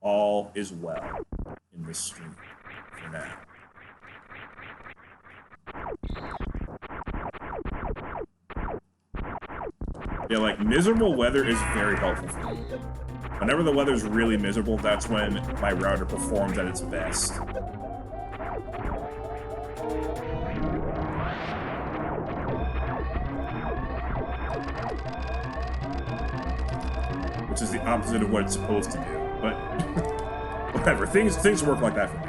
all is well in this stream for now. Yeah, like, miserable weather is very helpful for me. Whenever the weather's really miserable, that's when my router performs at its best. Which is the opposite of what it's supposed to do, but whatever. Things work like that for me.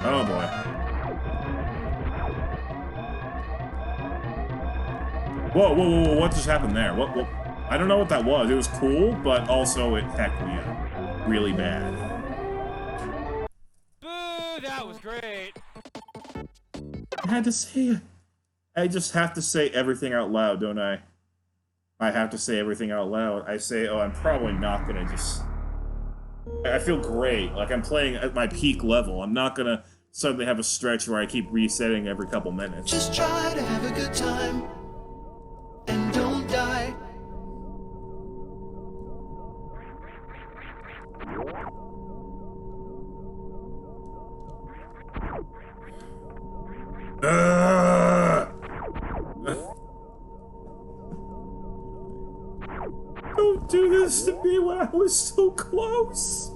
Oh boy. Whoa, what just happened there? What? I don't know what that was. It was cool, but also it hecked me up really bad. Boo, that was great. I had to say it. I just have to say everything out loud, don't I? I have to say everything out loud. I say, oh, I'm probably not gonna just... I feel great. Like, I'm playing at my peak level. I'm not gonna suddenly have a stretch where I keep resetting every couple minutes. Just try to have a good time and don't die. Don't do this to me when I was so close.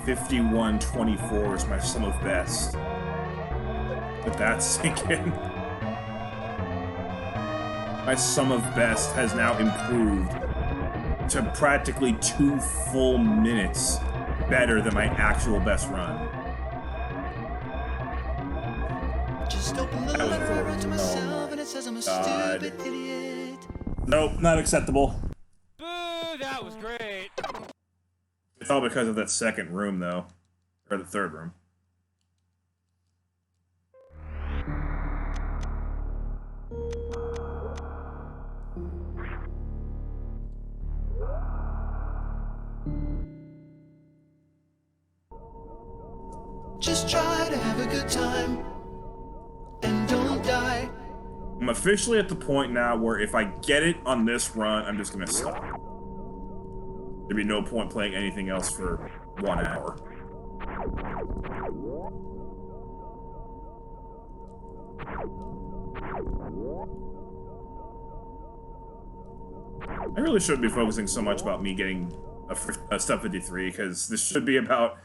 $51.24 is my sum of best. But that's sinking. My sum of best has now improved to practically 2 full minutes better than my actual best run. Just open the letter I wrote to myself and it says I'm a God. stupid idiot. Nope, not acceptable. Boo, that was great. It's all because of that second room, though. Or the third room. Just try to have a good time and don't die. I'm officially at the point now where if I get it on this run, I'm just gonna stop. There'd be no point playing anything else for 1 hour. I really shouldn't be focusing so much about me getting a Step 53, because this should be about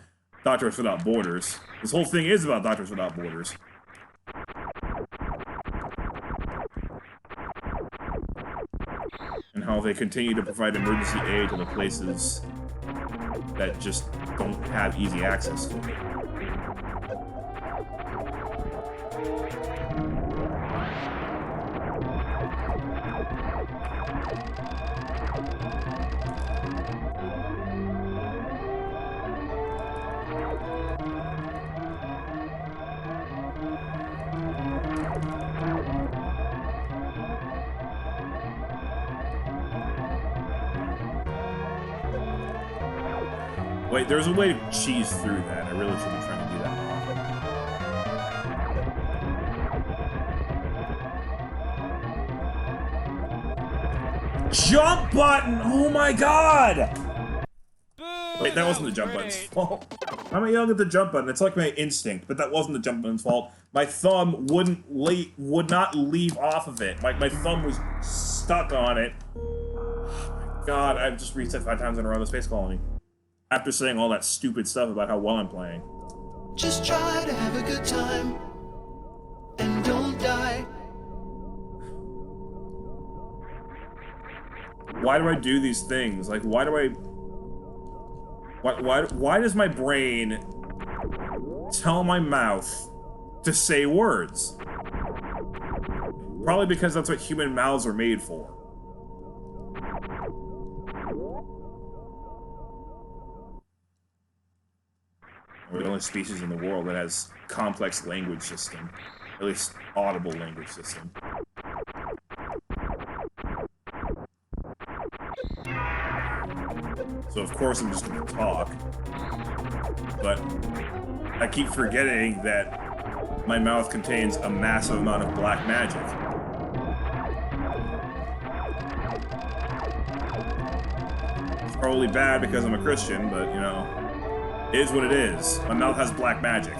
Doctors Without Borders. This whole thing is about Doctors Without Borders. And how they continue to provide emergency aid to the places that just don't have easy access to it. Wait, there's a way to cheese through that. I really should be trying to do that more. Jump button! Oh my god! Boo, Wait, that wasn't the was jump button's great. fault. I'm yelling at the jump button. It's like my instinct, but that wasn't the jump button's fault. My thumb would not leave off of it. My thumb was stuck on it. Oh my god, I've just reset 5 times in a row in the Space Colony. After saying all that stupid stuff about how well I'm playing. Just try to have a good time and don't die. Why do I do these things? Like, why do I... Why does my brain tell my mouth to say words? Probably because that's what human mouths are made for. We're the only species in the world that has complex language system. At least audible language system. So of course I'm just gonna talk. But I keep forgetting that my mouth contains a massive amount of black magic. It's probably bad because I'm a Christian, but you know, it is what it is. My mouth has black magic.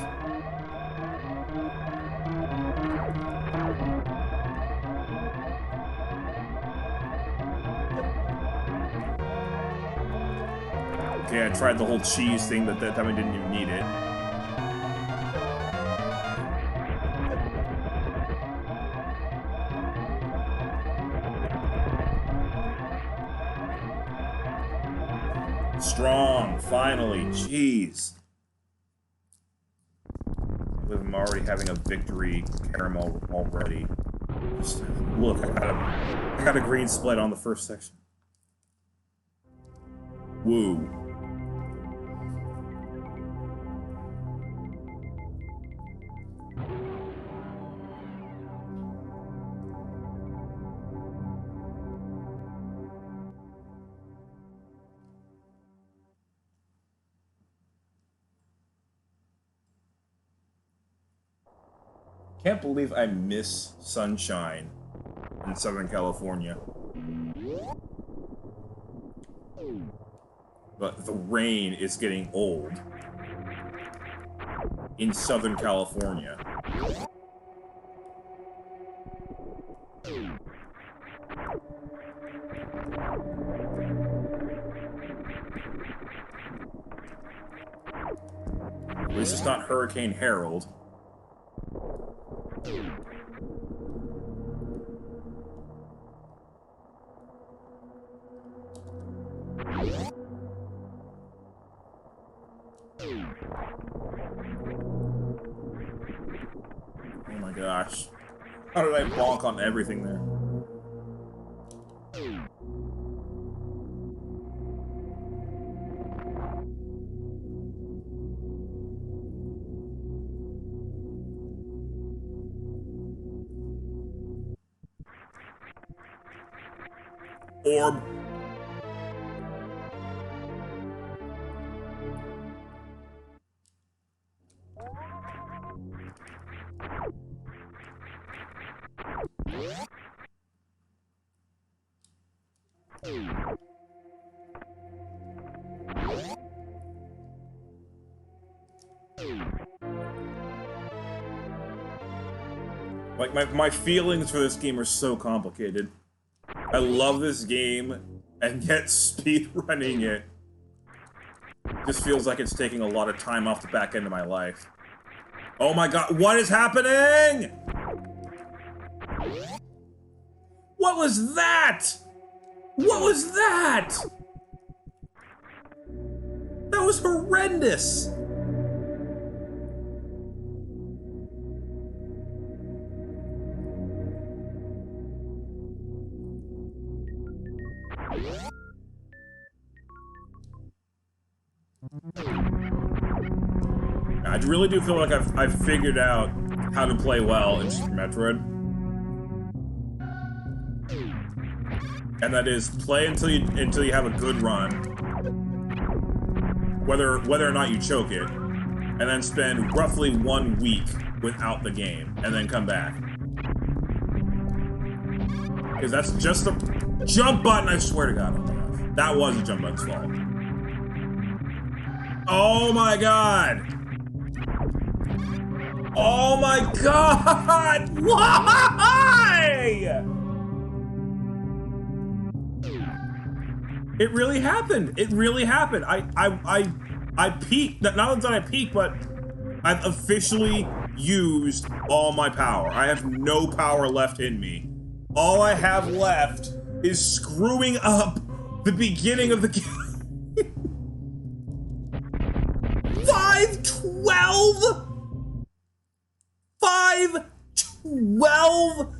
Okay, I tried the whole cheese thing, but that time I didn't even need it. Strong, finally, jeez. I'm already having a victory caramel already. Just, look, I got a green split on the first section. Woo. Can't believe I miss sunshine in Southern California. But the rain is getting old in Southern California. At least it's not Hurricane Harold. Oh my gosh. How did I bonk on everything there? Orb. Like, my feelings for this game are so complicated. I love this game, and yet speedrunning it just feels like it's taking a lot of time off the back end of my life. Oh my god, what is happening?! What was that?! What was that? That was horrendous. I really do feel like I've figured out how to play well in Super Metroid. And that is play until you have a good run. Whether or not you choke it. And then spend roughly 1 week without the game. And then come back. Because that's just the jump button, I swear to God. Oh my gosh. That was a jump button's fault. Oh my god! Oh my god! Why? It really happened. It really happened. I peaked. Not only did I peak, but I've officially used all my power. I have no power left in me. All I have left is screwing up the beginning of the game. 512? 512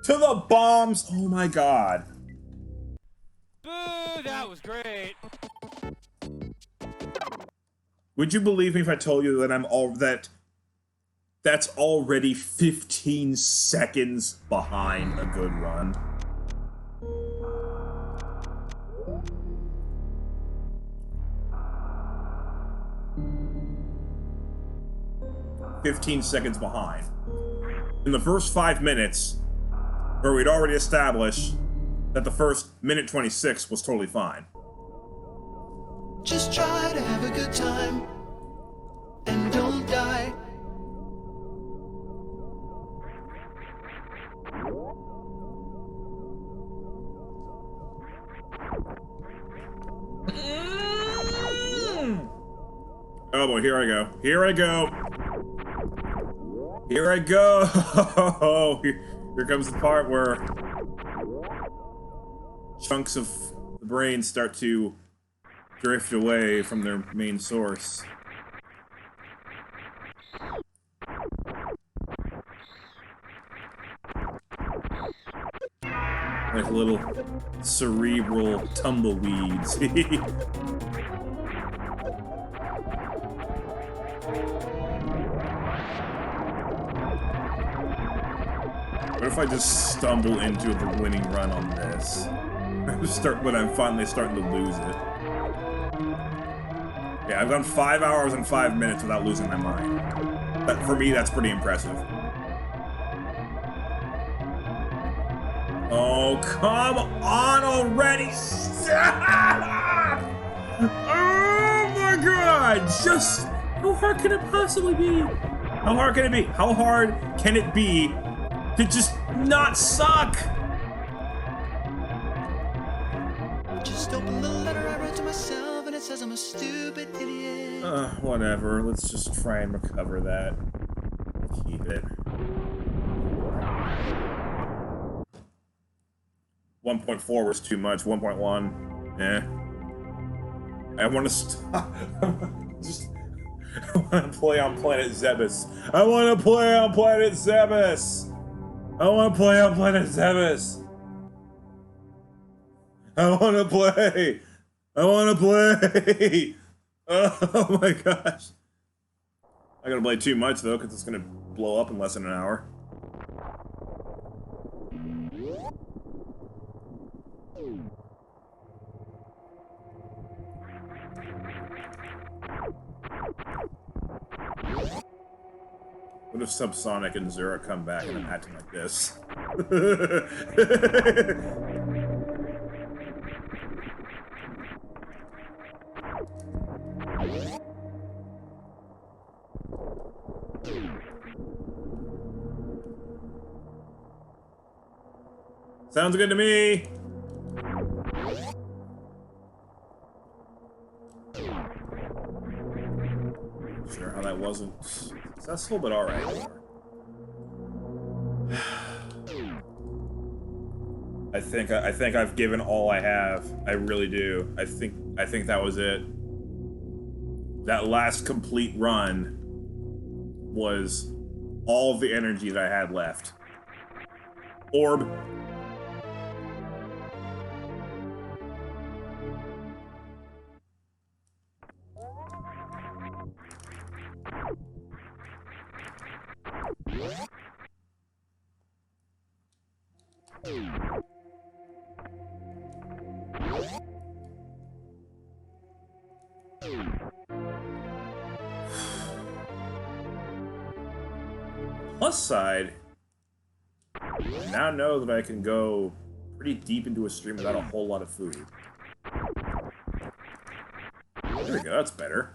to the bombs. Oh my god. Boo! That was great. Would you believe me if I told you that that's already 15 seconds behind a good run? "15 seconds behind." In the first 5 minutes, where we'd already established that the first minute 26 was totally fine. Just try to have a good time and don't die. Oh boy, here I go. Here I go. Here I go. Here comes the part where chunks of the brain start to drift away from their main source. Like little cerebral tumbleweeds. What if I just stumble into the winning run on this? When I'm finally starting to lose it. Yeah, I've gone 5 hours and 5 minutes without losing my mind. But for me, that's pretty impressive. Oh, come on already! Oh my god! Just how hard can it possibly be? How hard can it be? How hard can it be to just not suck? Just open the letter I wrote to myself and it says I'm a stupid idiot. Whatever. Let's just try and recover that. Keep it. 1.4 was too much. 1.1, eh. I want to stop. Just, I want to play on Planet Zebus. I want to play on Planet Zebus. I want to play on Planet Zebus. I want to play. I want to play. Oh my gosh. I gotta play too much though, because it's gonna blow up in less than an hour. What if Subsonic and Zura come back and I'm acting like this? Sounds good to me. Sure how that wasn't successful, but alright. I think I've given all I have. I really do. I think that was it. That last complete run was all of the energy that I had left. Orb. Plus side, I now know that I can go pretty deep into a stream without a whole lot of food. There we go, that's better.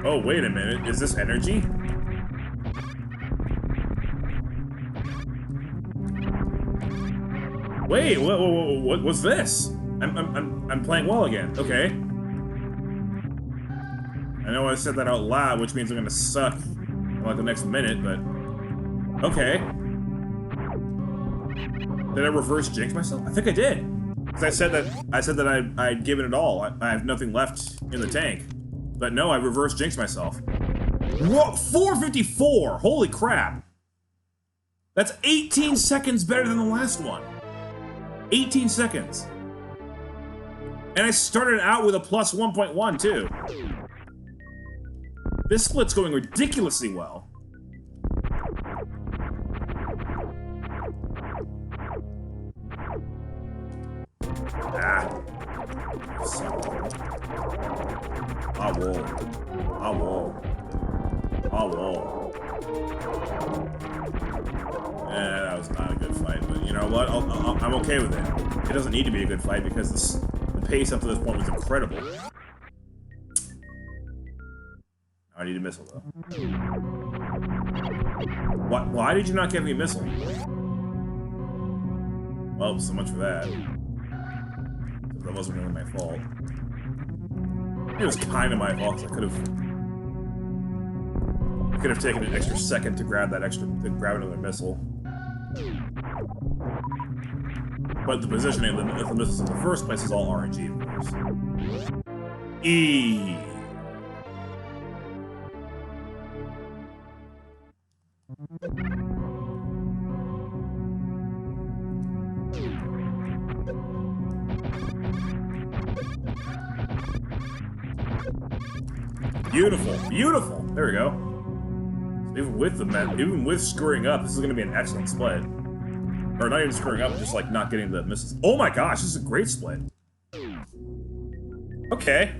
Oh, wait a minute. Is this energy? Wait, what's this? I'm playing well again. Okay. I know I said that out loud, which means I'm gonna suck in like the next minute, but okay. Did I reverse jinx myself? I think I did. Because I said that I'd given it all. I have nothing left in the tank. But no, I reverse jinxed myself. Whoa, 454! Holy crap! That's 18 seconds better than the last one. 18 seconds. And I started out with a plus 1.1 too. This split's going ridiculously well. Ah. I will. That was not a good fight, but you know what? I'm okay with it. It doesn't need to be a good fight because the pace up to this point was incredible. I need a missile, though. Why did you not give me a missile? Well, so much for that. That wasn't really my fault. It was kind of my fault, because I could have taken an extra second to grab another missile. But the positioning of the missiles in the first place is all RNG, of course. E. Beautiful, beautiful. There we go. So even with screwing up, this is going to be an excellent split. Or not even screwing up, just like not getting the misses. Oh my gosh, this is a great split. Okay,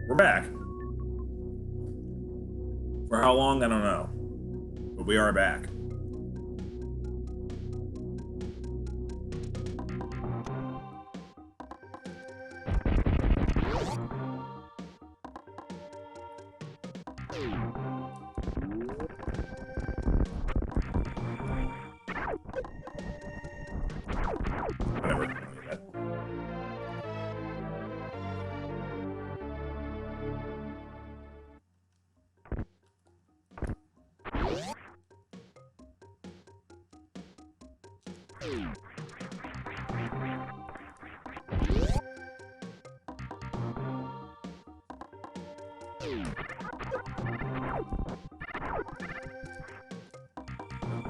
we're back. For how long, I don't know, but we are back.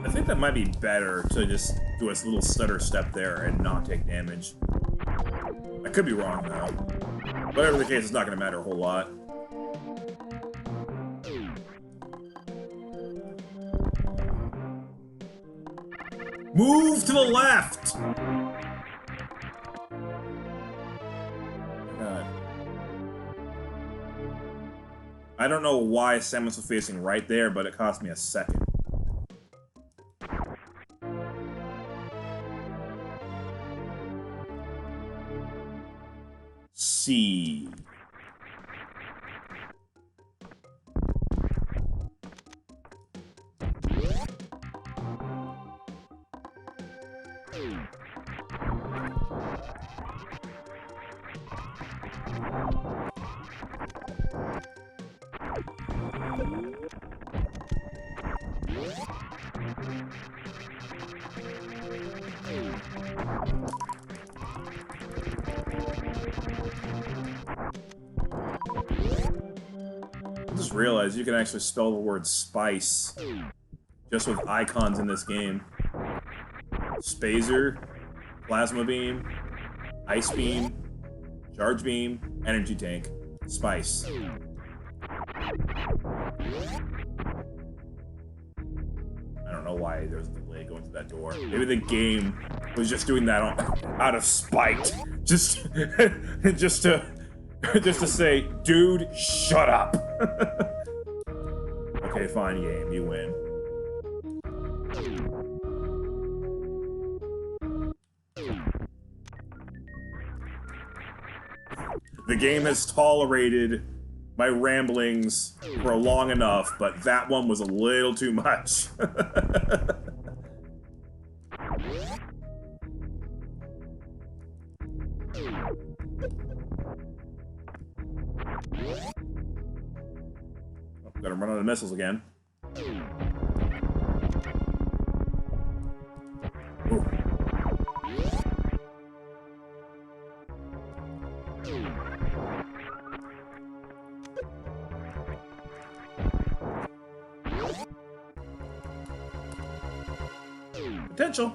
I think that might be better to just do a little stutter step there and not take damage. I could be wrong, though. Whatever the case, it's not going to matter a whole lot. Move to the left! God. I don't know why Samus was facing right there, but it cost me a second. C. I just realized you can actually spell the word spice just with icons in this game. Spazer, plasma beam, ice beam, charge beam, energy tank, spice. I don't know why there's a delay going through that door. Maybe the game was just doing that out of spite, just to say, dude, shut up. Okay, fine, game, you win. The game has tolerated my ramblings for long enough, but that one was a little too much. Oh, gotta run out of missiles again. Ooh. Potential.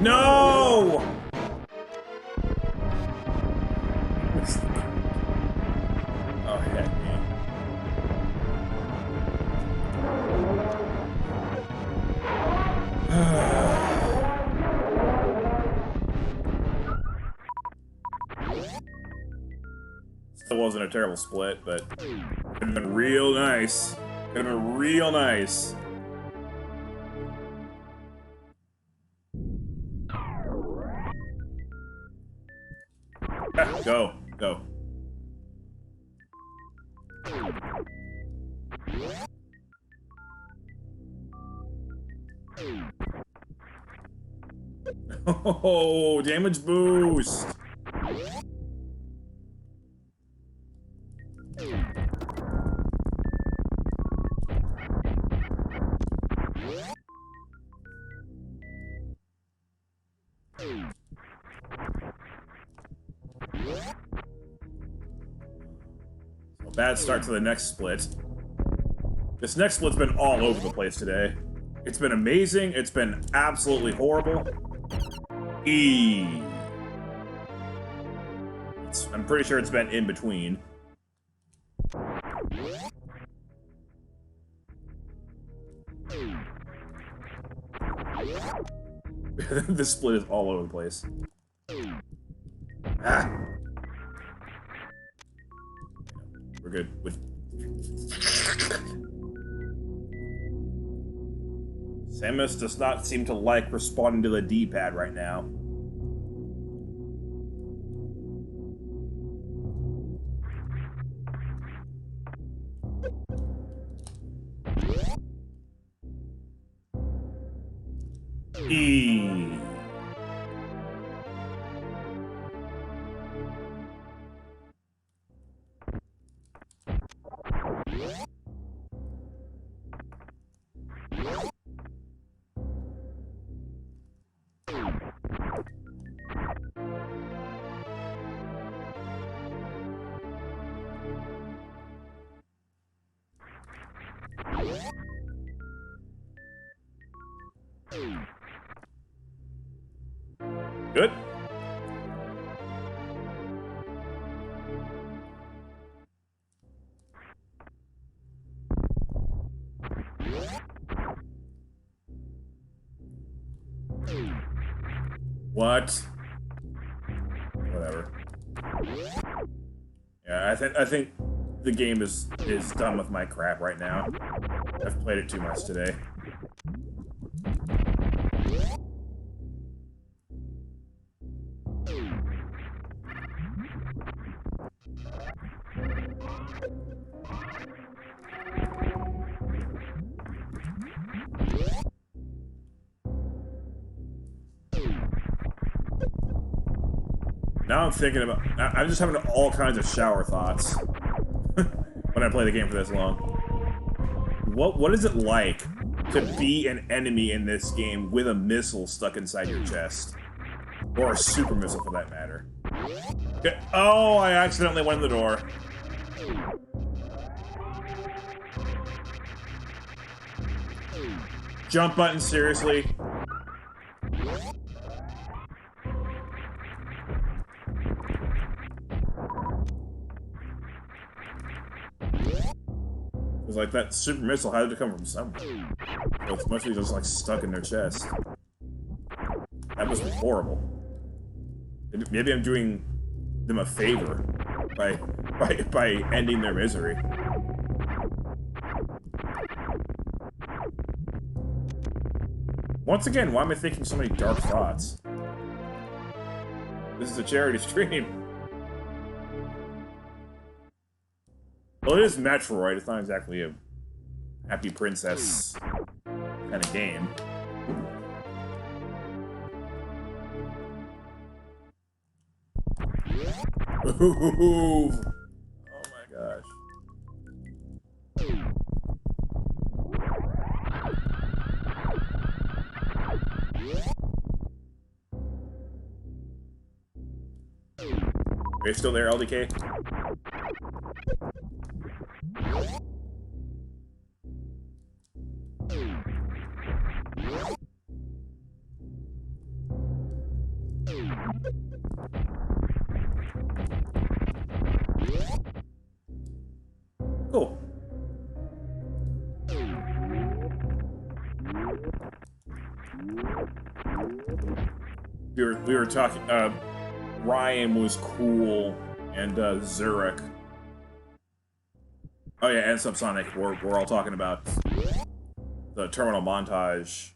No! Oh, heck, man. Still wasn't a terrible split, but could have been real nice. Could have been real nice. Go, go. Oh, damage boost. Bad start to the next split. This next split's been all over the place today. It's been amazing. It's been absolutely horrible. E. I'm pretty sure it's been in between. This split is all over the place. Ah. We're good. Samus does not seem to like responding to the D-pad right now. E. Good. What? Whatever. Yeah, I think the game is done with my crap right now. I've played it too much today. Now I'm thinking about... I'm just having all kinds of shower thoughts when I play the game for this long. What is it like to be an enemy in this game with a missile stuck inside your chest? Or a super missile, for that matter. Okay. Oh, I accidentally went in the door. Jump button, seriously? It was like that super missile had to come from somewhere. So it must be just like stuck in their chest. That must be horrible. Maybe I'm doing them a favor by ending their misery. Once again, why am I thinking so many dark thoughts? This is a charity stream. Well, it is Metroid. It's not exactly a Happy Princess kind of game. Ooh. Oh my gosh. Are you still there, LDK? Cool. We were talking. Ryan was cool, and Zurich. Oh yeah, and Subsonic. We're all talking about the terminal montage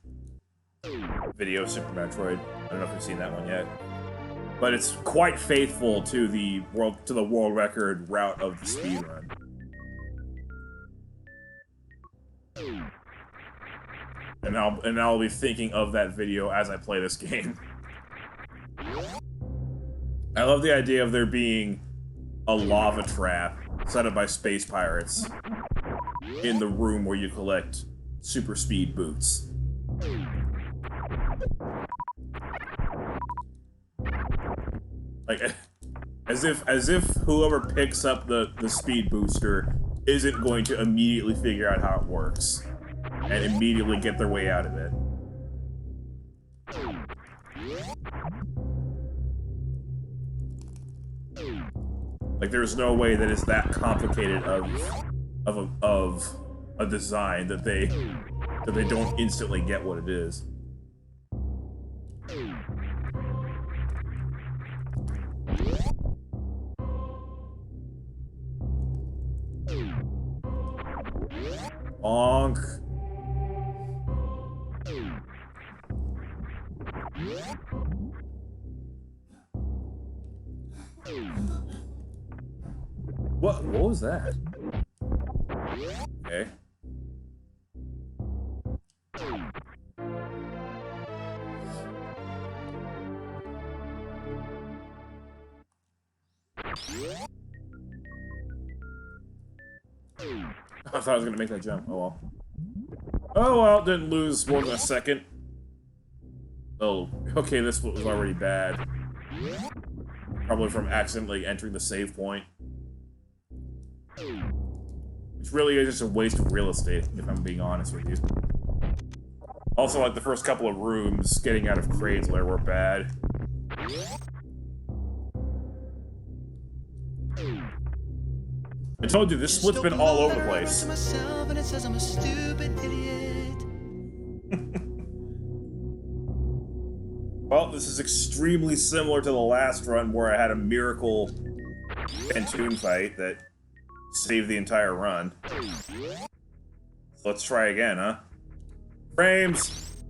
video of Super Metroid. I don't know if you've seen that one yet, but it's quite faithful to the world record route of the speedrun. And I'll be thinking of that video as I play this game. I love the idea of there being a lava trap set up by space pirates in the room where you collect super speed boots. Like, as if whoever picks up the speed booster isn't going to immediately figure out how it works and immediately get their way out of it. Like, there's no way that it's that complicated of a design that they don't instantly get what it is. Bonk. What was that? Okay. I thought I was gonna make that jump. Oh well. Oh well, didn't lose more than a second. Oh, okay, this was already bad. Probably from accidentally entering the save point. Which really is just a waste of real estate, if I'm being honest with you. Also, like, the first couple of rooms getting out of crates there were bad. I told you, this split's been all over the place. Myself and it says I'm a stupid idiot. Well, this is extremely similar to the last run where I had a miracle Phantoon fight that saved the entire run. Let's try again, huh? Frames!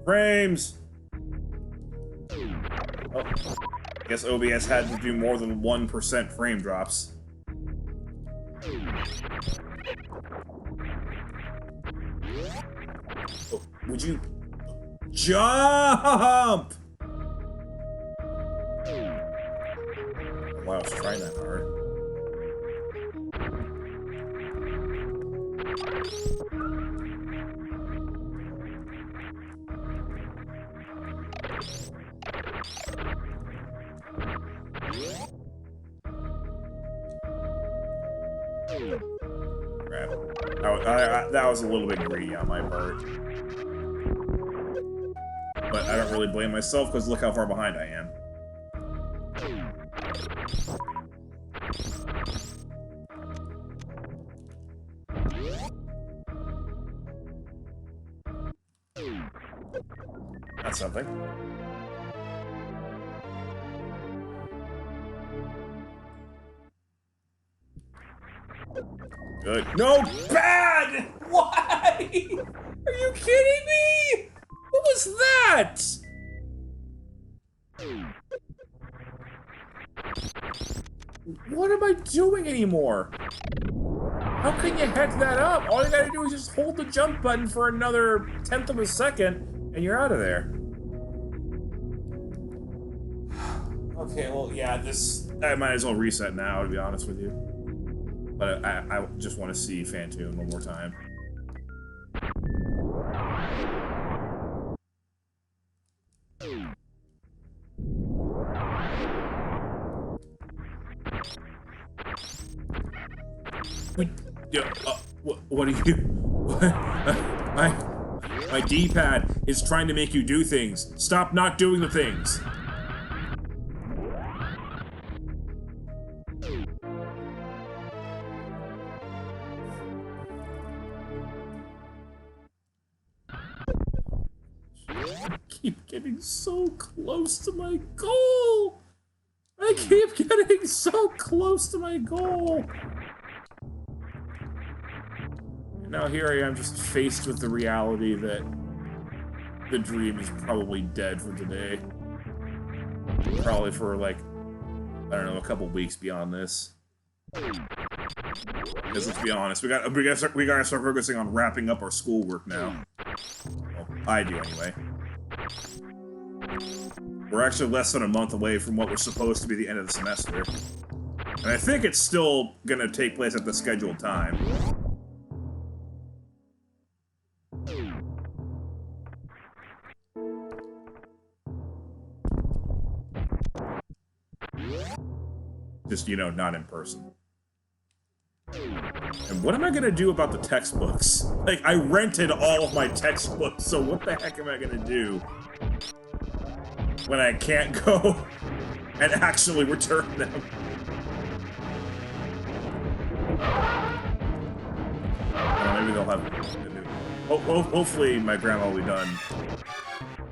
Frames! Oh, I guess OBS had to do more than 1% frame drops. Oh, would you... Jump! Wow, I was trying that hard. Crap. That was a little bit greedy on my part. But I don't really blame myself, because look how far behind I am. That's something. Good. No, bad! Why? Are you kidding me? What was that? What am I doing anymore? How can you heck that up? All you gotta do is just hold the jump button for another 1/10 of a second, and you're out of there. Okay, well, yeah, I might as well reset now, to be honest with you. But I just want to see Phantoon one more time. What are you... My D-pad is trying to make you do things. Stop not doing the things. I keep getting so close to my goal. I keep getting so close to my goal. And now here I am, just faced with the reality that the dream is probably dead for today. Probably for, like, I don't know, a couple weeks beyond this. Because let's be honest, we gotta start focusing on wrapping up our schoolwork now. Well, I do anyway. We're actually less than a month away from what was supposed to be the end of the semester. And I think it's still gonna take place at the scheduled time. Just, you know, not in person. And what am I gonna do about the textbooks? Like, I rented all of my textbooks, so what the heck am I gonna do when I can't go and actually return them? Maybe they'll have... hopefully my grandma will be done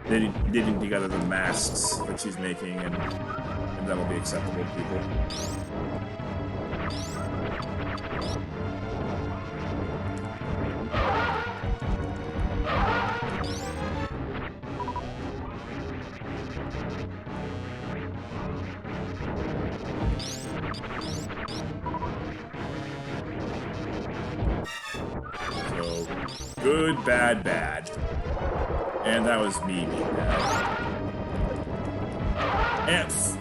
knitting together the masks that she's making, and that'll be acceptable to people. So, good, bad, bad. And that was me being bad. F.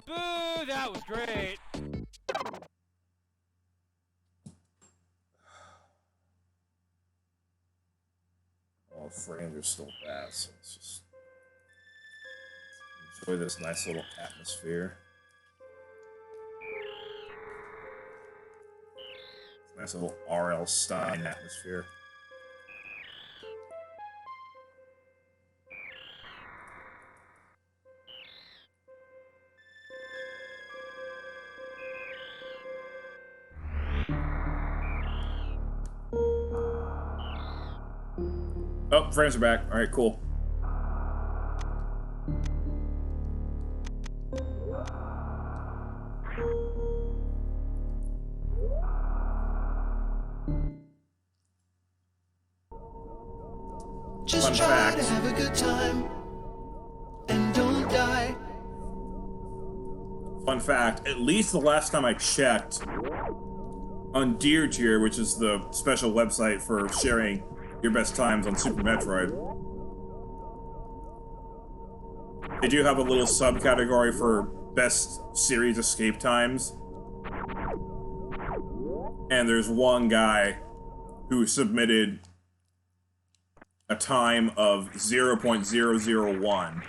Boo! That was great. Oh, frames are still bad, so let's just enjoy this nice little atmosphere. Nice little R.L. Stein atmosphere. Oh, frames are back. All right, cool. Just Fun try fact. to have a good time and don't die. Fun fact, at least the last time I checked, on Deer Tier, which is the special website for sharing your best times on Super Metroid, they do have a little subcategory for best series escape times. And there's one guy who submitted a time of 0.001.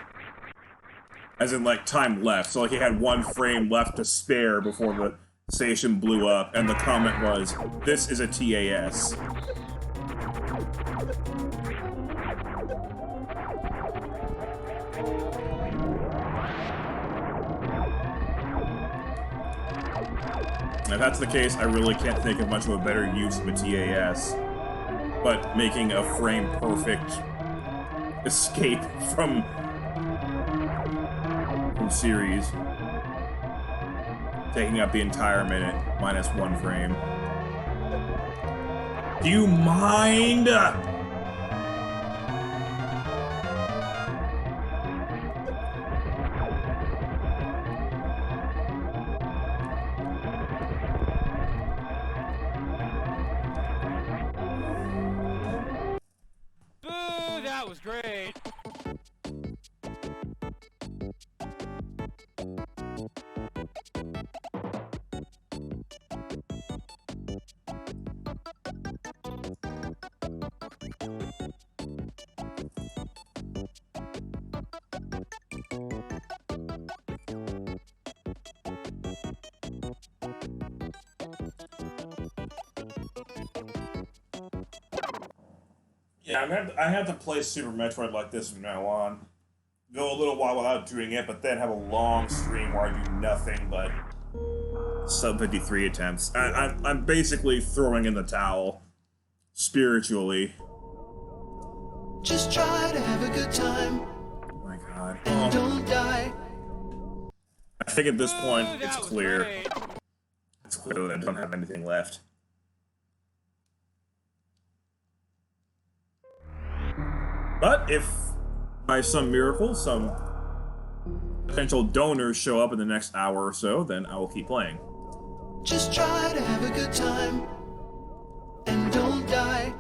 As in, like, time left. So, like, he had 1 frame left to spare before the station blew up, and the comment was, "This is a TAS." If that's the case, I really can't think of much of a better use of a TAS, but making a frame-perfect escape from series, taking up the entire minute, minus 1 frame. Do you mind? Boo, that was great. Yeah, I have to play Super Metroid like this from now on. Go a little while without doing it, but then have a long stream where I do nothing but sub 53 attempts. I'm basically throwing in the towel, spiritually. Just try to have a good time Oh my god. and don't die. I think at this point, Boo, it's that was clear. great. It's clear that I don't have anything left. But if, by some miracle, some potential donors show up in the next hour or so, then I will keep playing. Just try to have a good time and don't die.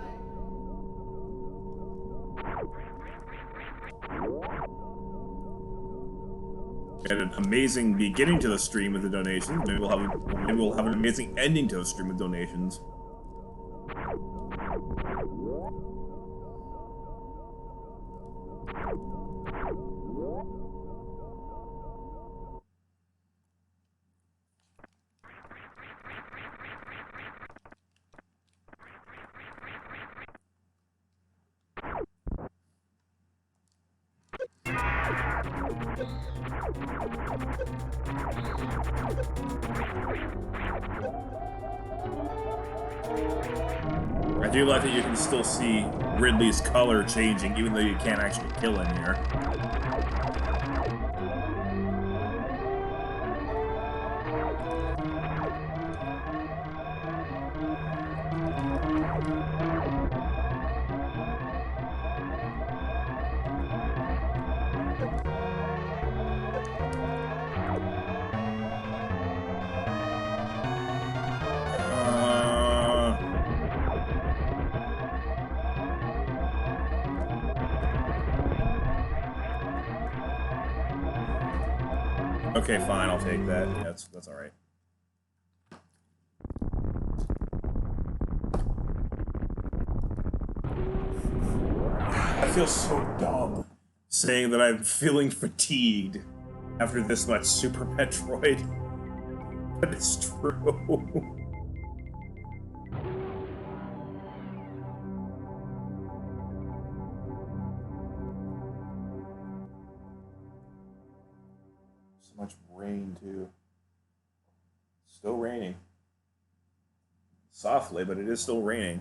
We had an amazing beginning to the stream with the donations. Maybe we'll have an amazing ending to the stream with donations. I do like that you can still see Ridley's color changing, even though you can't actually kill him here. Okay, fine, I'll take that. Yeah, that's alright. I feel so dumb saying that I'm feeling fatigued after this much Super Metroid. But it's true. Much rain too. Still raining. Softly, but it is still raining.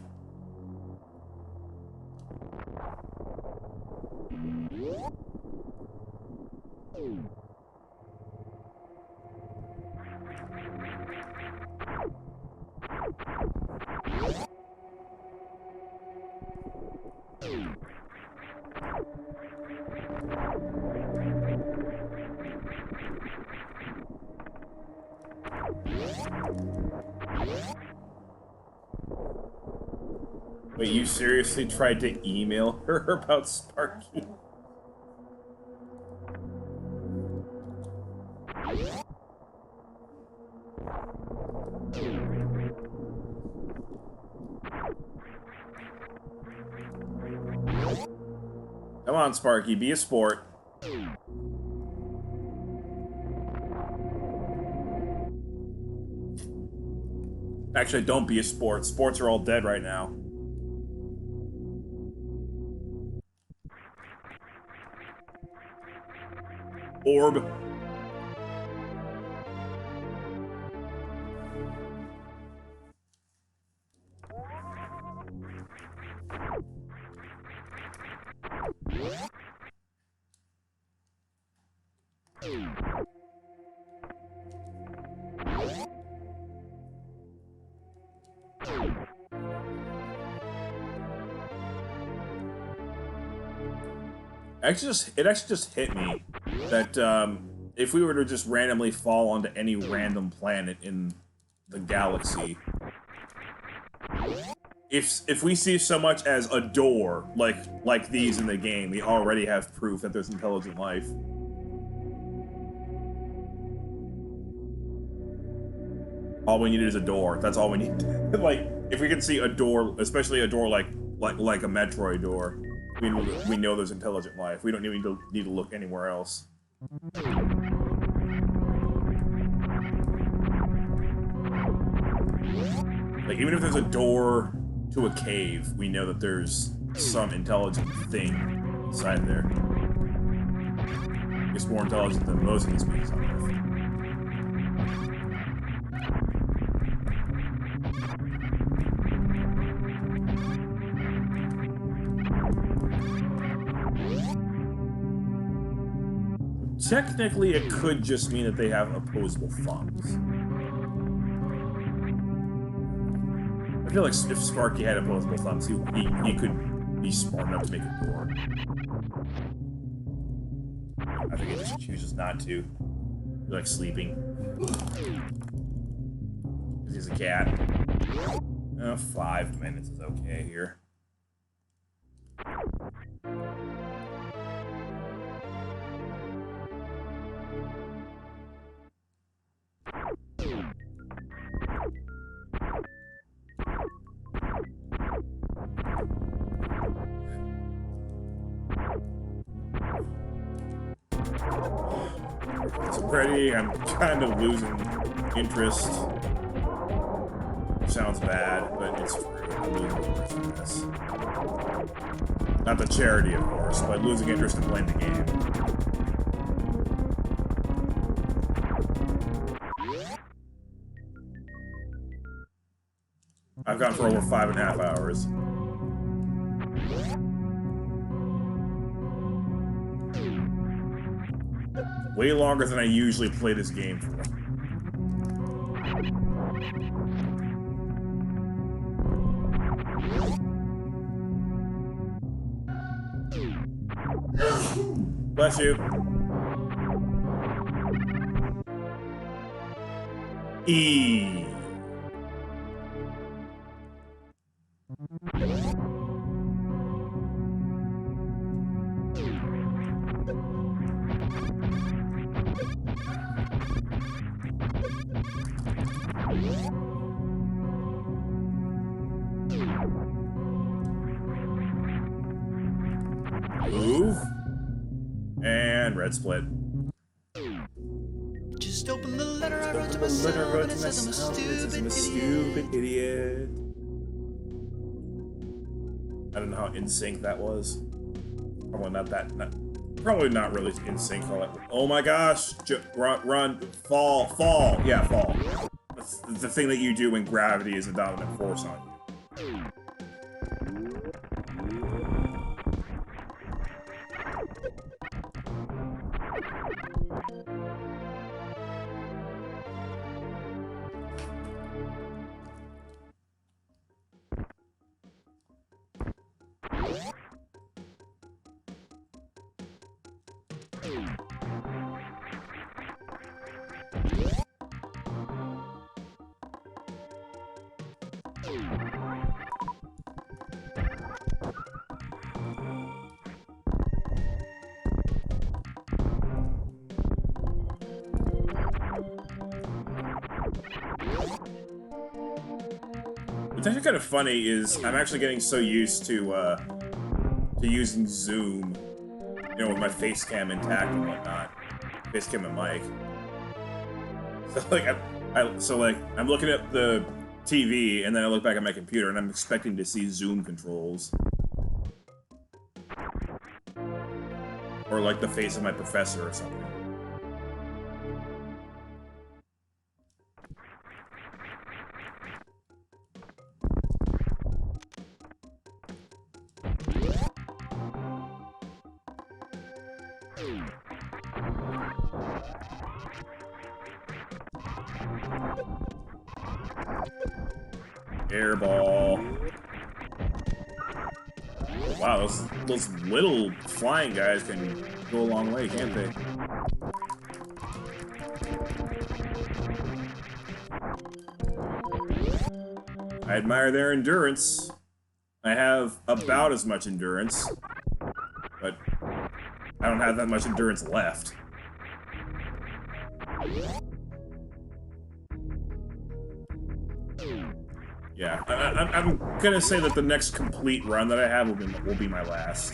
Wait, you seriously tried to email her about Sparky? Come on, Sparky, be a sport. Actually, don't be a sport. Sports are all dead right now. Orb. It actually just hit me that if we were to just randomly fall onto any random planet in the galaxy, if we see so much as a door like these in the game, we already have proof that there's intelligent life. All we need is a door. That's all we need. Like, if we can see a door, especially a door like a Metroid door, we know there's intelligent life. We don't even need to look anywhere else. Like, even if there's a door to a cave, we know that there's some intelligent thing inside there. It's more intelligent than most of these beings on Earth. Technically, it could just mean that they have opposable thumbs. I feel like if Sparky had opposable thumbs, he could be smart enough to make a door. I think he just chooses not to. He's like sleeping. Because he's a cat. 5 minutes is okay here. It's ready. I'm kind of losing interest. Sounds bad, but it's true. I'm losing interest in this. Not the charity, of course, but losing interest in playing the game. I've gone for over 5.5 hours. Way longer than I usually play this game for. Bless you. E. Move. And red split. Just open the letter I wrote to myself, and it says I'm a stupid idiot. I don't know how in sync that was. Probably not that. Probably not really in sync. Oh my gosh! Run, fall. Yeah, fall. That's the thing that you do when gravity is a dominant force on you. What's actually kind of funny is I'm actually getting so used to using Zoom, you know, with my face cam intact and whatnot, face cam and mic. So like I'm looking at the TV and then I look back at my computer and I'm expecting to see Zoom controls, or like the face of my professor or something. Airball. Oh, wow, those little flying guys can go a long way, can't they? I admire their endurance. I have about as much endurance, but I don't have that much endurance left. Yeah, I'm gonna say that the next complete run that I have will be my last.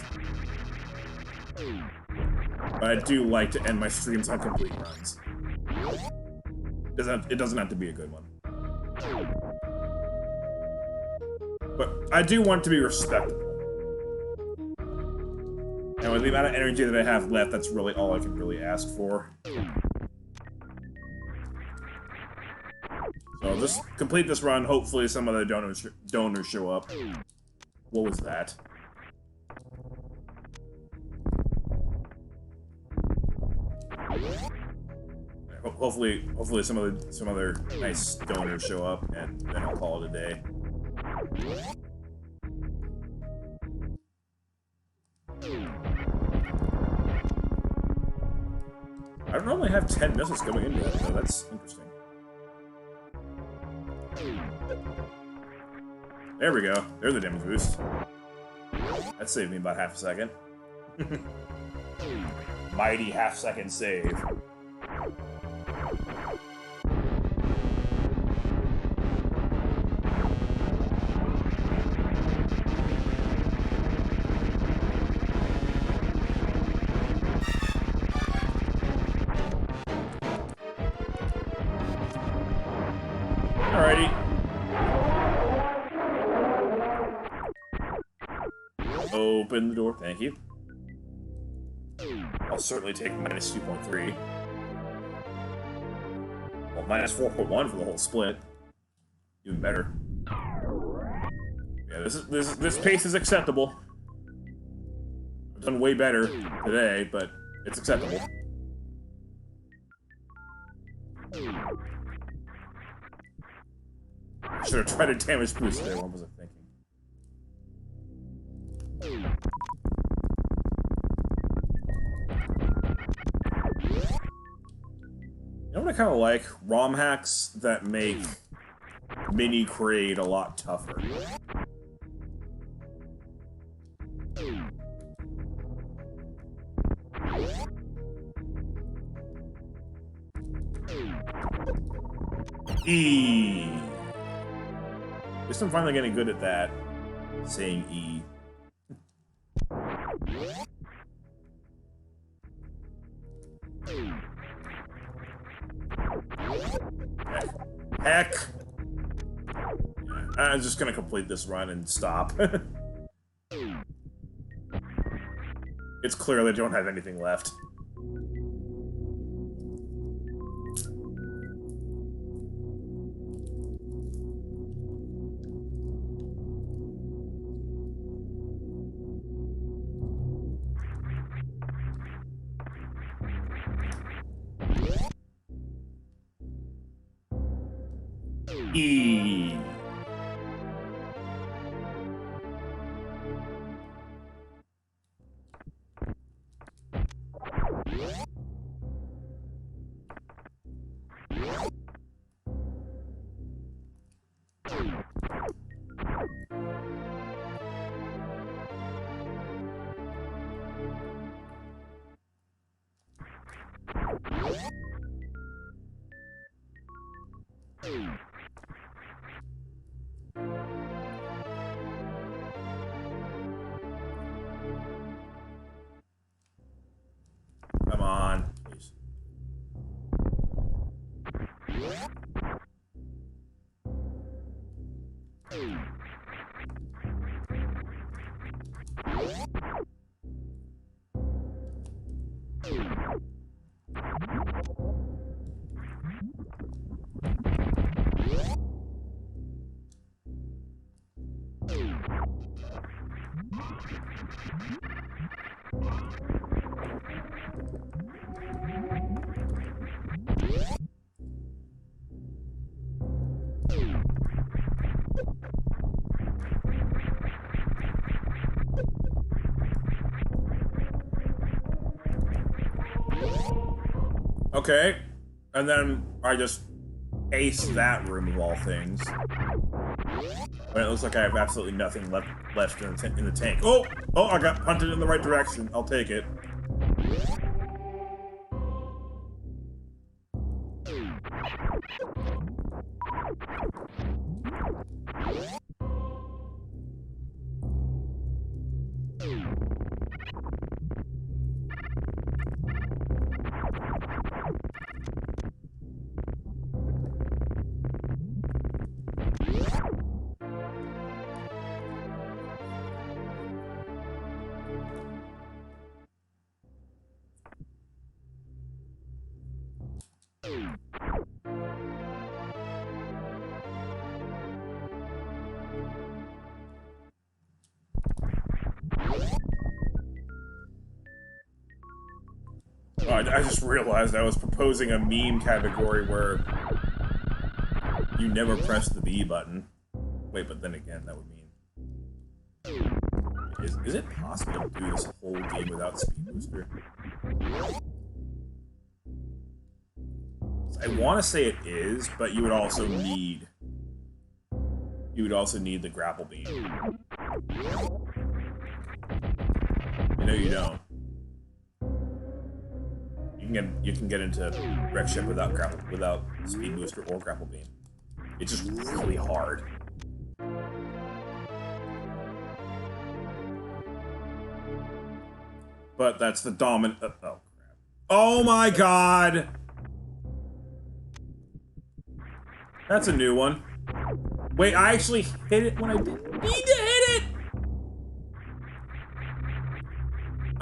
But I do like to end my streams on complete runs. It doesn't have to be a good one. But I do want it to be respectable. And with the amount of energy that I have left, that's really all I can really ask for. So just complete this run. Hopefully some of the donors show up. What was that? Hopefully some other nice donors show up, and then I'll call it a day. I don't normally have 10 missiles going into that, though. That's interesting. There we go. There's the damage boost. That saved me about half a second. Mighty half-second save. Alrighty. Open the door, thank you. I'll certainly take minus 2.3. Well, minus 4.1 for the whole split. Even better. Yeah, this pace is acceptable. I've done way better today, but it's acceptable. I should have tried a damage boost there. What was I thinking? You know what I kind of like? ROM hacks that make mini Kraid a lot tougher. E. At least I'm finally getting good at that. Saying E. Heck! I'm just gonna complete this run and stop. It's clear they don't have anything left. E. Come on, please. Okay, and then I just ace that room of all things. When it looks like I have absolutely nothing left in the tank. Oh! Oh, I got punted in the right direction. I'll take it. Oh, I just realized I was proposing a meme category where you never press the B button. Wait, but then again, that would mean... Is it possible to do this whole game without Speed Booster? I want to say it is, but you would also need... You would also need the grapple beam. No, you don't. You can get into wreck ship without Speed Booster or grapple beam. It's just really hard. But that's the dominant. Oh crap! Oh my god! That's a new one. Wait, I actually hit it when I didn't need to hit it.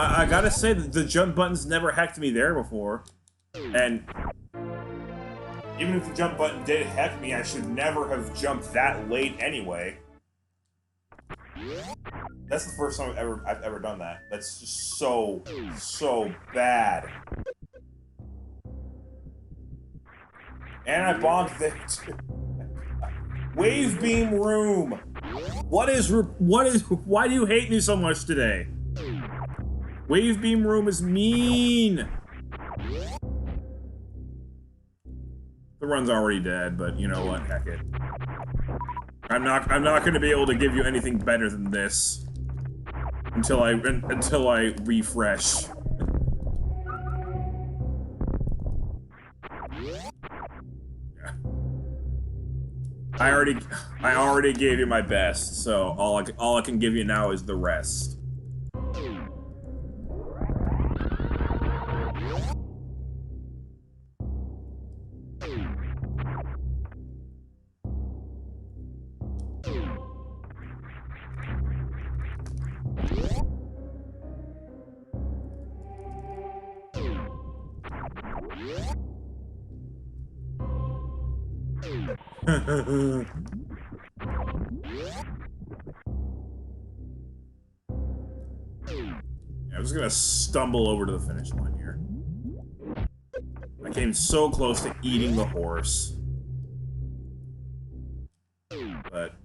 I gotta say that the jump buttons never hecked me there before, and even if the jump button did heck me, I should never have jumped that late anyway. That's the first time I've ever done that. That's just so bad. And I bombed there too. Wave beam room. Why do you hate me so much today? Wave beam room is mean. The run's already dead, but you know what? Heck it. I'm not going to be able to give you anything better than this until I refresh. Yeah. I already gave you my best, so all I can give you now is the rest. I'm just gonna stumble over to the finish line here. I came so close to eating the horse. But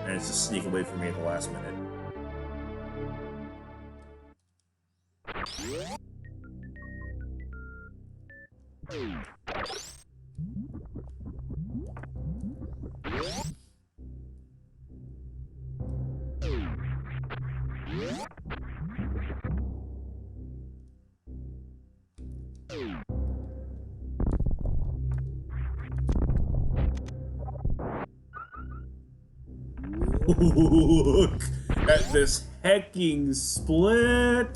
managed to sneak away from me at the last minute. Look at this hecking split.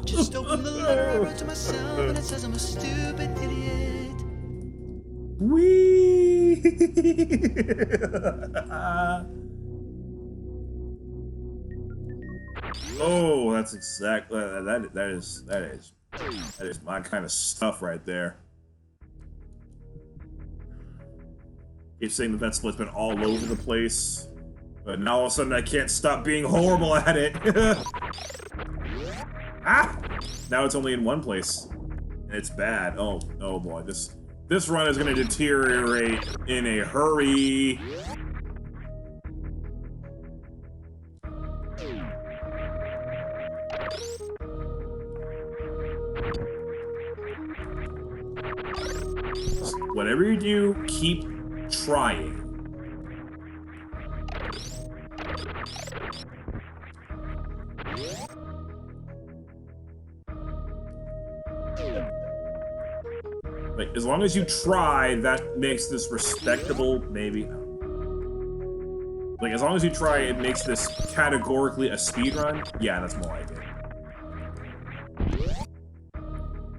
Just open the letter I wrote to myself, and it says I'm a stupid idiot. Wee. Oh, that's exactly that is my kind of stuff right there. Keep saying that split's been all over the place, but now all of a sudden I can't stop being horrible at it. Ah! Now it's only in one place, and it's bad. Oh boy, this run is going to deteriorate in a hurry. Whatever you do, keep trying. Like, as long as you try, that makes this respectable, maybe. Like, as long as you try, it makes this categorically a speedrun. Yeah, that's more like it.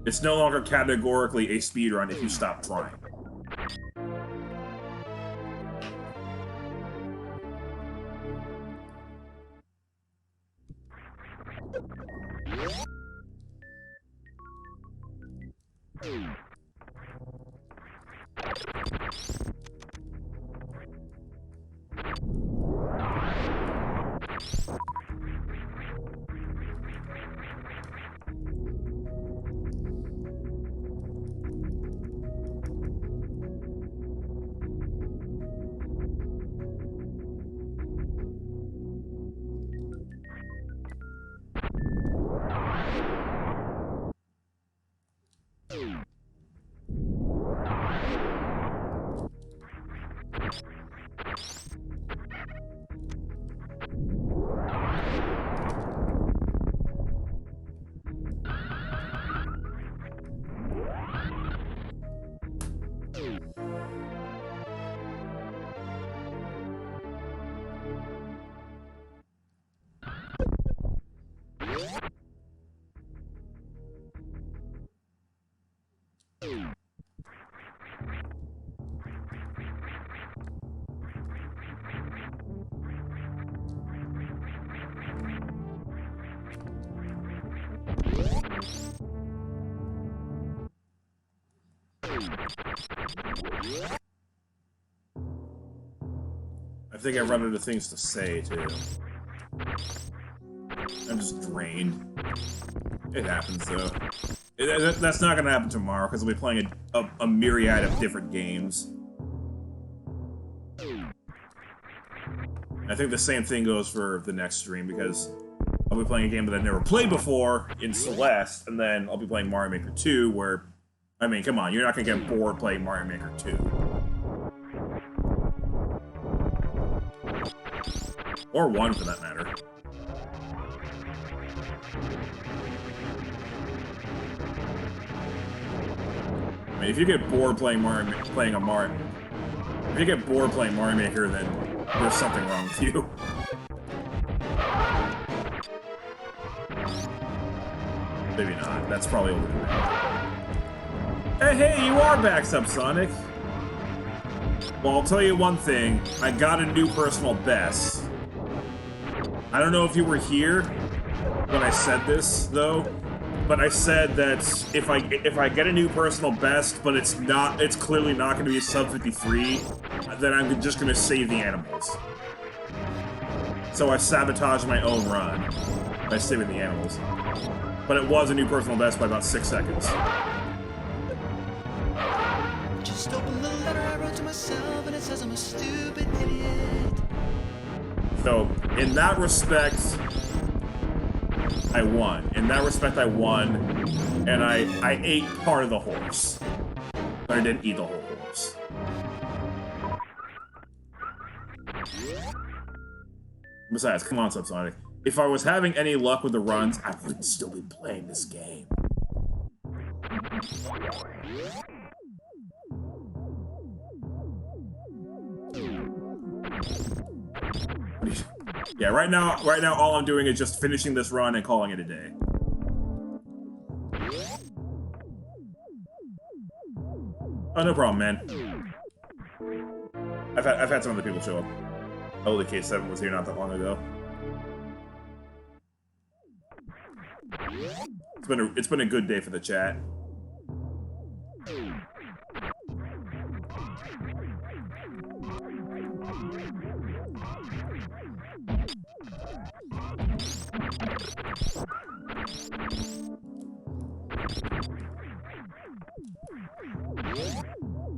It's no longer categorically a speedrun if you stop trying. I think I run out of things to say, too. I'm just drained. It happens, though. That's not gonna happen tomorrow, because I'll be playing a myriad of different games. I think the same thing goes for the next stream, because I'll be playing a game that I've never played before in Celeste, and then I'll be playing Mario Maker 2, where... I mean, come on, you're not gonna get bored playing Mario Maker 2. Or 1, for that matter. I mean, if you get bored playing Mario... If you get bored playing Mario Maker, then there's something wrong with you. Maybe not. That's probably over there. Hey, you are back, Subsonic! Well, I'll tell you one thing. I got a new personal best. I don't know if you were here when I said this, though, but I said that if I get a new personal best, but it's clearly not going to be a sub 53, then I'm just going to save the animals. So I sabotaged my own run by saving the animals. But it was a new personal best by about 6 seconds. Just open the letter I wrote to myself, and it says I'm a stupid idiot. So, in that respect, I won. In that respect, I won, and I ate part of the horse. But I didn't eat the whole horse. Besides, come on, Subsonic. If I was having any luck with the runs, I wouldn't still be playing this game. Yeah, right now, all I'm doing is just finishing this run and calling it a day. Oh, no problem, man. I've had some other people show up. Oh, the K7 was here not that long ago. It's been a good day for the chat.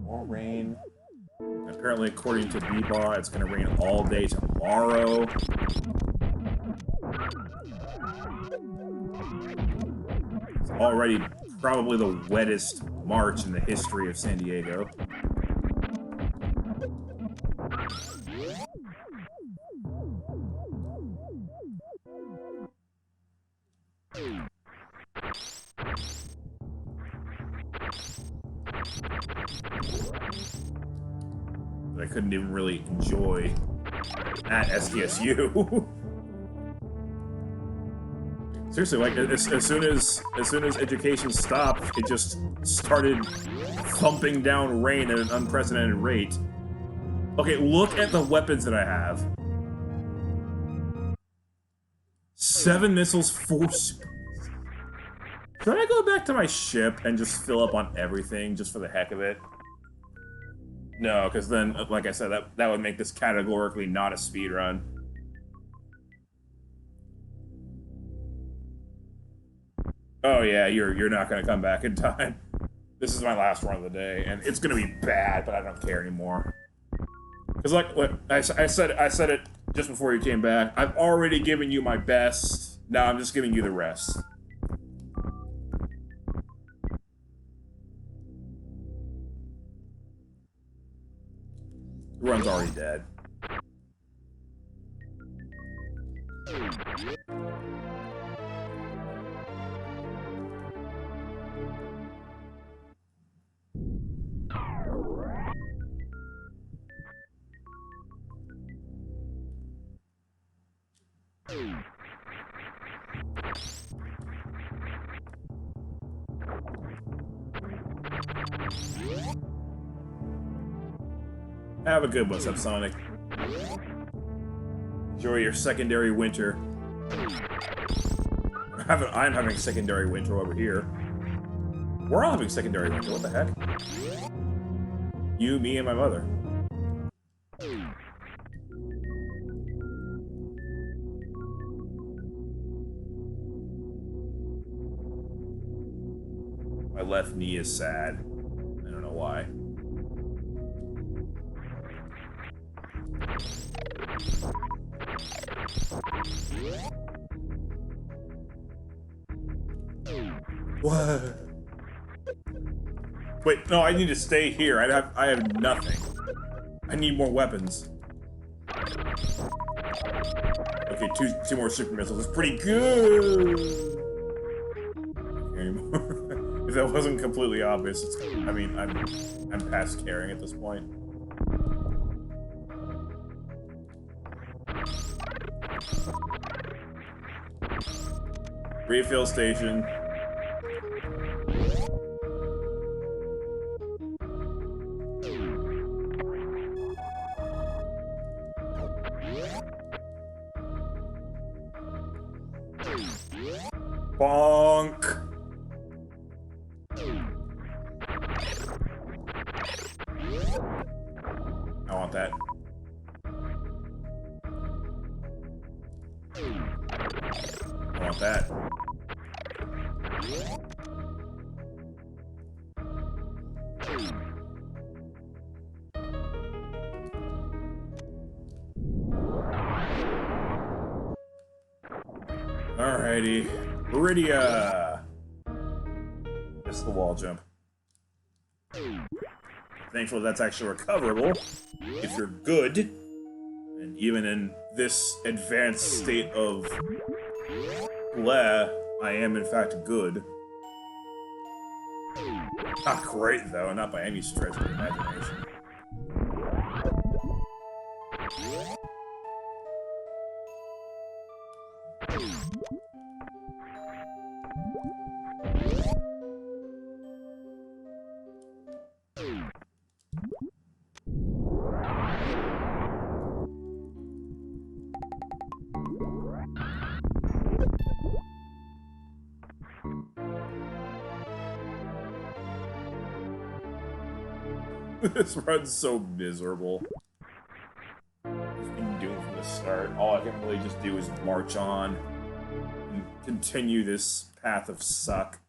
More rain. Apparently, according to Beba, it's gonna rain all day tomorrow. It's already probably the wettest March in the history of San Diego. I couldn't even really enjoy at SDSU. Seriously, like as soon as education stopped, it just started thumping down rain at an unprecedented rate. Okay, look at the weapons that I have. 7 missiles, 4 super. Should I go back to my ship and just fill up on everything just for the heck of it? No, because then, like I said, that would make this categorically not a speedrun. Oh yeah, you're not gonna come back in time. This is my last run of the day, and it's gonna be bad, but I don't care anymore. Cause like I said it just before you came back. I've already given you my best. Now I'm just giving you the rest. The run's already dead. Have a good one, Subsonic. Enjoy your secondary winter. I'm having secondary winter over here. We're all having secondary winter, what the heck? You, me, and my mother. My left knee is sad. I don't know why. What? Wait, no, I need to stay here. I have nothing. I need more weapons. Okay, two more super missiles is pretty good. Anymore. If that wasn't completely obvious, I mean, I'm past caring at this point. Refill station. Bonk. I want that. I want that. Alrighty. Viridia! Missed the wall jump. Thankfully that's actually recoverable if you're good. And even in this advanced state of bleh, I am in fact good. Not great though, not by any stretch of the imagination. This run's so miserable. I've been doomed from the start. All I can really just do is march on and continue this path of suck.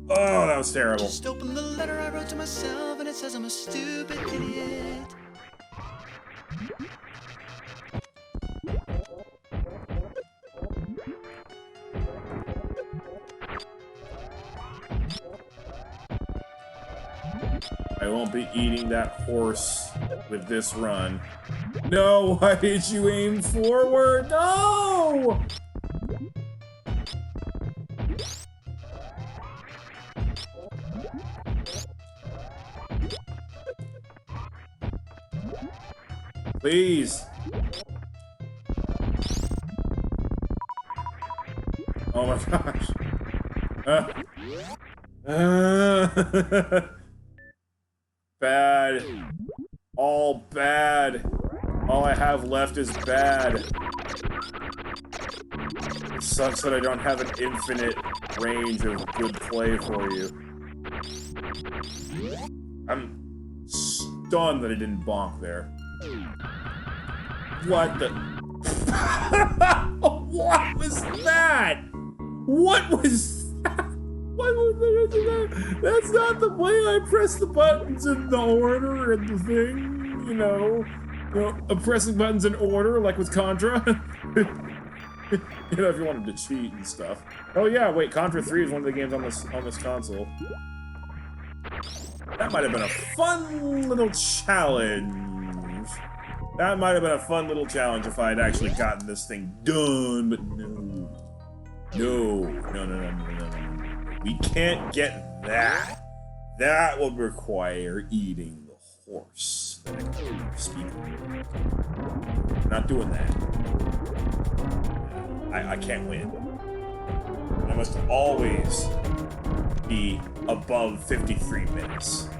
Oh, that was terrible. Just open the letter I wrote to myself and it says I'm a stupid idiot. I won't be eating that horse with this run. No, why did you aim forward? No! Please. Oh my gosh. Bad. All bad. All I have left is bad. It sucks that I don't have an infinite range of good play for you. I'm stunned that I didn't bonk there. What the? What was that? What was that? What was that? That's not the way I press the buttons in the order and the thing, you know. I'm pressing buttons in order, like with Contra. You know, if you wanted to cheat and stuff. Oh yeah, wait, Contra 3 is one of the games on this console. That might have been a fun little challenge. That might have been a fun little challenge if I had actually gotten this thing done, but no. No. We can't get that. That would require eating the horse. Not doing that. I can't win. I must always be above 53 minutes.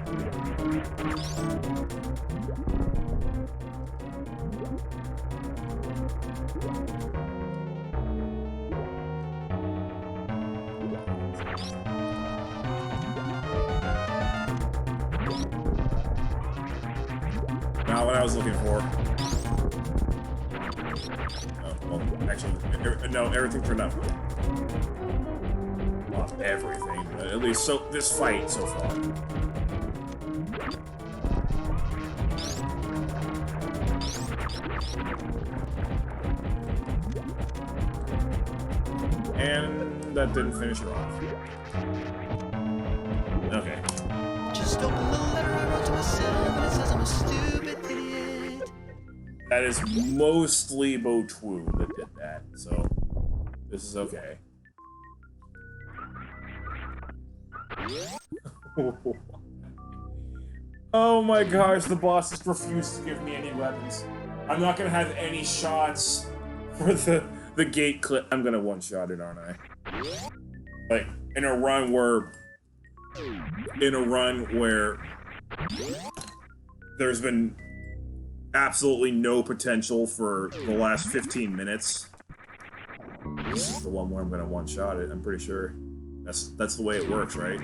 Not what I was looking for. Oh, well, actually, no, everything turned out fine. Not everything, but at least this fight so far. And that didn't finish her off. Okay. Just open the letter I wrote to myself and it says I'm a stupid idiot. That is mostly Botwu that did that, so this is okay. Oh my gosh, the boss just refused to give me any weapons. I'm not gonna have any shots for the gate clip. I'm gonna one-shot it, aren't I? Like, in a run where there's been absolutely no potential for the last 15 minutes. This is the one where I'm gonna one-shot it, I'm pretty sure. That's the way it works, right?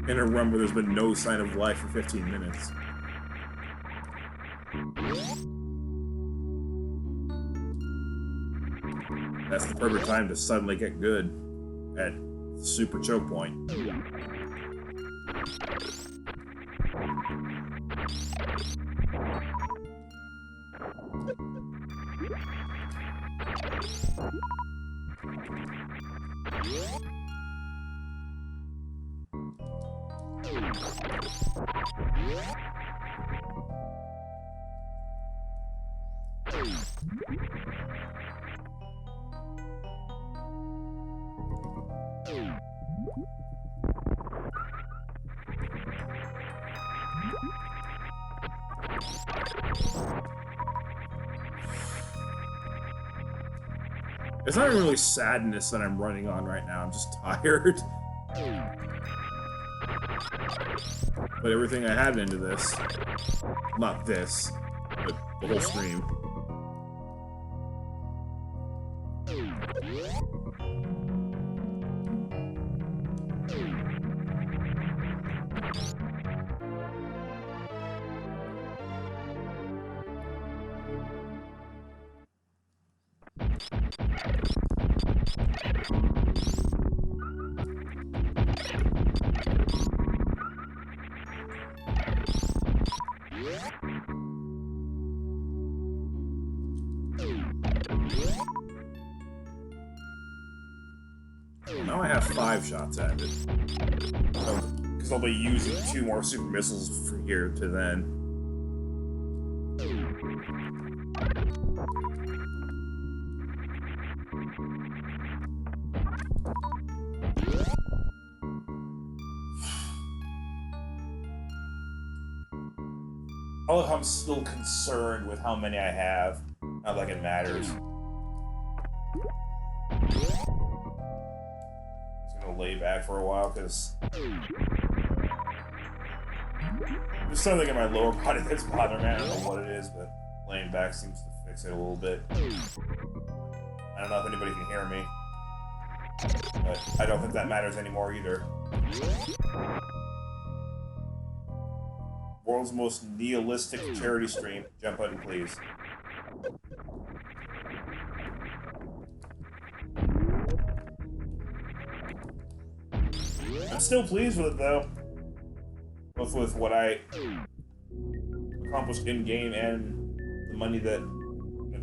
In a run where there's been no sign of life for 15 minutes. That's the perfect time to suddenly get good at super choke point. It's not really sadness that I'm running on right now. I'm just tired. But everything I had into this, not this, but the whole stream. Well, now I have 5 shots at it. Because I'll be using 2 more super missiles from here to then. I love how I'm still concerned with how many I have. Not like it matters. I'm just gonna lay back for a while because there's something in my lower body that's bothering me. I don't know what it is, but laying back seems to fix it a little bit. I don't know if anybody can hear me, but I don't think that matters anymore either. World's most nihilistic charity stream. Jump button, please. I'm still pleased with it, though. Both with what I accomplished in-game and the money that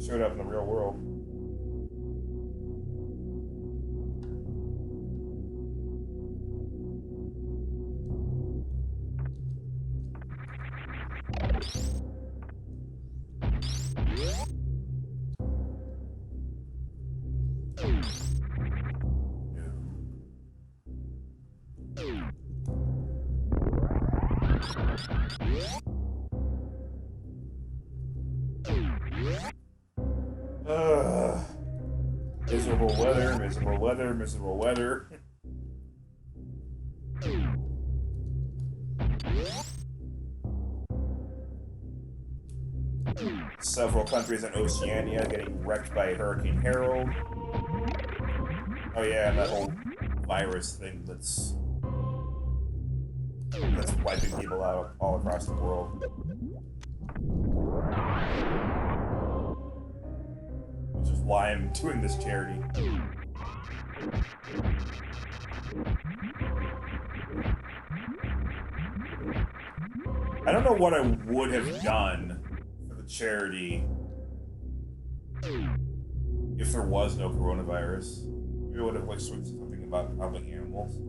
showed up in the real world. Miserable weather, miserable weather, miserable weather. Several countries in Oceania getting wrecked by Hurricane Harold. Oh yeah, and that whole virus thing that's wiping people out all across the world. Which is why I'm doing this charity. I don't know what I would have done for the charity if there was no coronavirus. Maybe I would have like said something about helping animals.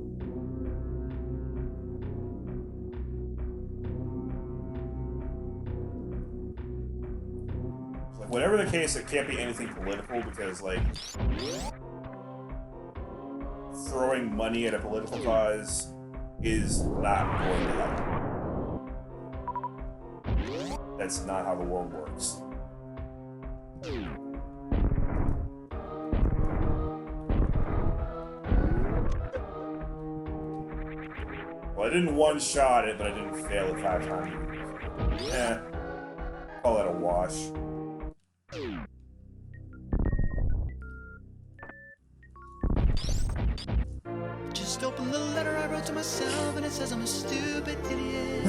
Whatever the case, it can't be anything political because, like, throwing money at a political cause is not going to help. That's not how the world works. Well, I didn't one-shot it, but I didn't fail it 5 times. Call that a wash. Just open the letter I wrote to myself and it says I'm a stupid idiot.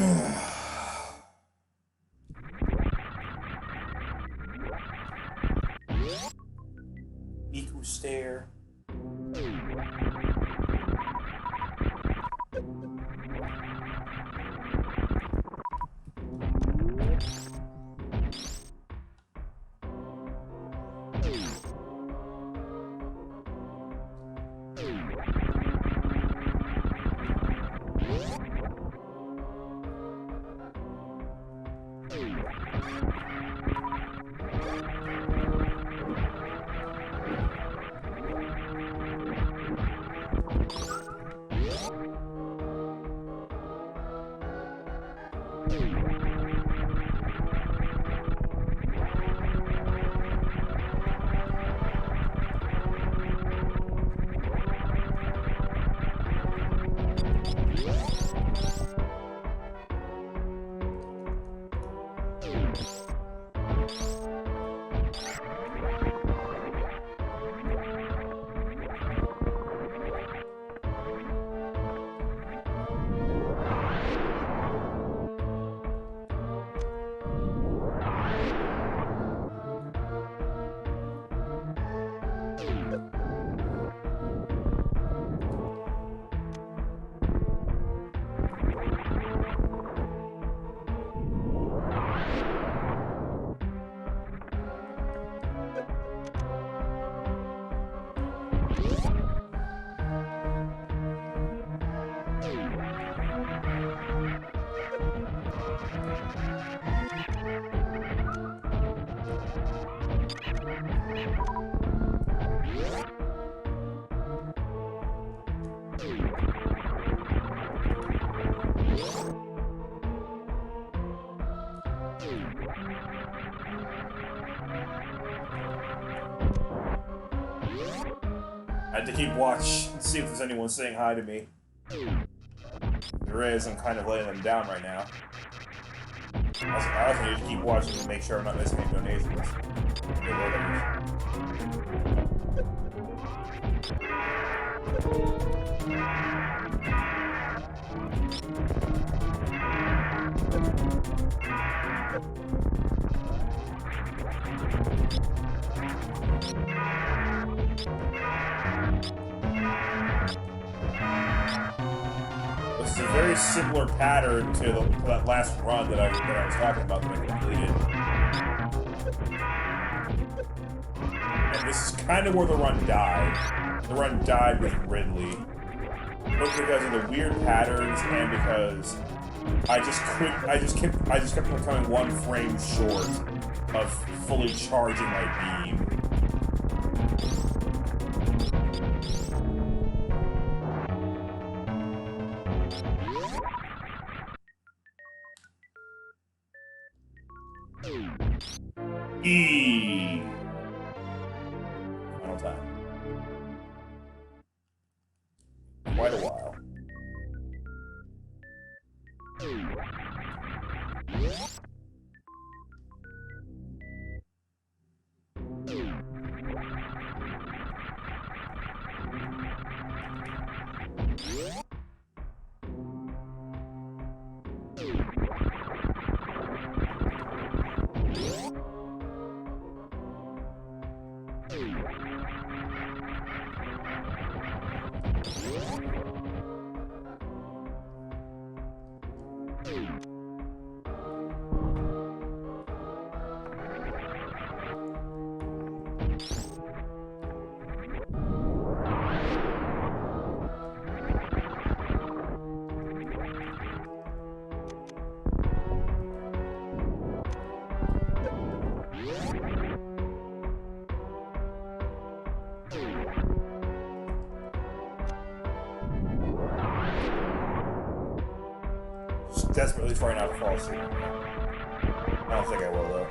Niku stare. had to keep watch and see if there's anyone saying hi to me. If there is, I'm kind of letting them down right now. I also need to keep watching to make sure I'm not missing any donations. This is a very similar pattern to that last run that I was talking about that I completed. And this is kind of where the run died. The run died with Ridley. Both because of the weird patterns and because I just kept becoming one frame short of fully charging my beam. E. Final time. Quite a while. Desperately trying not to fall asleep. I don't think I will, though.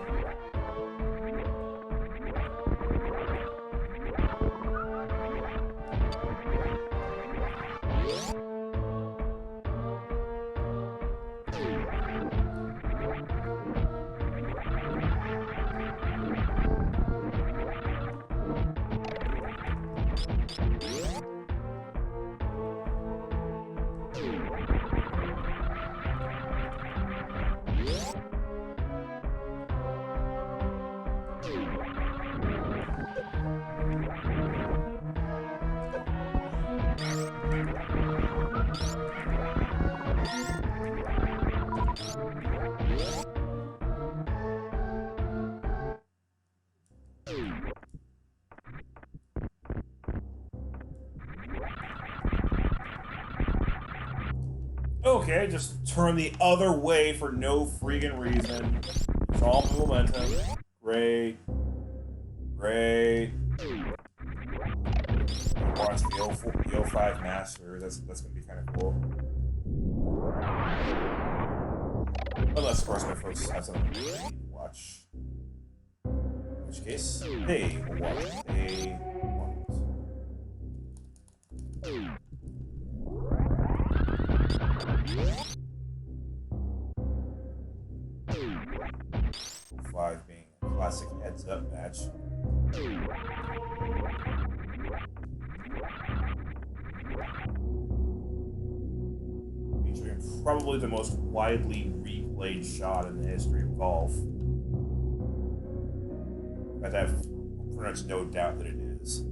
Okay, just turn the other way for no freaking reason. It's all momentum. Great. Great. Watch the 05 Master. That's gonna be kind of cool. Unless, of course, my folks have something to watch. In which case, they will watch what they want. 5 being a classic heads-up match. Featuring probably the most widely replayed shot in the history of golf. I have pretty much no doubt that it is.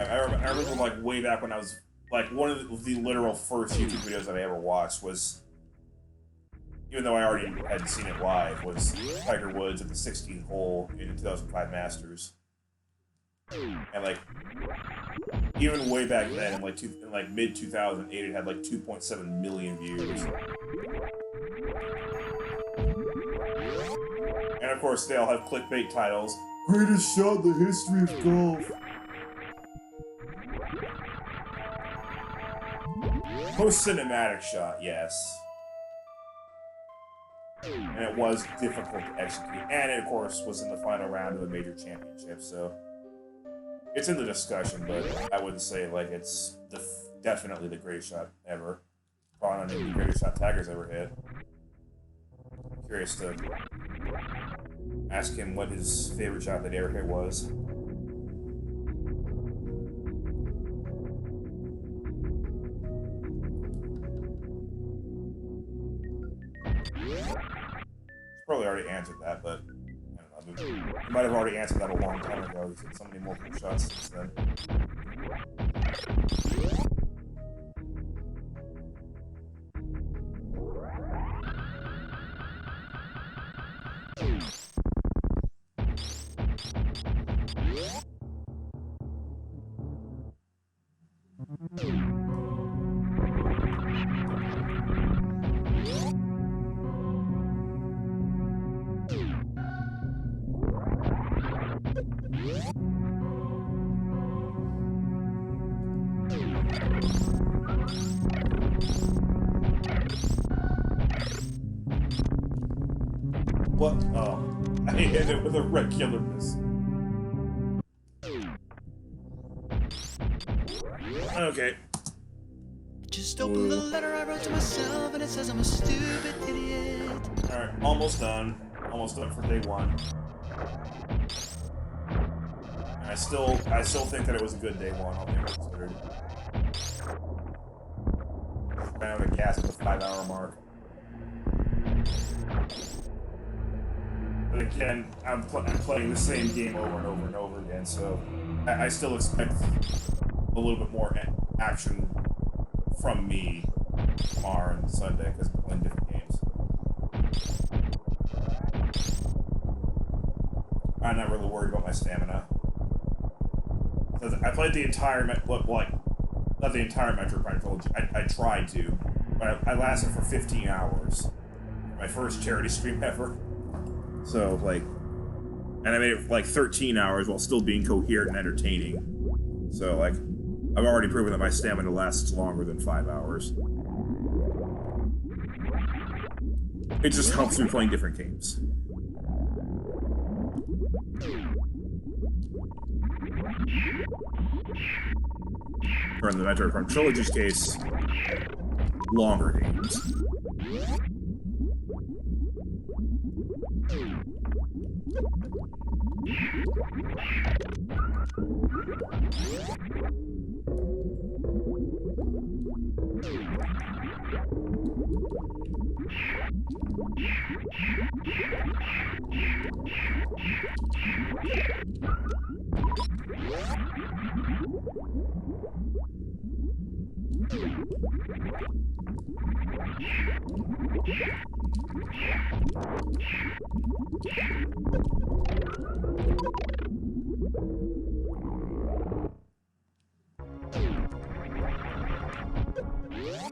I remember like way back when I was like one of the literal first YouTube videos that I ever watched was, even though I already had seen it live, was Tiger Woods at the 16th hole in the 2005 Masters. And like, even way back then, in like mid 2008, it had like 2.7 million views. And of course, they all have clickbait titles. Greatest shot in the history of golf. Most cinematic shot, yes. And it was difficult to execute. And it, of course, was in the final round of the major championship, so... It's in the discussion, but I wouldn't say like it's definitely the greatest shot ever. Probably not even the greatest shot Tiger's ever hit. Curious to ask him what his favorite shot that he ever hit was. Probably already answered that, but I don't know. He might have already answered that a long time ago. He's hit so many more cool shots since then. What? Oh. I hit it with a regular miss. Okay. Just open the letter I wrote to myself and it says I'm a stupid idiot. Alright, almost done. Almost done for day one. And I still think that it was a good day one, all things considered. Ran out of gas at the 5-hour mark. But again, I'm playing the same game over and over and over again, so I still expect a little bit more action from me tomorrow and Sunday, because I'm playing different games. I'm not really worried about my stamina. I played the entire, not the entire Metroid Prime trilogy. I tried to, but I lasted for 15 hours. My first charity stream ever. So, like, and I made it for like 13 hours while still being coherent and entertaining. So, like, I've already proven that my stamina lasts longer than 5 hours. It just helps me playing different games. Or in the Metroid Prime Trilogy's case, longer games.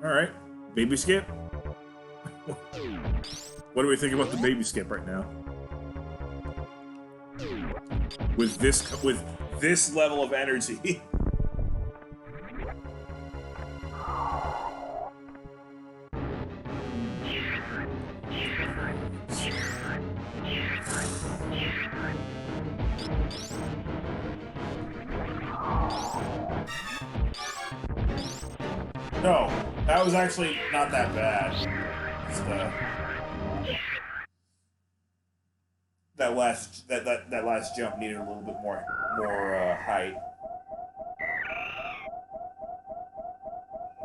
Alright, baby skip? What do we think about the baby skip right now? With this level of energy. No, that was actually not that bad. Just, that last jump needed a little bit more height.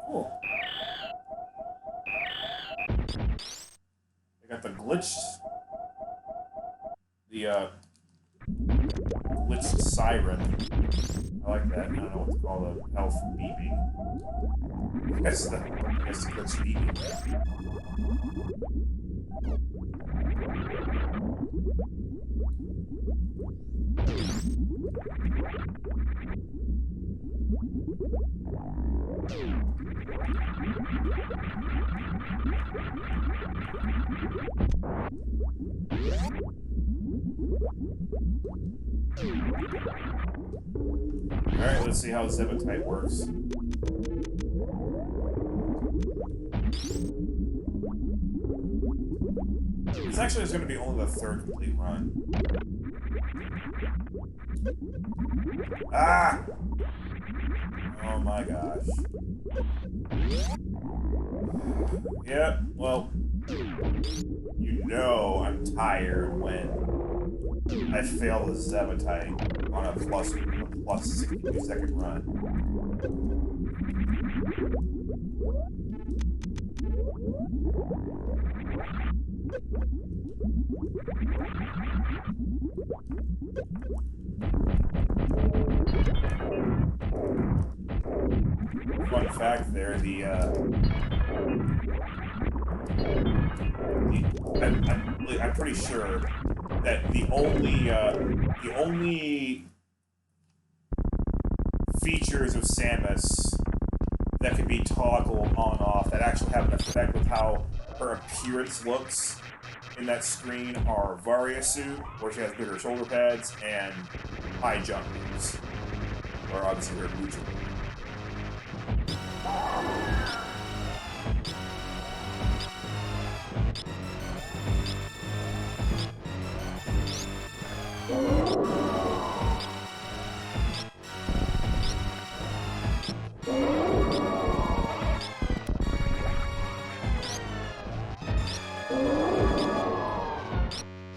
Cool. They got the glitched siren. I like that. I don't know what to call the health beeping. I guess the glitch beeping. Alright, let's see how Zebotite works. This actually is going to be only the third complete run. Ah! Oh my gosh. Yeah, well, you know I'm tired when I fail the Zebatite on a plus 62-second run. Fun fact there, I'm pretty sure that the only features of Samus that can be toggled on/off that actually have an effect with how her appearance looks in that screen are Varia suit, where she has bigger shoulder pads, and high jump moves, or obviously her Mucha.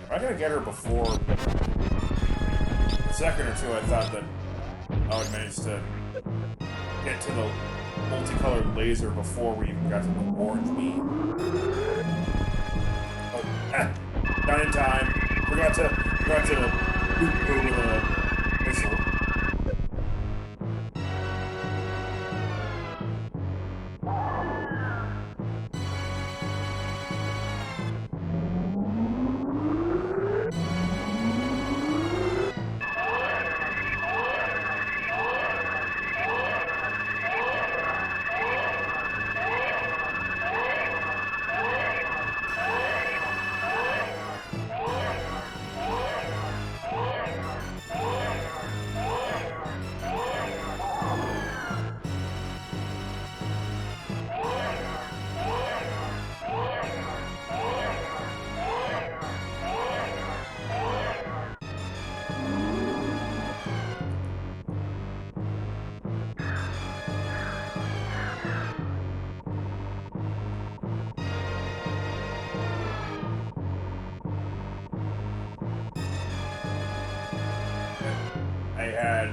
Am I gonna get her before a second or two? I thought that I would manage to get to the multicolored laser before we even got to the orange beam. Oh, not in time. Forgot to boot her with a missile. I had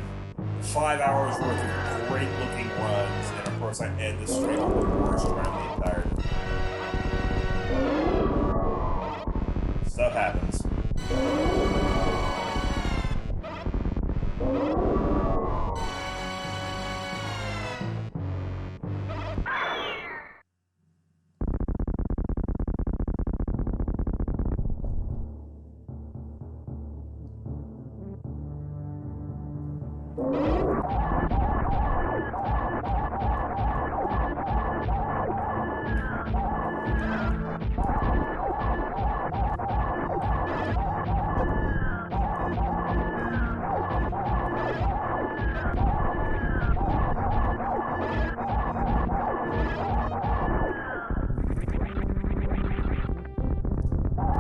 5 hours worth of great looking runs, and of course I end the straight up with worst run the entire time. Stuff happens.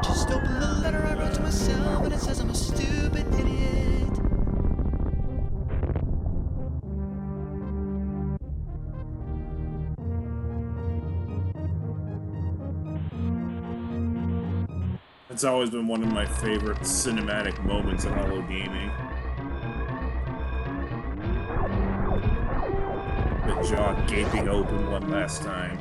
Just open the letter I wrote to myself and it says I'm a stupid idiot. It's always been one of my favorite cinematic moments in Hollow Gaming. The jaw gaping open one last time.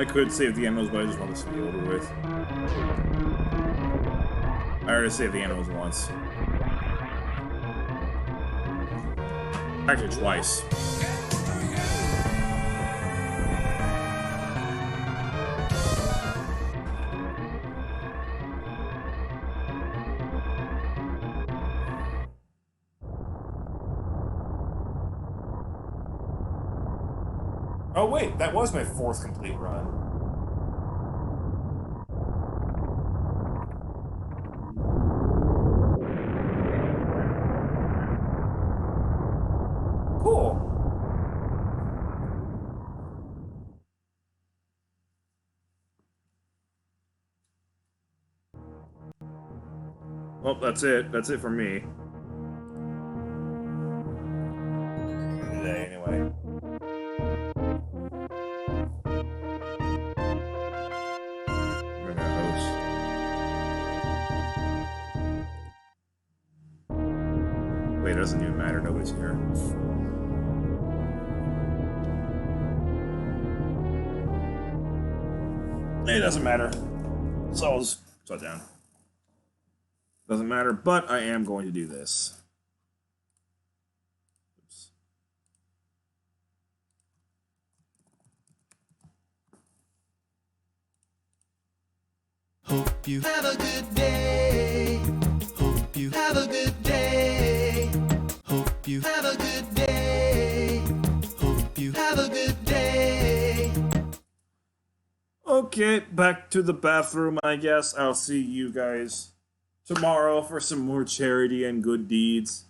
I could save the animals, but I just want this to be over with. I already saved the animals once. Actually, twice. Oh wait, that was my 4th complete run. Cool. Well, that's it. That's it for me. Today, anyway. I'm gonna host. Wait, it doesn't even matter. Nobody's here. It doesn't matter. So I'll just shut down. Doesn't matter, but I am going to do this. Oops. Hope you have a good day. Hope you have a good day. Hope you have a good day. Hope you have a good day. Okay, back to the bathroom, I guess. I'll see you guys tomorrow for some more charity and good deeds.